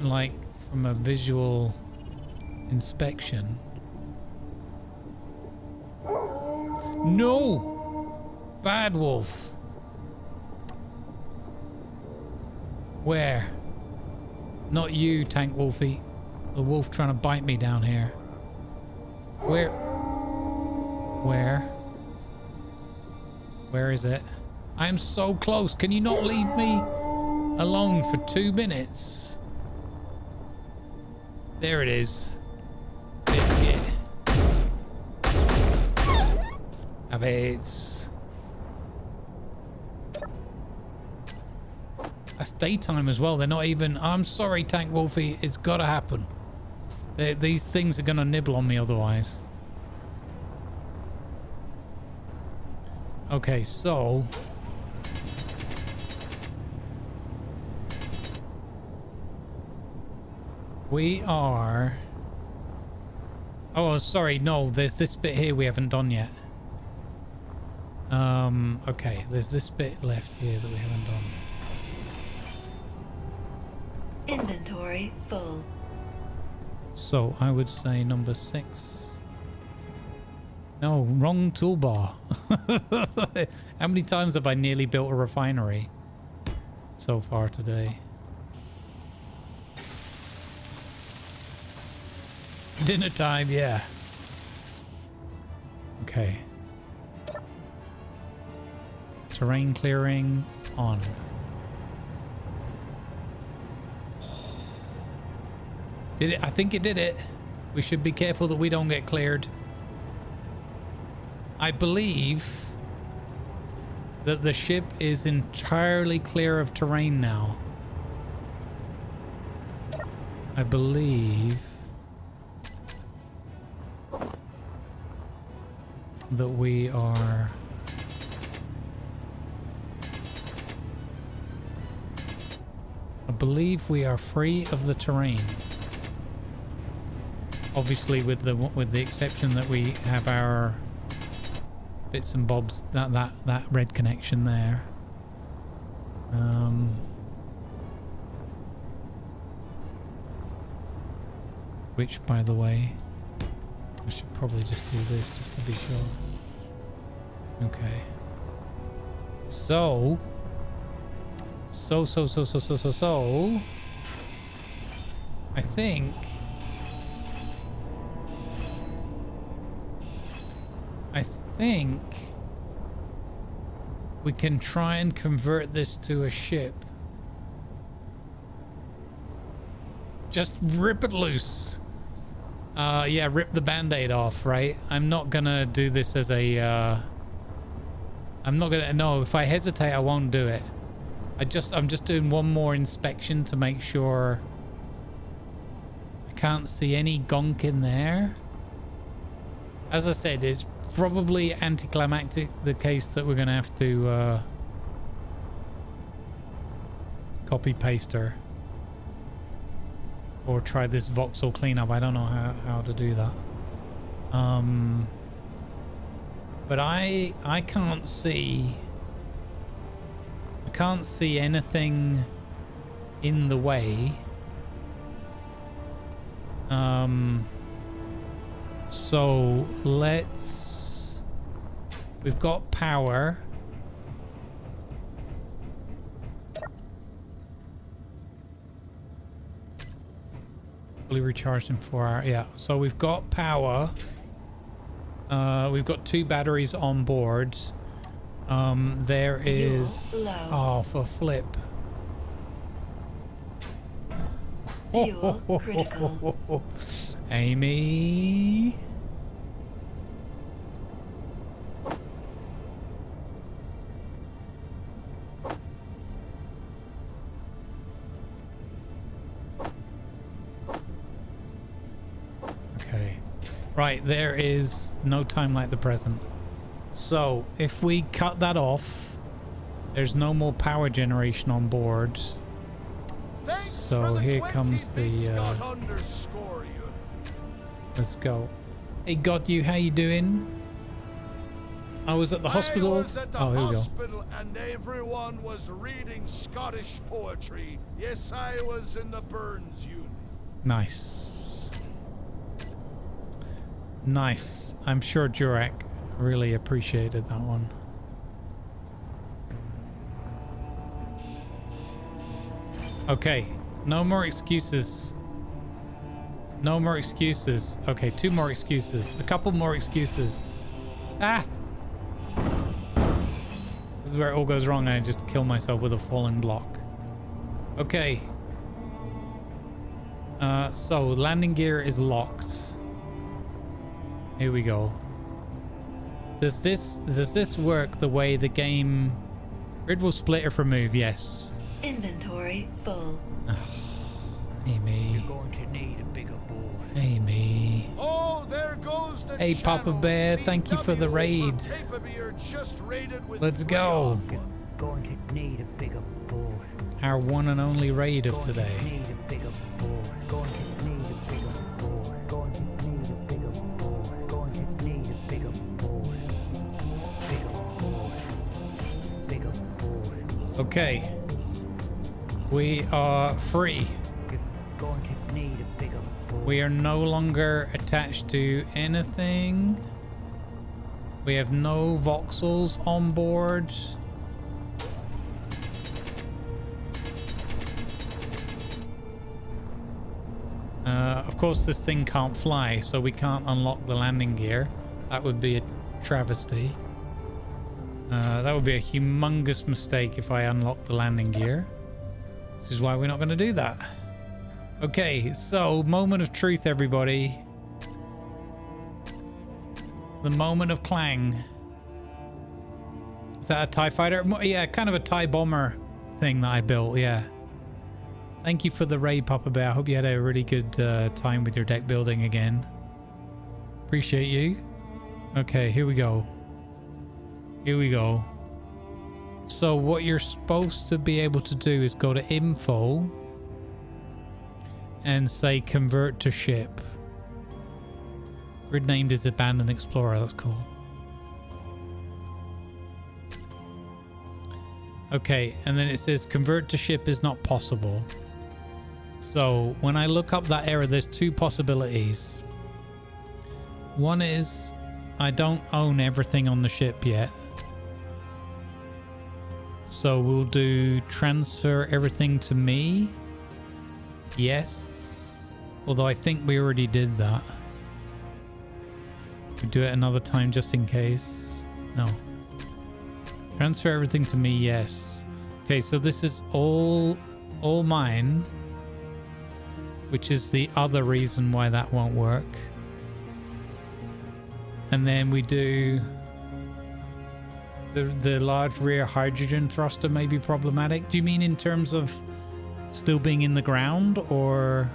Speaker 1: like from a visual inspection. No! Bad wolf. Where? Not you, Tank Wolfie. The wolf trying to bite me down here. Where? Where is it? I am so close. Can you not leave me alone for 2 minutes? There it is. Biscuit. Have it. That's daytime as well. They're not even... I'm sorry, Tank Wolfie. It's got to happen. These things are going to nibble on me otherwise. Okay, so... we are... oh, sorry. No, there's this bit here we haven't done yet. Okay, there's this bit left here that we haven't done.
Speaker 4: Inventory full.
Speaker 1: So I would say number 6. No, wrong toolbar. How many times have I nearly built a refinery so far today? Dinner time, yeah. Okay. Terrain clearing on. Did it? I think it did it. We should be careful that we don't get cleared. I believe that the ship is entirely clear of terrain now. I believe that we are... I believe we are free of the terrain. Obviously with the exception that we have our bits and bobs, that red connection there. Which, by the way, I should probably just do this just to be sure. Okay. So I think we can try and convert this to a ship. Just rip it loose. Yeah, rip the band-aid off, right? I'm not gonna do this as a I'm not gonna, no, if I hesitate I won't do it. I'm just doing one more inspection to make sure. I can't see any gunk in there. As I said, it's probably anticlimactic, the case that we're gonna have to copy paste her or try this voxel cleanup. I don't know how to do that. But I can't see anything in the way. So let's... We've got power. Fully recharged in 4 hours. Yeah, so we've got power. We've got 2 batteries on board. There is... Oh, for flip.
Speaker 4: Fuel critical.
Speaker 1: Amy. Okay. Right, there is no time like the present. So, if we cut that off, there's no more power generation on board. So here comes the let's go. Hey, got you, how you doing? I was at the hospital.
Speaker 3: I was at the
Speaker 1: here we go.
Speaker 3: hospital and everyone was reading Scottish poetry. Yes, I was in the Burns unit.
Speaker 1: Nice. Nice. I'm sure Jurek really appreciated that one. Okay. No more excuses. No more excuses. Okay, 2 more excuses. A couple more excuses. Ah! This is where it all goes wrong. I just kill myself with a falling block. Okay. So landing gear is locked. Here we go. Does this work the way the game... Grid will split if removed, yes.
Speaker 4: Inventory full.
Speaker 1: Amy.
Speaker 5: You're going to need a bigger board.
Speaker 3: Amy. Oh, there goes the
Speaker 1: Hey, Papa Bear, thank you for the raid. Let's go.
Speaker 5: You're going to need a bigger board.
Speaker 1: Our one and only raid of today.
Speaker 5: Need a bigger board. Going to need a bigger board. Going to need a bigger board. Going to need a bigger board. Bigger board. Bigger board.
Speaker 1: Okay. We are free.
Speaker 5: Going to need a bigger board.
Speaker 1: We are no longer attached to anything. We have no voxels on board. Of course, this thing can't fly, so we can't unlock the landing gear. That would be a travesty. That would be a humongous mistake if I unlock the landing gear. This is why we're not going to do that. Okay, so moment of truth, everybody. The moment of clang. Is that a TIE fighter? Yeah, kind of a TIE bomber thing that I built, yeah. Thank you for the raid, Papa Bear. I hope you had a really good time with your deck building again. Appreciate you. Okay, here we go. Here we go. So what you're supposed to be able to do is go to info and say convert to ship. Grid named is Abandoned Explorer. That's cool. Okay, and then it says convert to ship is not possible. So when I look up that error, there's two possibilities. One is I don't own everything on the ship yet. So we'll do transfer everything to me. Yes. Although I think we already did that. We do it another time just in case. No. Transfer everything to me, yes. Okay, so this is all mine. Which is the other reason why that won't work. And then we do... The large rear hydrogen thruster may be problematic. Do you mean in terms of still being in the ground, or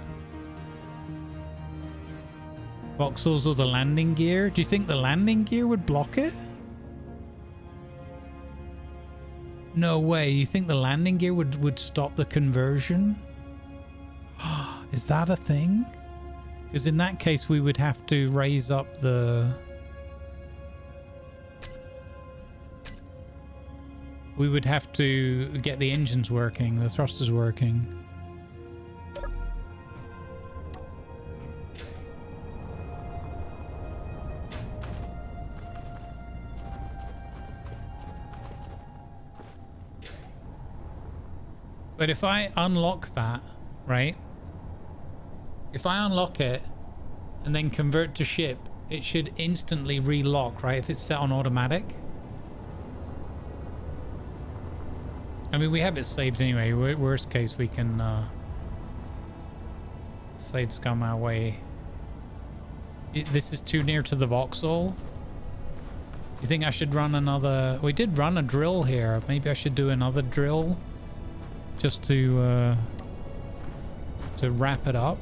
Speaker 1: voxels, or the landing gear? Do you think the landing gear would block it? No way. You think the landing gear would stop the conversion? Is that a thing? Because in that case we would have to raise up the... We would have to get the engines working, the thrusters working. But if I unlock that, right? If I unlock it and then convert to ship, it should instantly relock, right? If it's set on automatic. I mean, we have it saved anyway. Worst case, we can save scum our way. This is too near to the voxel. You think I should run another... We did run a drill here. Maybe I should do another drill just to wrap it up.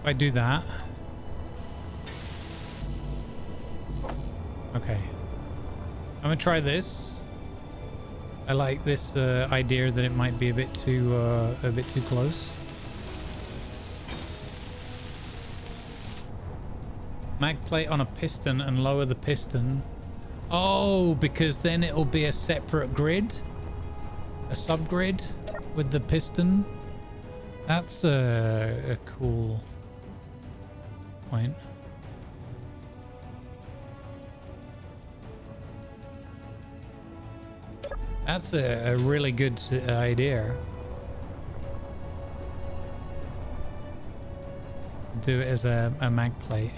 Speaker 1: I do that. Okay. I'm gonna try this. I like this idea that it might be a bit too close. Mag plate on a piston and lower the piston. Oh, because then it'll be a separate grid, a subgrid with the piston. That's a cool point. That's a really good idea. Do it as a mag plate.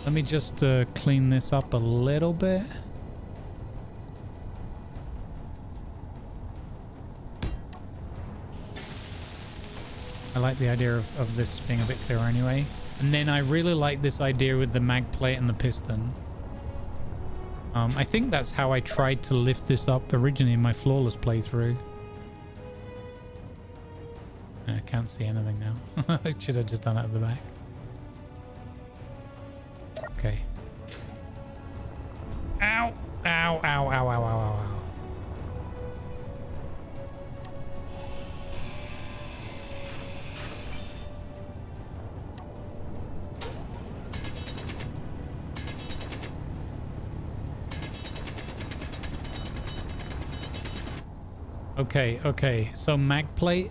Speaker 1: Let me just clean this up a little bit. I like the idea of this being a bit clearer anyway. And then I really like this idea with the mag plate and the piston. I think that's how I tried to lift this up originally in my flawless playthrough. I can't see anything now. I should have just done it at the back. Okay. Ow! Ow, ow, ow, ow, ow, ow, ow. Okay, so mag plate.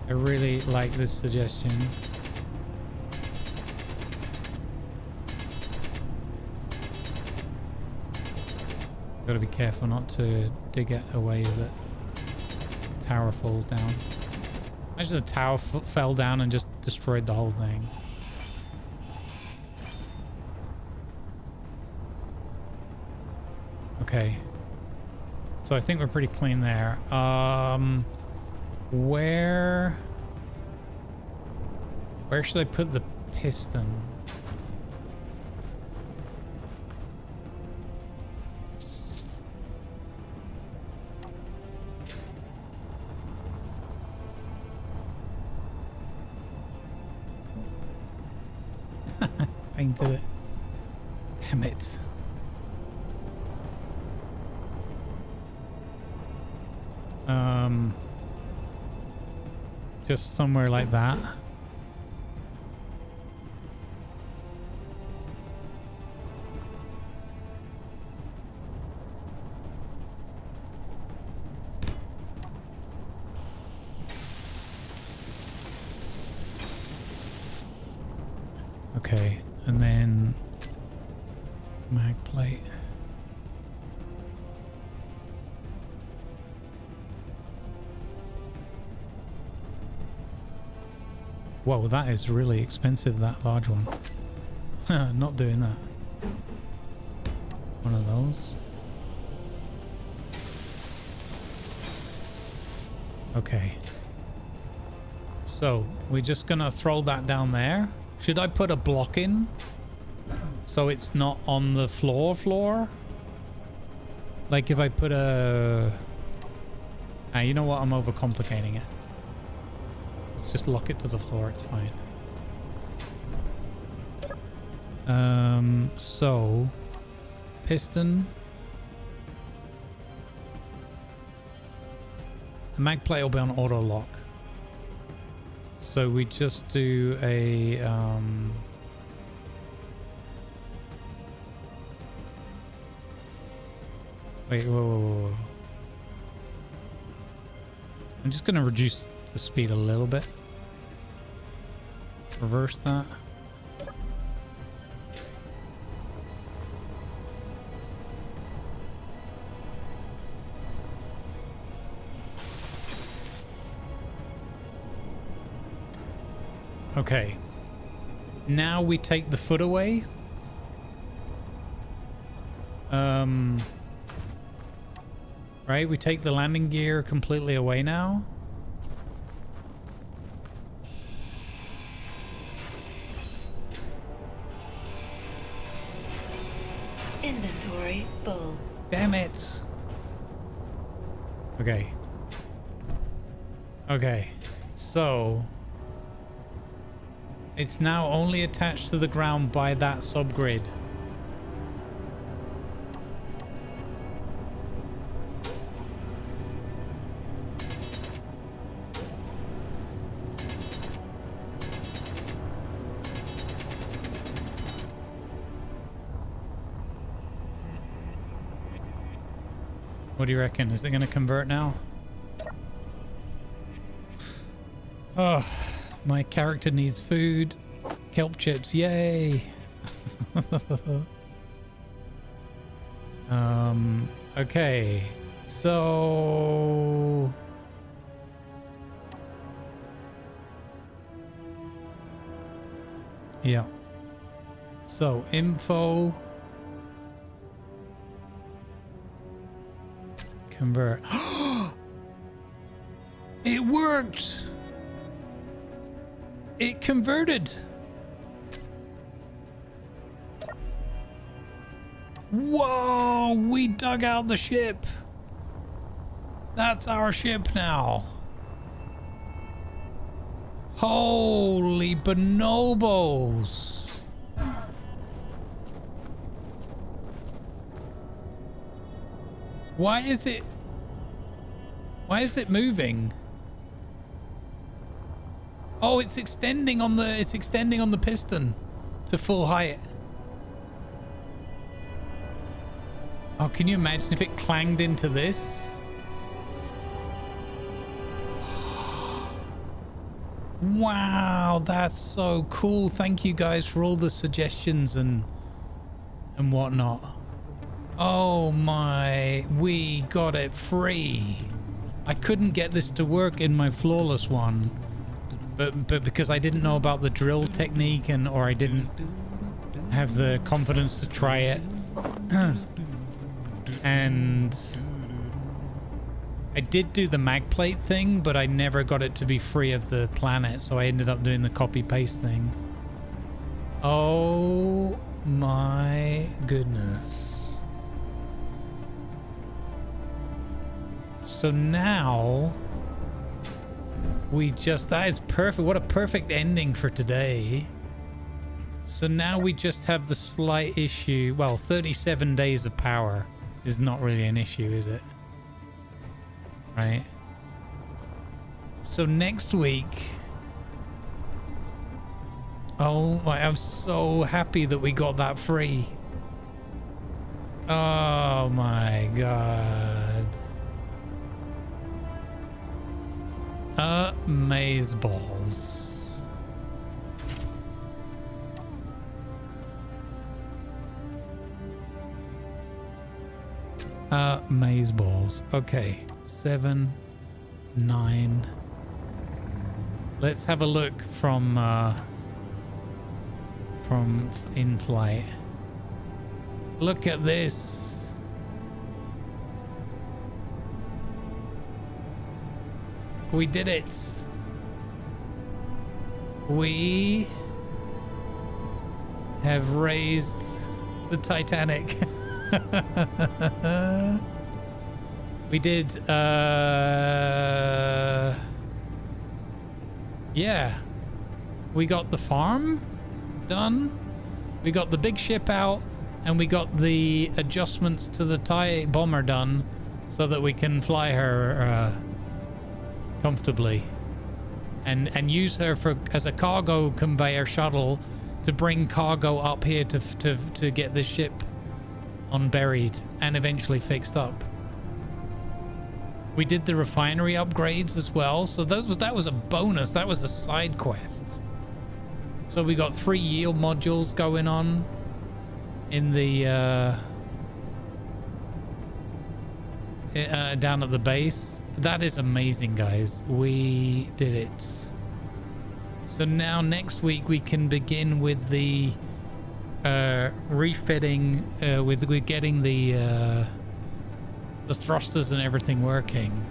Speaker 1: I really like this suggestion. Gotta be careful not to dig it away if the tower falls down. Imagine the tower fell down and just destroyed the whole thing. Okay. So I think we're pretty clean there. Where should I put the piston? Painted it. Damn it. Just somewhere like that. Okay, and then mag plate. Whoa, that is really expensive, that large one. Not doing that. One of those. Okay. So, we're just gonna throw that down there. Should I put a block in? So it's not on the floor? Like if I put a... Ah, you know what? I'm overcomplicating it. Let's just lock it to the floor. It's fine. So... Piston. The mag plate will be on auto lock. So we just do a... Wait, whoa. I'm just going to reduce the speed a little bit. Reverse that. Okay. Now we take the foot away. Right, we take the landing gear completely away now.
Speaker 4: Inventory full.
Speaker 1: Damn it. Okay. Okay. So it's now only attached to the ground by that subgrid. What do you reckon? Is it going to convert now? Oh, my character needs food. Kelp chips, yay! Okay, so... Yeah. So, info... Convert. It worked! It converted! Whoa! We dug out the ship! That's our ship now! Holy bonobos! Why is it moving? Oh, it's extending on the piston to full height. Oh, can you imagine if it clanged into this? Wow, that's so cool. Thank you guys for all the suggestions and whatnot. Oh my, we got it free. I couldn't get this to work in my flawless one. but because I didn't know about the drill technique or I didn't have the confidence to try it. And I did do the mag plate thing, but I never got it to be free of the planet, so I ended up doing the copy paste thing. Oh my goodness. So now we just, that is perfect. What a perfect ending for today. So now we just have the slight issue. Well, 37 days of power is not really an issue, is it? Right. So next week. Oh my, I'm so happy that we got that free. Oh my god. Maze balls. Maze balls. Okay. 7, 9. Let's have a look from in flight. Look at this. We did it. We have raised the Titanic. We did, yeah. We got the farm done. We got the big ship out, and we got the adjustments to the TIE bomber done so that we can fly her comfortably and use her as a cargo conveyor shuttle to bring cargo up here to get this ship unburied and eventually fixed up. We did the refinery upgrades as well, so that was a bonus. That was a side quest. So we got 3 yield modules going on in the down at the base. That is amazing, guys. We did it. So now next week we can begin with the refitting, with getting the thrusters and everything working.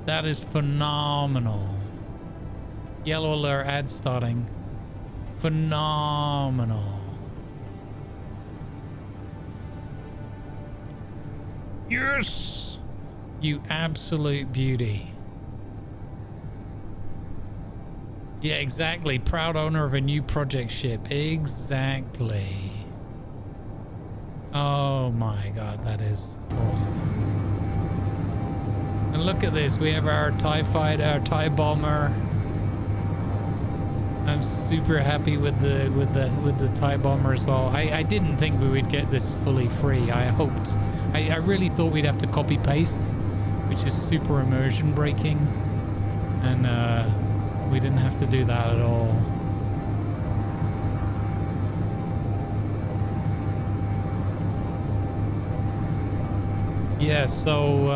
Speaker 1: That is phenomenal. Yellow alert ad starting. Phenomenal. Yes! You absolute beauty. Yeah, exactly. Proud owner of a new project ship. Exactly. Oh my god, that is awesome. And look at this. We have our TIE fighter, our TIE bomber. I'm super happy with the TIE bomber as well. I didn't think we would get this fully free. I hoped. I really thought we'd have to copy paste, which is super immersion breaking, and we didn't have to do that at all. Yeah, so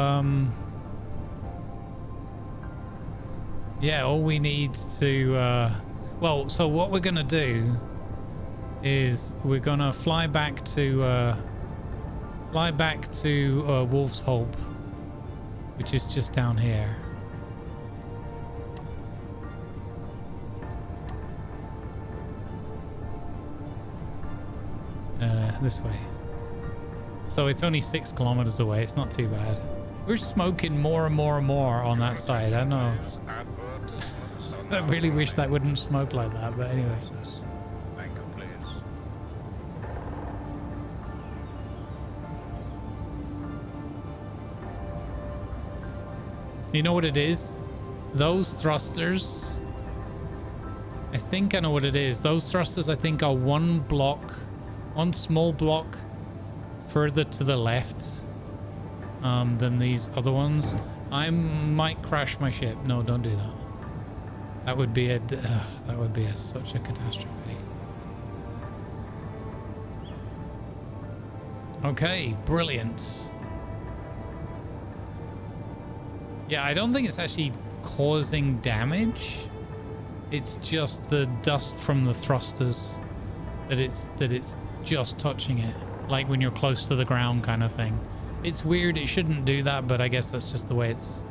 Speaker 1: yeah, all we need to well, so what we're gonna do is we're gonna fly back to Wolf's Hope, which is just down here. This way. So it's only 6 kilometers away. It's not too bad. We're smoking more and more and more on that side. I know. I really wish that wouldn't smoke like that, but anyway. You know what it is? Those thrusters, I think I know what it is. Those thrusters, I think, are one small block further to the left than these other ones. might crash my ship. No, don't do that. That would be such a catastrophe. Okay, brilliant. Yeah, I don't think it's actually causing damage. It's just the dust from the thrusters that it's just touching it, like when you're close to the ground kind of thing. It's weird. It shouldn't do that, but I guess that's just the way it's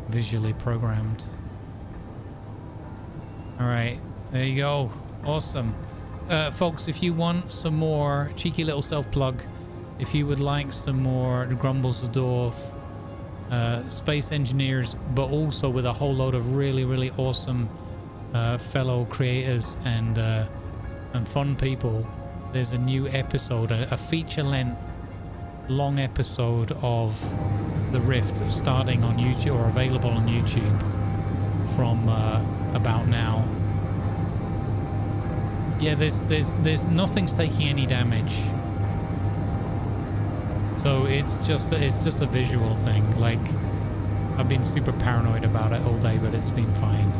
Speaker 1: visually programmed. All right, there you go. Awesome. Folks, if you want some more, cheeky little self-plug, if you would like some more Grumbles the Dwarf, Space Engineers, but also with a whole load of really, really awesome fellow creators and fun people, there's a new episode, a feature-length long episode of The Rift starting on YouTube, or available on YouTube from about now. Yeah, there's nothing's taking any damage, so it's just a visual thing. Like, I've been super paranoid about it all day, but it's been fine.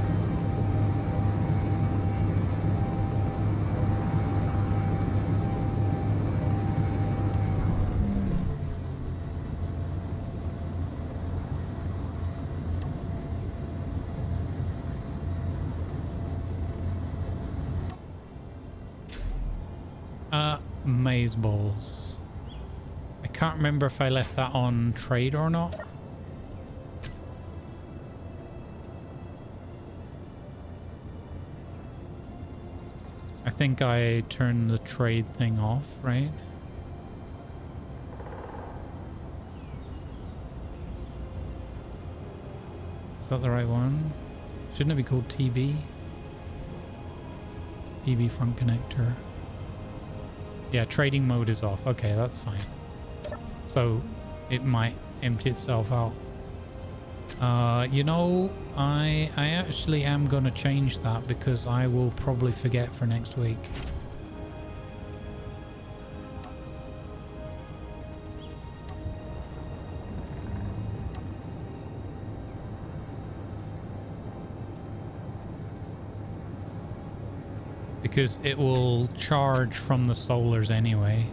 Speaker 1: Maze balls. I can't remember if I left that on trade or not. I think I turned the trade thing off, right? Is that the right one? Shouldn't it be called TB? TB front connector. Yeah, trading mode is off. Okay, that's fine. So it might empty itself out. You know, I actually am going to change that because I will probably forget for next week. Because it will charge from the solars anyway,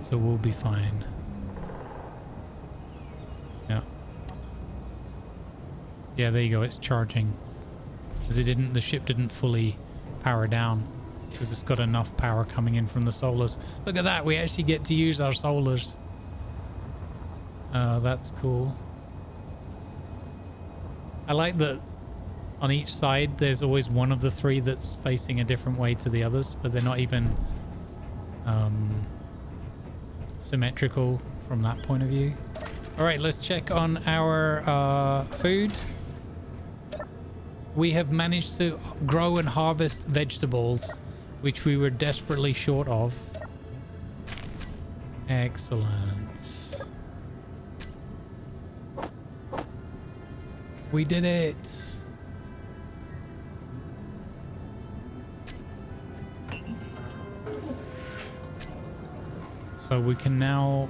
Speaker 1: so we'll be fine. Yeah, there you go, it's charging. Because the ship didn't fully power down, because it's got enough power coming in from the solars. Look at that, we actually get to use our solars. That's cool. I like that on each side there's always one of the three that's facing a different way to the others, but they're not even symmetrical from that point of view. All right, let's check on our food. We have managed to grow and harvest vegetables, which we were desperately short of. Excellent. We did it. So we can now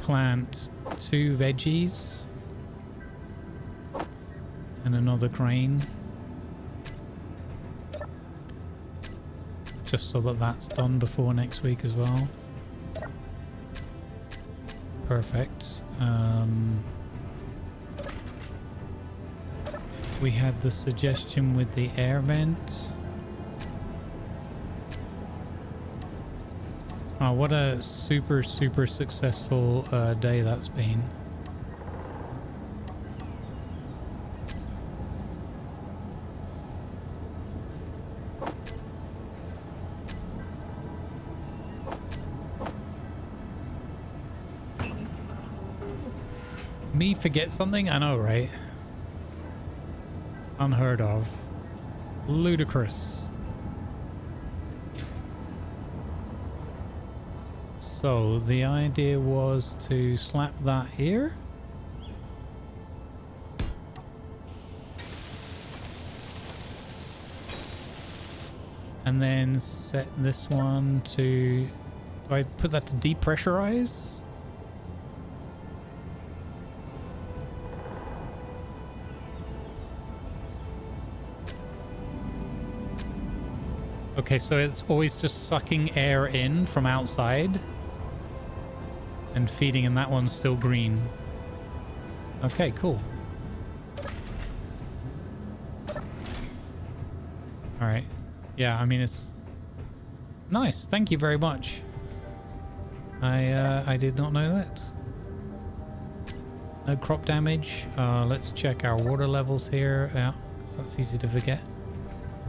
Speaker 1: plant 2 veggies and another grain, just so that that's done before next week as well. Perfect. We had the suggestion with the air vent. Oh, what a super successful day that's been. Me forget something? I know, right? Unheard of. Ludicrous. So the idea was to slap that here. And then set this one to... Do I put that to depressurize? Okay, so it's always just sucking air in from outside and feeding, and that one's still green. Okay, cool. All right. Yeah, I mean, it's nice. Thank you very much. I did not know that. No crop damage. Let's check our water levels here. Yeah, 'cause that's easy to forget.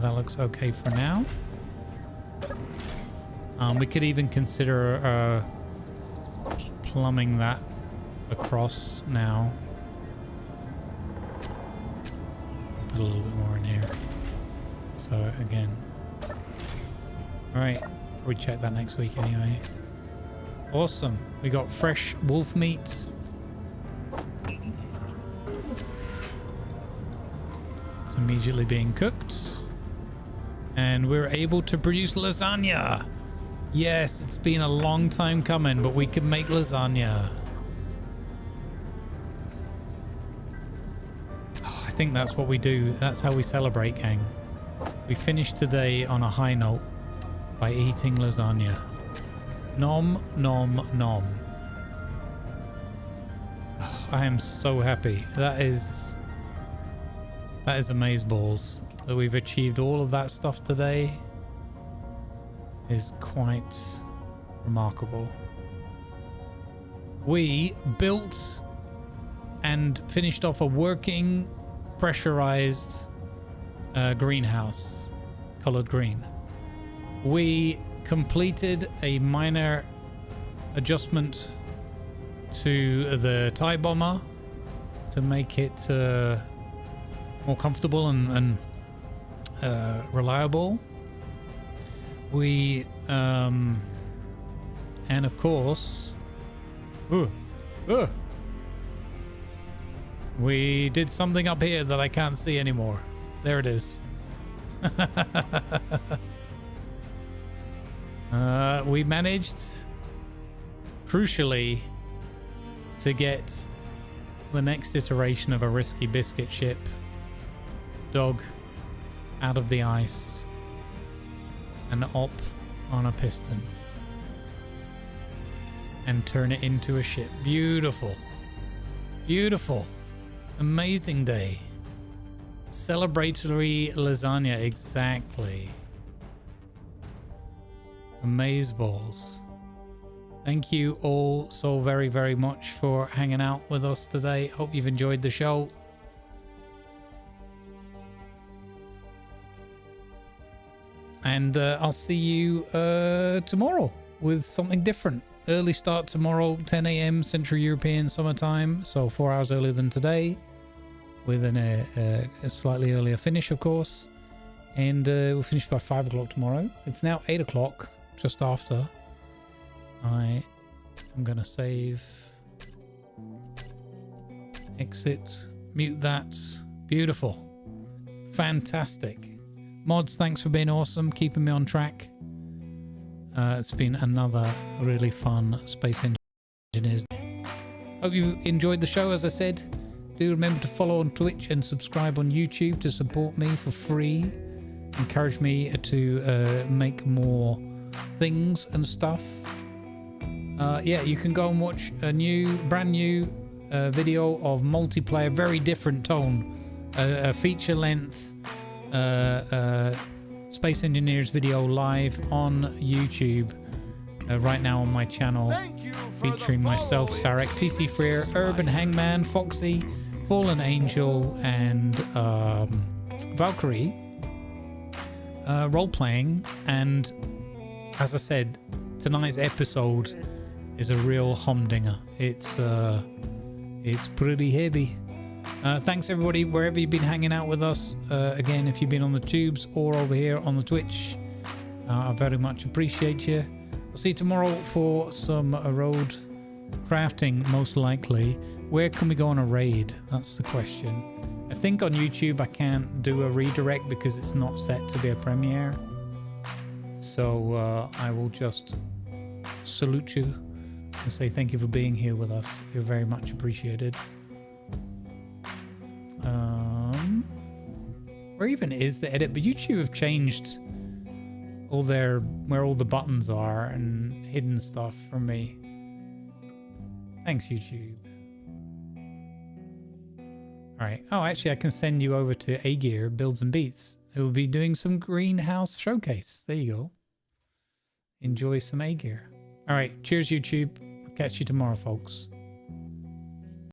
Speaker 1: That looks okay for now. We could even consider plumbing that across now. Put a little bit more in here. So again. Alright, we check that next week anyway. Awesome. We got fresh wolf meat. It's immediately being cooked. And we're able to produce lasagna. Yes, it's been a long time coming, but we can make lasagna. Oh, I think that's what we do. That's how we celebrate, gang. We finish today on a high note by eating lasagna. Nom, nom, nom. Oh, I am so happy. That is amazeballs. That we've achieved all of that stuff today is quite remarkable. We built and finished off a working pressurized greenhouse, colored green. We completed a minor adjustment to the TIE bomber to make it more comfortable and reliable. We and of course we did something up here that I can't see anymore. There it is. We managed crucially to get the next iteration of a risky biscuit ship dog out of the ice and up on a piston and turn it into a ship. Beautiful. Beautiful. Amazing day. Celebratory lasagna, exactly. Amazeballs. Thank you all so very, very much for hanging out with us today. Hope you've enjoyed the show. And I'll see you tomorrow with something different. Early start tomorrow, 10 a.m. Central European summertime. So 4 hours earlier than today. With a slightly earlier finish, of course. And we'll finish by 5 o'clock tomorrow. It's now 8 o'clock, just after. I'm going to save. Exit. Mute that. Beautiful. Fantastic. Mods, thanks for being awesome, keeping me on track. It's been another really fun Space Engineers. Hope you enjoyed the show. As I said, do remember to follow on Twitch and subscribe on YouTube to support me for free. Encourage me to make more things and stuff. Yeah, you can go and watch a brand new video of multiplayer, very different tone, a feature length Space Engineers video live on YouTube right now on my channel, featuring myself, Sarek, TC Freer, Urban Hangman, Foxy, Fallen Angel, and Valkyrie role-playing. And as I said, tonight's episode is a real humdinger. It's pretty heavy. Thanks everybody wherever you've been hanging out with us. Again, if you've been on the tubes or over here on the Twitch, I very much appreciate you. I'll see you tomorrow for some road crafting, most likely. Where can we go on a raid? That's the question. I think on YouTube I can't do a redirect because it's not set to be a premiere. So I will just salute you and say thank you for being here with us. You're very much appreciated. Where even is the edit? But YouTube have changed all where all the buttons are and hidden stuff from me. Thanks, YouTube. All right. Oh, actually, I can send you over to A-Gear Builds and Beats, They will be doing some greenhouse showcase. There you go. Enjoy some A gear. All right. Cheers, YouTube. Catch you tomorrow, folks.